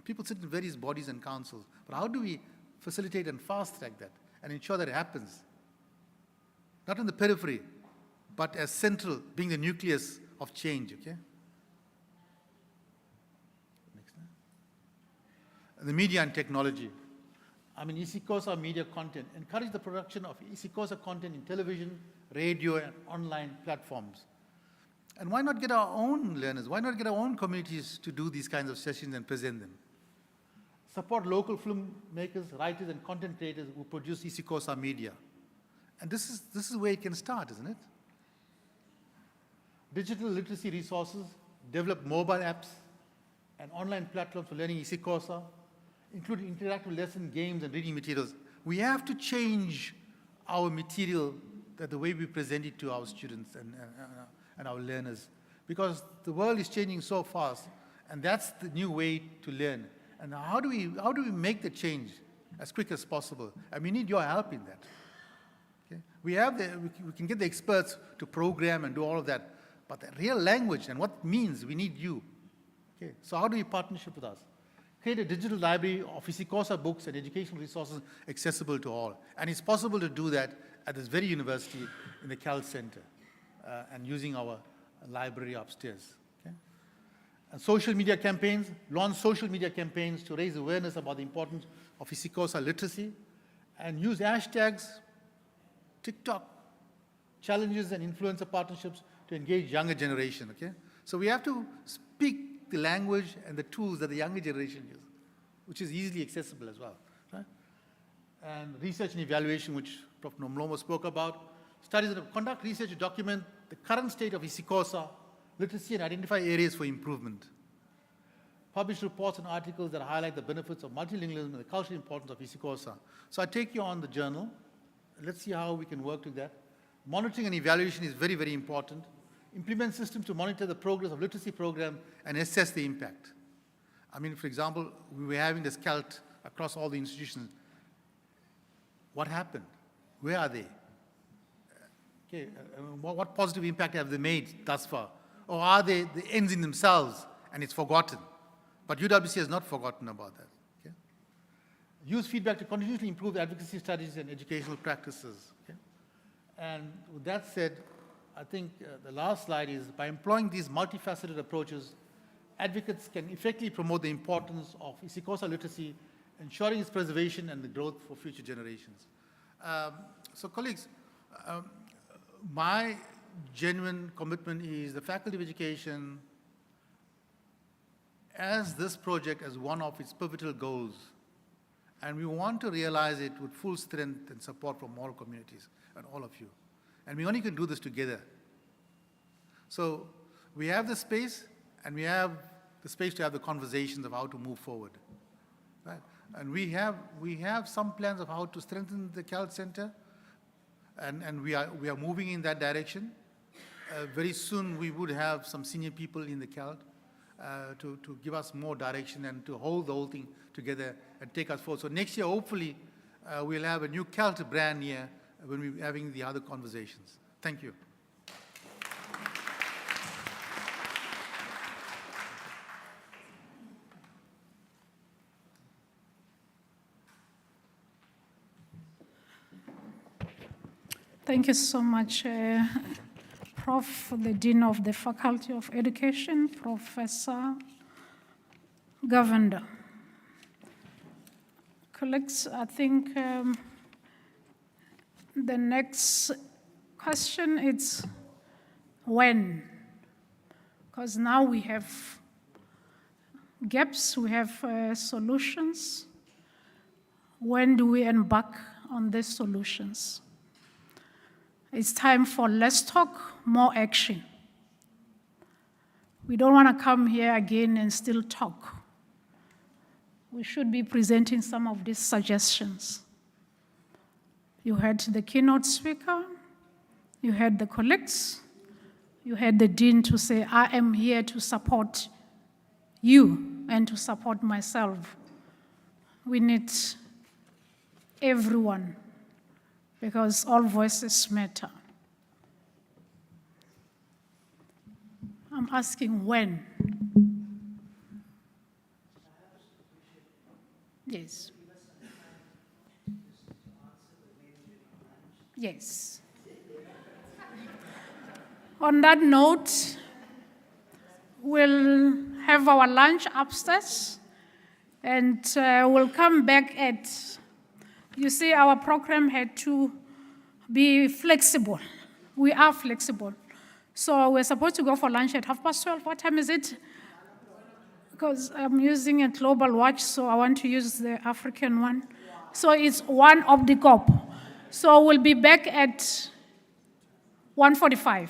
People sit in various bodies and councils, but how do we facilitate and fast-track that and ensure that it happens? Not in the periphery, but as central, being the nucleus of change, okay? Next. The media and technology. I mean, isiXhosa media content. Encourage the production of isiXhosa content in television, radio, and online platforms. And why not get our own learners? Why not get our own communities to do these kinds of sessions and present them? Support local filmmakers, writers, and content creators who produce isiXhosa media. And this is where it can start, isn't it? Digital literacy resources, develop mobile apps and online platforms for learning isiXhosa, including interactive lesson games and reading materials. We have to change our material, the way we present it to our students and our learners, because the world is changing so fast, and that's the new way to learn. And how do we make the change as quick as possible? And we need your help in that. Okay? We can get the experts to program and do all of that, but the real language and what it means, we need you. Okay? So how do you partnership with us? Create a digital library of isiXhosa books and educational resources accessible to all. And it's possible to do that at this very university in the CAL Center and using our library upstairs. Okay? And social media campaigns, launch social media campaigns to raise awareness about the importance of isiXhosa literacy and use hashtags, TikTok, challenges and influencer partnerships to engage younger generation, okay? So we have to speak the language and the tools that the younger generation use, which is easily accessible as well, right? And research and evaluation, which Prof. Nomlomo spoke about. Studies that conduct research to document the current state of isiXhosa literacy and identify areas for improvement. Publish reports and articles that highlight the benefits of multilingualism and the cultural importance of isiXhosa. So I take you on the journal. Let's see how we can work with that. Monitoring and evaluation is very, very important. Implement systems to monitor the progress of literacy program and assess the impact. I mean, for example, we were having this CALT across all the institutions. What happened? Where are they? Okay, what positive impact have they made thus far? Or are they the ends in themselves and it's forgotten? But UWC has not forgotten about that. Okay? Use feedback to continuously improve advocacy strategies and educational practices. Okay? And with that said, I think the last slide is, by employing these multifaceted approaches, advocates can effectively promote the importance of isiXhosa literacy, ensuring its preservation and the growth for future generations. So colleagues, my genuine commitment is the Faculty of Education, as this project as one of its pivotal goals, and we want to realize it with full strength and support from all communities and all of you. And we only can do this together. So we have the space, and we have the space to have the conversations of how to move forward. Right? And we have some plans of how to strengthen the CALT Center, and we are moving in that direction. Very soon we would have some senior people in the CALT to give us more direction and to hold the whole thing together and take us forward. So next year, hopefully, we'll have a new CALT brand here when we're having the other conversations. Thank you. Thank you so much, Prof, the Dean of the Faculty of Education, Professor Govender. Colleagues, I think the next question is when? Because now we have gaps, we have solutions. When do we embark on these solutions? It's time for less talk, more action. We don't want to come here again and still talk. We should be presenting some of these suggestions. You heard the keynote speaker, you heard the colleagues, you heard the dean to say, I am here to support you and to support myself. We need everyone, because all voices matter. I'm asking when. Yes. Yes. On that note, we'll have our lunch upstairs, and we'll come back at, you see, our program had to be flexible. We are flexible. So we're supposed to go for lunch at 12:30. What time is it? Because I'm using a global watch, so I want to use the African one. So it's 1 of the cop. So we'll be back at 1:45.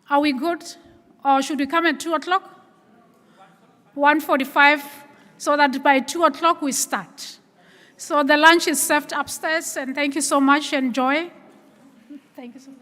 Are we good? Or should we come at 2 o'clock? 1:45, so that by 2 o'clock we start. So the lunch is served upstairs, and thank you so much. Enjoy. Thank you so much.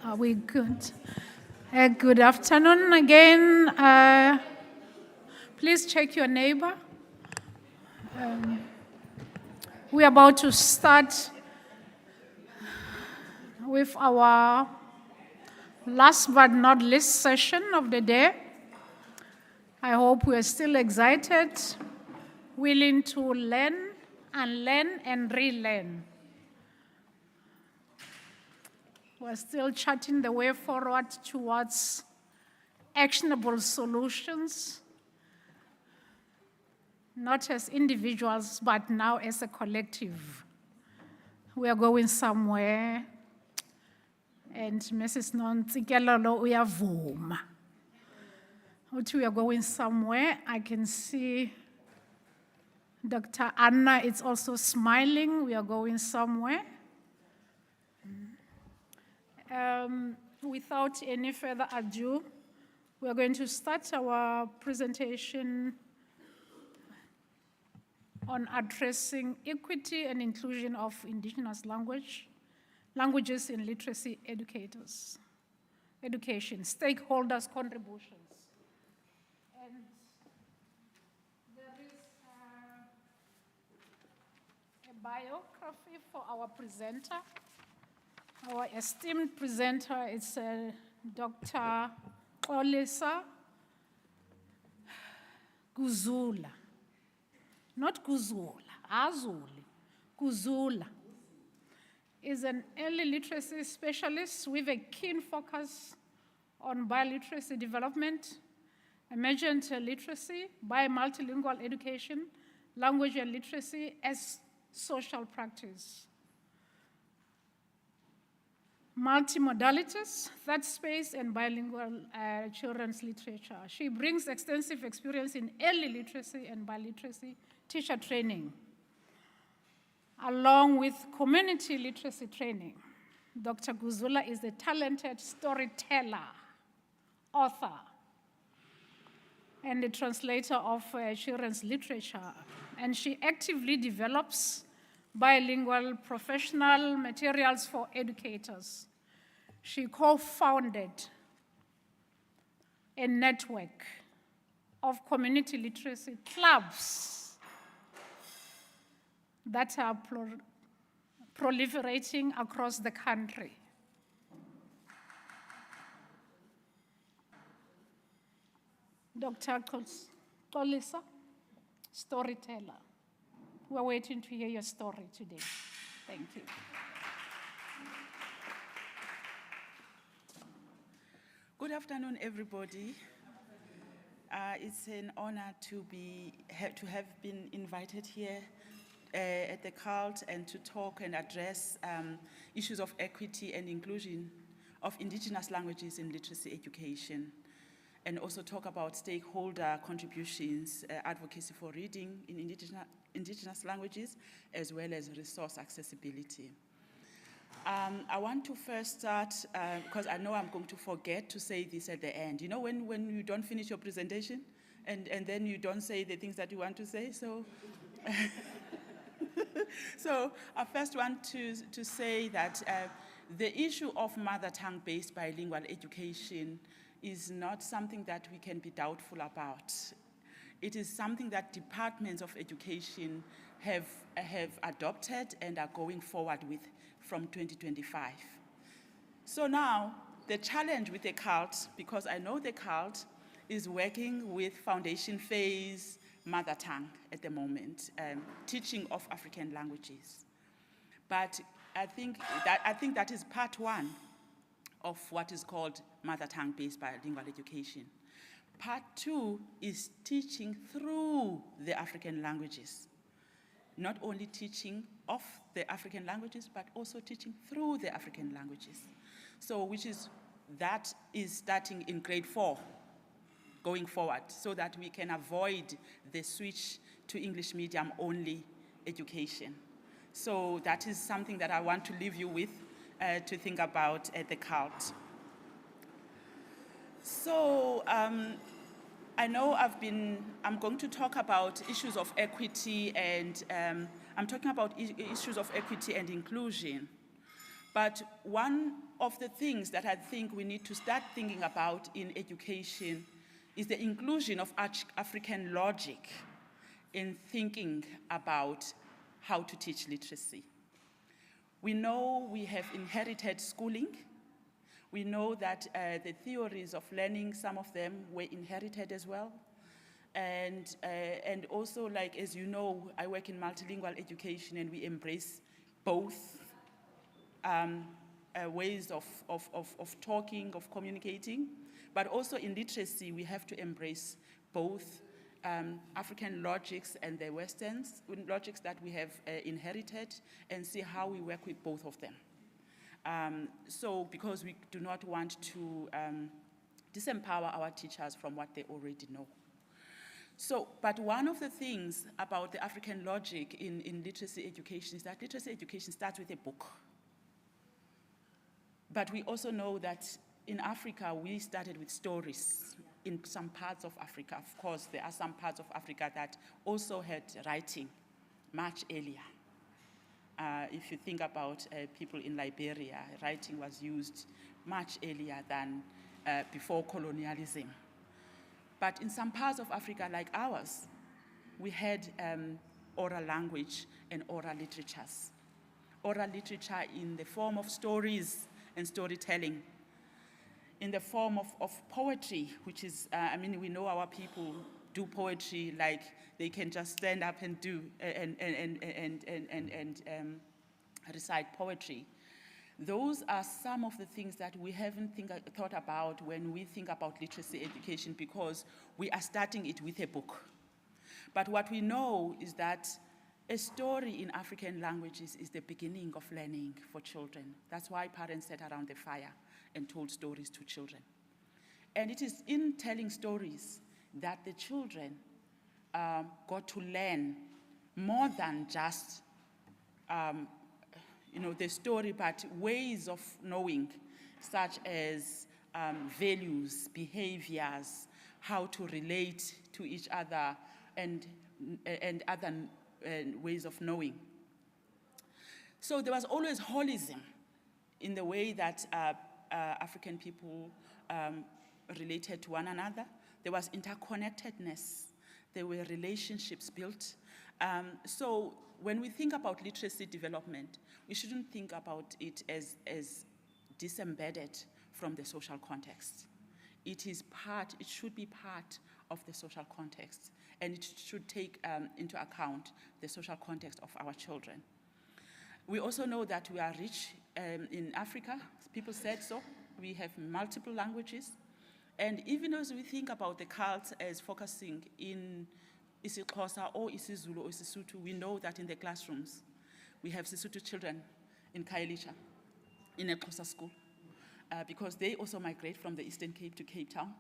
Are we good? Good afternoon again. Please check your neighbor. We're about to start with our last but not least session of the day. I hope we are still excited, willing to learn and relearn. We're still charting the way forward towards actionable solutions, not as individuals, but now as a collective. We are going somewhere, and Mrs. Nontsikelelo uyavuma. We are going somewhere. I can see Dr. Anna is also smiling. We are going somewhere. Without any further ado, we are going to start our presentation on addressing equity and inclusion of indigenous languages in literacy education, stakeholders' contributions. And there is a biography for our presenter. Our esteemed presenter is Dr. Olisa Guzula. Not Guzula, Azuli. Guzula is an early literacy specialist with a keen focus on biliteracy development, emergent literacy, bi-multilingual education, language and literacy as social practice. Multimodalities, third space, and bilingual children's literature. She brings extensive experience in early literacy and biliteracy teacher training, along with community literacy training. Dr. Guzula is a talented storyteller, author, and a translator of children's literature, and she actively develops bilingual professional materials for educators. She co-founded a network of community literacy clubs that are proliferating across the country. Dr. Kolisa, storyteller. We're waiting to hear your story today. Thank you. Good afternoon, everybody. It's an honor to have been invited here at the cult and to talk and address issues of equity and inclusion of indigenous languages in literacy education, and also talk about stakeholder contributions, advocacy for reading in indigenous languages, as well as resource accessibility. I want to first start, because I know I'm going to forget to say this at the end. You know when you don't finish your presentation and then you don't say the things that you want to say? So, so I first want to say that the issue of mother tongue-based bilingual education is not something that we can be doubtful about. It is something that departments of education have adopted and are going forward with from 2025. So now, the challenge with the cult, because I know the cult is working with foundation phase mother tongue at the moment, teaching of African languages. But I think that is part one of what is called mother tongue-based bilingual education. Part two is teaching through the African languages. Not only teaching of the African languages, but also teaching through the African languages. So that is starting in grade 4, going forward, so that we can avoid the switch to English medium only education. So that is something that I want to leave you with to think about at the cult. So I know I'm going to talk about issues of equity and I'm talking about issues of equity and inclusion. But one of the things that I think we need to start thinking about in education is the inclusion of African logic in thinking about how to teach literacy. We know we have inherited schooling. We know that the theories of learning, some of them were inherited as well. And also, like, as you know, I work in multilingual education and we embrace both ways of talking, of communicating. But also in literacy, we have to embrace both African logics and the Western logics that we have inherited and see how we work with both of them. So because we do not want to disempower our teachers from what they already know. So, but one of the things about the African logic in literacy education is that literacy education starts with a book. But we also know that in Africa, we started with stories in some parts of Africa. Of course, there are some parts of Africa that also had writing much earlier. If you think about people in Liberia, writing was used much earlier than before colonialism. But in some parts of Africa, like ours, we had oral language and oral literatures. Oral literature in the form of stories and storytelling, in the form of poetry, which is, I mean, we know our people do poetry like they can just stand up and do and recite poetry. Those are some of the things that we haven't thought about when we think about literacy education, because we are starting it with a book. But what we know is that a story in African languages is the beginning of learning for children. That's why parents sat around the fire and told stories to children. And it is in telling stories that the children got to learn more than just the story, but ways of knowing, such as values, behaviors, how to relate to each other, and other ways of knowing. So there was always holism in the way that African people related to one another. There was interconnectedness. There were relationships built. So when we think about literacy development, we shouldn't think about it as disembedded from the social context. It should be part of the social context, and it should take into account the social context of our children. We also know that we are rich in Africa. People said so. We have multiple languages. And even as we think about the cult as focusing in isiXhosa or isiZulu or isiSotho, we know that in the classrooms, we have Sesotho children in Khayelitsha, in a Xhosa school, because they also migrate from the Eastern Cape to Cape Town,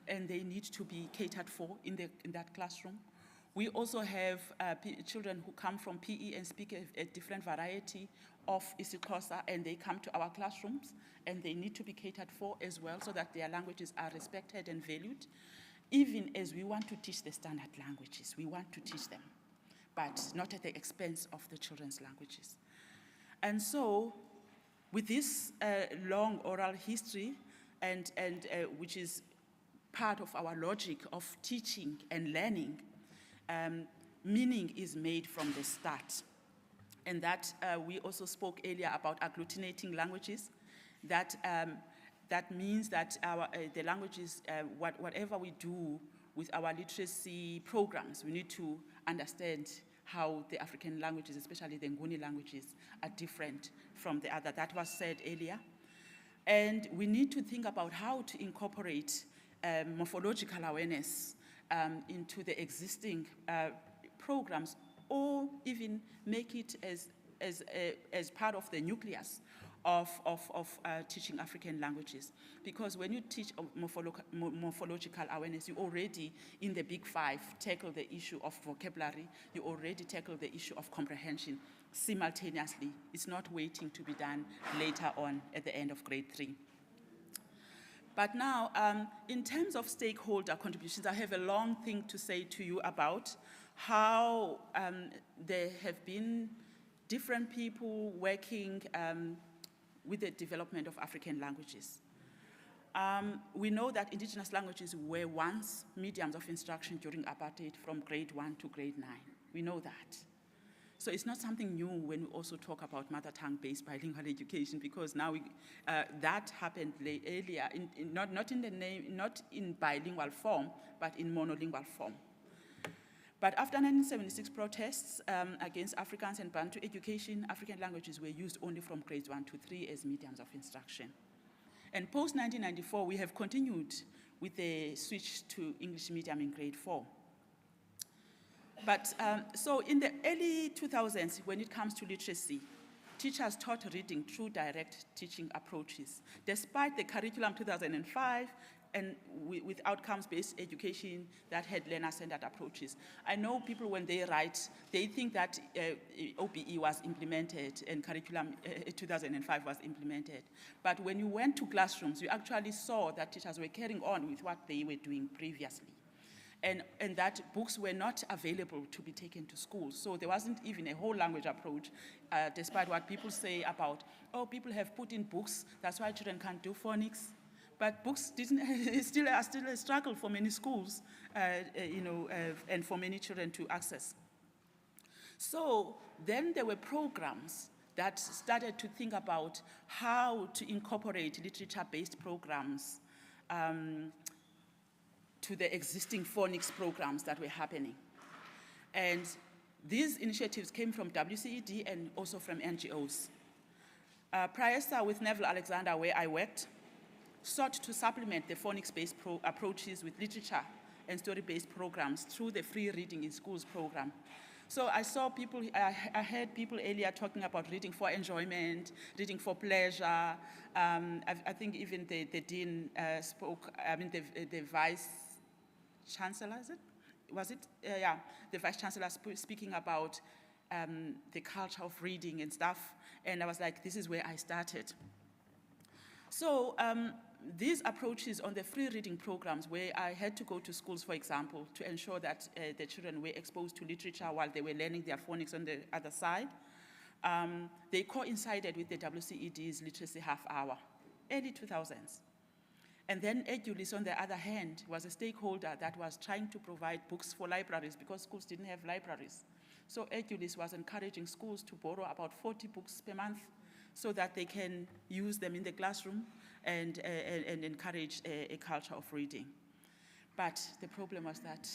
and they need to be catered for in that classroom. We also have children who come from PE and speak a different variety of isiXhosa, and they come to our classrooms, and they need to be catered for as well, so that their languages are respected and valued. Even as we want to teach the standard languages, we want to teach them, but not at the expense of the children's languages. And so, with this long oral history, and which is part of our logic of teaching and learning, meaning is made from the start. And that we also spoke earlier about agglutinating languages. That means that the languages, whatever we do with our literacy programs, we need to understand how the African languages, especially the Nguni languages, are different from the other. That was said earlier. And we need to think about how to incorporate morphological awareness into the existing programs, or even make it as part of the nucleus of teaching African languages. Because when you teach morphological awareness, you already, in the big five, tackle the issue of vocabulary, you already tackle the issue of comprehension simultaneously. It's not waiting to be done later on at the end of grade 3. But now, in terms of stakeholder contributions, I have a long thing to say to you about how there have been different people working with the development of African languages. We know that indigenous languages were once mediums of instruction during apartheid from grade 1 to grade 9. We know that. So it's not something new when we also talk about mother tongue-based bilingual education, because now that happened earlier, not in bilingual form, but in monolingual form. But after 1976 protests against Afrikaans and Bantu education, African languages were used only from grades 1 to 3 as mediums of instruction. And post-1994, we have continued with the switch to English medium in grade 4. But so in the early 2000s, when it comes to literacy, teachers taught reading through direct teaching approaches. Despite the curriculum 2005 and with outcomes-based education that had learner-centered approaches. I know people, when they write, they think that OBE was implemented and curriculum 2005 was implemented. But when you went to classrooms, you actually saw that teachers were carrying on with what they were doing previously. And that books were not available to be taken to schools. So there wasn't even a whole language approach, despite what people say about, oh, people have put in books, that's why children can't do phonics. But books are still a struggle for many schools, and for many children to access. So then there were programs that started to think about how to incorporate literature-based programs to the existing phonics programs that were happening. And these initiatives came from WCED and also from NGOs. Prior with Neville Alexander, where I worked, sought to supplement the phonics-based approaches with literature and story-based programs through the Free Reading in Schools program. So I saw people, I heard people earlier talking about reading for enjoyment, reading for pleasure. I think even the dean spoke, the vice chancellor, is it? Was it? Yeah, the vice chancellor speaking about the culture of reading and stuff. And I was like, this is where I started. So these approaches on the free reading programs, where I had to go to schools, for example, to ensure that the children were exposed to literature while they were learning their phonics on the other side, they coincided with the WCED's literacy half hour, early 2000s. And then EduLis, on the other hand, was a stakeholder that was trying to provide books for libraries because schools didn't have libraries. So EduLis was encouraging schools to borrow about 40 books per month so that they can use them in the classroom and encourage a culture of reading. But the problem was that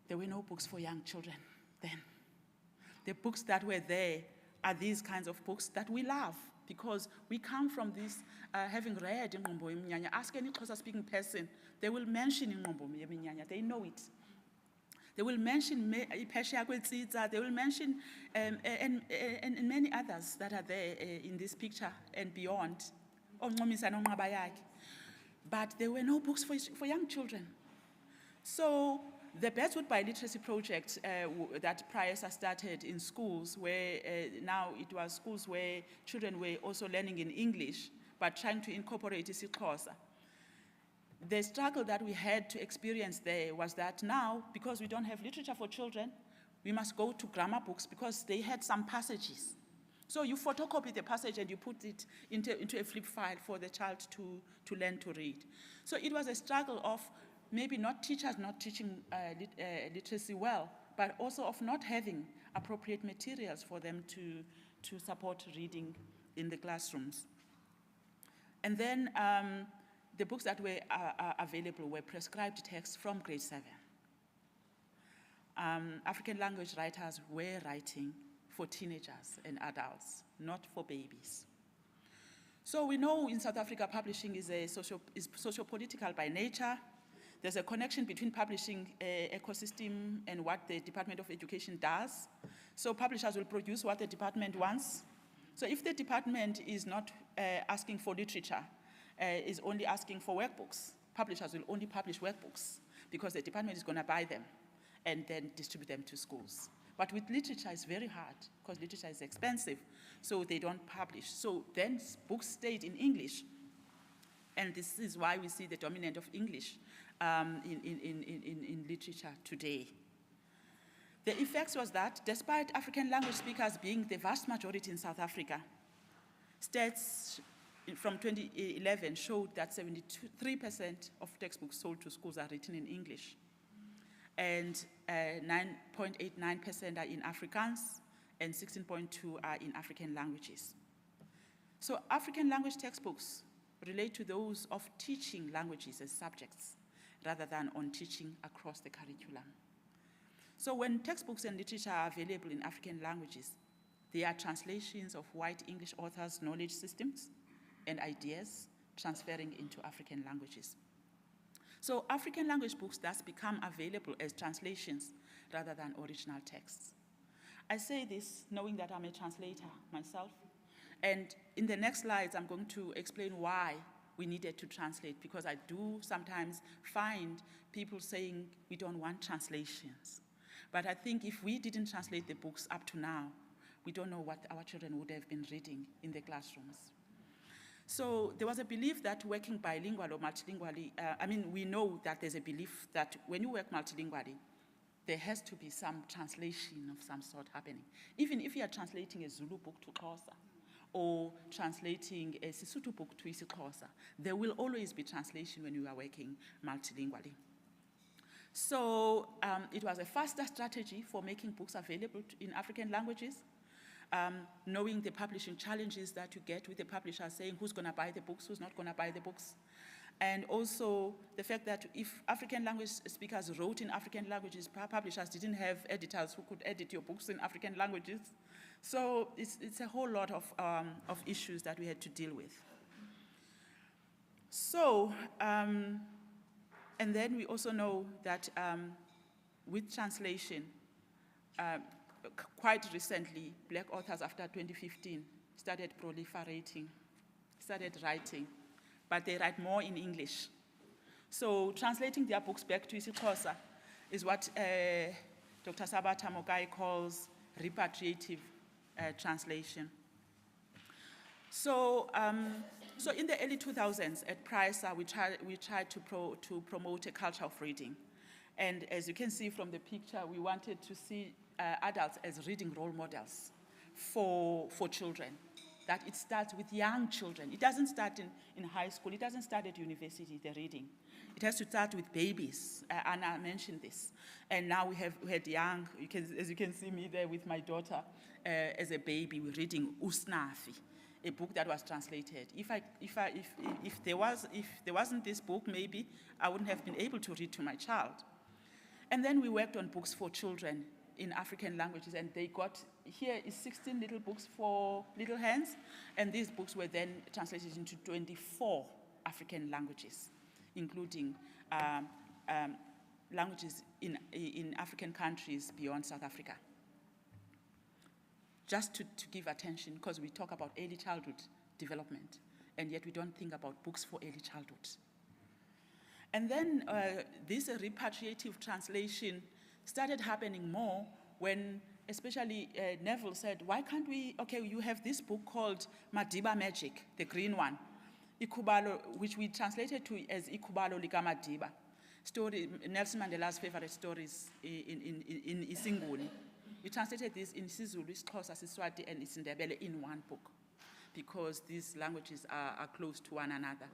there were no books for young children then. The books that were there are these kinds of books that we love, because we come from this, having read Ingqombo Yeminyanya. Ask any Xhosa-speaking person, they will mention Ingqombo Yeminyanya, they know it. They will mention Ipesha Kwetsitsa, they will mention, and many others that are there in this picture and beyond. But there were no books for young children. So the Birdswood by Literacy project that Priasa started in schools, where now it was schools where children were also learning in English, but trying to incorporate isiXhosa. The struggle that we had to experience there was that now, because we don't have literature for children, we must go to grammar books because they had some passages. So you photocopy the passage and you put it into a flip file for the child to learn to read. So it was a struggle of maybe not teachers not teaching literacy well, but also of not having appropriate materials for them to support reading in the classrooms. And then the books that were available were prescribed texts from grade 7. African language writers were writing for teenagers and adults, not for babies. So we know in South Africa publishing is socio-political by nature. There's a connection between publishing ecosystem and what the Department of Education does. So publishers will produce what the department wants. So if the department is not asking for literature, is only asking for workbooks, publishers will only publish workbooks because the department is going to buy them and then distribute them to schools. But with literature, it's very hard because literature is expensive, so they don't publish. So then books stayed in English. And this is why we see the dominance of English in literature today. The effects was that despite African language speakers being the vast majority in South Africa, stats from 2011 showed that 73% of textbooks sold to schools are written in English, and 9.89% are in Afrikaans, and 16.2% are in African languages. So African language textbooks relate to those of teaching languages as subjects, rather than on teaching across the curriculum. So when textbooks and literature are available in African languages, they are translations of white English authors' knowledge systems and ideas transferring into African languages. So African language books thus become available as translations rather than original texts. I say this knowing that I'm a translator myself, and in the next slides I'm going to explain why we needed to translate, because I do sometimes find people saying we don't want translations. But I think if we didn't translate the books up to now, we don't know what our children would have been reading in the classrooms. So there was a belief that working bilingual or multilingually, we know that there's a belief that when you work multilingually, there has to be some translation of some sort happening. Even if you are translating a Zulu book to Xhosa, or translating a Sesotho book to isiXhosa, there will always be translation when you are working multilingually. So it was a faster strategy for making books available in African languages, knowing the publishing challenges that you get with the publisher saying who's going to buy the books, who's not going to buy the books. And also the fact that if African language speakers wrote in African languages, publishers didn't have editors who could edit your books in African languages. So it's a whole lot of issues that we had to deal with. So, and then we also know that with translation, quite recently, Black authors after 2015 started proliferating, started writing, but they write more in English. So translating their books back to isiXhosa is what Dr. Sabata Mogai calls repatriative translation. So, so in the early 2000s at PRISA, we tried to promote a culture of reading. And as you can see from the picture, we wanted to see adults as reading role models for children, that it starts with young children. It doesn't start in high school. It doesn't start at university, the reading. It has to start with babies. Anna mentioned this. And now we had young, as you can see me there with my daughter as a baby, we're reading Usnafi, a book that was translated. If there wasn't this book, maybe I wouldn't have been able to read to my child. And then we worked on books for children in African languages, and they got, here is 16 little books for little hands, and these books were then translated into 24 African languages, including languages in African countries beyond South Africa. Just to give attention, because we talk about early childhood development, and yet we don't think about books for early childhood. And then this repatriative translation started happening more when, especially Neville said, why can't we, okay, you have this book called Madiba Magic, the green one, Ikubalo, which we translated to as Ikubalo Lika Madiba, story, Nelson Mandela's favorite stories in Isinguni. We translated this in Sizulu, isiXhosa, Siswati, and isiNdebele in one book, because these languages are close to one another.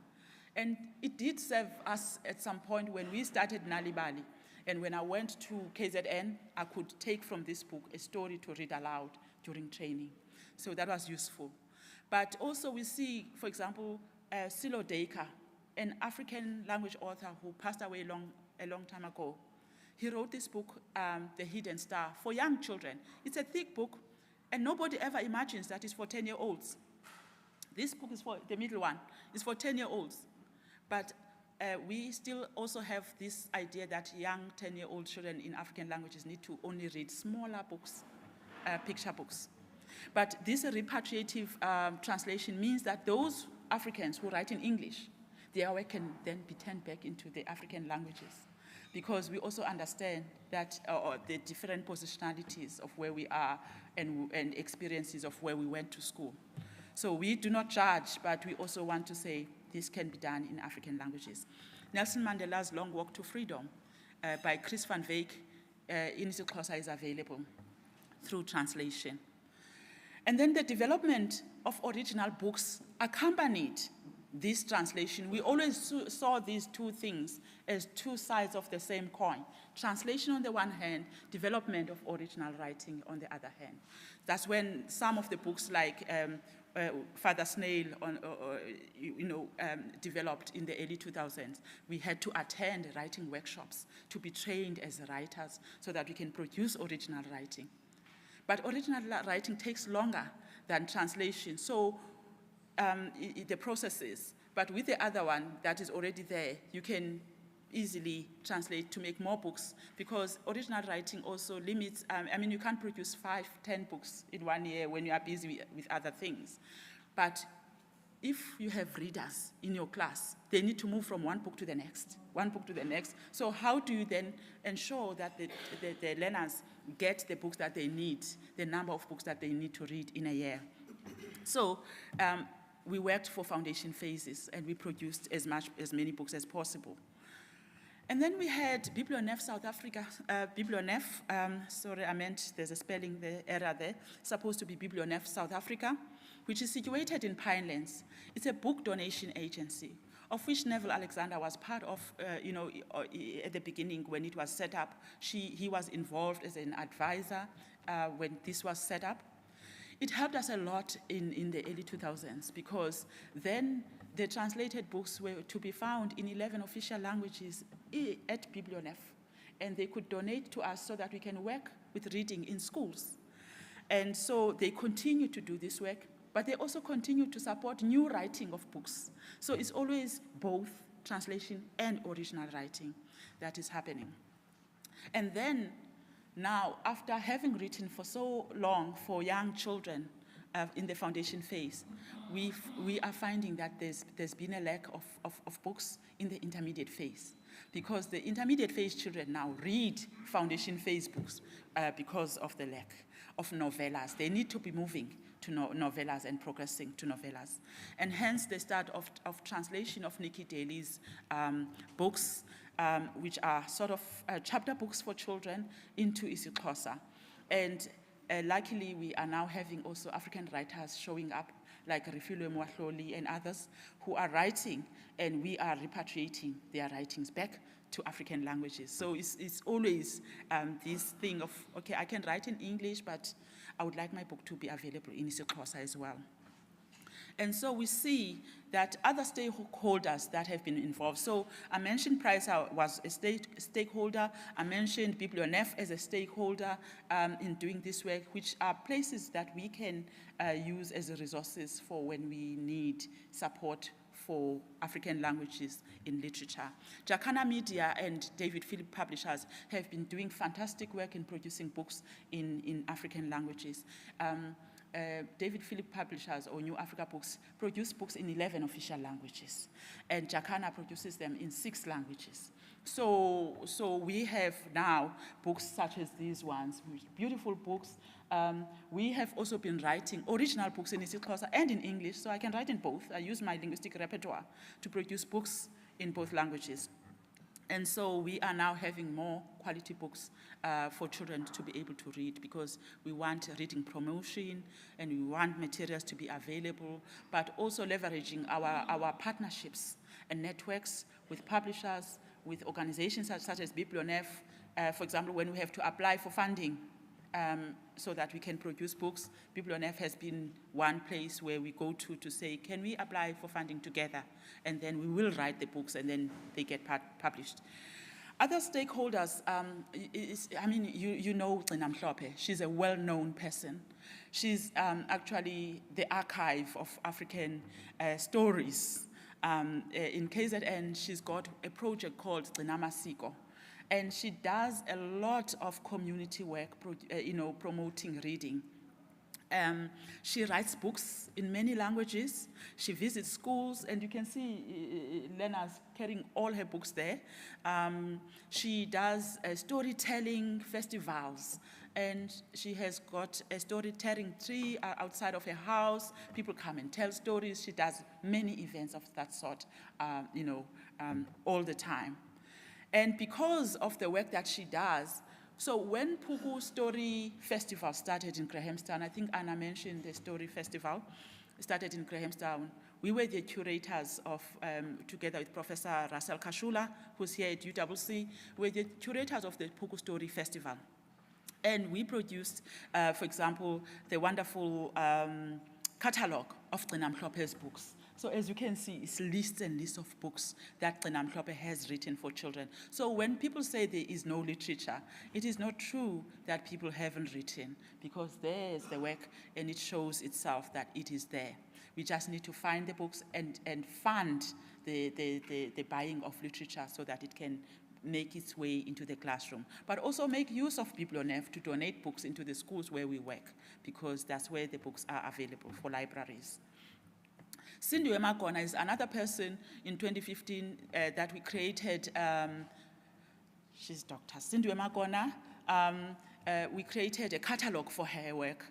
And it did serve us at some point when we started Nalibali. And when I went to KZN, I could take from this book a story to read aloud during training. So that was useful. But also we see, for example, Silo Deka, an African language author who passed away a long time ago. He wrote this book, The Hidden Star, for young children. It's a thick book, and nobody ever imagines that it's for 10-year-olds. This book is for, the middle one, is for 10-year-olds. But we still also have this idea that young 10-year-old children in African languages need to only read smaller books, picture books. But this repatriative translation means that those Africans who write in English, their work can then be turned back into the African languages, because we also understand that the different positionalities of where we are and experiences of where we went to school. So we do not judge, but we also want to say this can be done in African languages. Nelson Mandela's Long Walk to Freedom by Chris van Wyk in isiXhosa is available through translation. And then the development of original books accompanied this translation. We always saw these two things as two sides of the same coin. Translation on the one hand, development of original writing on the other hand. That's when some of the books like Father Snail developed in the early 2000s. We had to attend writing workshops to be trained as writers so that we can produce original writing. But original writing takes longer than translation. So the processes, but with the other one that is already there, you can easily translate to make more books, because original writing also limits, you can't produce 5, 10 books in 1 year when you are busy with other things. But if you have readers in your class, they need to move from one book to the next, one book to the next. So how do you then ensure that the learners get the books that they need, the number of books that they need to read in a year? So we worked for foundation phases, and we produced as many books as possible. And then we had Biblionef South Africa. Biblionef, sorry, I meant there's a spelling error there. It's supposed to be Biblionef South Africa, which is situated in Pinelands. It's a book donation agency, of which Neville Alexander was part of, at the beginning when it was set up. He was involved as an advisor when this was set up. It helped us a lot in the early 2000s, because then the translated books were to be found in 11 official languages at Biblionef, and they could donate to us so that we can work with reading in schools. And so they continue to do this work, but they also continue to support new writing of books. So it's always both translation and original writing that is happening. And then now, after having written for so long for young children in the foundation phase, we are finding that there's been a lack of books in the intermediate phase, because the intermediate phase children now read foundation phase books because of the lack of novellas. They need to be moving to novellas and progressing to novellas. And hence the start of translation of Nikki Daly's books, which are sort of chapter books for children, into isiXhosa. And luckily, we are now having also African writers showing up, like Refilwe Mwahloli and others, who are writing, and we are repatriating their writings back to African languages. So it's always this thing of, okay, I can write in English, but I would like my book to be available in isiXhosa as well. And so we see that other stakeholders that have been involved. So I mentioned Pricer was a stakeholder. I mentioned Biblionef as a stakeholder in doing this work, which are places that we can use as resources for when we need support for African languages in literature. Jacana Media and David Philip Publishers have been doing fantastic work in producing books in African languages. David Philip Publishers, or New Africa Books, produce books in 11 official languages, and Jacana produces them in 6 languages. So we have now books such as these ones, beautiful books. We have also been writing original books in isiXhosa and in English, so I can write in both. I use my linguistic repertoire to produce books in both languages. And so we are now having more quality books for children to be able to read, because we want reading promotion and we want materials to be available, but also leveraging our partnerships and networks with publishers, with organizations such as Biblionef. For example, when we have to apply for funding so that we can produce books, Biblionef has been one place where we go to say, can we apply for funding together? And then we will write the books, and then they get published. Other stakeholders, you know Gcina Mhlophe. She's a well-known person. She's actually the archive of African stories. In KZN, she's got a project called Gcina Masiko. And she does a lot of community work, promoting reading. She writes books in many languages. She visits schools, and you can see learners carrying all her books there. She does storytelling festivals and she has got a storytelling tree outside of her house. People come and tell stories. She does many events of that sort, all the time. And because of the work that she does, so when Puku Story Festival started in Grahamstown, I think Anna mentioned the Story Festival, started in Grahamstown. We were the curators of, together with Professor Russell Kashula, who's here at UWC, we were the curators of the Puku Story Festival. And we produced, for example, the wonderful catalogue of Gcina Mhlophe's books. So as you can see, it's lists and lists of books that Gcina Mhlophe has written for children. So when people say there is no literature, it is not true that people haven't written, because there's the work and it shows itself that it is there. We just need to find the books and fund the buying of literature so that it can make its way into the classroom. But also make use of Biblionev to donate books into the schools where we work, because that's where the books are available for libraries. Cindy Magona is another person in 2015 that we created. She's Dr. Cindy Magona. We created a catalog for her work,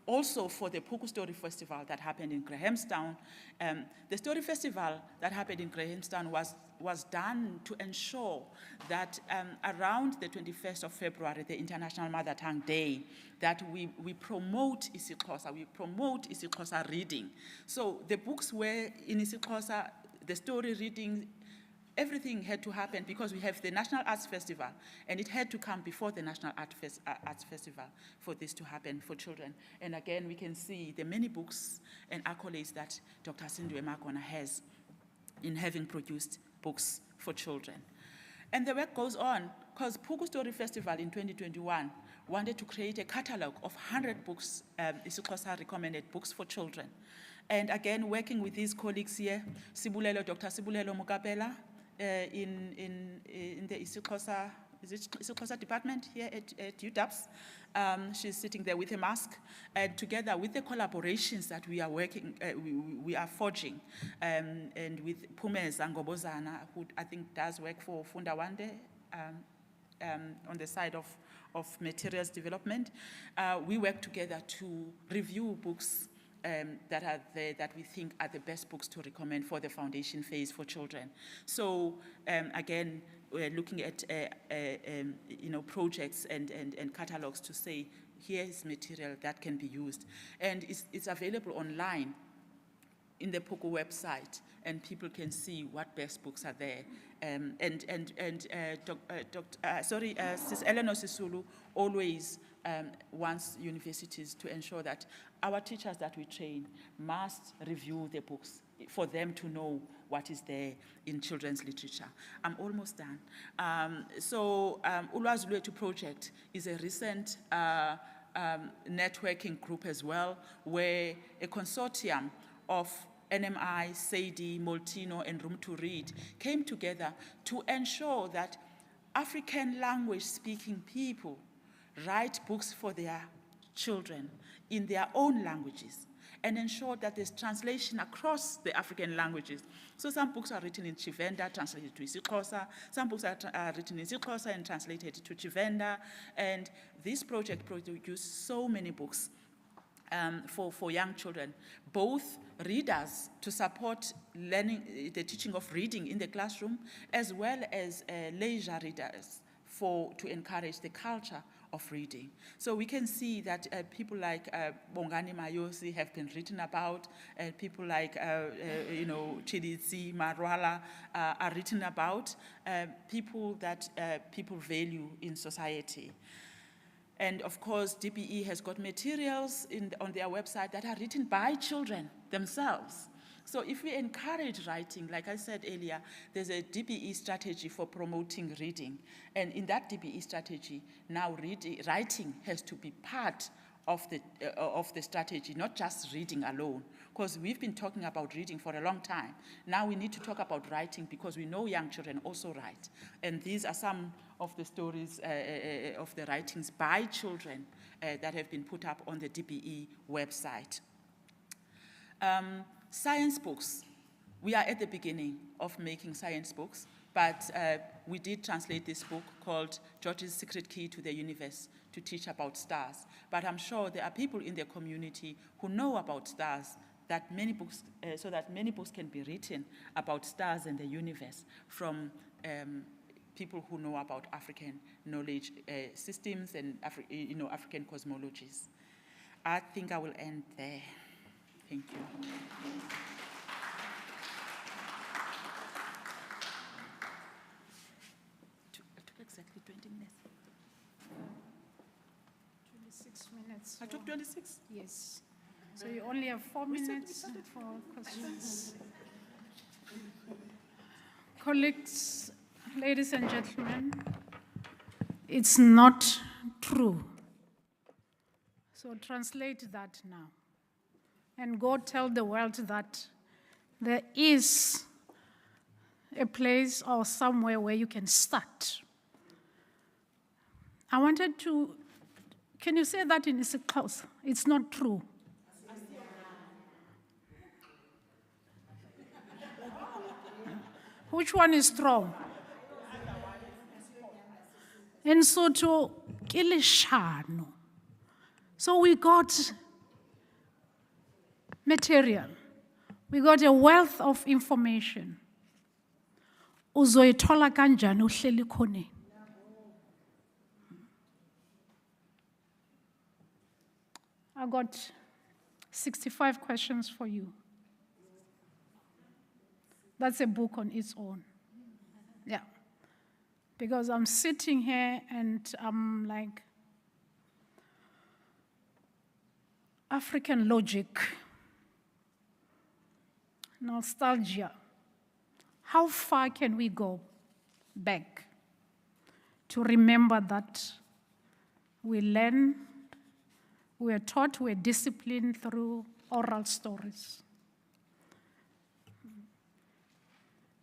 also for the Puku Story Festival that happened in Grahamstown. The Story Festival that happened in Grahamstown was done to ensure that around the 21st of February, the International Mother Tongue Day, that we promote isiXhosa, we promote isiXhosa reading. So the books were in isiXhosa, the story reading, everything had to happen because we have the National Arts Festival, and it had to come before the National Arts Festival for this to happen for children. And again, we can see the many books and accolades that Dr. Sindwe Makona has in having produced books for children. And the work goes on, because Puku Story Festival in 2021 wanted to create a catalog of 100 books, isiXhosa recommended books for children. And again, working with these colleagues here, Dr. Sibulelo Mukapela, in the isiXhosa department here at UWS. She's sitting there with a mask, and together with the collaborations that we are working, we are forging, and with Pumeza Ngobozana, who I think does work for Fundawande on the side of materials development. We work together to review books that are there that we think are the best books to recommend for the foundation phase for children. So again, we're looking at projects and catalogs to say, here is material that can be used. And it's available online in the Puku website, and people can see what best books are there. Sis Eleanor Sisulu always wants universities to ensure that our teachers that we train must review the books for them to know what is there in children's literature. I'm almost done. Ulwazi Lwethu project is a recent networking group as well, where a consortium of NMI, SAIDI, Molteno, and Room to Read came together to ensure that African language-speaking people write books for their children in their own languages, and ensure that there's translation across the African languages. So some books are written in Chivenda, translated to isiXhosa. Some books are written in isiXhosa and translated to Chivenda. And this project produced so many books for young children, both readers to support learning, the teaching of reading in the classroom, as well as leisure readers to encourage the culture of reading. So we can see that people like Bongani Mayosi have been written about, people like Chiditsi, Marwala are written about, people that people value in society. And of course, DPE has got materials on their website that are written by children themselves. So if we encourage writing, like I said earlier, there's a DPE strategy for promoting reading. And in that DPE strategy, now writing has to be part of the strategy, not just reading alone. Because we've been talking about reading for a long time. Now we need to talk about writing, because we know young children also write. And these are some of the stories of the writings by children that have been put up on the DPE website. Science books. We are at the beginning of making science books, But we did translate this book called George's Secret Key to the Universe to teach about stars. But I'm sure there are people in the community who know about stars, that many books, so that many books can be written about stars and the universe from people who know about African knowledge systems and African cosmologies. I think I will end there. Thank you. It took exactly 20 minutes. 26 minutes. I took 26? Yes. So you only have 4 minutes for questions. Colleagues, ladies and gentlemen, it's not true. So translate that now. And go tell the world that there is a place or somewhere where you can start. I wanted to, can you say that in isiXhosa? It's not true. Which one is strong? And so to kilishano. So we got material. We got a wealth of information. Uzoyithola kanjani uhleli khona? I got 65 questions for you. That's a book on its own. Yeah. Because I'm sitting here and I'm like, African logic, nostalgia. How far can we go back to remember that we learn, we are taught, we are disciplined through oral stories?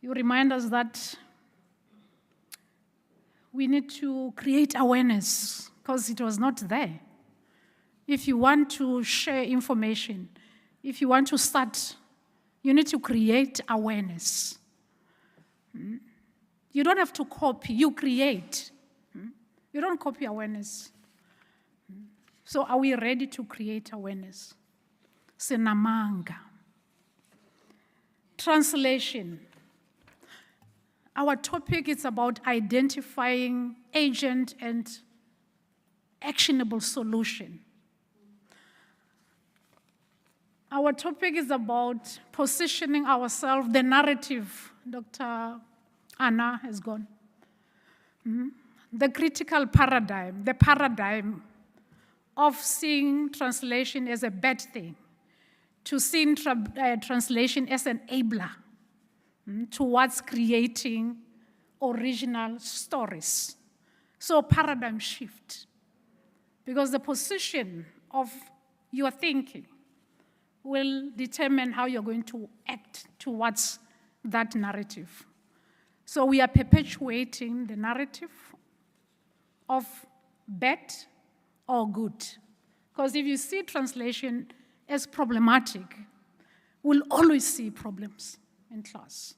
You remind us that we need to create awareness because it was not there. If you want to share information, if you want to start, you need to create awareness. You don't have to copy, you create. You don't copy awareness. So are we ready to create awareness? Sinamanga. Translation. Our topic is about identifying agent and actionable solution. Our topic is about positioning ourselves, the narrative. Dr. Anna has gone. The critical paradigm, the paradigm of seeing translation as a bad thing, to seeing translation as an enabler towards creating original stories. So paradigm shift. Because the position of your thinking will determine how you're going to act towards that narrative. So we are perpetuating the narrative of bad or good. Because if you see translation as problematic, we'll always see problems in class.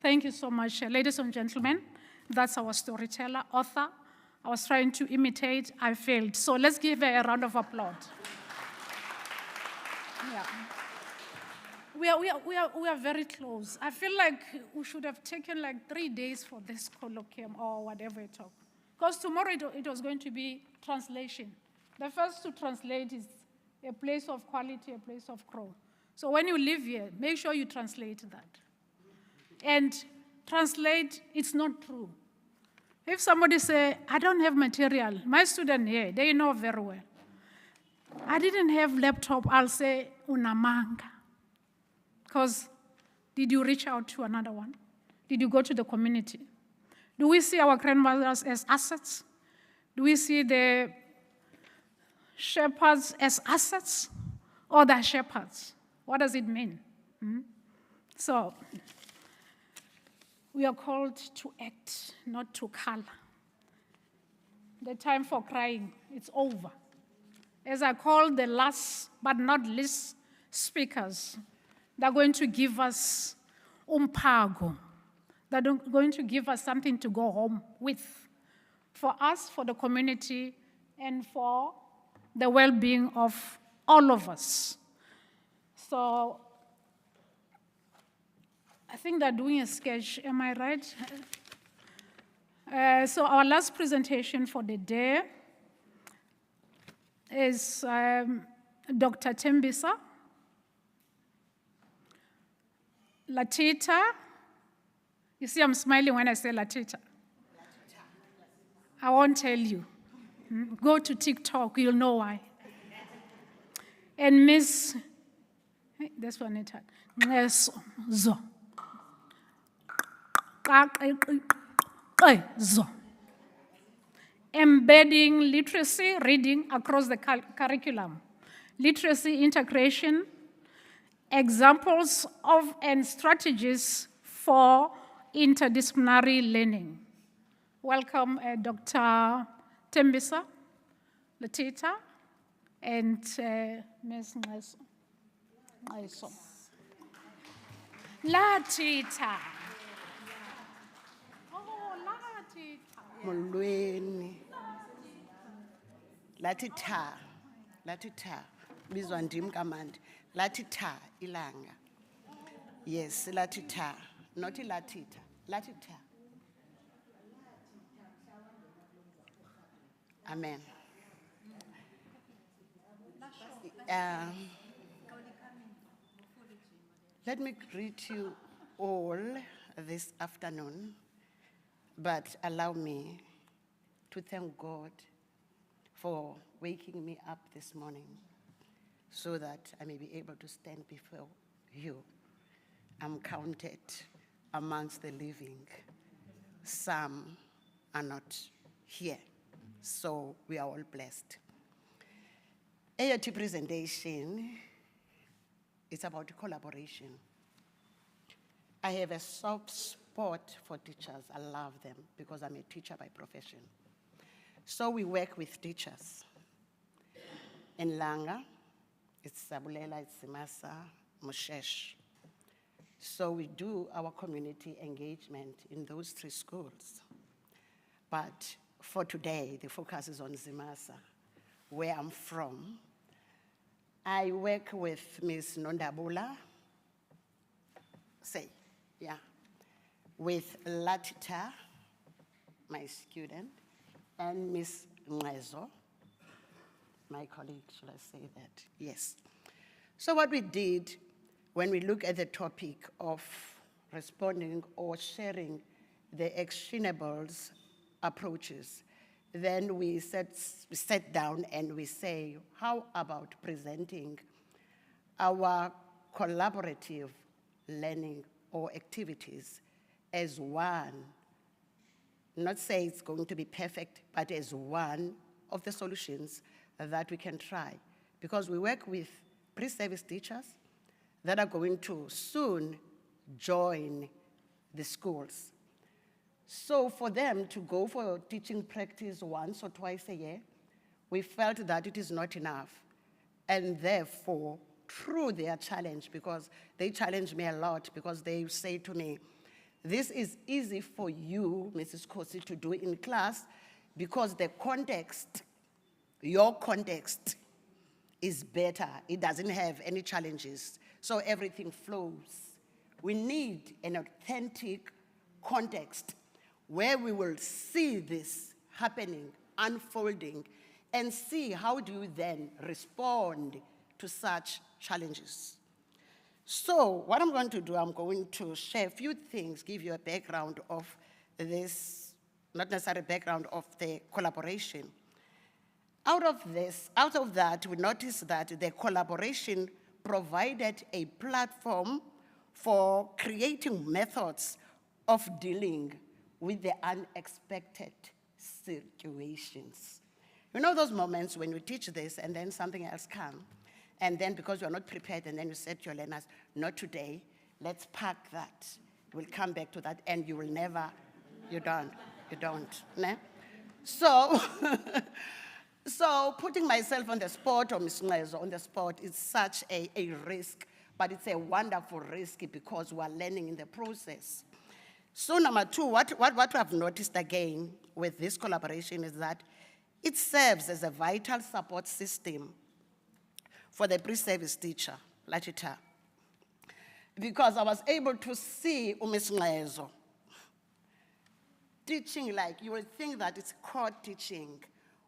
Thank you so much, ladies and gentlemen. That's our storyteller, author. I was trying to imitate, I failed. So let's give her a round of applause. Yeah. We are very close. I feel like we should have taken like 3 days for this colloquium or whatever it talk. Because tomorrow it was going to be translation. The first to translate is a place of quality, a place of crow. So when you live here, make sure you translate that. And translate, it's not true. If somebody say, I don't have material, my student here, they know very well. I didn't have laptop, I'll say, unamanga. Because did you reach out to another one? Did you go to the community? Do we see our grandmothers as assets? Do we see the shepherds as assets or the shepherds? What does it mean? So, we are called to act, not to color. The time for crying, it's over. As I call the last but not least speakers, they're going to give us umpago, that are going to give us something to go home with, for us, for the community, and for the well-being of all of us. So I think they're doing a sketch, am I right? So our last presentation for the day is Dr. Tembisa, Latita. You see, I'm smiling when I say Latita. I won't tell you. Go to TikTok, you'll know why. And Miss, this one it had, Zo. Zo. Embedding literacy reading across the curriculum. Literacy integration, examples of and strategies for interdisciplinary learning. Welcome, Dr. Tembisa, Latita, and Ms. Ngaiso. Latita. Oh, Latita. Molweni. Lathi tha. Lathi tha. Bizwa ndim kamandi. Lathi tha ilanga. Yes, lathi tha. Not ilatita. Lathi tha. Amen. Let me greet you all this afternoon, but allow me to thank God for waking me up this morning so that I may be able to stand before you. I'm counted amongst the living. Some are not here, so we are all blessed. AOT presentation, it's about collaboration. I have a soft spot for teachers. I love them because I'm a teacher by profession. So we work with teachers. In Langa, it's Sabulela, it's Simasa, Moshesh. So we do our community engagement in those 3 schools. But for today, the focus is on Zimasa, where I'm from. I work with Ms. Nondabula, with Latita, my student, and Ms. Ngaiso, my colleague, should I say that? Yes. So what we did when we look at the topic of responding or sharing the actionables approaches, then we sat down and we say, how about presenting our collaborative learning or activities as one, not say it's going to be perfect, but as one of the solutions that we can try. Because we work with pre-service teachers that are going to soon join the schools. So for them to go for teaching practice once or twice a year, we felt that it is not enough. And therefore, through their challenge, because they challenge me a lot, because they say to me, this is easy for you, Mrs. Kosi, to do in class, because the context, your context, is better. It doesn't have any challenges, so everything flows. We need an authentic context where we will see this happening, unfolding, and see how do you then respond to such challenges. So what I'm going to do, I'm going to share a few things, give you a background of this, not necessarily background of the collaboration. Out of that, we noticed that the collaboration provided a platform for creating methods of dealing with the unexpected situations. You know those moments when you teach this and then something else comes, and then because you're not prepared, and then you said to your learners, not today, let's park that. We'll come back to that, and you will never, you don't, ne? So, so putting myself on the spot, or Ms. Ngaiso on the spot, is such a risk, but it's a wonderful risk because we're learning in the process. So number two, what I've noticed again with this collaboration is that it serves as a vital support system for the pre-service teacher, Latita. Because I was able to see Miss Nglezo teaching, like you will think that it's core teaching,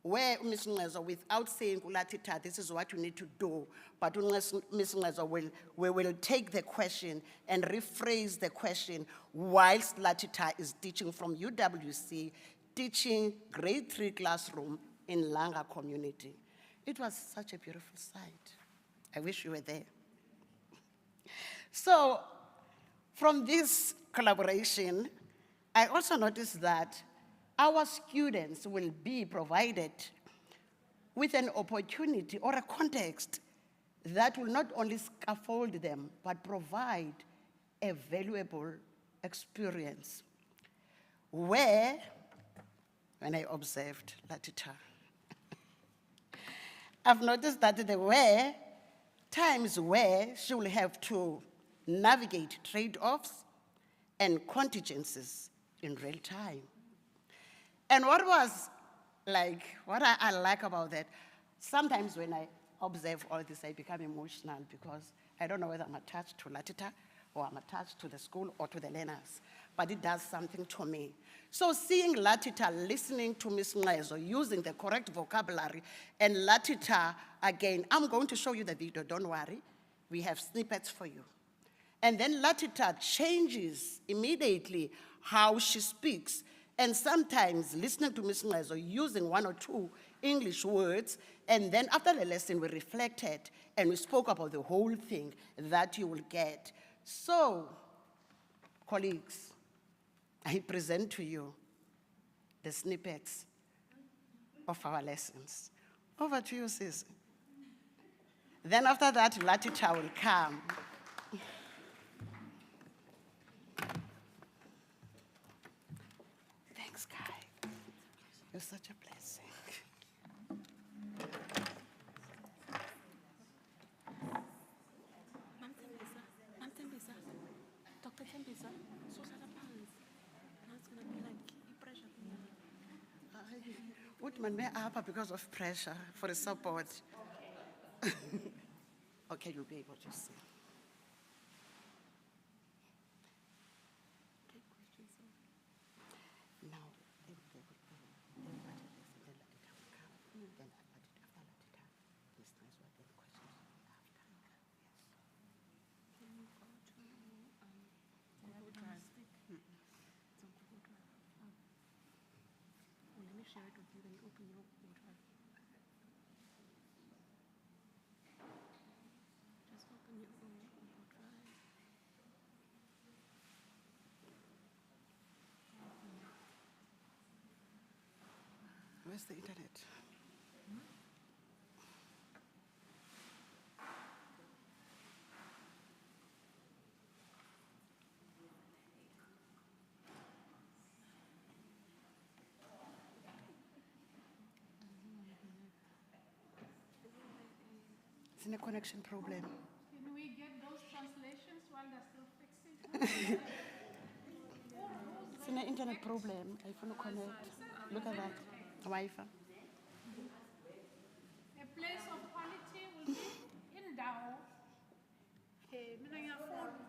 where Miss Nglezo, without saying, Latita, this is what you need to do, but Miss Nglezo will take the question and rephrase the question whilst Latita is teaching from UWC, teaching grade 3 classroom in Langa community. It was such a beautiful sight. I wish you were there. So from this collaboration, I also noticed that our students will be provided with an opportunity or a context that will not only scaffold them, but provide a valuable experience. Where, when I observed Latita, I've noticed that there were times where she will have to navigate trade-offs and contingencies in real time. And what I like about that, sometimes when I observe all this, I become emotional because I don't know whether I'm attached to Latita or I'm attached to the school or to the learners, but it does something to me. So seeing Latita listening to Ms. Nglezo, using the correct vocabulary, and Latita, again, I'm going to show you the video, don't worry. We have snippets for you. And then Latita changes immediately how she speaks. And sometimes listening to Ms. Nglezo using 1 or 2 English words, and then after the lesson we reflected and we spoke about the whole thing that you will get. So, colleagues, I present to you the snippets of our lessons. Over to you, sis. Then after that, Latita will come. Thanks, Kai. You're such a blessing. Dr. Tembisa, now it's going to be like pressure. Woodman may up because of pressure for the support. Okay, you'll be able to see. Now, Let me share it with you, then you open your Google Drive. Just open your own Google Drive. Where's the internet? It's in a connection problem. Can we get those translations while they're still fixing? It's an internet problem. I want to connect. Look at that. Wi-Fi. A place of quality will be Indaba. Mina ngiyafuna.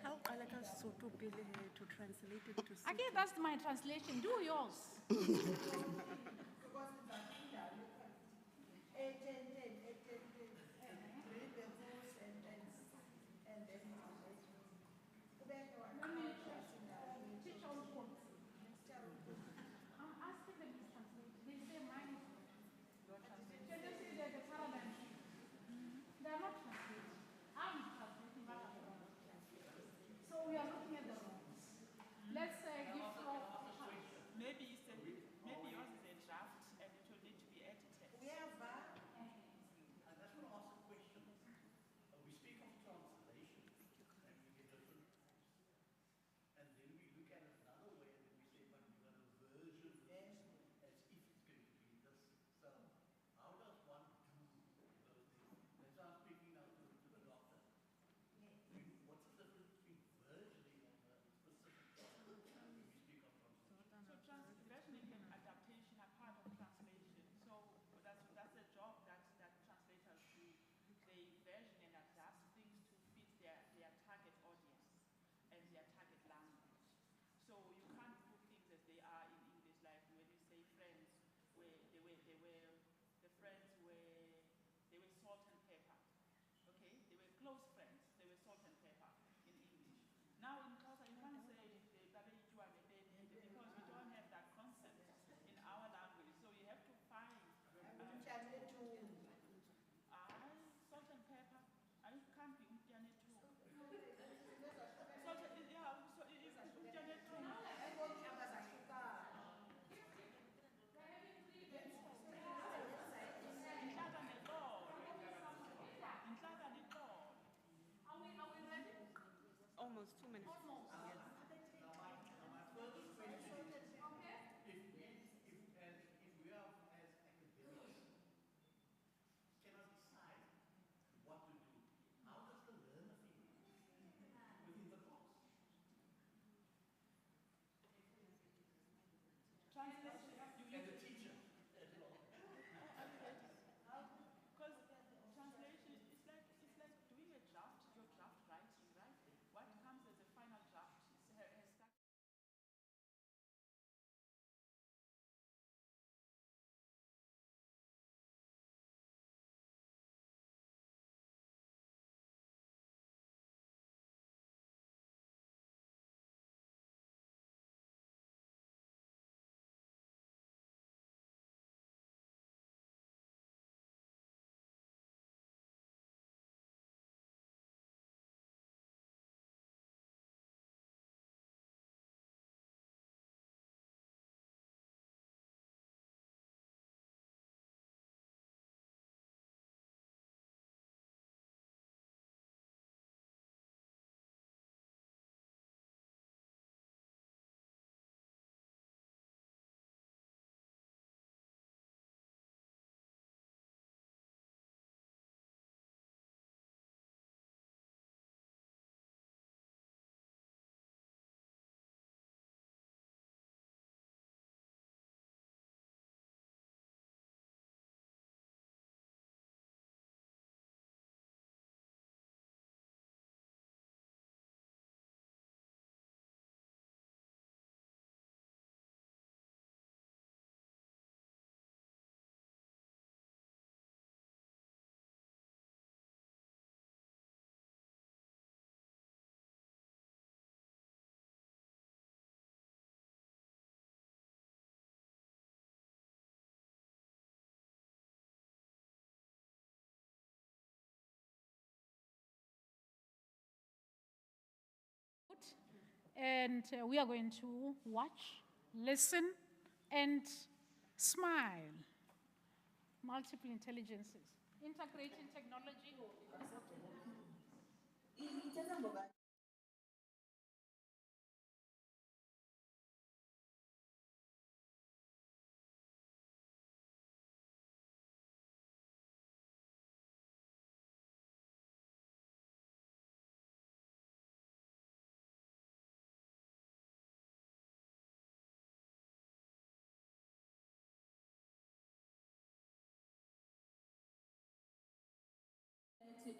How I like us to translate it to Okay, that's my translation. Do yours. I'm asking them to translate. They say mine is your translation. Can you see that the paradigm shift? They are not translating. I'm translating, but I'm not. So we are looking at the wrongs. Let's give floor. Maybe yours is in sharp. And we are going to watch, listen, and smile. Multiple intelligences, integrating technology.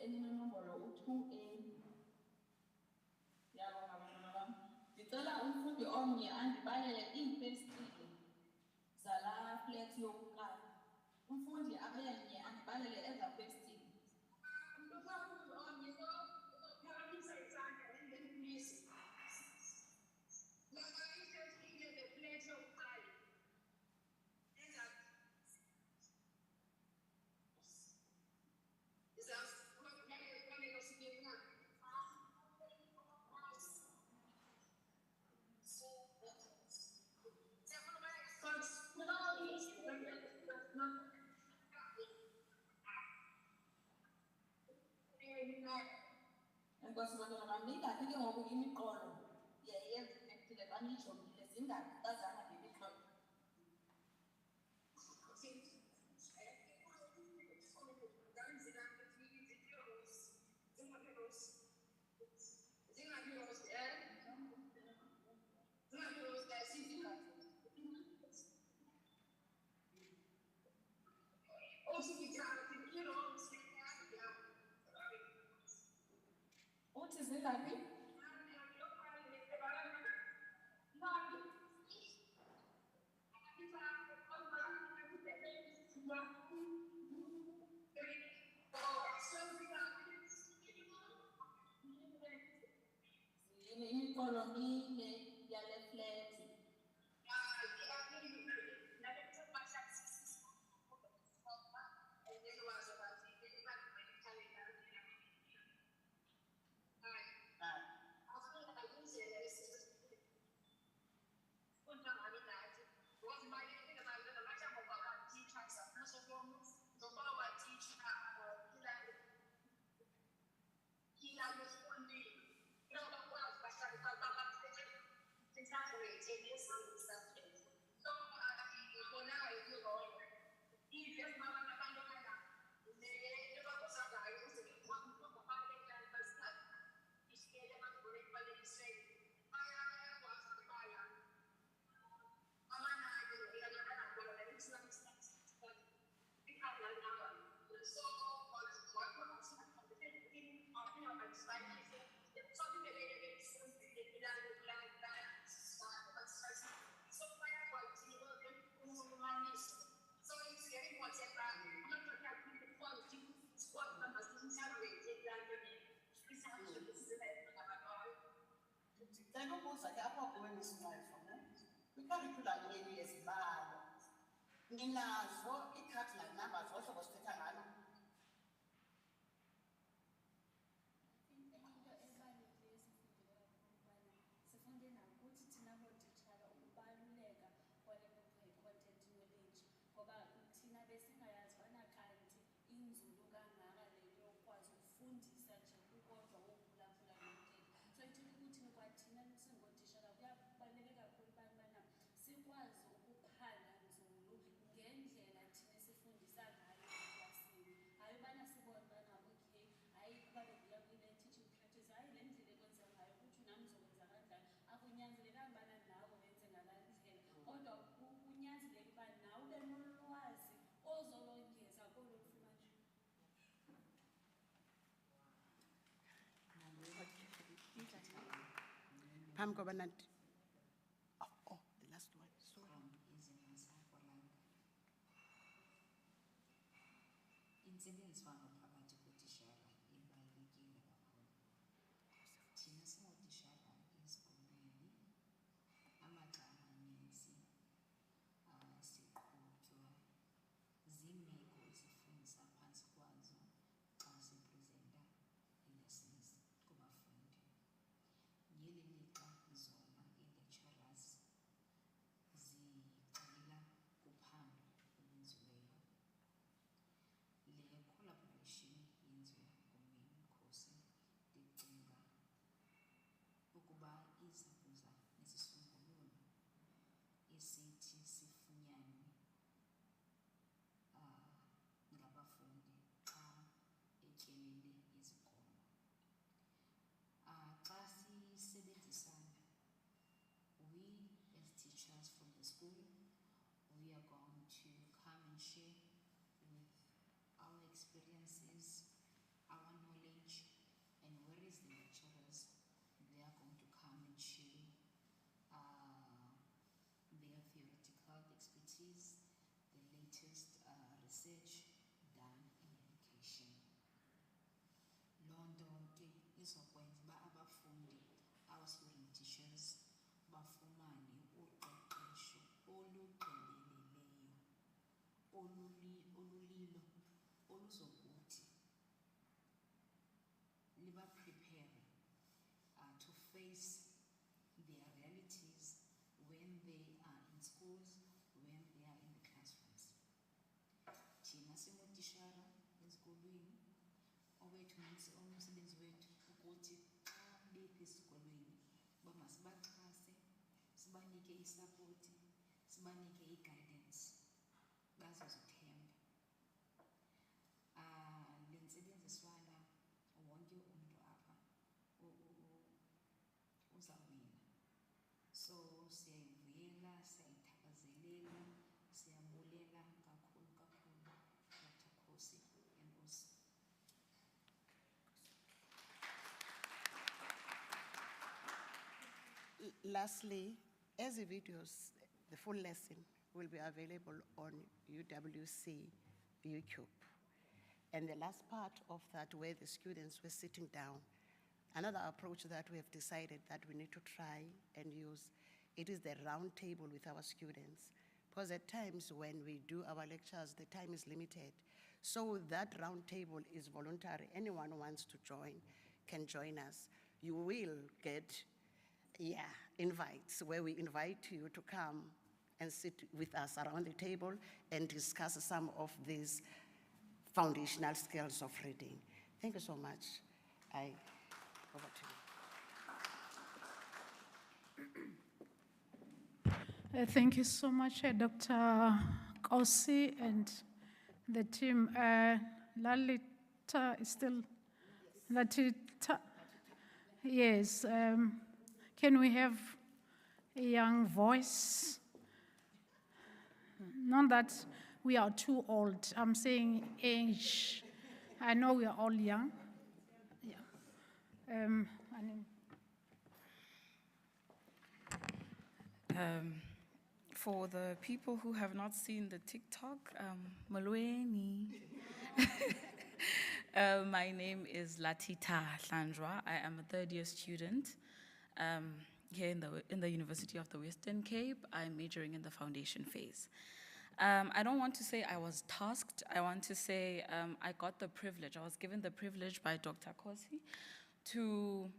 Eninombolo u-2A. Ngiyabonga bantwana bami. Ngicela umfundi omnye andibalele iifestile zala flat yokuqala. Umfundi abenye andibalele ezaa festile. Umfundi omnye uzophakamisa isandla and then please. Laba ifestile ze-flat yokuqala. Enkosi bantwana bam, ningaphi ke ngoku imiqolo yezifestile xa niyijongile zingaphi xazana ngemiqolo? Uthi zingaphi? Imiqolo mine yale flat. Ukubuza ke apha kuwe nisingqefo ne kwikharityhulam yenu yezibalo ninazo ii-cardinal numbers ohlobo sithetha ngalo. Sifunde nakuthi thina bootitshala ukubaluleka kwale content knowledge ngoba thina besingayazi ubana kanti inzulu kangaka le yokwazi ukufundisa nje kukodwa wophulaphula nomthetho. So ithetha ukuthi kwathina singootitshala kuyabaluleke kakhulu ubana sikwazi ukuphala nzulu ngendlela thina sifundisa ngayo eklasini. Hayi ubana sibone ubana okay, hayi kuba bendiya kule teaching practice, hayi le ndlela ekwenza ngayo ukuthi nam uzokwenza kanjani. Akunyanzelekanga ubana nawe wenze ngalaa ndlela, kodwa kunyanzeleka uba nawe ube nolwazi ozolongeza kolu lufumanayo. Phambi koba nanti. Oh, the last one. Sorry. Intsebenziswano phakathi kotishara ibalulekile kakhulu. Thina singootishara ezikolweni amaxa amaninzi siqhutywa ziimeko esifundisa phantsi kwazo xa siprezenta ii-lessons kubafundi. Ngeli lixa to their theoretical expertise, the latest research done in education. Londo ke izokwenza uba abafundi, our student teachers, bafumane uqeqesho olugqibeleleyo olulilo oluzokuthi liba prepare to face their realities when they are in schools, when they are in the classrooms. Thina singotishara ezikolweni, owethu umsebenzi wethu ukuthi xa bephi esikolweni uba masibaxhase, sibanike isapoti, sibanike i-guidance, bazozithemba. Le ntsebenziswana wonke umntu apha uzawina. So siyayivuyela, siyayithakazelela, siyabulela kakhulu kakhulu Dr. Khosi, enkosi. Lastly, as the videos, the full lesson will be available on UWC YouTube. And the last part of that, where the students were sitting down, another approach that we have decided that we need to try and use, it is the round table with our students. Because at times when we do our lectures, the time is limited. So that round table is voluntary. Anyone who wants to join can join us. You will get invites where we invite you to come and sit with us around the table and discuss some of these foundational skills of reading. Thank you so much. Over to you. Thank you so much, Dr. Kosi and the team. Lalita is still, Latita, yes. Can we have a young voice? Not that we are too old, I'm saying age. I know we are all young. Yeah. For the people who have not seen the TikTok, Malweni. My name is Latita Hlandra. I am a third-year student here in the University of the Western Cape. I'm majoring in the foundation phase. I don't want to say I was tasked. I want to say I got the privilege. I was given the privilege by Dr. Kosi to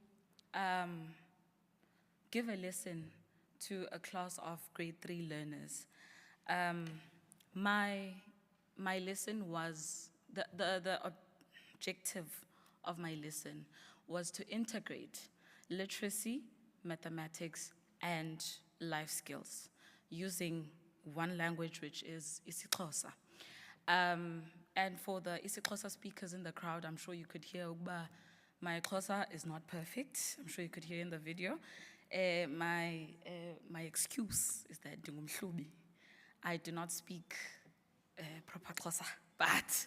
give a lesson to a class of grade 3 learners. My lesson was, the objective of my lesson was to integrate literacy, mathematics, and life skills using one language, which is isiXhosa. And for the isiXhosa speakers in the crowd, I'm sure you could hear my Xhosa is not perfect. I'm sure you could hear in the video. My excuse is that I do not speak proper Xhosa, but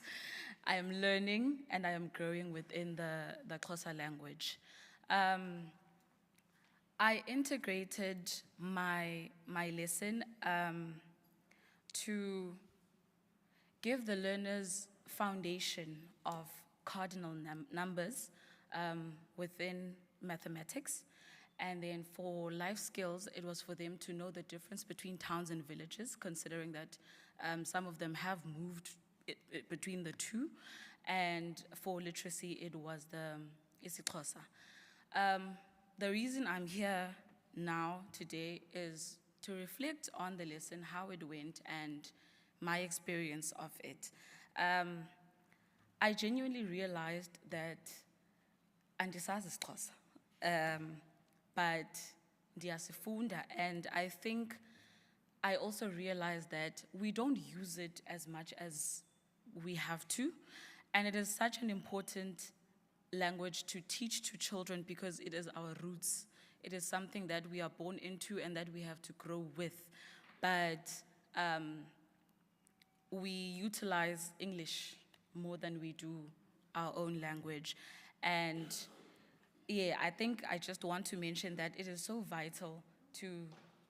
I am learning and I am growing within the Xhosa language. I integrated my lesson to give the learners foundation of cardinal numbers within mathematics. And then for life skills, it was for them to know the difference between towns and villages, considering that some of them have moved between the two. And for literacy, it was the isiXhosa. The reason I'm here now today is to reflect on the lesson, how it went, and my experience of it. I genuinely realized that andisazi isiXhosa, but ndiyasifunda, and I think I also realized that we don't use it as much as we have to, and it is such an important language to teach to children because it is our roots. It is something that we are born into and that we have to grow with. But we utilize English more than we do our own language. And yeah, I think I just want to mention that it is so vital to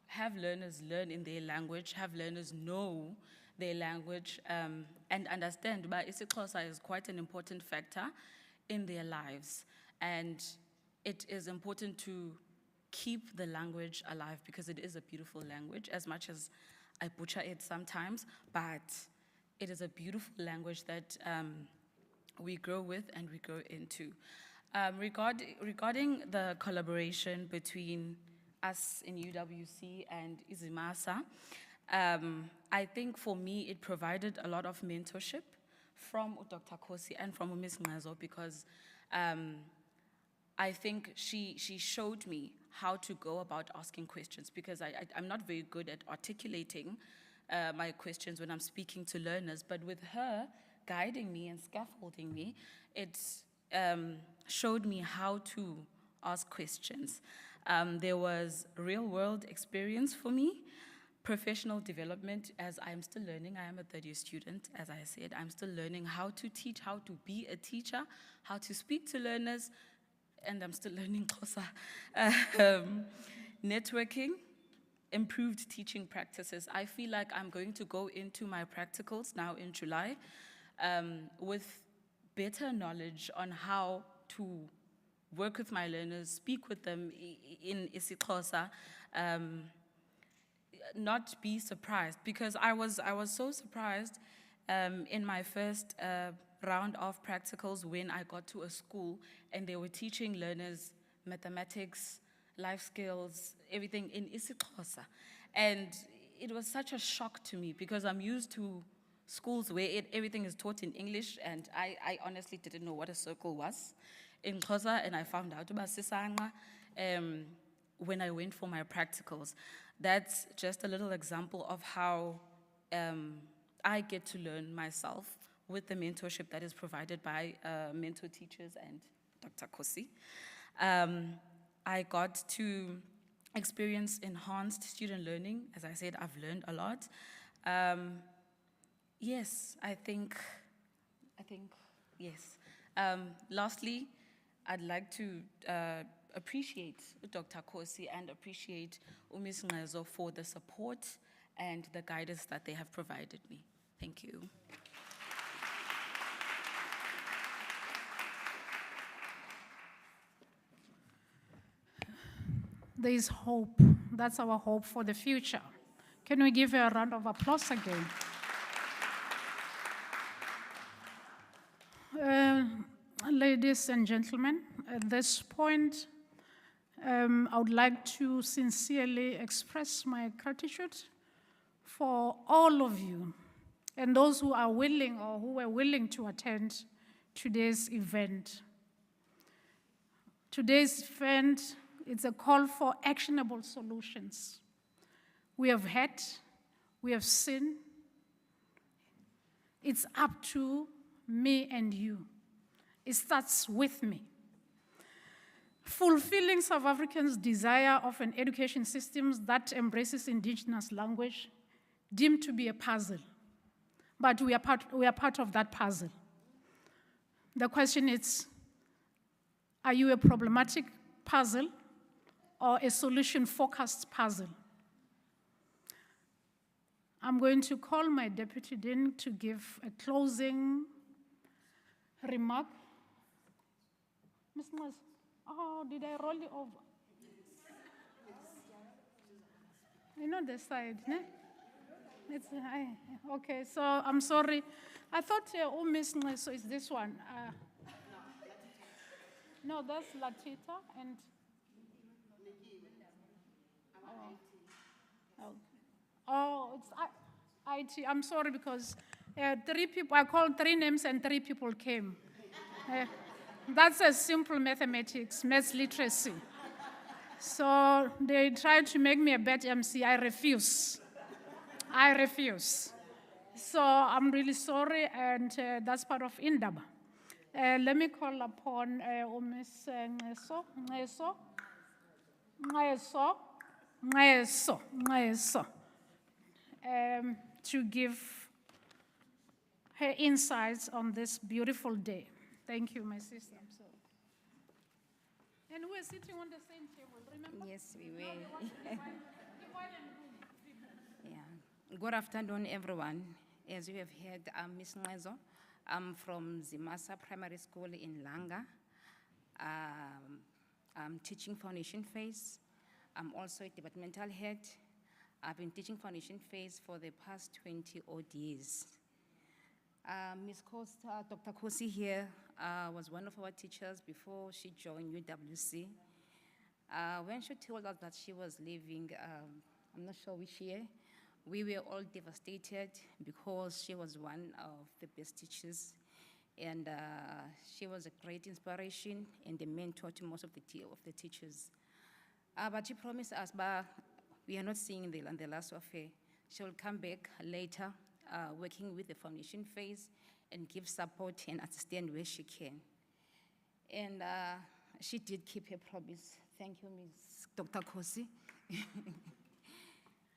have learners learn in their language, have learners know their language, and understand that isiXhosa is quite an important factor in their lives. And it is important to keep the language alive because it is a beautiful language, as much as I butcher it sometimes, but it is a beautiful language that we grow with and we grow into. Regarding the collaboration between us in UWC and Izimasa, I think for me it provided a lot of mentorship from Dr. Kosi and from Ms. Ngazo because I think she showed me how to go about asking questions because I'm not very good at articulating my questions when I'm speaking to learners, but with her guiding me and scaffolding me, it showed me how to ask questions. There was real-world experience for me, professional development, as I'm still learning. I am a third-year student, as I said. I'm still learning how to teach, how to be a teacher, how to speak to learners, and I'm still learning Xhosa. Networking, improved teaching practices. I feel like I'm going to go into my practicals now in July with better knowledge on how to work with my learners, speak with them in isiXhosa, not be surprised, because I was so surprised in my first round of practicals when I got to a school and they were teaching learners mathematics, life skills, everything in isiXhosa. And it was such a shock to me because I'm used to schools where everything is taught in English, and I honestly didn't know what a circle was in Xhosa, and I found out about Sisanga when I went for my practicals. That's just a little example of how I get to learn myself with the mentorship that is provided by mentor teachers and Dr. Kosi. I got to experience enhanced student learning. As I said, I've learned a lot. Yes, I think yes. Lastly, I'd like to appreciate Dr. Kosi and appreciate Ms. Ngazo for the support and the guidance that they have provided me. Thank you. There is hope. That's our hope for the future. Can we give her a round of applause again? Ladies and gentlemen, at this point, I would like to sincerely express my gratitude for all of you and those who are willing or who were willing to attend today's event. Today's event is a call for actionable solutions. We have had, we have seen. It's up to me and you. It starts with me. Fulfilling South Africans' desire of an education system that embraces indigenous language deemed to be a puzzle. But we are part of that puzzle. The question is, are you a problematic puzzle or a solution-focused puzzle? I'm going to call my Deputy Dean to give a closing remark. Ms. Nqas, oh, did I roll you over? You know the side, ne? It's, okay, so I'm sorry. I thought, Ms. Nqas, so it's this one. No, that's Latita and... it's IT. I'm sorry because 3 people, I called 3 names and 3 people came. That's a simple mathematics, maths literacy. So they tried to make me a bad MC. I refuse. I refuse. So I'm really sorry, and that's part of Indaba. Let me call upon Ms. Nqeso, to give her insights on this beautiful day. Thank you, my sister. I'm sorry. And we're sitting on the same table, remember? Yes, we Now were. they want to divide and rule people. Yeah. Good afternoon, everyone. As you have heard, I'm Ms. Ngezo. I'm from Zimasa Primary School in Langa. I'm teaching foundation phase. I'm also a departmental head. I've been teaching foundation phase for the past 20 odd years. Ms. Costa, Dr. Kosi here was one of our teachers before she joined UWC. When she told us that she was leaving, I'm not sure which year, we were all devastated because she was one of the best teachers, and she was a great inspiration and a mentor to most of the teachers. But she promised us, but we are not seeing the last of her. She will come back later, working with the foundation phase and give support and assistance where she can. And she did keep her promise. Thank you, Ms. Dr. Kosi.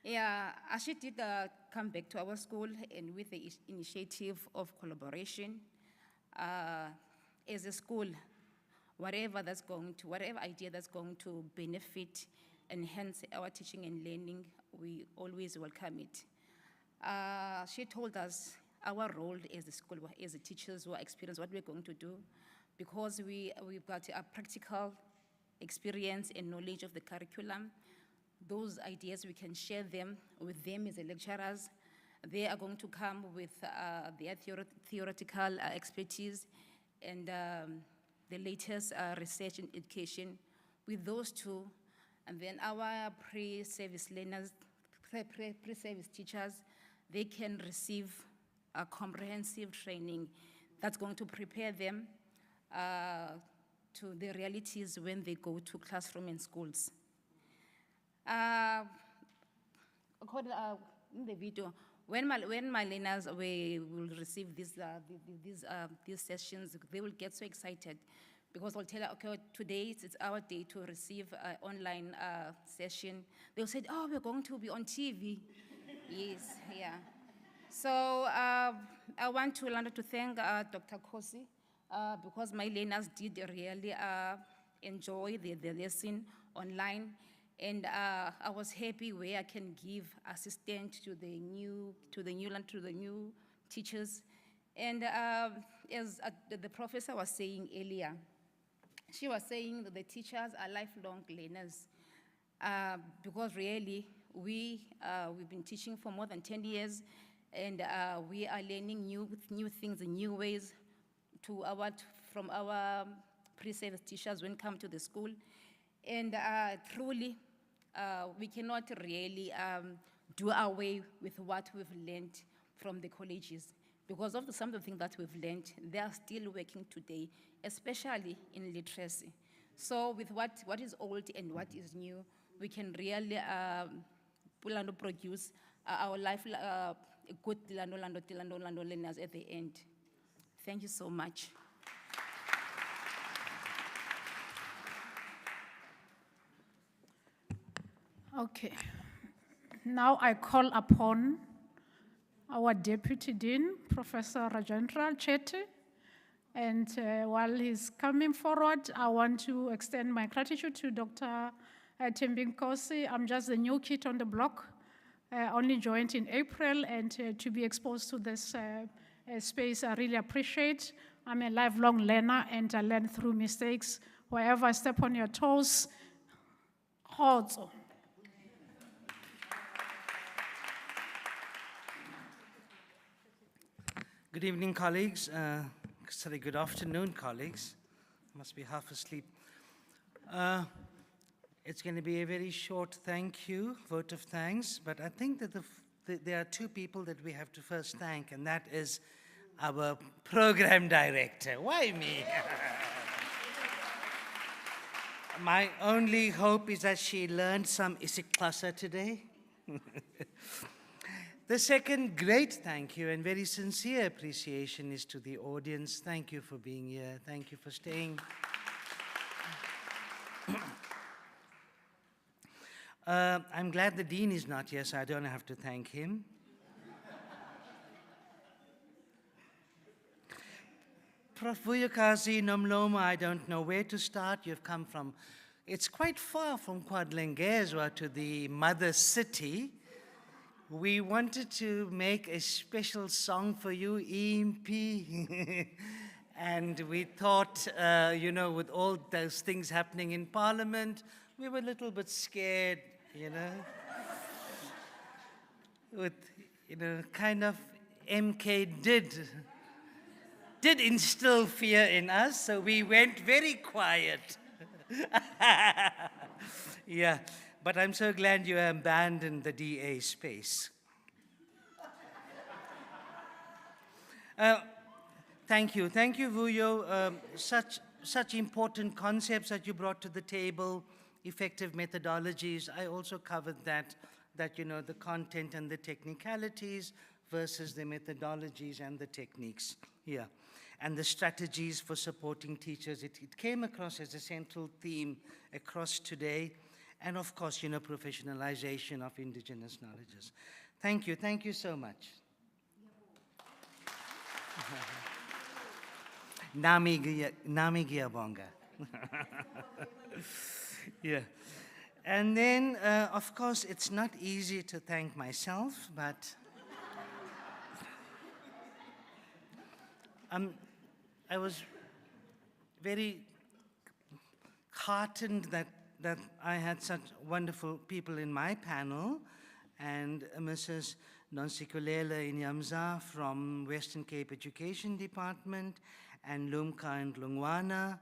Yeah, she did come back to our school, and with the initiative of collaboration, as a school, whatever idea that's going to benefit, enhance our teaching and learning, we always welcome it. She told us our role as a school, as the teachers who are experienced, what we're going to do, because we've got a practical experience and knowledge of the curriculum. Those ideas, we can share them with them as the lecturers. They are going to come with their theoretical expertise and the latest research and education with those two. And then our pre-service learners, pre-service teachers, they can receive a comprehensive training that's going to prepare them to the realities when they go to classroom and schools. In the video, when my learners will receive these sessions, they will get so excited because they'll tell her, okay, today it's our day to receive an online session. They'll say, oh, we're going to be on TV. Yes, yeah. So I want to thank Dr. Kosi because my learners did really enjoy the lesson online. And I was happy where I can give assistance to the new teachers. And as the professor was saying earlier, she was saying that the teachers are lifelong learners because really we've been teaching for more than 10 years, and we are learning new things and new ways from our pre-service teachers when come to the school. And truly, we cannot really do away with what we've learned from the colleges because of some of the things that we've learned. They are still working today, especially in literacy. So with what is old and what is new, we can really produce our life good Lando learners at the end. Thank you so much. Okay. Now I call upon our Deputy Dean, Professor Rajendra Chetty. And while he's coming forward, I want to extend my gratitude to Dr. Tembing Kosi. I'm just the new kid on the block, only joined in April, and to be exposed to this space, I really appreciate. I'm a lifelong learner, and I learn through mistakes. Wherever I step on your toes, also. Good evening, colleagues. Sorry, good afternoon, colleagues. Must be half asleep. It's going to be a very short thank you, vote of thanks, but I think that there are two people that we have to first thank, and that is our program director. Why me? My only hope is that she learned some isiXhosa today. The second great thank you and very sincere appreciation is to the audience. Thank you for being here. Thank you for staying. I'm glad the dean is not here, so I don't have to thank him. Prof. Vuyakazi Nomloma, I don't know where to start. You've come from, it's quite far from Kwadlengezwa to the mother city. We wanted to make a special song for you, EMP. And we thought, you know, with all those things happening in Parliament, we were a little bit scared, you know. With, you know, kind of MK did instill fear in us, so we went very quiet. Yeah, but I'm so glad you abandoned the DA space. Thank you, Vuyo. Such important concepts that you brought to the table, effective methodologies. I also covered that you know, the content and the technicalities versus the methodologies and the techniques. Yeah. And the strategies for supporting teachers. It came across as a central theme across today. And of course, you know, professionalization of indigenous knowledges. Thank you so much. Nami Giyabonga. Yeah. And then, of course, it's not easy to thank myself, but I was very heartened that I had such wonderful people in my panel, and Mrs. Nonsikulele Inyamza from Western Cape Education Department, and Lumka and Lungwana,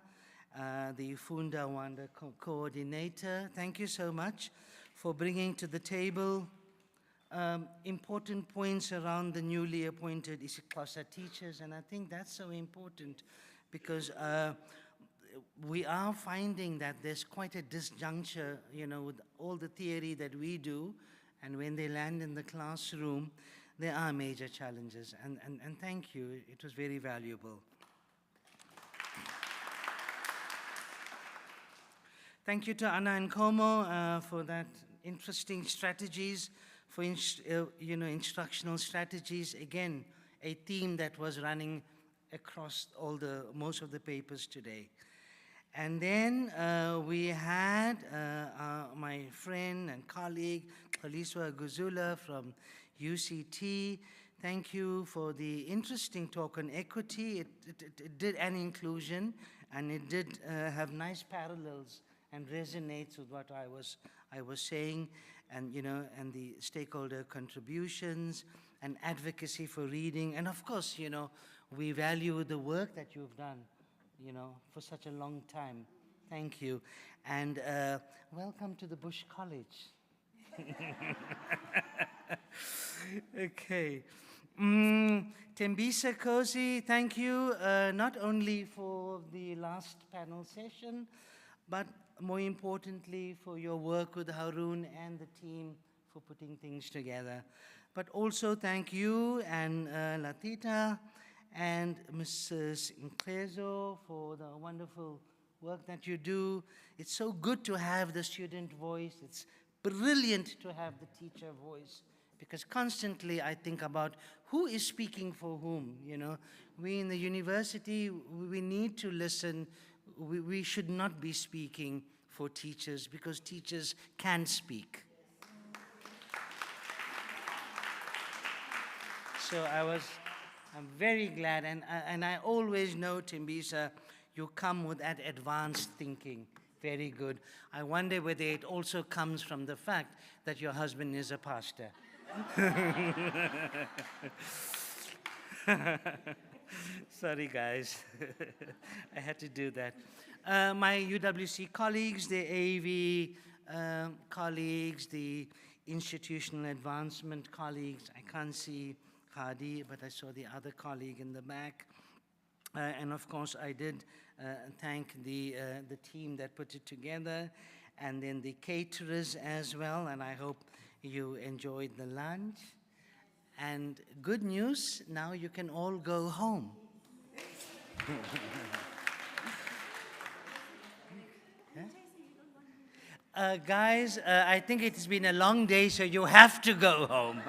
the Funda Wanda coordinator. Thank you so much for bringing to the table important points around the newly appointed isiXhosa teachers, and I think that's so important because we are finding that there's quite a disjuncture, you know, with all the theory that we do, and when they land in the classroom, there are major challenges, and thank you, it was very valuable. Thank you to Anna and Como for that interesting strategies, for you know, instructional strategies. Again, a theme that was running across most of the papers today. And then we had my friend and colleague, Khaliswa Guzula from UCT. Thank you for the interesting talk on equity. It did an inclusion, and it did have nice parallels and resonates with what I was saying, and you know, and the stakeholder contributions and advocacy for reading, and of course, you know, we value the work that you've done, you know, for such a long time. Thank you, and welcome to the Bush College. Okay. Tembisa Kosi, thank you not only for the last panel session, but more importantly for your work with Haroon and the team for putting things together. But also thank you and Latita and Mrs. Nklezo for the wonderful work that you do. It's so good to have the student voice. It's brilliant to have the teacher voice, because constantly I think about who is speaking for whom, you know. We in the university, we need to listen. We should not be speaking for teachers, because teachers can speak. So I'm very glad, and I always know, Tembisa, you come with that advanced thinking. Very good. I wonder whether it also comes from the fact that your husband is a pastor. Sorry, guys. I had to do that. My UWC colleagues, the AV colleagues, the institutional advancement colleagues. I can't see Hadi, but I saw the other colleague in the back. And of course, I did thank the team that put it together, and then the caterers as well, and I hope you enjoyed the lunch. And good news, now you can all go home. Guys, I think it's been a long day, so you have to go home.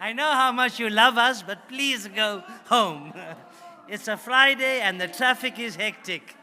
I know how much you love us, but please go home. It's a Friday and the traffic is hectic.